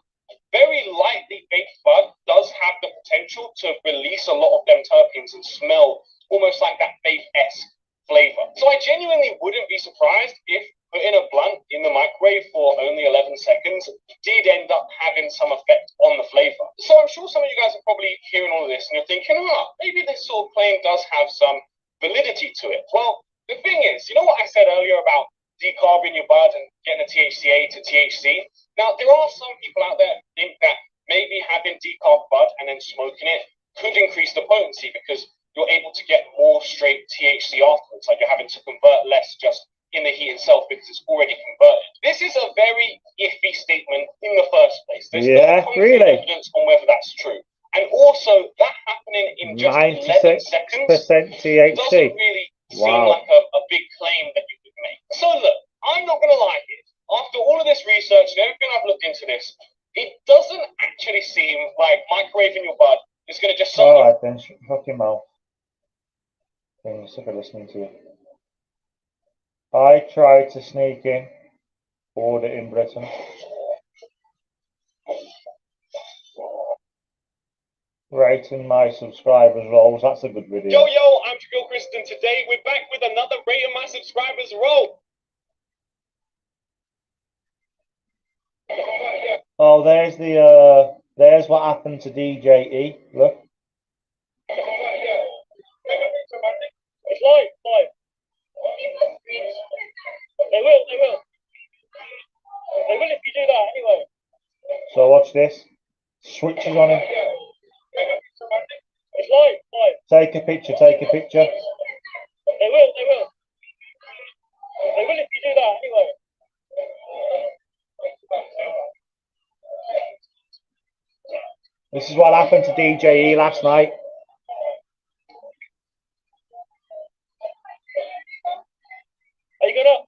very lightly vaped bud does have the potential to release a lot of them terpenes and smell almost like that vape-esque flavor. So I genuinely wouldn't be surprised if putting a blunt in the microwave for only 11 seconds did end up having some effect on the flavor. So I'm sure some of you guys are probably hearing all of this and you're thinking, oh, maybe this sort of claim does have some validity to it. Well, the thing is, you know what I said earlier about decarbing your bud and getting a THCA to THC? Now, there are some people out there who think that maybe having decarb bud and then smoking it could increase the potency, because you're able to get more straight THC afterwards. Like, you're having to convert less just in the heat itself because it's already converted. This is a very iffy statement in the first place. There's no concrete evidence on whether that's true. And also, that happening in just 11 seconds THC. doesn't really seem like a big claim that you could make. So look, I'm not going to lie here. After all of this research and everything I've looked into this, it doesn't actually seem like microwaving your bud is going to just suddenly... Alright then, shut your mouth. I'm sick of listening to you. I tried to sneak in, order in Britain. Rating my subscribers rolls, that's a good video. Yo, I'm Jaquil Kristen. Today we're back with another Rating My Subscribers roll. Oh, there's there's what happened to DJE, look. It's live. They will. They will if you do that anyway. So watch this. Switches on him. It's live. Take a picture. They will. They will if you do that anyway. This is what happened to DJE last night. Are you gonna?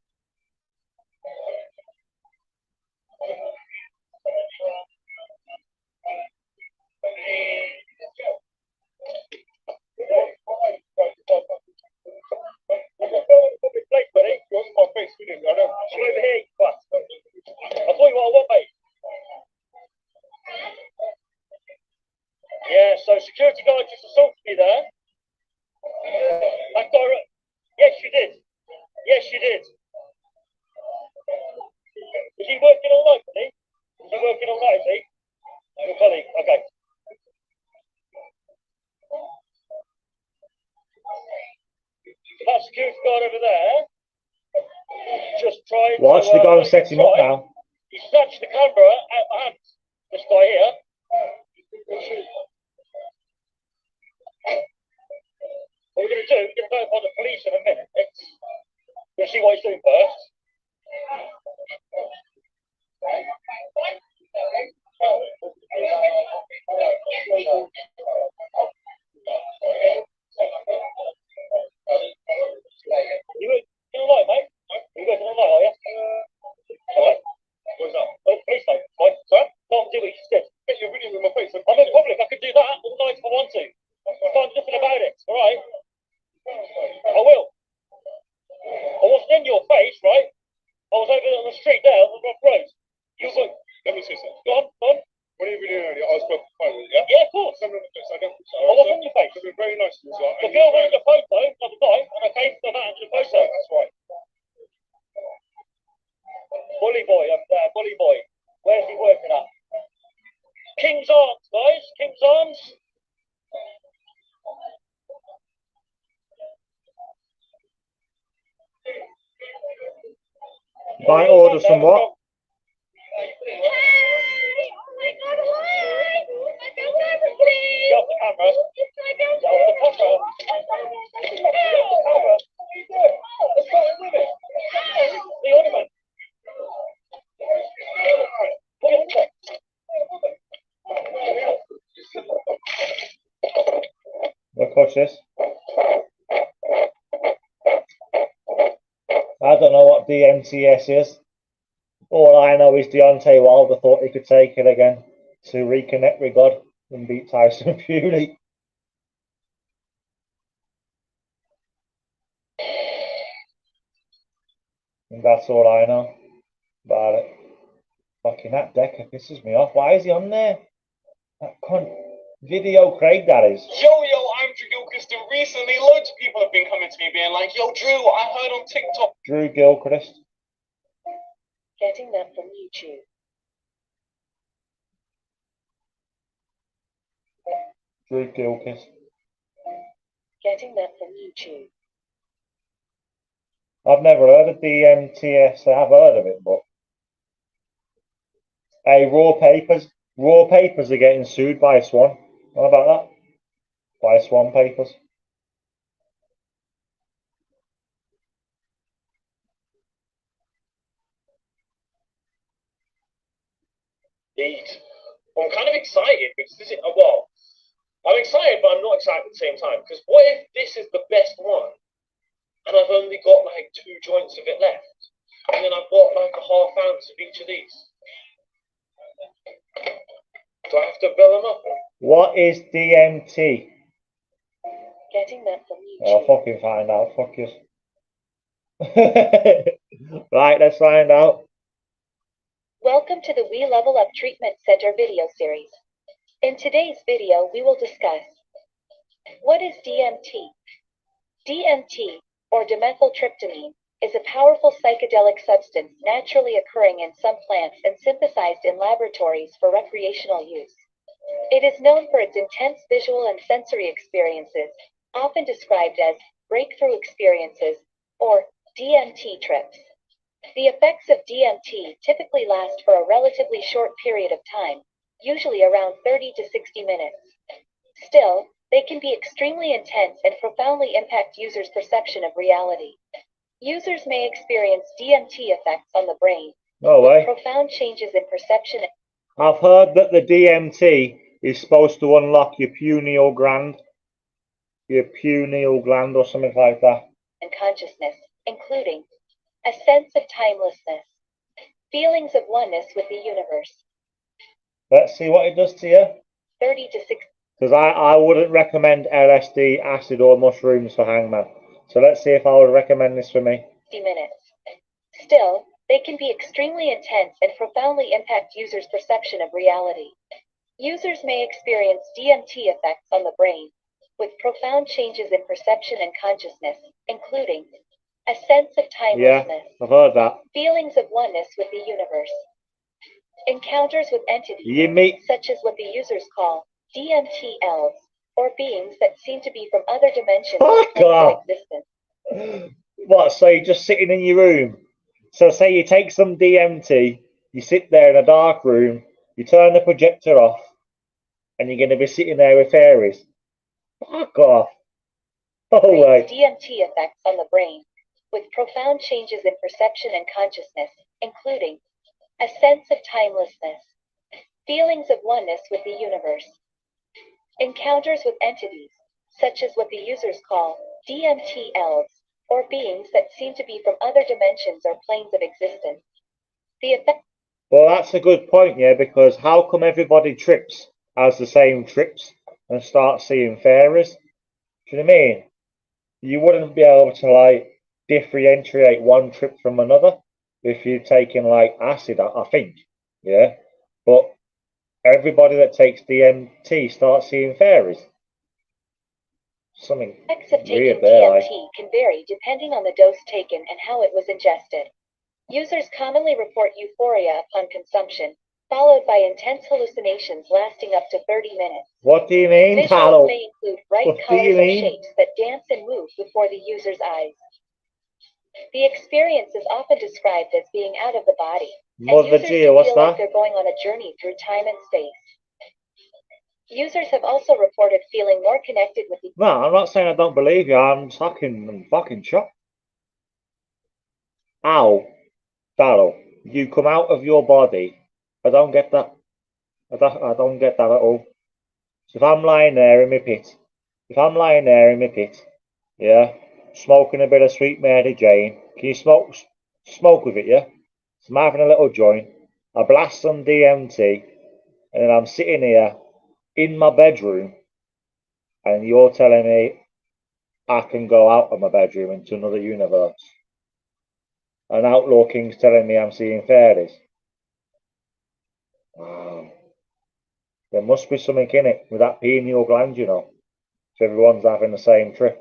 Yeah, so security guard just assaulted me there. That's direct. Yes, you did. Is he working all night, is he? Your colleague, okay. That security guard over there just tried to... Watch the guy and set him up now. He snatched the camera out of my hands. This guy here. What we're going to do, we're going to notify the police in a minute. We'll see what he's doing first. You're alive, mate? You're working all night, are you? Alright. What's up? Oh, police mate. Right, sorry? Can't do what you just did. You're reading with my face. I'm in public. I could do that all night if I want to. I can't do nothing about it. Alright? I will. I wasn't in your face, right? I was over on the street there on the rock road. You were... Let me see something. Go on. What are you doing earlier? I was supposed to phone with you, yeah? Yeah, of course. I wasn't in your face. The girl wanted the phone That's right. Bully boy up there, bully boy. Where's he working at? King's Arms, guys. King's Arms. Might order some what? Hey! Oh my God! Hi! My camera, please. Get off the camera. My Get off the camera. Get off the camera. What are you doing? Let's go in with it. The ornament. Look, watch this. I don't know what DMTS is. All I know is Deontay Wilder thought he could take it again to reconnect with God and beat Tyson Fury. And that's all I know about it. Fucking that Decker pisses me off. Why is he on there? That cunt. Video Craig, that is. Yo, I'm Drew Gilchrist, and recently loads of people have been coming to me being like, yo, Drew, I heard on TikTok. Drew Gilchrist. Getting that from YouTube. Drew Gilchrist. Getting that from YouTube. I've never heard of DMTS. I have heard of it, but hey, Raw Papers are getting sued by Swan. What about that? By Swan Papers. Indeed. Well, I'm kind of excited because this is, well, I'm excited, but I'm not excited at the same time. Because what if this is the best one and I've only got like 2 joints of it left? And then I've got like a half ounce of each of these. Do I have to bill them up? What is DMT? Getting that from YouTube. I'll fucking find out. Fuck you. Right, let's find out. Welcome to the We Level Up Treatment Center video series. In today's video, we will discuss what is DMT? DMT, or dimethyltryptamine, is a powerful psychedelic substance naturally occurring in some plants and synthesized in laboratories for recreational use. It is known for its intense visual and sensory experiences, often described as breakthrough experiences or DMT trips. The effects of DMT typically last for a relatively short period of time, usually around 30 to 60 minutes. Still, they can be extremely intense and profoundly impact users' perception of reality. Users may experience DMT effects on the brain, No way. profound changes in perception. I've heard that the DMT is supposed to unlock your pineal gland or something like that. And consciousness, including a sense of timelessness, feelings of oneness with the universe. Let's see what it does to you. 30 to 60 Because I wouldn't recommend LSD, acid, or mushrooms for Hangman. So let's see if I would recommend this for me. minutes. Still, they can be extremely intense and profoundly impact users' perception of reality. Users may experience DMT effects on the brain, with profound changes in perception and consciousness, including a sense of Yeah, timelessness, I've heard that. feelings of oneness with the universe, encounters with entities You meet. such as what the users call DMT elves, or beings that seem to be from other dimensions or Fuck planes of off. existence. What, so you're just sitting in your room? So say you take some DMT, you sit there in a dark room, you turn the projector off, and you're going to be sitting there with fairies. Fuck off. No way. DMT effects on the brain, with profound changes in perception and consciousness, including a sense of timelessness, feelings of oneness with the universe, encounters with entities, such as what the users call DMT elves, or beings that seem to be from other dimensions or planes of existence. The effect. Well, that's a good point, yeah, because how come everybody trips has the same trips and starts seeing fairies? Do you know what I mean? You wouldn't be able to like differentiate one trip from another if you're taking like acid, I think, yeah. But everybody that takes DMT starts seeing fairies. Something Effects of taking weird there, like. DMT can vary depending on the dose taken and how it was ingested. Users commonly report euphoria upon consumption, followed by intense hallucinations lasting up to 30 minutes. What do you mean, Visuals Carlo? may include bright What do colors you or mean? shapes that dance and move before the user's eyes. The experience is often described as being out of the body, and Mother users dear, can what's feel like that? they're going on a journey through time and space. Users have also reported feeling more connected with the No, I'm not saying I don't believe you. I'm fucking shocked. How, Carlo, you come out of your body? I don't get that. I don't get that at all. So if I'm lying there in my pit, yeah, smoking a bit of sweet Mary Jane, can you smoke with it, yeah? So I'm having a little joint, I blast some DMT, and then I'm sitting here in my bedroom, and you're telling me I can go out of my bedroom into another universe. An outlaw king's telling me I'm seeing fairies. Wow. There must be something in it with that pineal gland, you know. If everyone's having the same trip.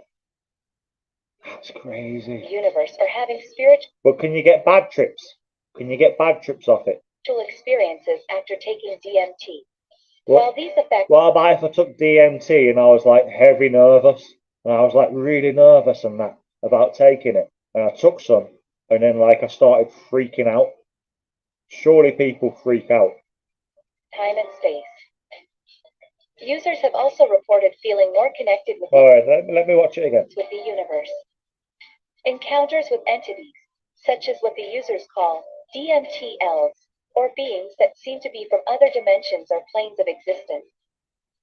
That's crazy. universe or having spiritual But can you get bad trips? Can you get bad trips off it? experiences after taking DMT. What, While these effects what about if I took DMT and I was like heavy nervous? And I was like really nervous and that about taking it. And I took some and then like I started freaking out. Surely people freak out. time and space. Users have also reported feeling more connected with Alright, let me watch it again. the universe. Encounters with entities, such as what the users call DMTLs, or beings that seem to be from other dimensions or planes of existence.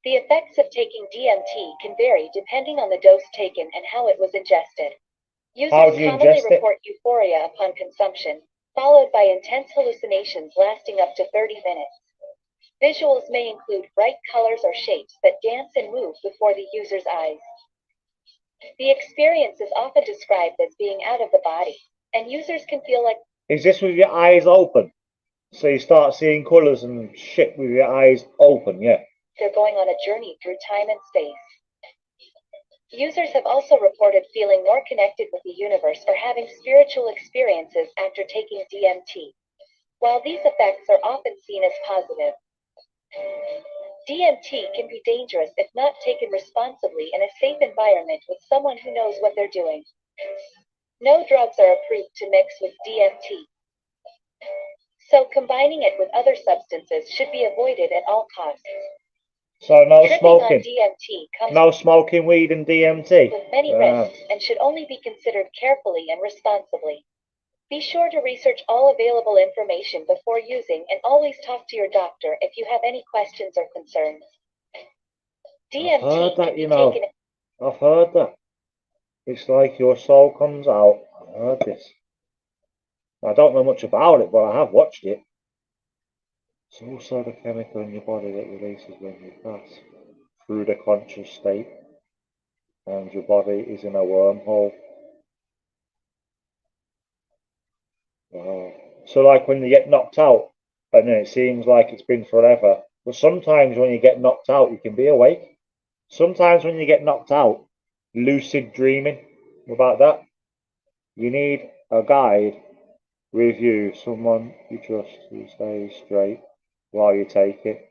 The effects of taking DMT can vary depending on the dose taken and how it was ingested. How Users do you commonly ingest it? report euphoria upon consumption, followed by intense hallucinations lasting up to 30 minutes. Visuals may include bright colors or shapes that dance and move before the user's eyes. The experience is often described as being out of the body, and users can feel like Is this with your eyes open? So you start seeing colours and shit with your eyes open, yeah. they're going on a journey through time and space. Users have also reported feeling more connected with the universe or having spiritual experiences after taking DMT. While these effects are often seen as positive, DMT can be dangerous if not taken responsibly in a safe environment with someone who knows what they're doing. No drugs are approved to mix with DMT, so combining it with other substances should be avoided at all costs. So no Tripping on smoking. DMT comes No smoking weed and DMT. with many risks and should only be considered carefully and responsibly. Be sure to research all available information before using and always talk to your doctor if you have any questions or concerns. I've heard DMT that, can be you know. taken I've heard that. It's like your soul comes out. I've heard this. I don't know much about it, but I have watched it. It's also the chemical in your body that releases when you pass through the conscious state, and your body is in a wormhole. Wow. So like when you get knocked out, and then it seems like it's been forever. But sometimes when you get knocked out, you can be awake. Sometimes when you get knocked out, lucid dreaming. About that, you need a guide with you, someone you trust who stays straight while you take it.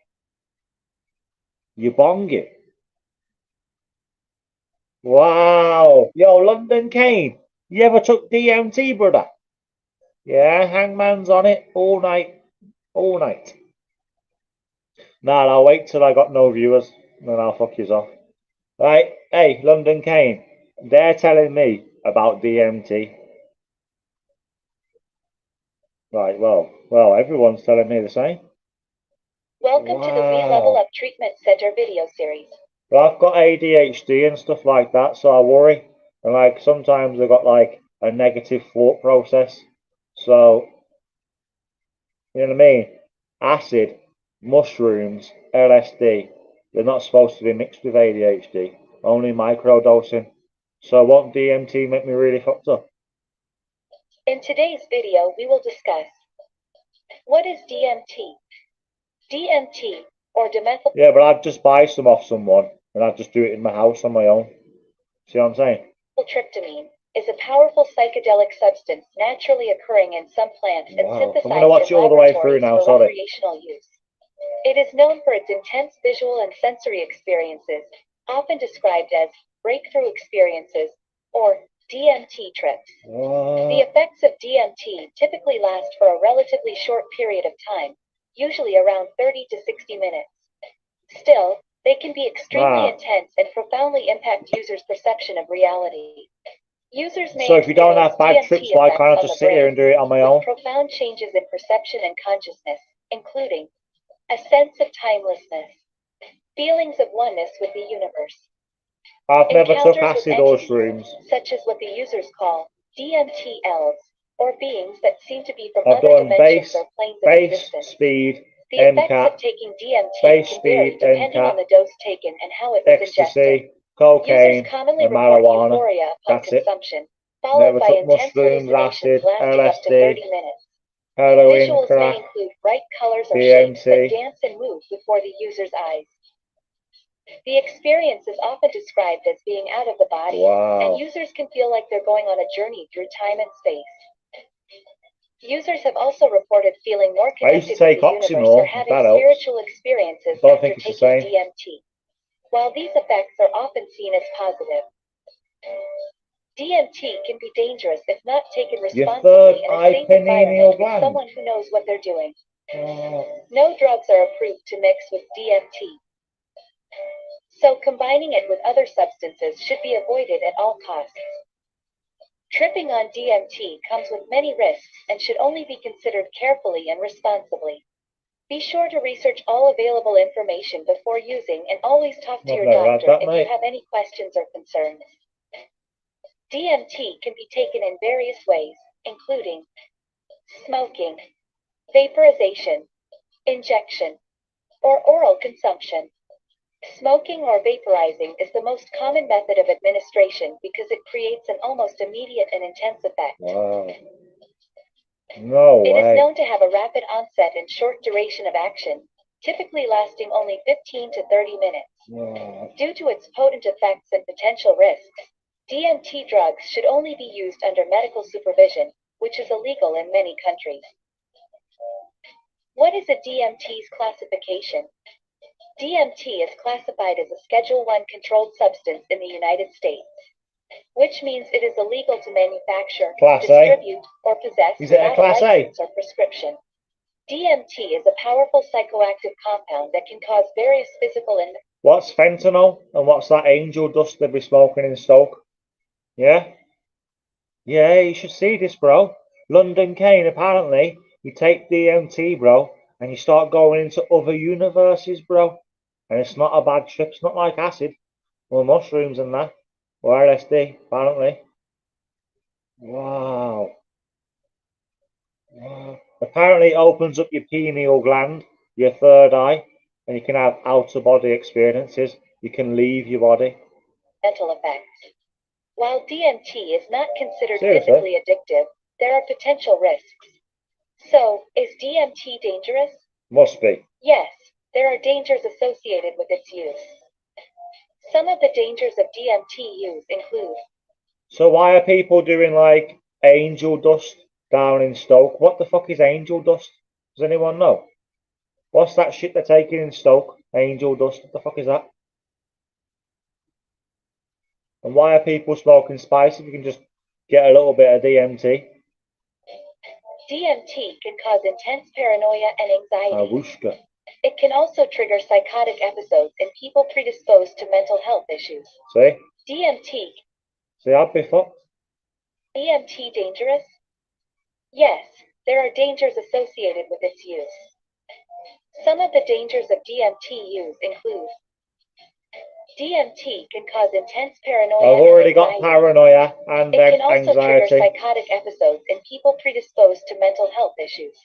You bong it. Wow. Yo, London Kane, you ever took DMT, brother? Yeah, hangman's on it all night. All night. Nah, I'll wait till I got no viewers, then I'll fuck yous off. Right, hey, London Kane, they're telling me about DMT. Right, well, everyone's telling me the same. Welcome to the We Level Up Treatment Center video series. Well, I've got ADHD and stuff like that, so I worry. And like sometimes I've got like a negative thought process. So, you know what I mean? Acid, mushrooms, LSD, they're not supposed to be mixed with ADHD, only microdosing. So won't DMT make me really fucked up? In today's video, we will discuss what is DMT? DMT, or dimethyl. Yeah, but I'd just buy some off someone and I'd just do it in my house on my own. See what I'm saying? Tryptamine is a powerful psychedelic substance naturally occurring in some plants and Wow. synthesized I'm going to watch in it all the way through laboratories now, for sorry. recreational use. It is known for its intense visual and sensory experiences, often described as breakthrough experiences or DMT trips. The effects of DMT typically last for a relatively short period of time, usually around 30 to 60 minutes. Still, they can be extremely intense and profoundly impact users' perception of reality. Users may So if you don't have bad experience trips, DMT why effects can't I on just the sit here brain and do it on my with own? profound changes in perception and consciousness, including a sense of timelessness, feelings of oneness with the universe, I've never took encounters with acid or entities, shrooms. such as what the users call DMT-Ls, or beings that seem to be from I've other done dimensions base, or planes of base, existence. speed, The effects MCAT, of taking DMT base can vary speed, depending on MCAT, the dose taken and how it was ingested. ecstasy, cocaine, Users commonly and report marijuana. euphoria upon That's it. consumption, followed Never by took intense mushrooms, hallucinations acid, lasting up to LSD, 30 minutes. heroin, Visuals crack, may include bright colors or shapes that DMT. dance and move before the user's eyes. The experience is often described as being out of the body, Wow. and users can feel like they're going on a journey through time and space. Users have also reported feeling more I used connected to take with the universe Oxynor, or if having that helps. spiritual experiences Don't after think it's the taking same. DMT. While these effects are often seen as positive, DMT can be dangerous if not taken Your responsibly third in a eye safe pineal environment with gland. someone who knows what they're doing. No drugs are approved to mix with DMT, so combining it with other substances should be avoided at all costs. Tripping on DMT comes with many risks and should only be considered carefully and responsibly. Be sure to research all available information before using and always talk to I've your never had doctor that, if mate. you have any questions or concerns. DMT can be taken in various ways, including smoking, vaporization, injection, or oral consumption. Smoking or vaporizing is the most common method of administration because it creates an almost immediate and intense effect. Wow. No It is way. known to have a rapid onset and short duration of action, typically lasting only 15 to 30 minutes. Wow. Due to its potent effects and potential risks, DMT drugs should only be used under medical supervision, which is illegal in many countries. What is a DMT's classification? DMT is classified as a Schedule I controlled substance in the United States, which means it is illegal to manufacture, Class A? distribute, or possess Is it a without Class A? license or prescription. DMT is a powerful psychoactive compound that can cause various physical and What's fentanyl and what's that angel dust they'll be smoking in Stoke? Yeah? Yeah, you should see this, bro. London Kane, apparently, you take DMT, bro, and you start going into other universes, bro. And it's not a bad trip. It's not like acid or mushrooms and that. Or LSD, apparently. Wow. Wow. Apparently it opens up your pineal gland, your third eye, and you can have out-of-body experiences. You can leave your body. mental effects. While DMT is not considered Seriously? physically addictive, there are potential risks. So, is DMT dangerous? Must be. Yes, there are dangers associated with its use. Some of the dangers of DMT use include So why are people doing like angel dust down in Stoke? What the fuck is angel dust? Does anyone know? What's that shit they're taking in Stoke? Angel dust. What the fuck is that? And why are people smoking spice if you can just get a little bit of DMT? DMT can cause intense paranoia and anxiety. Awushka. It can also trigger psychotic episodes in people predisposed to mental health issues. See? DMT. See, I'd be fucked. DMT dangerous? Yes, there are dangers associated with its use. Some of the dangers of DMT use include DMT can cause intense paranoia I've and already got anxiety. paranoia and It can also trigger anxiety. psychotic episodes in people predisposed to mental health issues.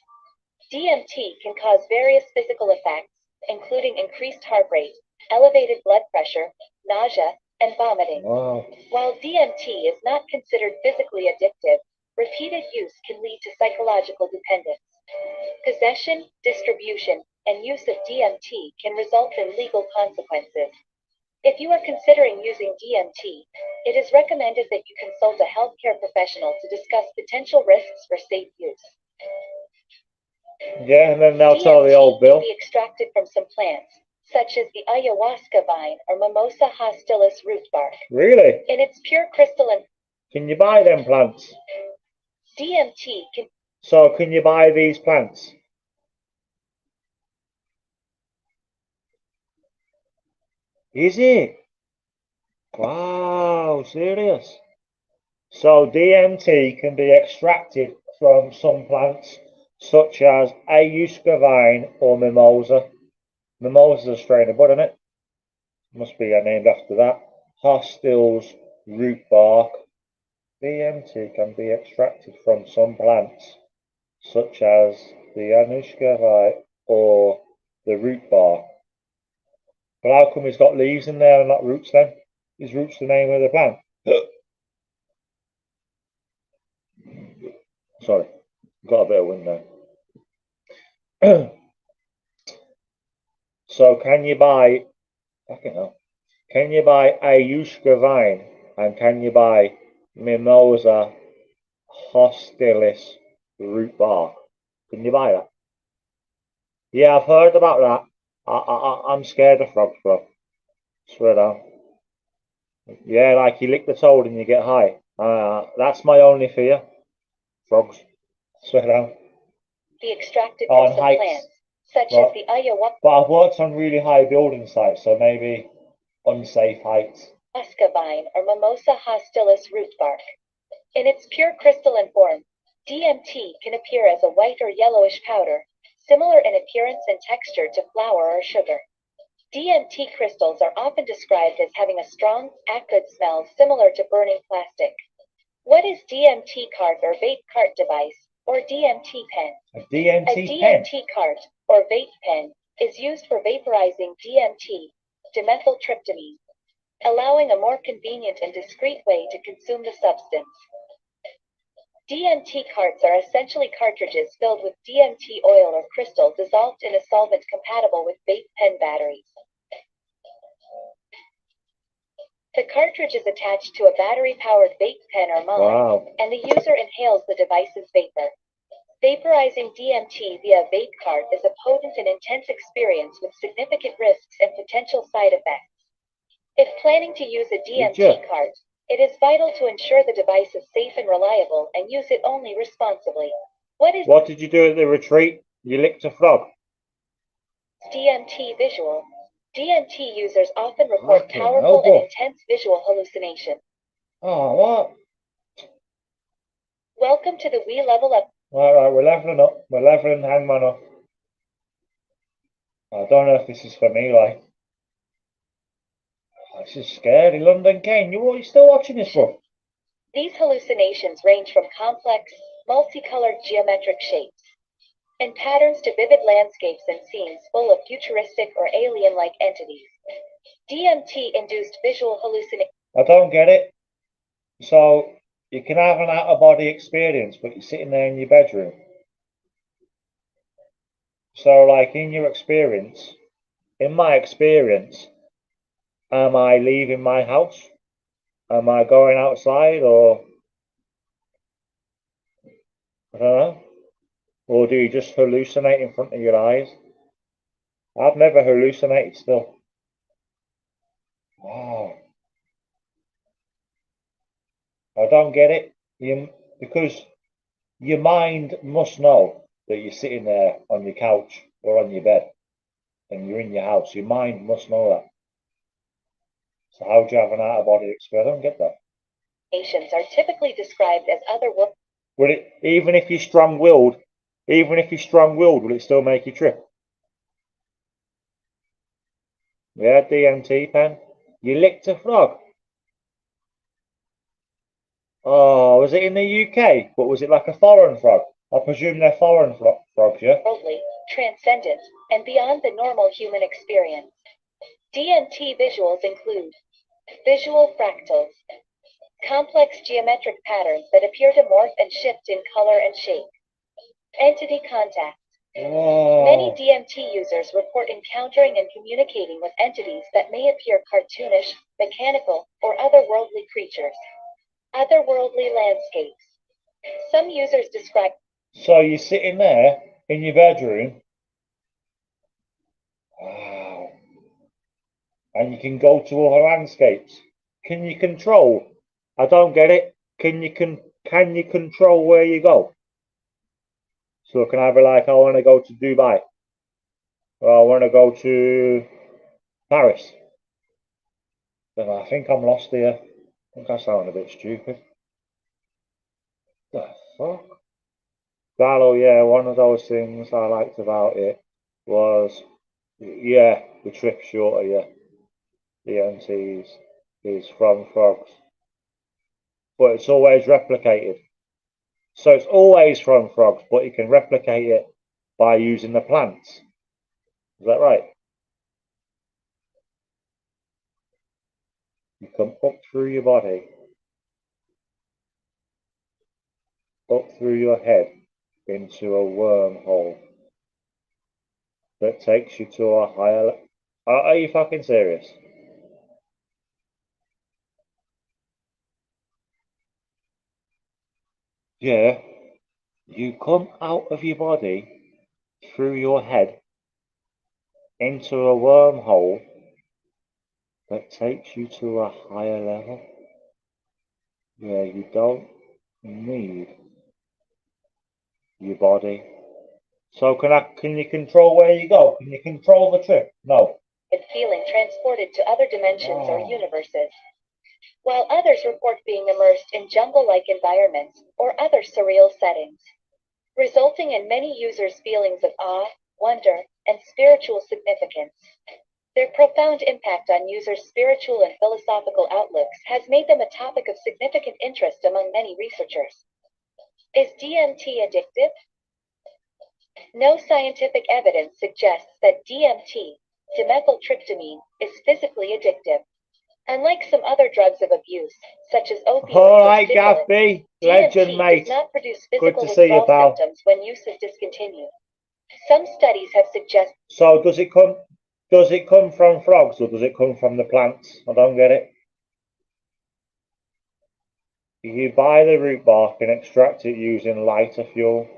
DMT can cause various physical effects, including increased heart rate, elevated blood pressure, nausea, and vomiting. Wow. While DMT is not considered physically addictive, repeated use can lead to psychological dependence. Possession, distribution, and use of DMT can result in legal consequences. If you are considering using DMT, it discuss potential risks for safe use. Yeah, and then they'll tell the DMT old Bill. can be extracted from some plants, such as the ayahuasca vine or Mimosa hostilis root bark. Really? In its pure crystalline, Can you buy them plants? DMT can So can you buy these plants? Is it? Wow, serious. So DMT can be extracted from some plants, such as ayahuasca vine or mimosa. Mimosa's a strain of bud, isn't it? Must be named after that. Hostil's root bark. DMT can be extracted from some plants, such as the ayahuasca vine or the root bark. But how come it's got leaves in there and not roots then? Is roots the name of the plant? Sorry, got a bit of wind there. So can you buy, fucking hell, can you buy ayahuasca vine and can you buy mimosa hostilis root bark? Can you buy that? Yeah, I've heard about that. I'm scared of frogs, bro. Swear down. Yeah, like you lick the toad and you get high. That's my only fear. Frogs. Swear down. be extracted On from some hikes. plants, such Right. as the ayahuasca But I've worked on really high building sites, so maybe unsafe heights. vine or Mimosa hostilis root bark. In its pure crystalline form, DMT can appear as a white or yellowish powder, similar in appearance and texture to flour or sugar. DMT crystals are often described as having a strong, acrid smell similar to burning plastic. What is DMT cart or vape cart device, or DMT pen? A A DMT pen. DMT cart, or vape pen, is used for vaporizing DMT, dimethyltryptamine, allowing a more convenient and discreet way to consume the substance. DMT carts are essentially cartridges filled with DMT oil or crystal dissolved in a solvent compatible with vape pen batteries. The cartridge is attached to a battery-powered vape pen or mod, Wow. and the user inhales the device's vapor. Vaporizing DMT via vape cart is a potent and intense experience with significant risks and potential side effects. If planning to use a DMT cart, it is vital to ensure the device is safe and reliable and use it only responsibly. What did you do at the retreat? You licked a frog. DMT visual? DMT users often report Fucking powerful hell, and intense visual hallucinations. Oh, what? Welcome to the We Level Up. Right, we're leveling up. We're leveling Hangman up. I don't know if this is for me, like. This is scary. London Kane, you still watching this, bro? These hallucinations range from complex, multicolored geometric shapes and patterns to vivid landscapes and scenes full of futuristic or alien-like entities. DMT-induced visual hallucinations. I don't get it. So, you can have an out-of-body experience, but you're sitting there in your bedroom. So, like, in my experience, am I leaving my house? Am I going outside, or I don't know? Or do you just hallucinate in front of your eyes? I've never hallucinated still. Wow. I don't get it. Because your mind must know that you're sitting there on your couch or on your bed and you're in your house. Your mind must know that. So how do you have an out-of-body experience? I don't get that. Are typically described as otherworldly. Will it, even if you're strong-willed, will it still make you trip? Yeah, DMT pen. You licked a frog. Oh, was it in the UK? But was it like a foreign frog? I presume they're foreign frogs, yeah? Worldly, transcendent, and beyond the normal human experience. DMT visuals include visual fractals, complex geometric patterns that appear to morph and shift in color and shape. Entity contact. Whoa. Many DMT users report encountering and communicating with entities that may appear cartoonish, mechanical, or otherworldly creatures. Otherworldly landscapes. Some users describe. So you're sitting there in your bedroom. Wow. And you can go to other landscapes. Can you control? I don't get it. Can you control where you go? So can I be like, I want to go to Dubai, or I want to go to Paris? Then I think I'm lost here. I think I sound a bit stupid. The fuck? Gallo, yeah, one of those things I liked about it was, yeah, the trip shorter, yeah. DMTs is from frogs. But it's always replicated. So it's always from frogs, but you can replicate it by using the plants. Is that right? You come up through your body, up through your head, into a wormhole that takes you to a higher. Are you fucking serious? Yeah. You come out of your body through your head into a wormhole that takes you to a higher level where you don't need your body. So can you control where you go? Can you control the trip? No. And feeling transported to other dimensions or universes, while others report being immersed in jungle-like environments or other surreal settings, resulting in many users' feelings of awe, wonder, and spiritual significance. Their profound impact on users' spiritual and philosophical outlooks has made them a topic of significant interest among many researchers. Is DMT addictive? No scientific evidence suggests that DMT, dimethyltryptamine, is physically addictive. Unlike some other drugs of abuse, such as opioids Alright, or stimulants, Gaffy, legend, DMT mate. does not produce Good physical to see you, withdrawal pal. symptoms when use is discontinued. Some studies have suggested. So does it come from frogs or does it come from the plants? I don't get it. You buy the root bark and extract it using lighter fuel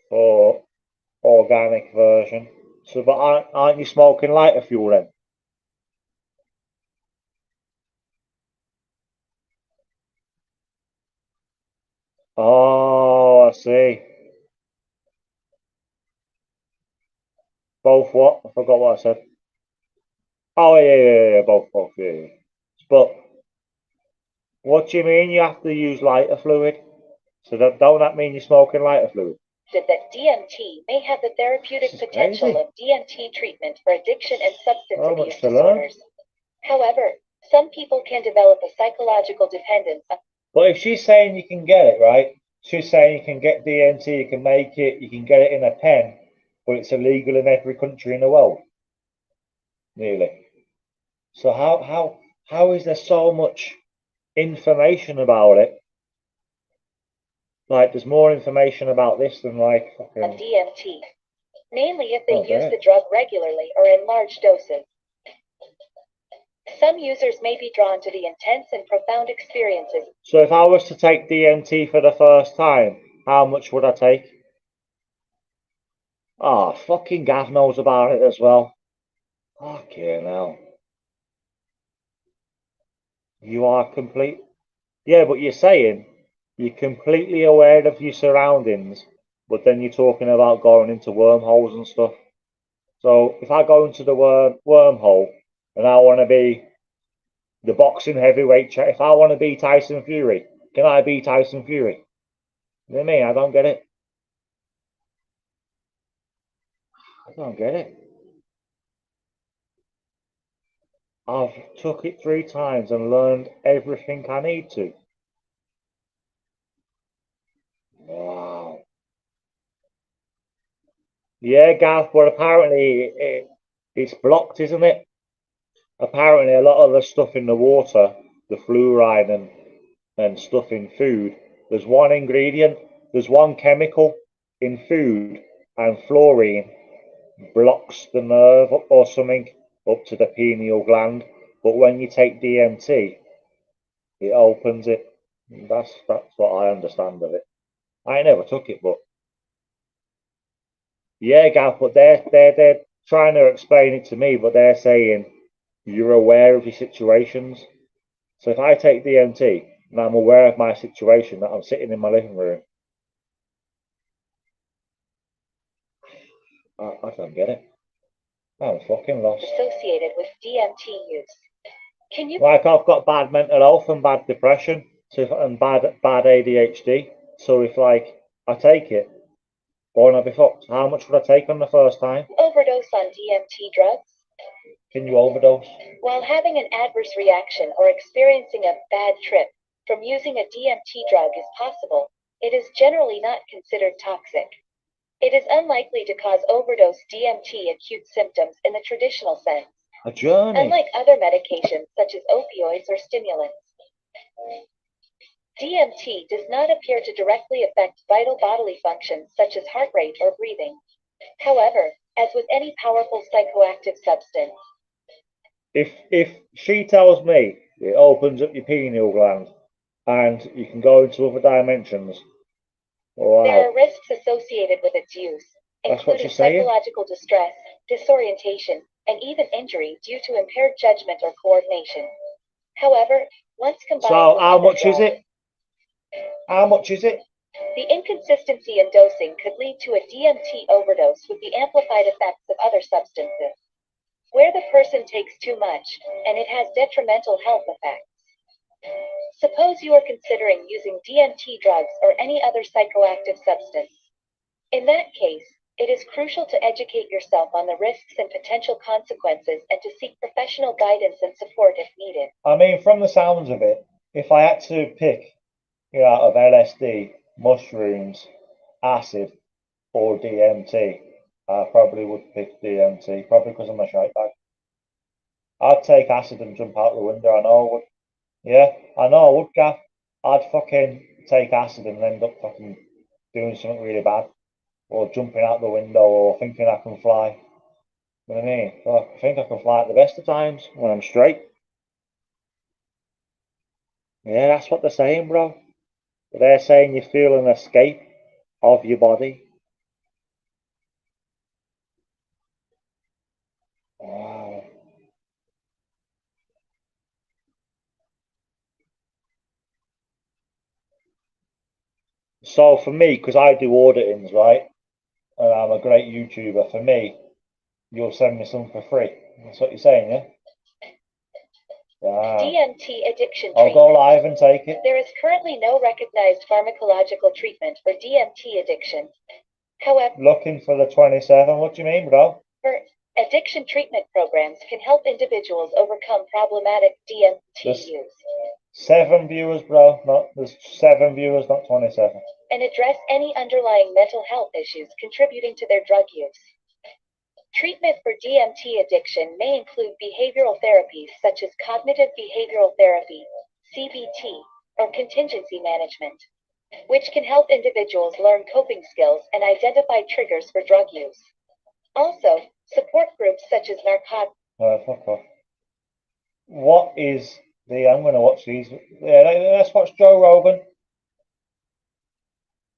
or organic version. So, but aren't you smoking lighter fuel then? Oh, I see. Both what? I forgot what I said. Oh, yeah, both, yeah. But what do you mean you have to use lighter fluid? So don't that mean you're smoking lighter fluid? That DMT may have the therapeutic potential of DMT treatment for addiction and substance abuse disorders. However, some people can develop a psychological dependence. But if she's saying you can get it, right? She's saying you can get DMT, you can make it, you can get it in a pen, but it's illegal in every country in the world. Nearly. So how is there so much information about it? Like there's more information about this than like fucking DMT. Mainly if they use the drug regularly or in large doses. Some users may be drawn to the intense and profound experiences. So if I was to take DMT for the first time, how much would I take? Oh, fucking Gav knows about it as well. Fucking hell. You are complete. Yeah, but you're saying you're completely aware of your surroundings, but then you're talking about going into wormholes and stuff. So if I go into the wormhole and I want to be the boxing heavyweight if I want to be Tyson Fury, can I be Tyson Fury? You know what I mean? I don't get it. I don't get it. I've took it 3 times and learned everything I need to. Wow. Yeah, Gav, but apparently it's blocked, isn't it? Apparently a lot of the stuff in the water, the fluoride and stuff in food, there's one ingredient, there's one chemical in food, and fluorine blocks the nerve or something up to the pineal gland. But when you take DMT, it opens it. That's what I understand of it. I never took it, but yeah, Gav. But they're trying to explain it to me, but they're saying you're aware of your situations. So if I take DMT and I'm aware of my situation, that I'm sitting in my living room, I don't get it. I'm fucking lost. Associated with DMT use. Can you Like I've got bad mental health and bad depression, and bad ADHD. So if like I take it, won't I be fucked? How much would I take on the first time? overdose on DMT drugs? Can you overdose? While having an adverse reaction or experiencing a bad trip from using a DMT drug is possible, it is generally not considered toxic. It is unlikely to cause overdose DMT acute symptoms in the traditional sense, A journey. unlike other medications such as opioids or stimulants. DMT does not appear to directly affect vital bodily functions such as heart rate or breathing. However, as with any powerful psychoactive substance, If she tells me it opens up your pineal gland and you can go into other dimensions, wow. there are risks associated with its use, That's what including she's saying. psychological distress, disorientation, and even injury due to impaired judgment or coordination. However, once combined So with how other much is drugs, it? How much is it? the inconsistency in dosing could lead to a DMT overdose with the amplified effects of other substances, where the person takes too much and it has detrimental health effects. Suppose you are considering using DMT drugs or any other psychoactive substance. In that case, it is crucial to educate yourself on the risks and potential consequences and to seek professional guidance and support if needed. I mean, from the sounds of it, if I had to pick, out of LSD, mushrooms, acid, or DMT, I probably would pick DMT, probably because I'm a shite bag. I'd take acid and jump out the window. I know I would. Yeah, I know I would, Gav. I'd fucking take acid and end up fucking doing something really bad, or jumping out the window, or thinking I can fly. You know what I mean? Well, I think I can fly at the best of times when I'm straight. Yeah, that's what they're saying, bro. They're saying you feel an escape of your body. Wow. So for me, because I do auditings, right, and I'm a great YouTuber, for me, you'll send me some for free. That's what you're saying, yeah? Wow. DMT addiction I'll go treatment. live and take it. There is currently no recognized pharmacological treatment for DMT addiction. However, Looking for the 27. What do you mean, bro? addiction treatment programs can help individuals overcome problematic DMT There's use 7 viewers, bro. There's 7 viewers, not 27. and address any underlying mental health issues contributing to their drug use. Treatment for DMT addiction may include behavioral therapies such as cognitive behavioral therapy, CBT, or contingency management, which can help individuals learn coping skills and identify triggers for drug use. Also, support groups such as narcotics. Fuck off. What is the? I'm going to watch these. Yeah, let's watch Joe Rogan.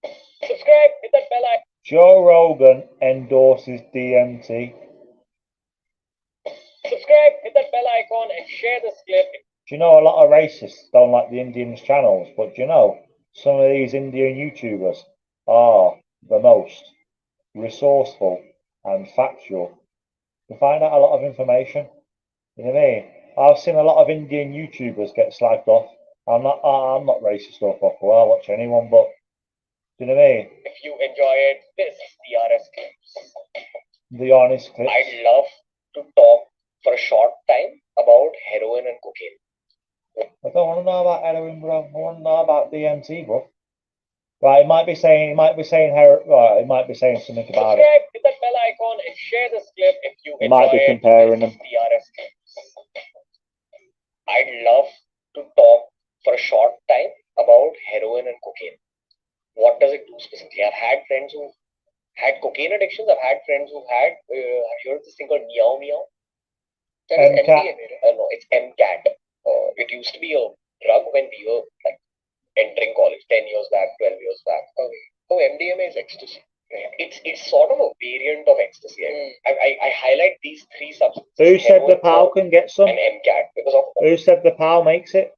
Subscribe, hit that bell icon. Joe Rogan endorses DMT. Subscribe, hit that bell icon, and share this clip. Do you know a lot of racists don't like the Indians channels, but do you know some of these Indian YouTubers are the most resourceful and factual. You find out a lot of information. You know what I mean? I've seen a lot of Indian YouTubers get slagged off. I'm not racist or fucker. I'll watch anyone, but do you know what I mean? If you enjoy it, this is the honest clips. The honest clips. I'd love to talk for a short time about heroin and cocaine. I don't want to know about heroin, bro. I want to know about DMT, bro. Right, it might be saying right, it might be saying something about it. Subscribe, hit that bell icon, and share this clip if you It enjoy might be it. comparing This them. is the honest clips. I'd love to talk for a short time about heroin and cocaine. What does it do specifically? I've had friends who had cocaine addictions. I've had friends who had, have you heard of this thing called meow meow? That is MCAT. MDMA. No, it's MCAT. It used to be a drug when we were like entering college 10 years back, 12 years back. Oh, MDMA is ecstasy. It's sort of a variant of ecstasy. I highlight these three substances. Who said the heroin, pal can get some? and MCAT because of Who said the pal makes it?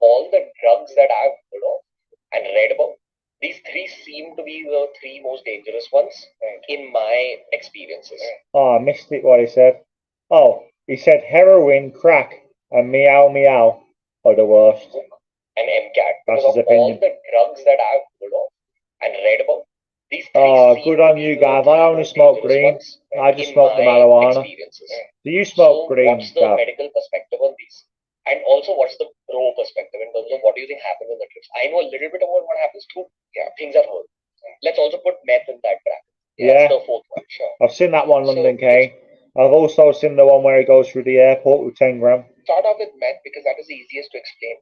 all the drugs that I've and read about. These three seem to be the three most dangerous ones in my experiences. Oh, I missed it what he said. Oh, he said heroin, crack, and meow meow are the worst. And MCAT That's because his of all opinion. the drugs that I've and read about. These three Oh, seem good to on be you the guys. three I only most smoke dangerous green. ones I just in smoke the my marijuana. experiences. Do you smoke So green, what's the Gav? medical perspective on these? And also, what's the pro perspective in terms of what do you think happens in the trips? I know a little bit about what happens too. Yeah, things I've heard. Let's also put meth in that bracket. Yeah. That's the fourth one. Sure. I've seen that one, London So, Kane. I've also seen the one where he goes through the airport with 10 gram. Start off with meth because that is the easiest to explain.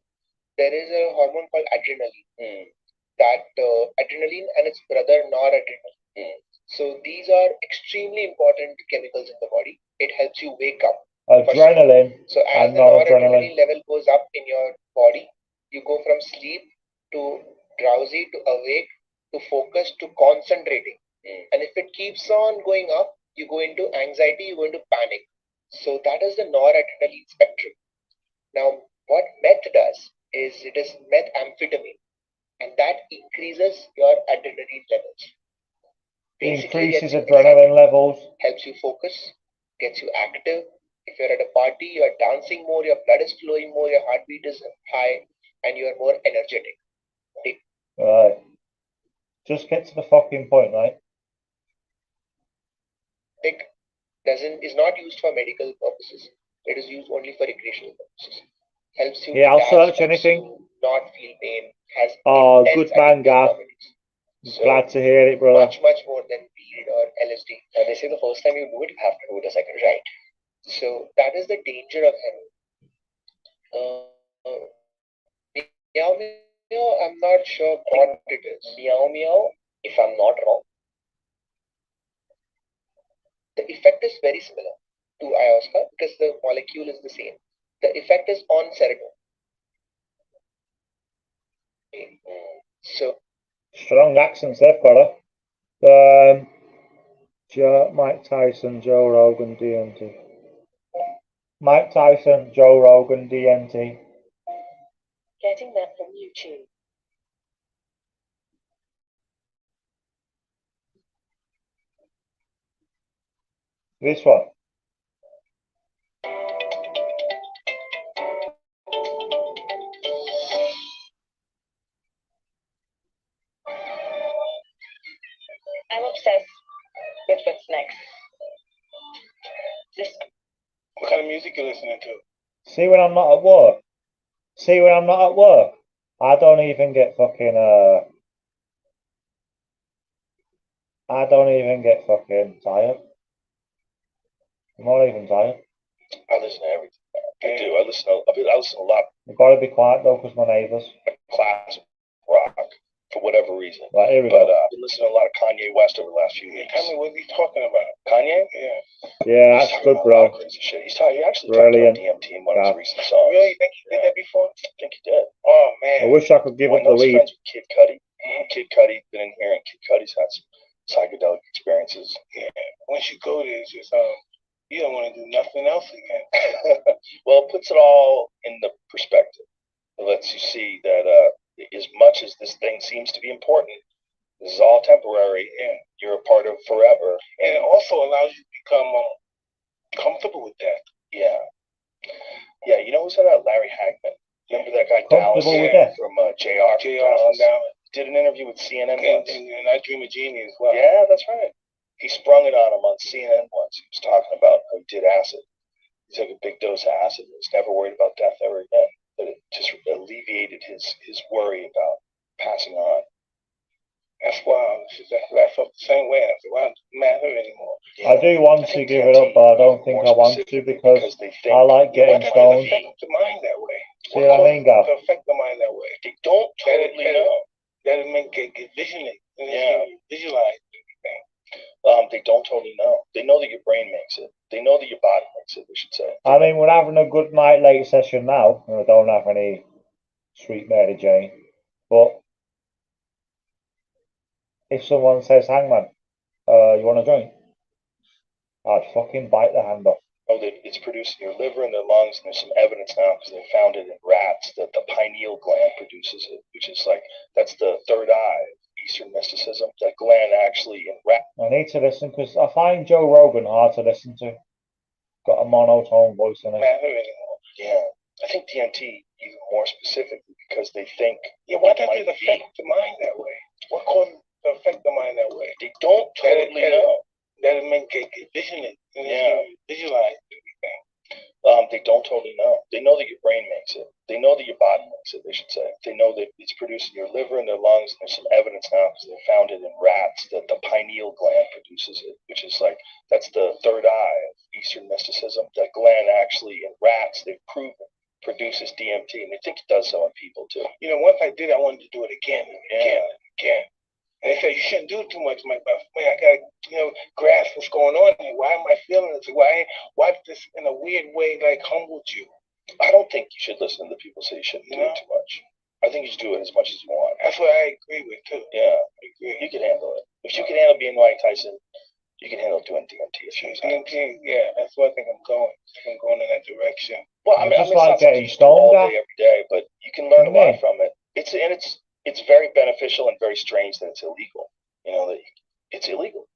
There is a hormone called adrenaline. That adrenaline and its brother noradrenaline. So these are extremely important chemicals in the body. It helps you wake up. Adrenaline So as and the noradrenaline noradrenaline. level goes up in your body, you go from sleep to drowsy to awake to focus to concentrating. And if it keeps on going up, you go into anxiety, you go into panic. So that is the noradrenaline spectrum. Now, what meth does is it is methamphetamine, and that increases your adrenaline levels. Basically Increases gets you adrenaline excited, levels. helps you focus, gets you active. If you're at a party, you're dancing more, your blood is flowing more, your heartbeat is high, and you're more energetic. Right. Just get to the fucking point, right? It is not used for medical purposes. It is used only for recreational purposes. Helps you. Yeah, I'll detach, search helps anything. you not feel pain. Has Oh, intense good man, addictive Gav. properties. So, Glad to hear it, brother. much more than weed or LSD. And they say the first time you do it, you have to do it a second time. Right. So that is the danger of heroin. Meow meow, I'm not sure what it is. Meow meow, if I'm not wrong. The effect is very similar to ayahuasca because the molecule is the same. The effect is on serotonin. So Strong accents they've got her. Mike Tyson, Joe Rogan, DMT. Mike Tyson, Joe Rogan, DMT. Getting that from YouTube. This one. I'm obsessed with what's next. This what kind of music you listening to? See when I'm not at work. See when I'm not at work. I don't even get fucking I don't even get fucking tired. I'm not even tired. I listen to everything. I do. I listen to a lot You've got to be quiet though, because my neighbours. of classic rock for whatever reason. Right, here we But go. I've been listening to a lot of Kanye West over the last few weeks. Tell me, what are you talking about? Kanye? Yeah. Yeah, He's that's talking good, about a lot of bro. crazy shit. He actually Brilliant. talked about DMT in one of Yeah. his recent songs. Really? You think he did that before? I think he did. Oh man. I wish I could give Well, up the I know he's weed. friends with Kid Cudi. Kid Cudi been in here, and Kid Cudi's had some psychedelic experiences. Yeah. Once you go there, it's just you don't want to do nothing else again. Well, it puts it all in the perspective. It lets you see that as much as this thing seems to be important, this is all temporary, and you're a part of forever. And it also allows you to become comfortable with that. Yeah. Yeah, you know who's that? Larry Hagman. Remember that guy Dallas Comfortable with that? from JR? JR from Dallas. Did an interview with CNN once. And I Dream of Genie as well. Yeah, that's right. He sprung it on him on CNN once. He was talking about how he did acid. He took a big dose of acid and was never worried about death ever again. But it just alleviated his worry about passing on. That's wild. I felt the same way. I said, well, it doesn't matter anymore. I do want to give it up, but I don't think I want to because I like getting stoned. Affect the mind that way. See what I mean, Gav? Affect the mind that way. They don't totally know. That'll make it visionary. Yeah, visualize everything. They don't totally know. They know that your brain makes it. They know that your body makes it. We should say. I mean, we're having a good night late session now, and I don't have any sweet Mary Jane. But if someone says, "Hangman, you want a joint?" I'd fucking bite the hand off. Oh, it's produced in your liver and their lungs, and there's some evidence now because they found it in rats that the pineal gland produces it, which is like that's the third eye of Eastern mysticism. That gland actually in rats. I need to listen because I find Joe Rogan hard to listen to. Got a monotone voice in it. Yeah, I think DMT even more specifically because they think. Yeah, why does it affect the mind that way? What causes it to affect the mind that way? They don't totally know. That it make it vision. Yeah, visualize everything. They don't totally know. They know that your brain makes it. They know that your body makes it, they should say. They know that it's produced in your liver and their lungs, and there's some evidence now because they found it in rats that the pineal gland produces it, which is like, that's the third eye of Eastern mysticism. That gland actually in rats, they've proven, produces DMT, and they think it does so in people too. You know, once I did, I wanted to do it again and again and again. And they say, you shouldn't do too much. I'm like, man, I gotta, grasp what's going on here. Why am I feeling this? Why this in a weird way, like, humbled you? I don't think you should listen to people say you shouldn't do it too much. I think you should do it as much as you want. That's what I agree with, too. Yeah, I agree. You can handle it. If you can handle being Mike Tyson, you can handle doing DMT. DMT, yeah, that's what I think I'm going. I'm going in that direction. Well, I mean, just it's like not something getting you do all stoned. day, every day, but you can learn a lot from it. It's very beneficial and very strange that it's illegal. That it's illegal.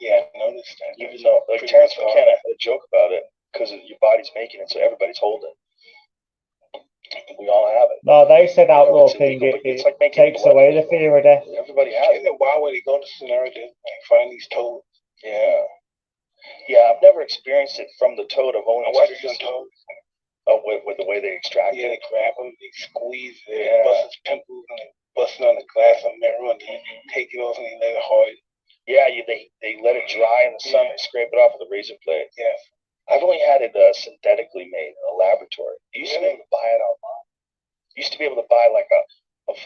Yeah, I noticed that. Even though, like Terrence McKenna had a joke about it because your body's making it, so everybody's holding. We all have it. No, they said outlaw thing. It like takes away the fear of death. Everybody has it. Why would they go to scenario and find these toads? Yeah. Yeah, I've never experienced it from the toad. I've only experienced toads. Oh, with the way they extract it. Yeah, they grab them, they squeeze it, bust his pimples, and they bust it on the glass of mirror, and then take it off and they let it hard. Yeah, they let it dry in the sun and scrape it off with a razor blade. Yes. I've only had it synthetically made in a laboratory. You used to be able to buy it online. You used to be able to buy like a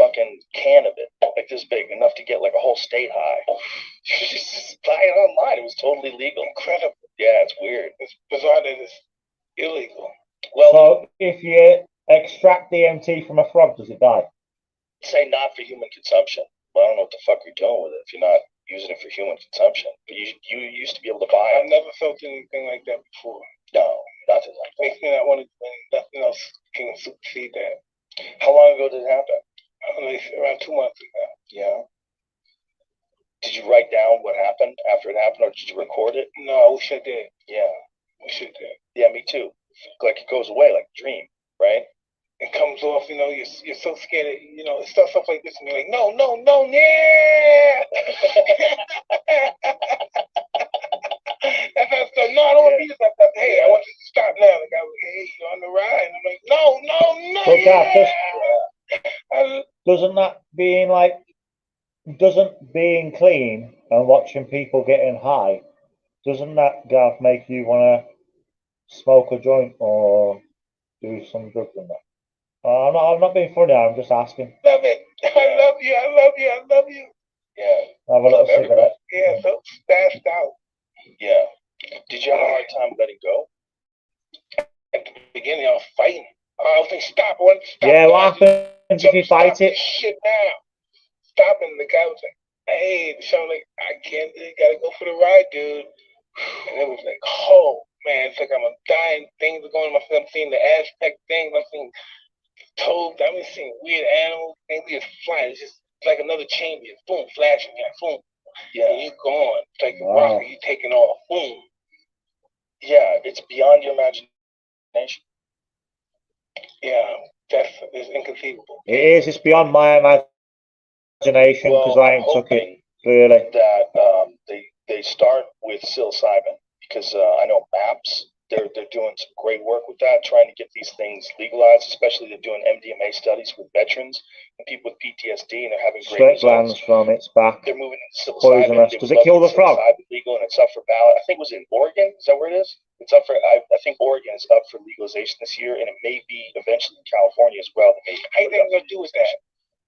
fucking can of it, like this big, enough to get like a whole state high. You just buy it online. It was totally legal. Incredible. Yeah, it's weird. It's bizarre that it's illegal. Well, so if you extract DMT from a frog, does it die? Say not for human consumption. Well, I don't know what the fuck you're doing with it if you're not using it for human consumption. But you used to be able to buy it. I've never felt anything like that before. No, nothing like that. Makes me not want to do nothing else can supersede that. How long ago did it happen? Around 2 months ago. Yeah. Did you write down what happened after it happened, or did you record it? No, I wish I did. Yeah, wish I did. Yeah, me too. Like it goes away like a dream, right? It comes off, you're so scared, it starts off like this, and you're like, no, yeah! That's how it starts. No, I don't want to be this. Hey, I want you to stop now. Like, hey, you're on the ride. And I'm like, no, but yeah! Doesn't being clean and watching people getting high, doesn't that, Gav, make you want to smoke a joint or do some drugs in that? I'm not being funny, I'm just asking. Love it. I love you. Yeah. Have a little cigarette. Yeah, so spashed out. Yeah. Did you have a hard time letting go? At the beginning, I was fighting. I was like, stop. I want to stop. Yeah, what happens if you fight it? Shit now. Stopping. The guy was like, hey, the show, like, I can't, you gotta go for the ride, dude. And it was like, oh, man, it's like I'm a dying. Things are going on my film. I'm seeing the Aztec thing. I'm seeing toads. I've been seeing weird animals. Things just flying. It's just like another chamber. Boom, flashing. Yeah, boom. Yeah, and you're gone. It's like a rocket. You're taking off. Boom. Yeah, it's beyond your imagination. Yeah, it's inconceivable. It is. It's beyond my imagination because I ain't took it. Clearly, that they start with psilocybin because I know MAPS. They're doing some great work with that, trying to get these things legalized. Especially they're doing MDMA studies with veterans and people with PTSD, and they're having great results. Sweat glands from its back. They're moving into psilocybin. Poisonous. Does it kill the frog? Legal, and it's up for ballot. I think it was in Oregon. Is that where it is? It's up for. I think Oregon is up for legalization this year, and it may be eventually in California as well. How you think they're gonna do with that?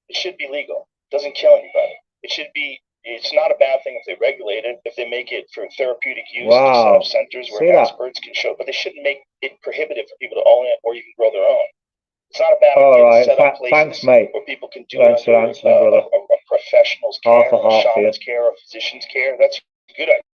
It should be legal. It doesn't kill anybody. It should be. It's not a bad thing if they regulate it, if they make it for therapeutic use, to set up centers where experts can show, but they shouldn't make it prohibitive for people to own it or even grow their own. It's not a bad All idea right. to set up places Thanks, mate. where people can do Thanks it for under answering, brother. a professional's Half care, a heart a for you. shaman's care, or a physician's care. That's a good idea.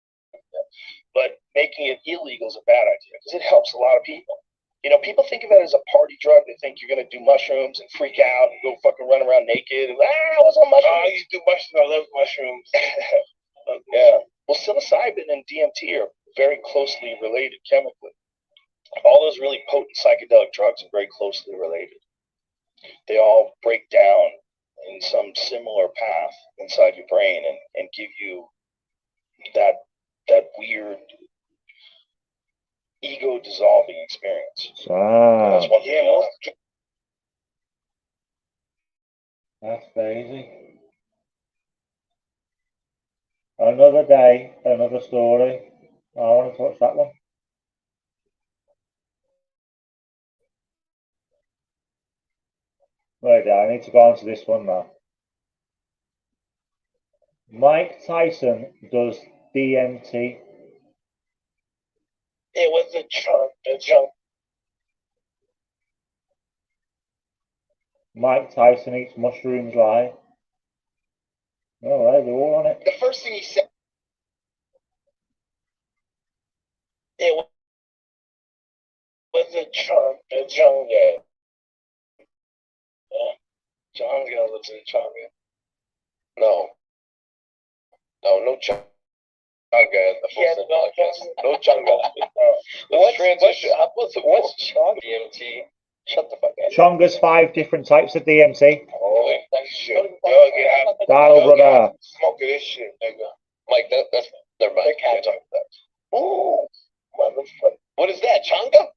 But making it illegal is a bad idea because it helps a lot of people. You know, people think of it as a party drug. They think you're going to do mushrooms and freak out and go fucking run around naked. And, I was on mushrooms. Oh, you do mushrooms. I love mushrooms. Yeah. Well, psilocybin and DMT are very closely related chemically. All those really potent psychedelic drugs are very closely related. They all break down in some similar path inside your brain and give you that weird ego dissolving experience. Ah, That's one thing. that's crazy. Another day, another story. I want to touch that one. Right there, I need to go on to this one now. Mike Tyson does DMT. It was a chunk. Mike Tyson eats mushrooms live. All right, we're all on it. The first thing he said, it was a chunk. Yeah. John's gonna listen to Chunga. No Chunga. No Chunga. What's Chunga? DMT. Shut the fuck up. Chonga's 5 different types of DMT. Holy shit. Dial, brother. Smoking this shit, nigga. Mike, that's never mind. Can't talk about that. Ooh, motherfucker. What is that, Chunga?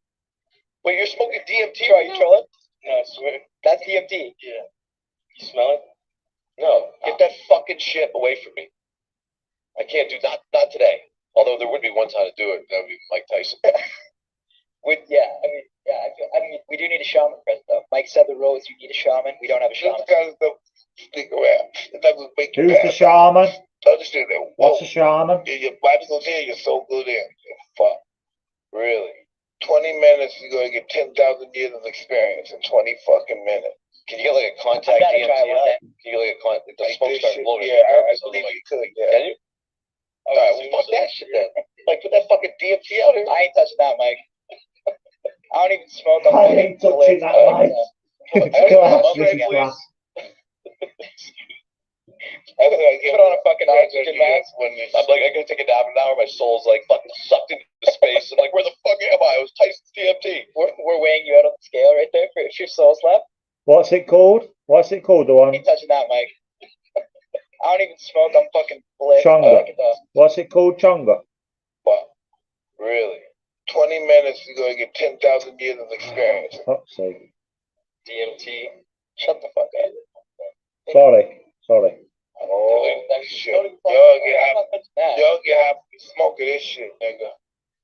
Wait, you're smoking DMT? Are you trolling? No, I swear. That's DMT. Yeah. You smell it? No. Get that fucking shit away from me. I can't do not today. Although there would be one time to do it. That would be Mike Tyson. I mean, we do need a shaman present though. Mike said the roads you need a shaman. We don't have a shaman. Stick around. Who's the shaman? Understand that? What's a shaman? Your body's gonna get your soul good in. Fuck. Really? 20 minutes, you're gonna get 10,000 years of experience in 20 fucking minutes. Can you get like a contact DMT on it? Can you get like a contact? The smoke starts blowing. Yeah, I believe you could. Yeah. Can you? All right, well, fuck that shit then. Like, put that fucking DMT out here. I ain't touching that, Mike. I don't even smoke. I ain't touching that, Mike. It's glass, this is glass. Put on a fucking oxygen mask. I'm like, I gotta take a nap in an hour. My soul's like fucking sucked into space. I'm like, where the fuck am I? I was Tyson's DMT. We're weighing you out on the scale right there for your soul slap. What's it called? What's it called, the one? I ain't touching that, Mike. I don't even smoke. I'm fucking lit. Chonga. What's it called, Chonga? What? Really? 20 minutes, you're gonna get 10,000 years of experience. Fuck's sake. DMT. Shut the fuck up. Sorry. Oh, shit. Y'all get happy smoking this shit, nigga.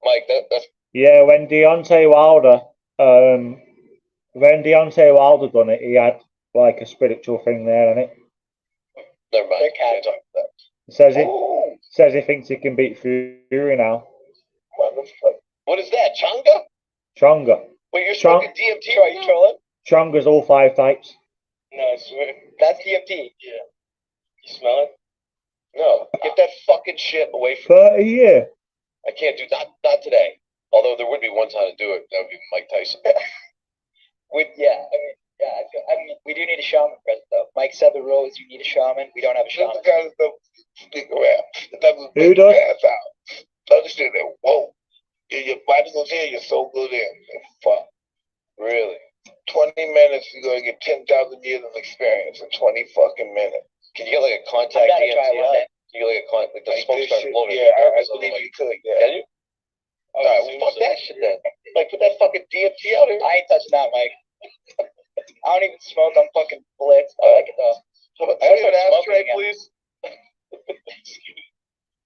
Mike, that's... Yeah, when Deontay Wilder done it, he had like a spiritual thing there, innit? Never mind. Can't talk about that. Says he thinks he can beat Fury now. What is that, Chonga? Chonga. Wait, you're smoking DMT, are you trolling? Chonga's all 5 types. No, I swear. That's DMT. Yeah. You smell it? No. Get that fucking shit away from me. 30 year. I can't do not today. Although there would be one time to do it. That would be Mike Tyson. I mean, we do need a shaman present though. Mike said the roads you need a shaman. We don't have a shaman. Stick around. Who does? Understand that? Whoa. Your body's gonna get your soul good in. Fuck. Really? 20 minutes, you're gonna get 10,000 years of experience in 20 fucking minutes. Can you get like a contact DMT on it? Can you get like a contact? Like the smoke starts blowing. Yeah, I believe you could. Yeah. Can you? All right, well, fuck that shit then. Like, put that fucking DMT out here. I ain't touching that, Mike. I don't even smoke. I'm fucking blitzed. I like it though. I have an ashtray, please.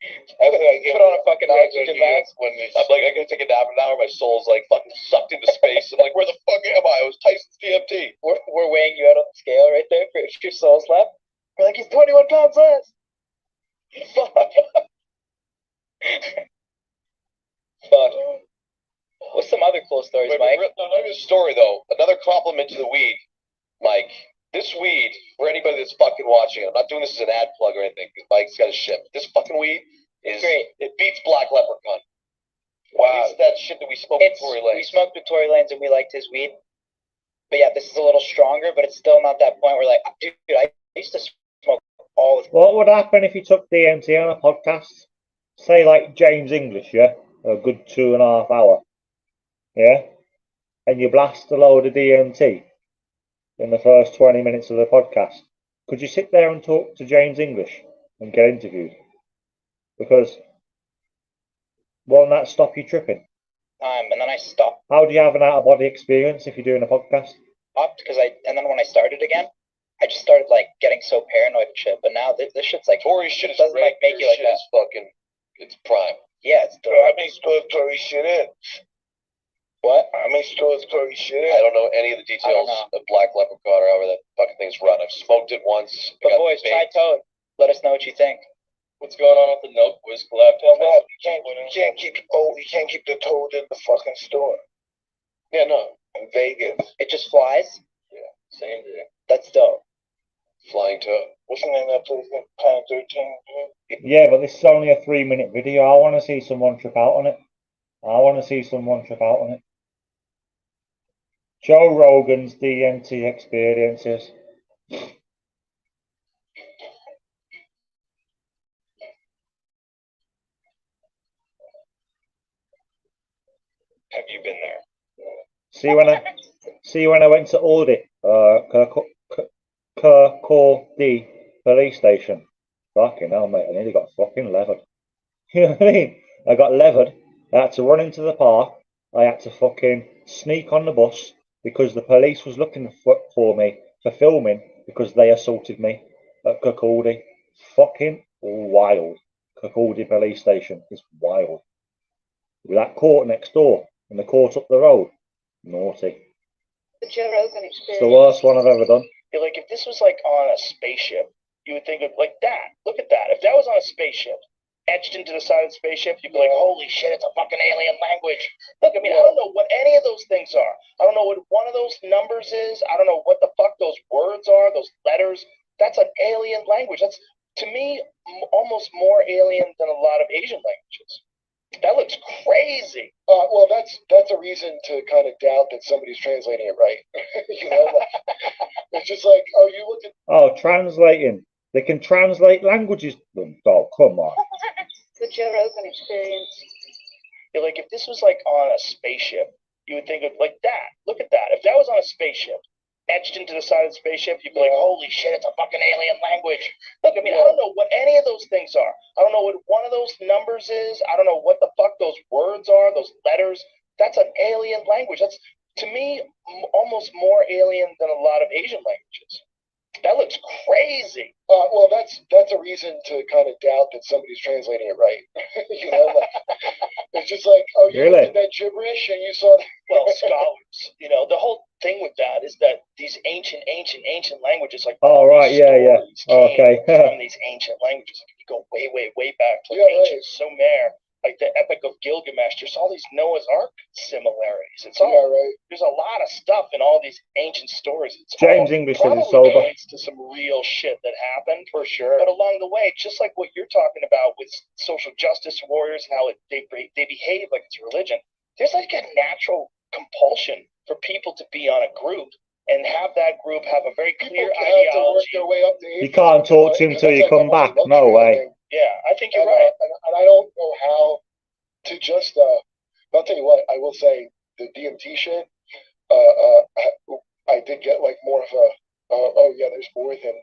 Put on a fucking oxygen mask. I'm like, I gotta take a nap in an hour. My soul's like fucking sucked into space. I'm like, where the fuck am I? I was Tyson's DMT. We're weighing you out on the scale right there for your soul slap. We're like, he's 21 pounds less. Fuck. Fuck. What's some other cool stories, Mike? No, not even a story though. Another compliment to the weed, Mike. This weed, for anybody that's fucking watching, I'm not doing this as an ad plug or anything, because Mike's got a ship. This fucking weed is great. It beats Black Leprechaun. Wow. It's that shit that we smoked at Tory Lanez. We smoked with Tory Lanez and we liked his weed. But yeah, this is a little stronger, but it's still not that point where like, dude, I used to smoke all the time. What would happen if you took DMT on a podcast? Say like James English, yeah? A good 2.5 hour. Yeah? And you blast a load of DMT in the first 20 minutes of the podcast. Could you sit there and talk to James English and get interviewed? Because won't that stop you tripping? And then I stopped. How do you have an out-of-body experience if you're doing a podcast? And then when I started again, I just started like getting so paranoid and shit. But now this shit's like Tory shit is doesn't great. like make you like shit that. is fucking, it's prime. Yeah, it's How many stores Tory shit in? what? How many stores Tory shit in? I don't know any of the details of Black Leprechaun or however that fucking thing's run. I've smoked it once. But boys, try Toad. Let us know what you think. What's going on with the Note Boys collab? Well, you can't keep the Toad in the fucking store. Yeah, no. In Vegas. It just flies. Yeah, same day. That's dope. Flying Toad. What's the name of that place? Planet 13. Yeah, but this is only a 3-minute video. I want to see someone trip out on it. Joe Rogan's DMT experiences. Have you been there? See when I went to Audit, Kirkcaldy police station. Fucking hell, mate! I nearly got fucking levered. You know what I mean? I got levered. I had to run into the park. I had to fucking sneak on the bus because the police was looking for me for filming because they assaulted me at Kirkcaldy. Fucking wild. Kirkcaldy police station is wild. With that court next door and the court up the road. Naughty. The Joe Rogan It's experience. the worst one I've ever done. You're like, if this was like on a spaceship, you would think of like that. Look at that. If that was on a spaceship, etched into the side of the spaceship, you'd be like, holy shit, it's a fucking alien language. Look, I mean, I don't know what any of those things are. I don't know what one of those numbers is. I don't know what the fuck those words are, those letters. That's an alien language. That's, to me, almost more alien than a lot of Asian languages. That looks crazy. Well, that's a reason to kind of doubt that somebody's translating it right. You know, it's just like, oh, you look at. Oh, translating. They can translate languages. Oh, come on. The Joe Rogan experience. You're like, if this was like on a spaceship, you would think of like that. Look at that. If that was on a spaceship, etched into the side of the spaceship, you'd be like, holy shit, it's a fucking alien language. Look, I mean, I don't know what any of those things are. I don't know what one of those numbers is. I don't know what the fuck those words are, those letters. That's an alien language. That's, to me, almost more alien than a lot of Asian languages. That looks crazy. Well, that's a reason to kind of doubt that somebody's translating it right. You know, it's just like, oh, you looked at that gibberish and you saw that. Well, scholars, you know, the whole thing with that is that these ancient languages, like oh right, yeah, okay, from these ancient languages, like, you go way back to ancient Sumer, like the Epic of Gilgamesh. There's all these Noah's Ark similarities. It's all right. There's a lot of stuff in all these ancient stories. It's James English says it's sober. Points to some real shit that happened for sure. But along the way, just like what you're talking about with social justice warriors, how they behave like it's religion. There's like a natural compulsion for people to be on a group and have that group have a very clear ideology. To work their way up you can't talk to him until you come back. No way. Yeah, I think you're right. And I don't know how to just. I'll tell you what. I will say the DMT shit. I did get like more of a. Oh yeah, there's more than.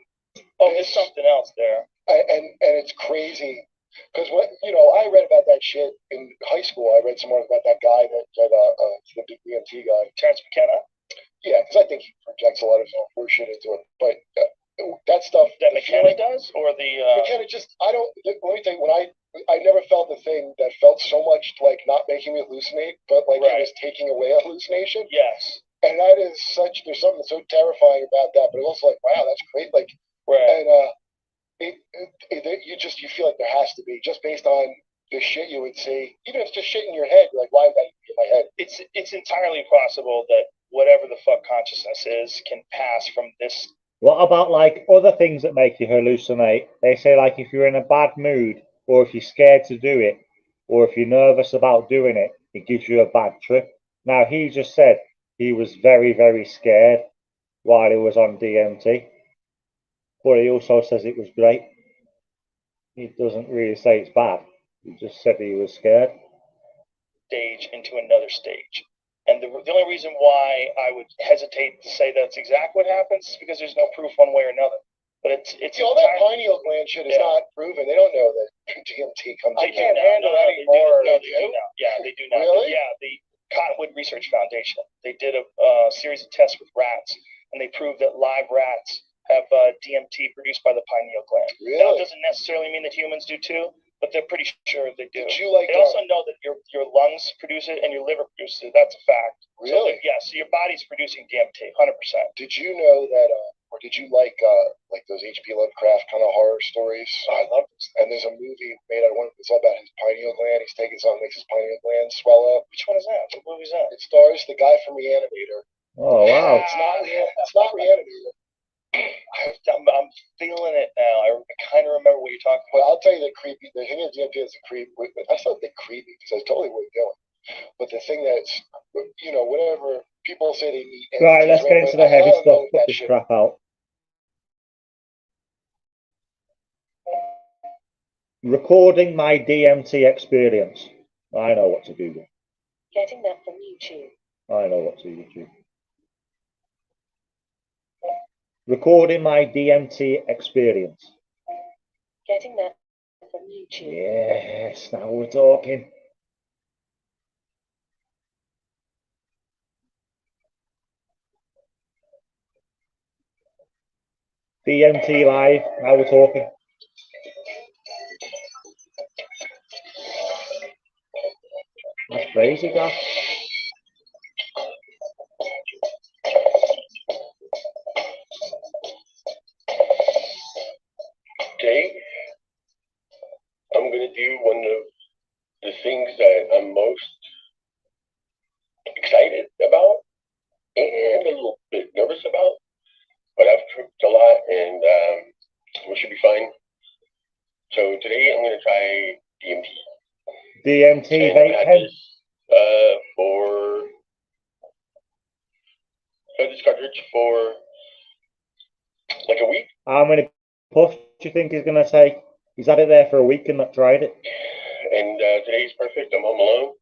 Oh, there's something else there. And it's crazy. Because I read about that shit in high school. I read some more about that guy the big DMT guy, Terrence McKenna. Yeah, because I think he projects a lot of bullshit into it. But that stuff that McKenna does, or the McKenna just let me tell you, when I never felt the thing that felt so much like not making me hallucinate, but like it was taking away a hallucination. Yes. And that is there's something so terrifying about that, but it's also like, wow, that's great. Like, and you feel like there has to be, just based on the shit you would see, even if it's just shit in your head, you're like, why would that be in my head? It's entirely possible that whatever the fuck consciousness is can pass from this. What about like other things that make you hallucinate? They say like if you're in a bad mood, or if you're scared to do it, or if you're nervous about doing it, it gives you a bad trip. Now he just said he was very, very scared while he was on DMT, but he also says it was great. He doesn't really say it's bad. He just said he was scared. Stage into another stage. And the only reason why I would hesitate to say that's exactly what happens is because there's no proof one way or another. But it's all that pineal gland shit is not proven. They don't know that DMT comes. They They can't handle that anymore. They do now. Yeah, they do now. Really? Yeah, the Cottonwood Research Foundation. They did a series of tests with rats, and they proved that live rats have DMT produced by the pineal gland. Really? Now, it doesn't necessarily mean that humans do too, but they're pretty sure they do. Did you like? They also know that your lungs produce it and your liver produces it. That's a fact. Really? So, yeah. So your body's producing DMT, 100%. Did you know that? Or did you like those H.P. Lovecraft kind of horror stories? I love this. And there's a movie made out of one. It's all about his pineal gland. He's taking something, makes his pineal gland swell up. Which one is that? What movie is that? It stars the guy from Reanimator. Oh wow! It's not Reanimator. I'm feeling it now. I kind of remember what you're talking about. Well, I'll tell you the creepy. The thing of DMT is a creep. I thought they creepy because I totally wouldn't go. But the thing that's, whatever people say they eat. Right, let's get into the heavy stuff. Put this crap out. Recording my DMT experience. I know what to do. Getting that from YouTube. I know what to YouTube. Recording my DMT experience. Getting that from YouTube. Yes, now we're talking. DMT live, now we're talking. That's crazy, guys. Today, I'm going to do one of the things that I'm most excited about and a little bit nervous about, but I've tripped a lot and we should be fine. So today I'm going to try DMT. DMT vape pen. I've had this cartridge for like a week. How many puffs do you think he's going to take? He's had it there for a week and not tried it. And today's perfect. I'm home alone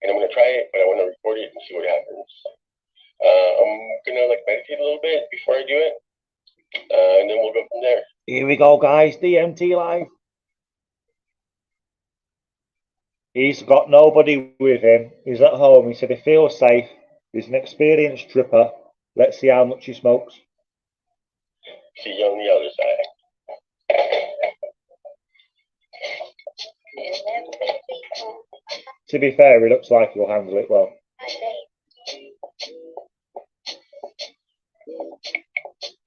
and I'm going to try it, but I want to record it and see what happens. I'm going to meditate a little bit before I do it. And then we'll go from there. Here we go, guys. DMT live. He's got nobody with him. He's at home. He said he feels safe. He's an experienced tripper. Let's see how much he smokes. See you on the other side. To be fair, he looks like he'll handle it well.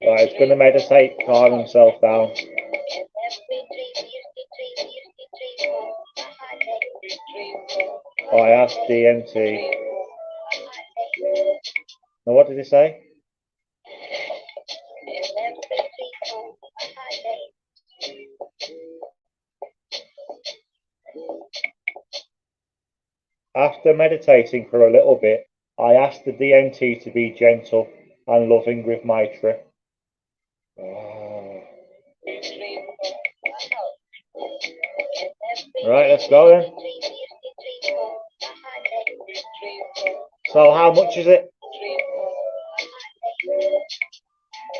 Right, he's going to meditate, calm himself down. I asked DMT. Now, what did he say? After meditating for a little bit, I asked the DMT to be gentle and loving with my trip. Right, let's go then. So how much is it?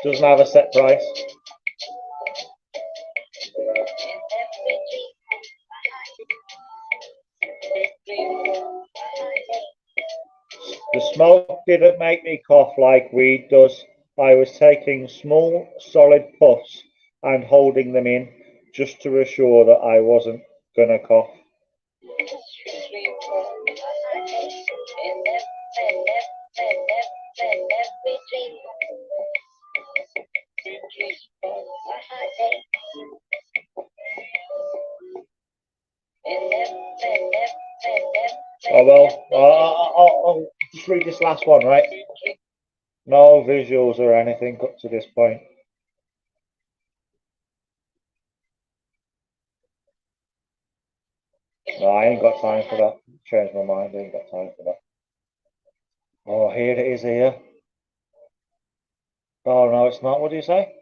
Doesn't have a set price. The smoke didn't make me cough like weed does. I was taking small, solid puffs and holding them in just to assure that I wasn't gonna cough. Oh well, I'll just read this last one, right? No visuals or anything up to this point. No, I ain't got time for that. Changed my mind, I ain't got time for that. Oh, here it is here. Oh no, it's not. What do you say?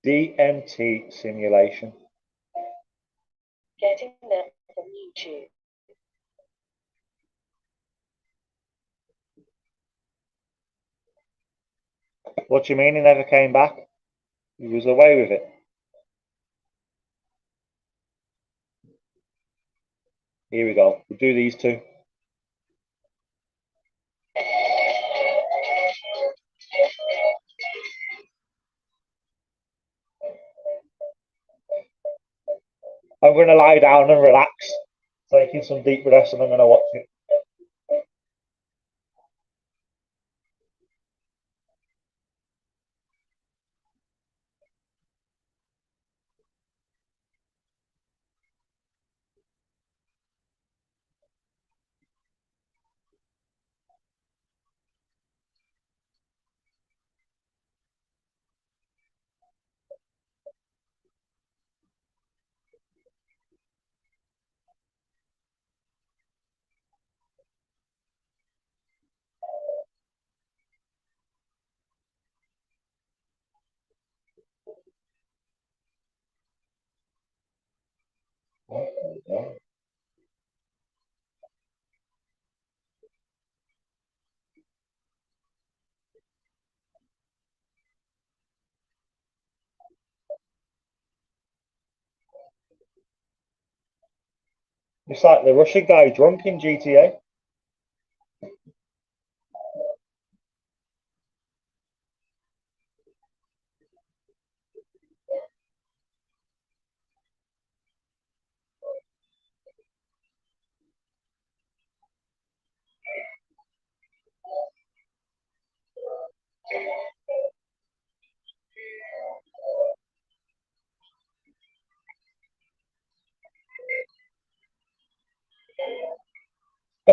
DMT simulation. Getting them from YouTube. What do you mean he never came back? He was away with it. Here we go. We'll do these two. I'm going to lie down and relax, taking some deep breaths, and I'm going to watch it. It's like the Russian guy drunk in GTA.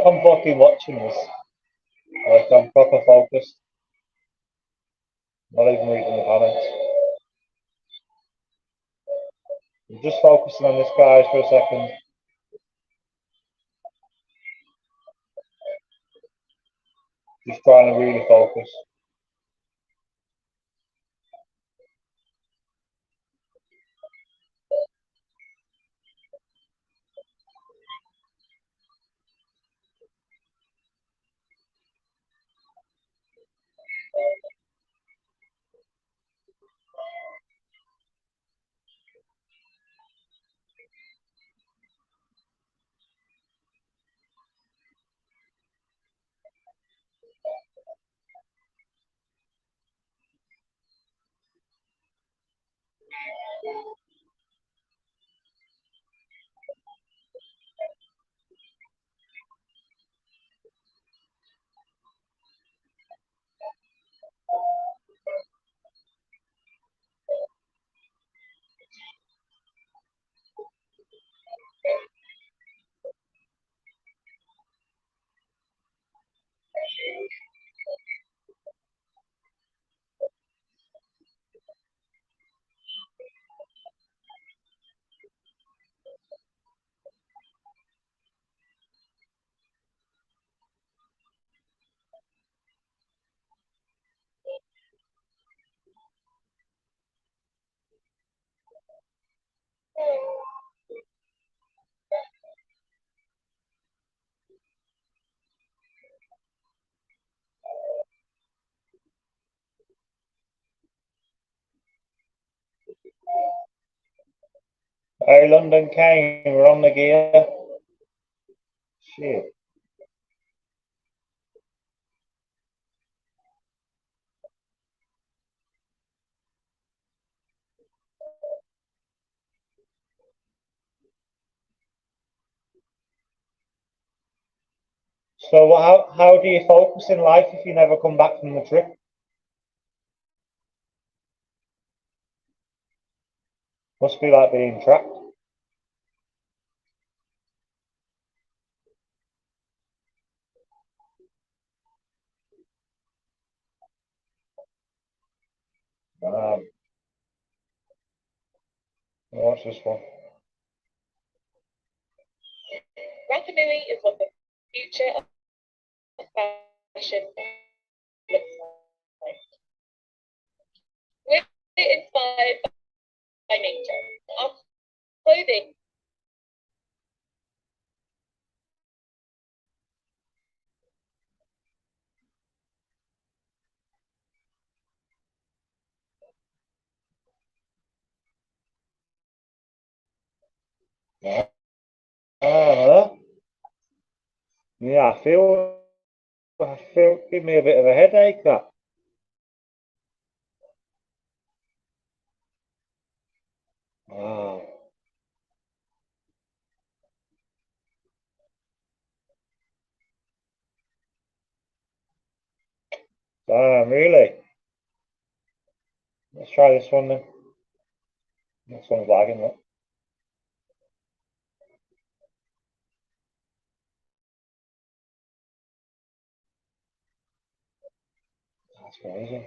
I'm fucking watching this. Like, I'm proper focused. Not even reading the comments. I'm just focusing on this guy for a second. Just trying to really focus. Hey, London Kane, we're on the gear. Shit. So how do you focus in life if you never come back from the trip? Must be like being trapped. Watch this one. Rapa Nui is what the future of fashion looks like. We're inspired by nature. Our clothing Yeah, I feel give me a bit of a headache that. Wow. Damn, really? Let's try this one then. This one's lagging, look. That's crazy.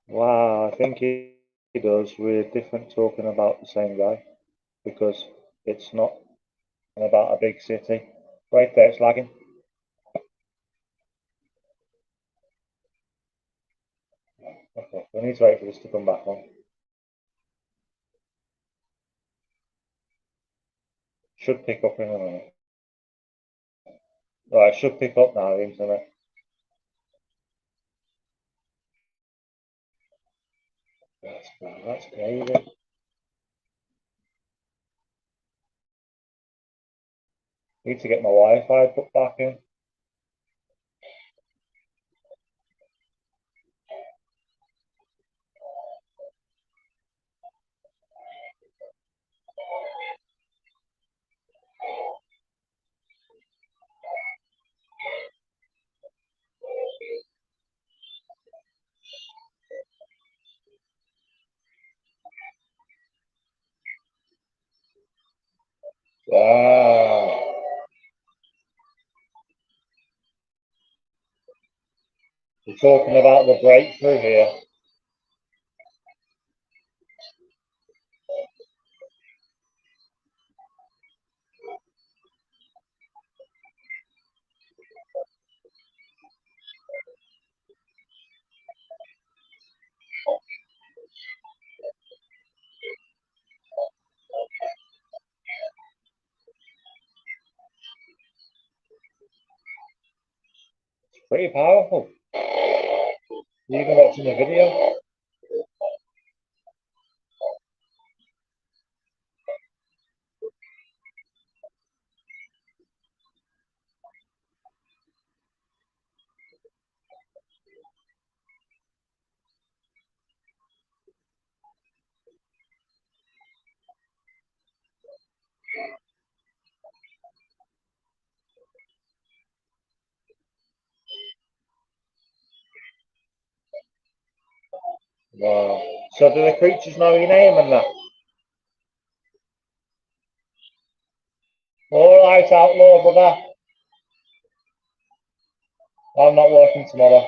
Wow, I think he does. We're different talking about the same guy because it's not about a big city. Right there, it's lagging. Okay, we need to wait for this to come back on. Should pick up in a minute. Right, should pick up now, the internet. That's crazy. Need to get my Wi-Fi put back in. Wow. We're talking about the breakthrough here. It's pretty powerful. Even watching the video. Wow. So do the creatures know your name and that? Alright, outlaw, brother. I'm not working tomorrow.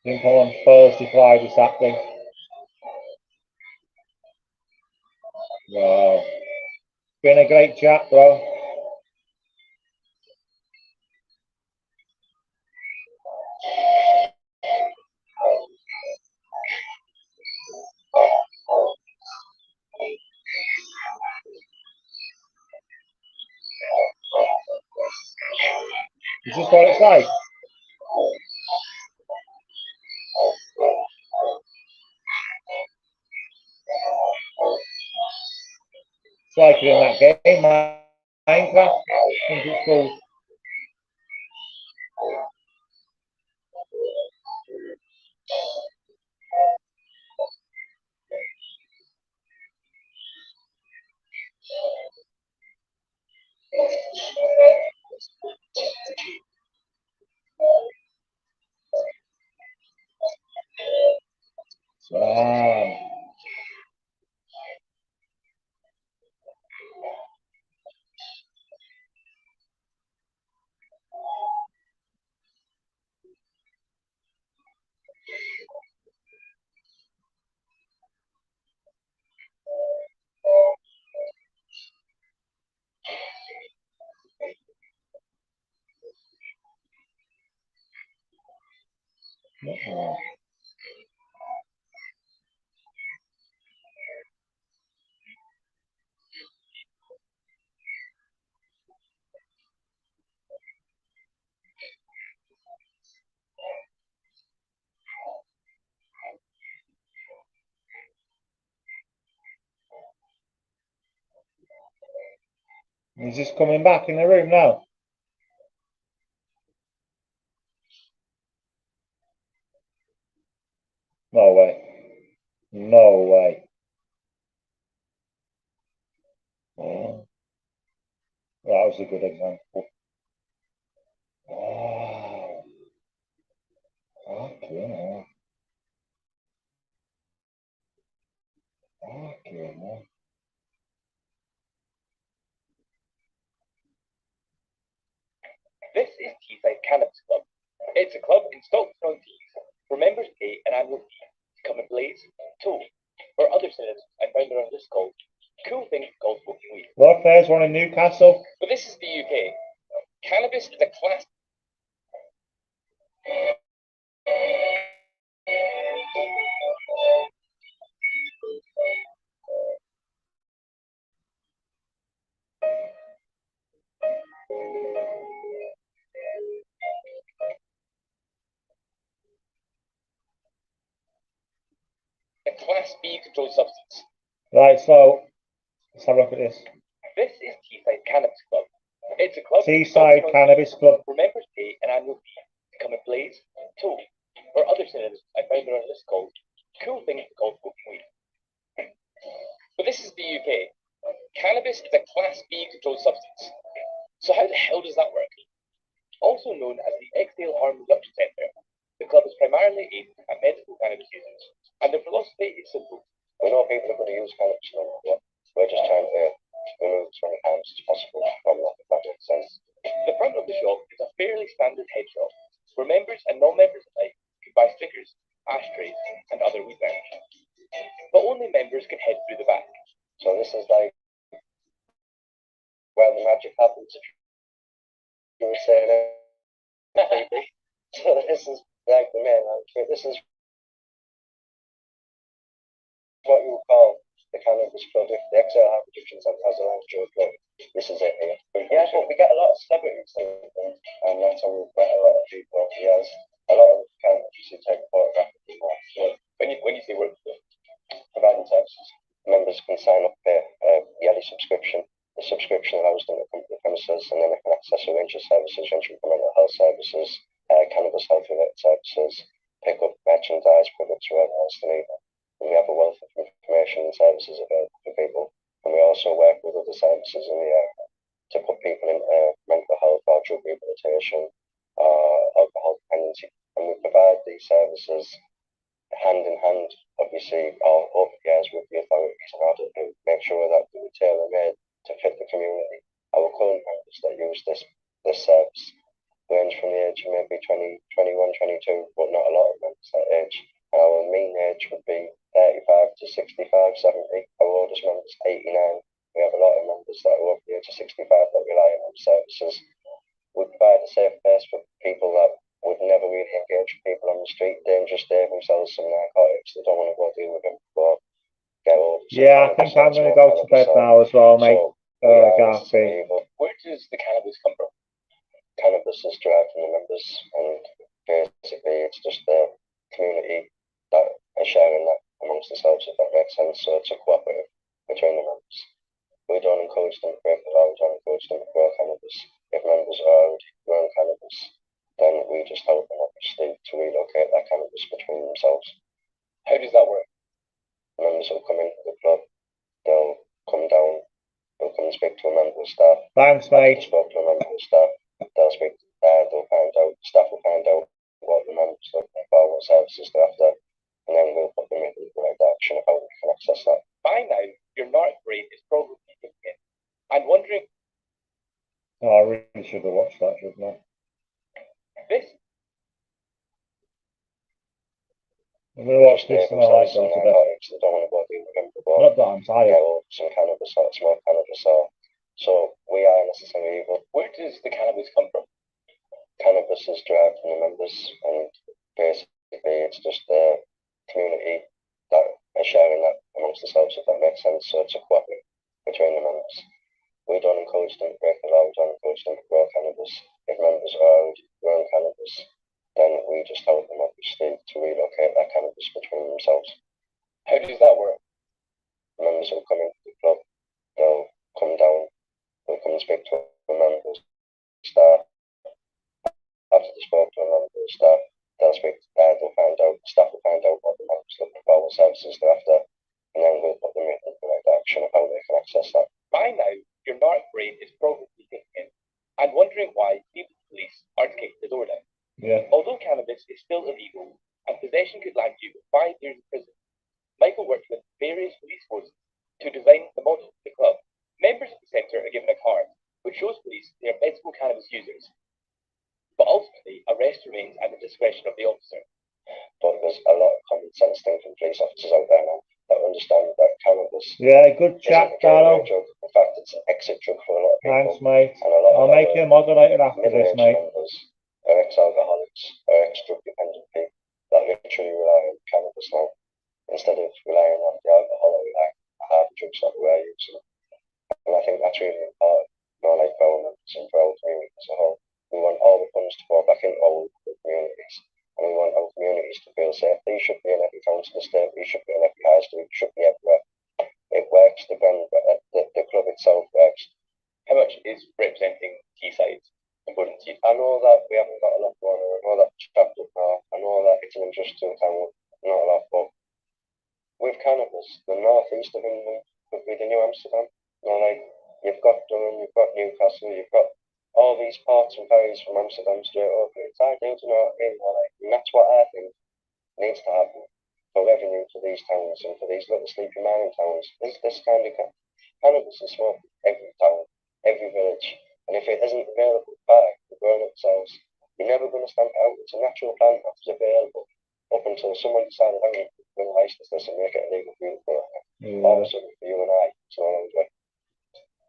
Think I'm on Thursday, Friday, Saturday. Wow. Been a great chat, bro. Is this what it's like? It's like in that game, Minecraft. I think it's called. Wow. Oh. Is this coming back in the room now? No way. No way. Oh. That was a good example. Wow. Okay. Okay. This is Teesside Cannabis Club. It's a club in Stockton-on-Tees where members pay an annual fee to come and blaze, tool, or other synonyms I found on a list called Cool Things Called Smoking Weed. What, there's one in Newcastle? But this is the UK. Cannabis is a class. A Class B controlled substance. Right, so let's have a look at this. This is Teesside Cannabis Club. It's a club Teesside Cannabis Club. where members pay an annual fee to come and blaze, tool, or other synonyms I found on a list called Cool Things Called Smoking Weed. But this is the UK. Cannabis is a Class B controlled substance. So how the hell does that work? Also known as the Exhale Harm Reduction Centre, the club is primarily aimed at medical cannabis users, and their philosophy is simple. We know people are going to use cannabis no matter what. We're just trying to remove as many harms as possible from that, if that makes sense. The front of the shop is a fairly standard head shop, where members and non-members alike can buy stickers, ashtrays, and other weed bags. But only members can head through the back. So this is like where the magic happens, if you would say that. So this is like the main outfit. This is what you would call the cannabis club. If the Exhale Harm Reduction Centre has a large joke club, this is it here. Yeah, but we get a lot of celebrities and that's how we get a lot of people. Yes, a lot of them can obviously take a photograph of people. So When you say work, providing services, members can sign up for a yearly subscription. The subscription allows them to come to the premises and then they can access a range of services ranging from mental health services, cannabis health related services, pick up merchandise, products, whatever else they need. And we have a wealth of information and services available for people. And we also work with other services in the area to put people into mental health or drug rehabilitation or alcohol dependency. And we provide these services hand in hand, obviously, all over the years with the authorities in order to make sure that we were tailor-made to fit the community. Our current members that use this service range from the age of maybe 20, 21, 22, but not a lot of members that age. And our mean age would be 35 to 65, 70. Our oldest members 89. We have a lot of members that are over the age of 65 that rely on our services. We provide a safe place for people that would never really engage with people on the street, dangerous, they themselves some narcotics, they don't want to go deal with them before get old. Yeah, I think I'm going to go to bed now as well, mate. Garfi. where does the cannabis come from? Cannabis is derived from the members, and basically it's just the community that are sharing that amongst themselves, if that makes sense. So it's a cooperative between the members. We don't encourage them to break the law, we don't encourage them to grow cannabis. If members are already growing cannabis, then we just help them obviously to relocate that cannabis between themselves. How does that work? Members will come into the club, they'll come down, they'll come and speak to a member of staff. Thanks, mate. Spoke to a member of staff, they'll speak to they'll find out, staff will find out what the members are looking for, what services they're after, and then we'll put them in the right direction of how we can access that. By now, your narc brain is probably kicking in and wondering. Oh, I really should have watched that, shouldn't I? This. I'm going to watch this and I like go to bed. They don't want to go deal with them before. Not that I'm tired. Some cannabis or smoke cannabis or so we are necessarily evil. Where does the cannabis come from? Cannabis is derived from the members and basically it's just the community that are sharing that amongst themselves, if that makes sense. So it's a cooperative between the members. We don't encourage them to break the law, we don't encourage them to grow cannabis. If members are already growing cannabis, then we just help them obviously to relocate that cannabis between themselves. How does that work? Members will come into the club, they'll come down, they'll come and speak to the members, staff. After they spoke to a member of staff, they'll speak to they'll find out, staff will find out what the members looking for, what services they're after, and then we'll put them in the right direction of how they can access that. By now, your narc brain is probably kicking in and wondering why people police aren't kicking the door down. Yeah. Although cannabis is still illegal and possession could land you with 5 years in prison, Michael worked with various police forces to design the model of the club. Members of the centre are given a card which shows police they are medical cannabis users. But ultimately, arrest remains at the discretion of the officer. But there's a lot of common sense thinking police officers out there now that understand that cannabis. Yeah, good chat, Carlo. In fact, it's an exit drug for a lot of people. Thanks, mate. And a lot I'll make you a moderator after this, mate. Members are ex-alcoholics, are ex-drug dependent people that literally rely on cannabis now. Instead of relying on the alcohol or relying on the hard drugs that we're using. And I think that's really important, like for our members and for our community as a whole. We want all the funds to go back into our local communities. And we want our communities to feel safe. These should be in every council estate, these should be in every high street, should be everywhere. It works, the club itself works. How much is representing Teesside important to you? I know that we haven't got a lot going on, I know that it's trapped up now, I know that it's an industrial town, not a lot, but with cannabis, the northeast of England could be the new Amsterdam. Like, you've got Durham, you've got Newcastle, you've got all these ports and ferries from Amsterdam straight over. It's ideal, you know what I mean? And that's what I think needs to happen for revenue to these towns and for these little sleepy mining towns. This kind of cannabis is smoked every town, every village. And if it isn't available back to growing themselves, you're never going to stamp it out. It's a natural plant that is available up until someone decided, I'm going to license this and make it illegal for you to grow. All of a sudden, for you and I, it's no longer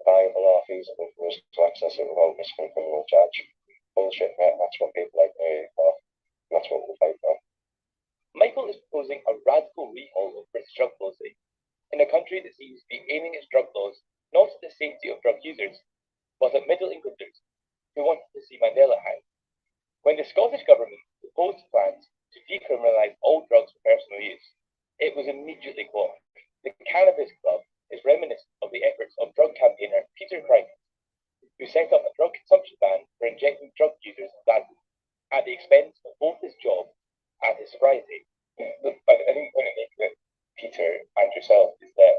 viable or feasible for us to access it without risking criminal charge. Bullshit, mate. That's what people like me for. That's what we fight for. Michael is proposing a radical rehaul of British drug policy in a country that seems to be aiming its drug laws not at the safety of drug users, but at middle Englanders who wanted to see Mandela hang. When the Scottish government proposed plans to decriminalise all drugs for personal use, it was immediately quashed. The Cannabis Club is reminiscent of the efforts of drug campaigner Peter Crichton, who set up a drug consumption ban for injecting drug users badly, at the expense of both his job and his sobriety. Look, I think when it makes it, Peter and yourself, is that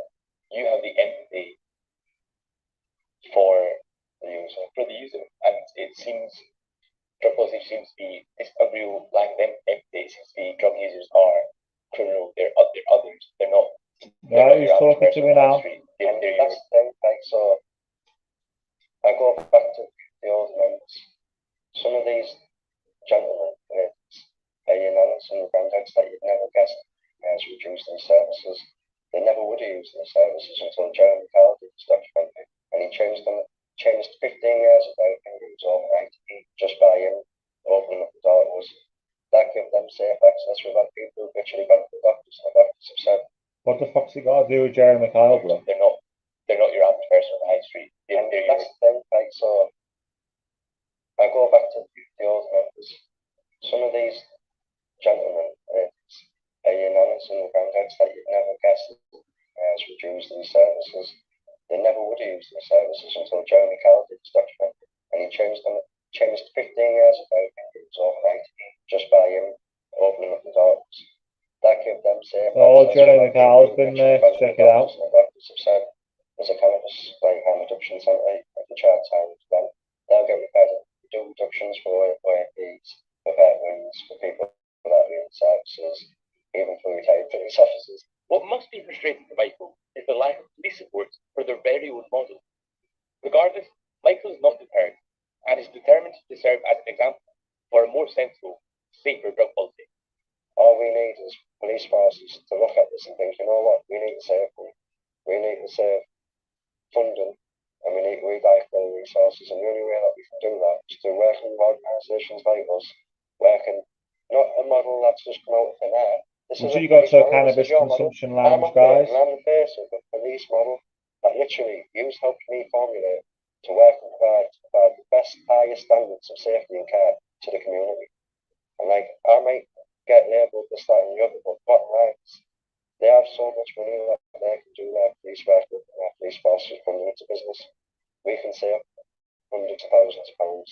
you have the empathy for the user, and it seems drug policy seems to be a real lack of empathy. It seems to be drug users are criminal. They're others. They're not. Yeah, he's talking to me now. That's the thing, like, so I go back to the old members. Some of these gentlemen are your nanas and granddads that you'd never guessed has reduced these services. They never would have used these services until Jeremy Kyle did this documentary, and he changed 15 years ago, and it was overnight, just by him opening up the door. That gave them safe access. We've had people who literally gone to the doctors, and the doctors have said, what the fuck's it got to do with Jeremy Kyle, bro? They're not your average person on the high street. And that's the thing, like, so I go back to the old members. Some of these gentlemen are your nanas and granddads that you'd never guessed has reduced these services. They never would have used these services until Jeremy Kyle did this documentary, and he changed 15 years ago, and it was overnight, just by him opening up the doors. That gave them safe. Oh, Jeremy Kyle's been there. Check it out. There's a cannabis harm reduction centre at the Chart Town. They'll get repaired. Do reductions for OAPs, for veterans, for people that are in services, even for retired police officers. What must be frustrating to Michael is the lack of police support for their very own model. Regardless, Michael is not deterred and is determined to serve as an example for a more sensible, safer drug policy. All we need is police forces to look at this and think, you know what, we need to save them. We need to save funding, and we need to redirect their resources, and the only way that we can do that is to work with organisations like us, working not a model that's just come out of thin air. Would you go to a cannabis consumption lounge, guys? And I'm the face of a police model that literally you've helped me formulate to work and provide the best, highest standards of safety and care to the community. And like, I might get labelled this, that, and the other, but bottom line is, they have so much money that they can do their police work with, and their police forces funding into business. We can save hundreds of thousands of pounds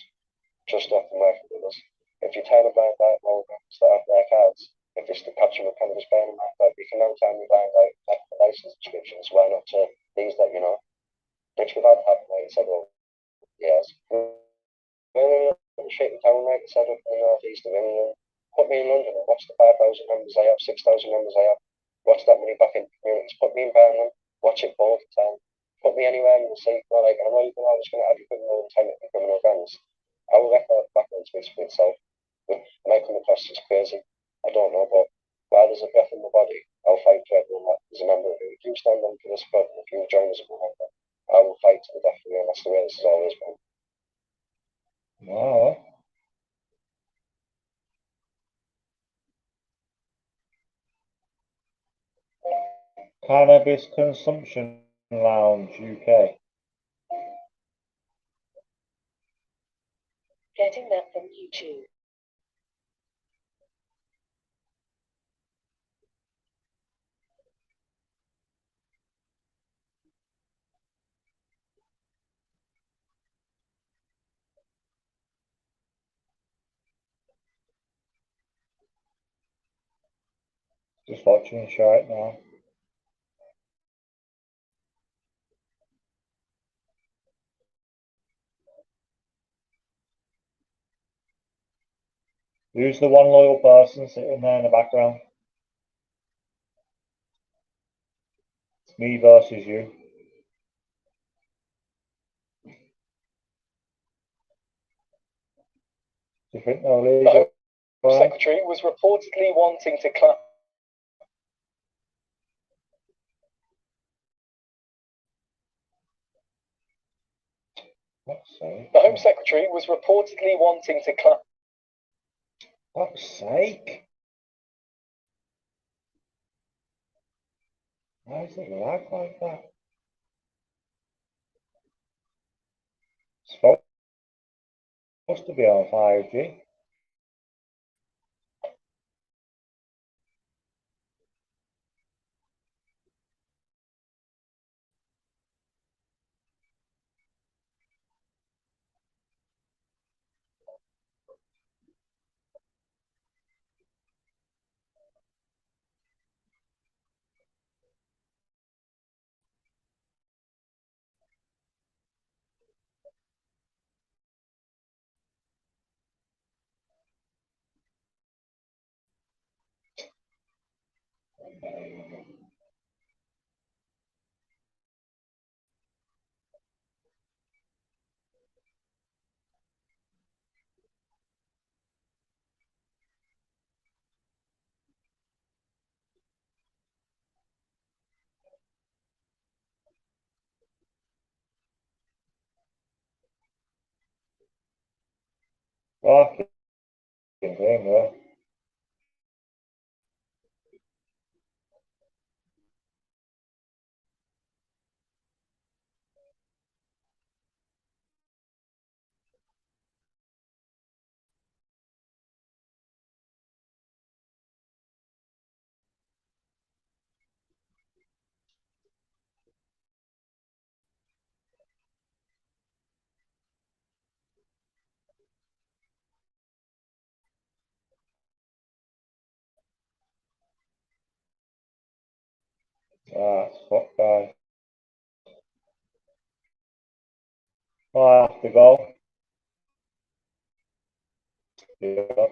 just off the working with us. If you turn a blind eye at programs that have their cards, if it's to capture a cannabis burning man, but you can now turn a blind eye at the license descriptions, why not to these that you know, which we've had happen, like I said, over years. We're in a shitty town, like I said, up in the northeast of England. Put me in London and watch the 5,000 members I have, 6,000 members I have. Watch that money back in communities. Put me in Birmingham, watch it all the time. Put me anywhere in the sea, like, I know you're always going to have your criminal intent and criminal gangs. Our record background speaks for itself. It might come across as crazy, I don't know, but while there's a breath in my body, I'll fight for everyone that is a member of it. If you stand on for this club, if you join us as a member, I will fight to the death for you, and that's the way this has always been. Wow. Cannabis Consumption Lounge, UK. Getting that from YouTube. Just watching the show right now. Who's the one loyal person sitting there in the background? It's me versus you. Different knowledge. The Home Secretary was reportedly wanting to clap. The Home Secretary was reportedly wanting to clap. Fuck's sake. Why is it lag like that? It's supposed to be on 5G. Fucking thing, though. Ah, fuck, guys. I have to go. Yeah.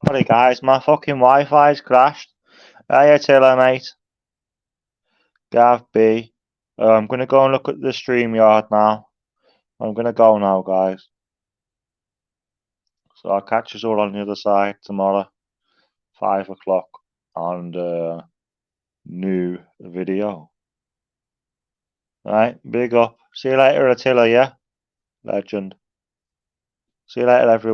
Sorry guys, my fucking Wi-Fi's crashed. Hey Attila, mate. Gav B. I'm gonna go and look at the StreamYard now. I'm gonna go now, guys. So I'll catch us all on the other side tomorrow, 5 o'clock, on the new video. Right, big up. See you later, Attila, yeah? Legend. See you later, everyone.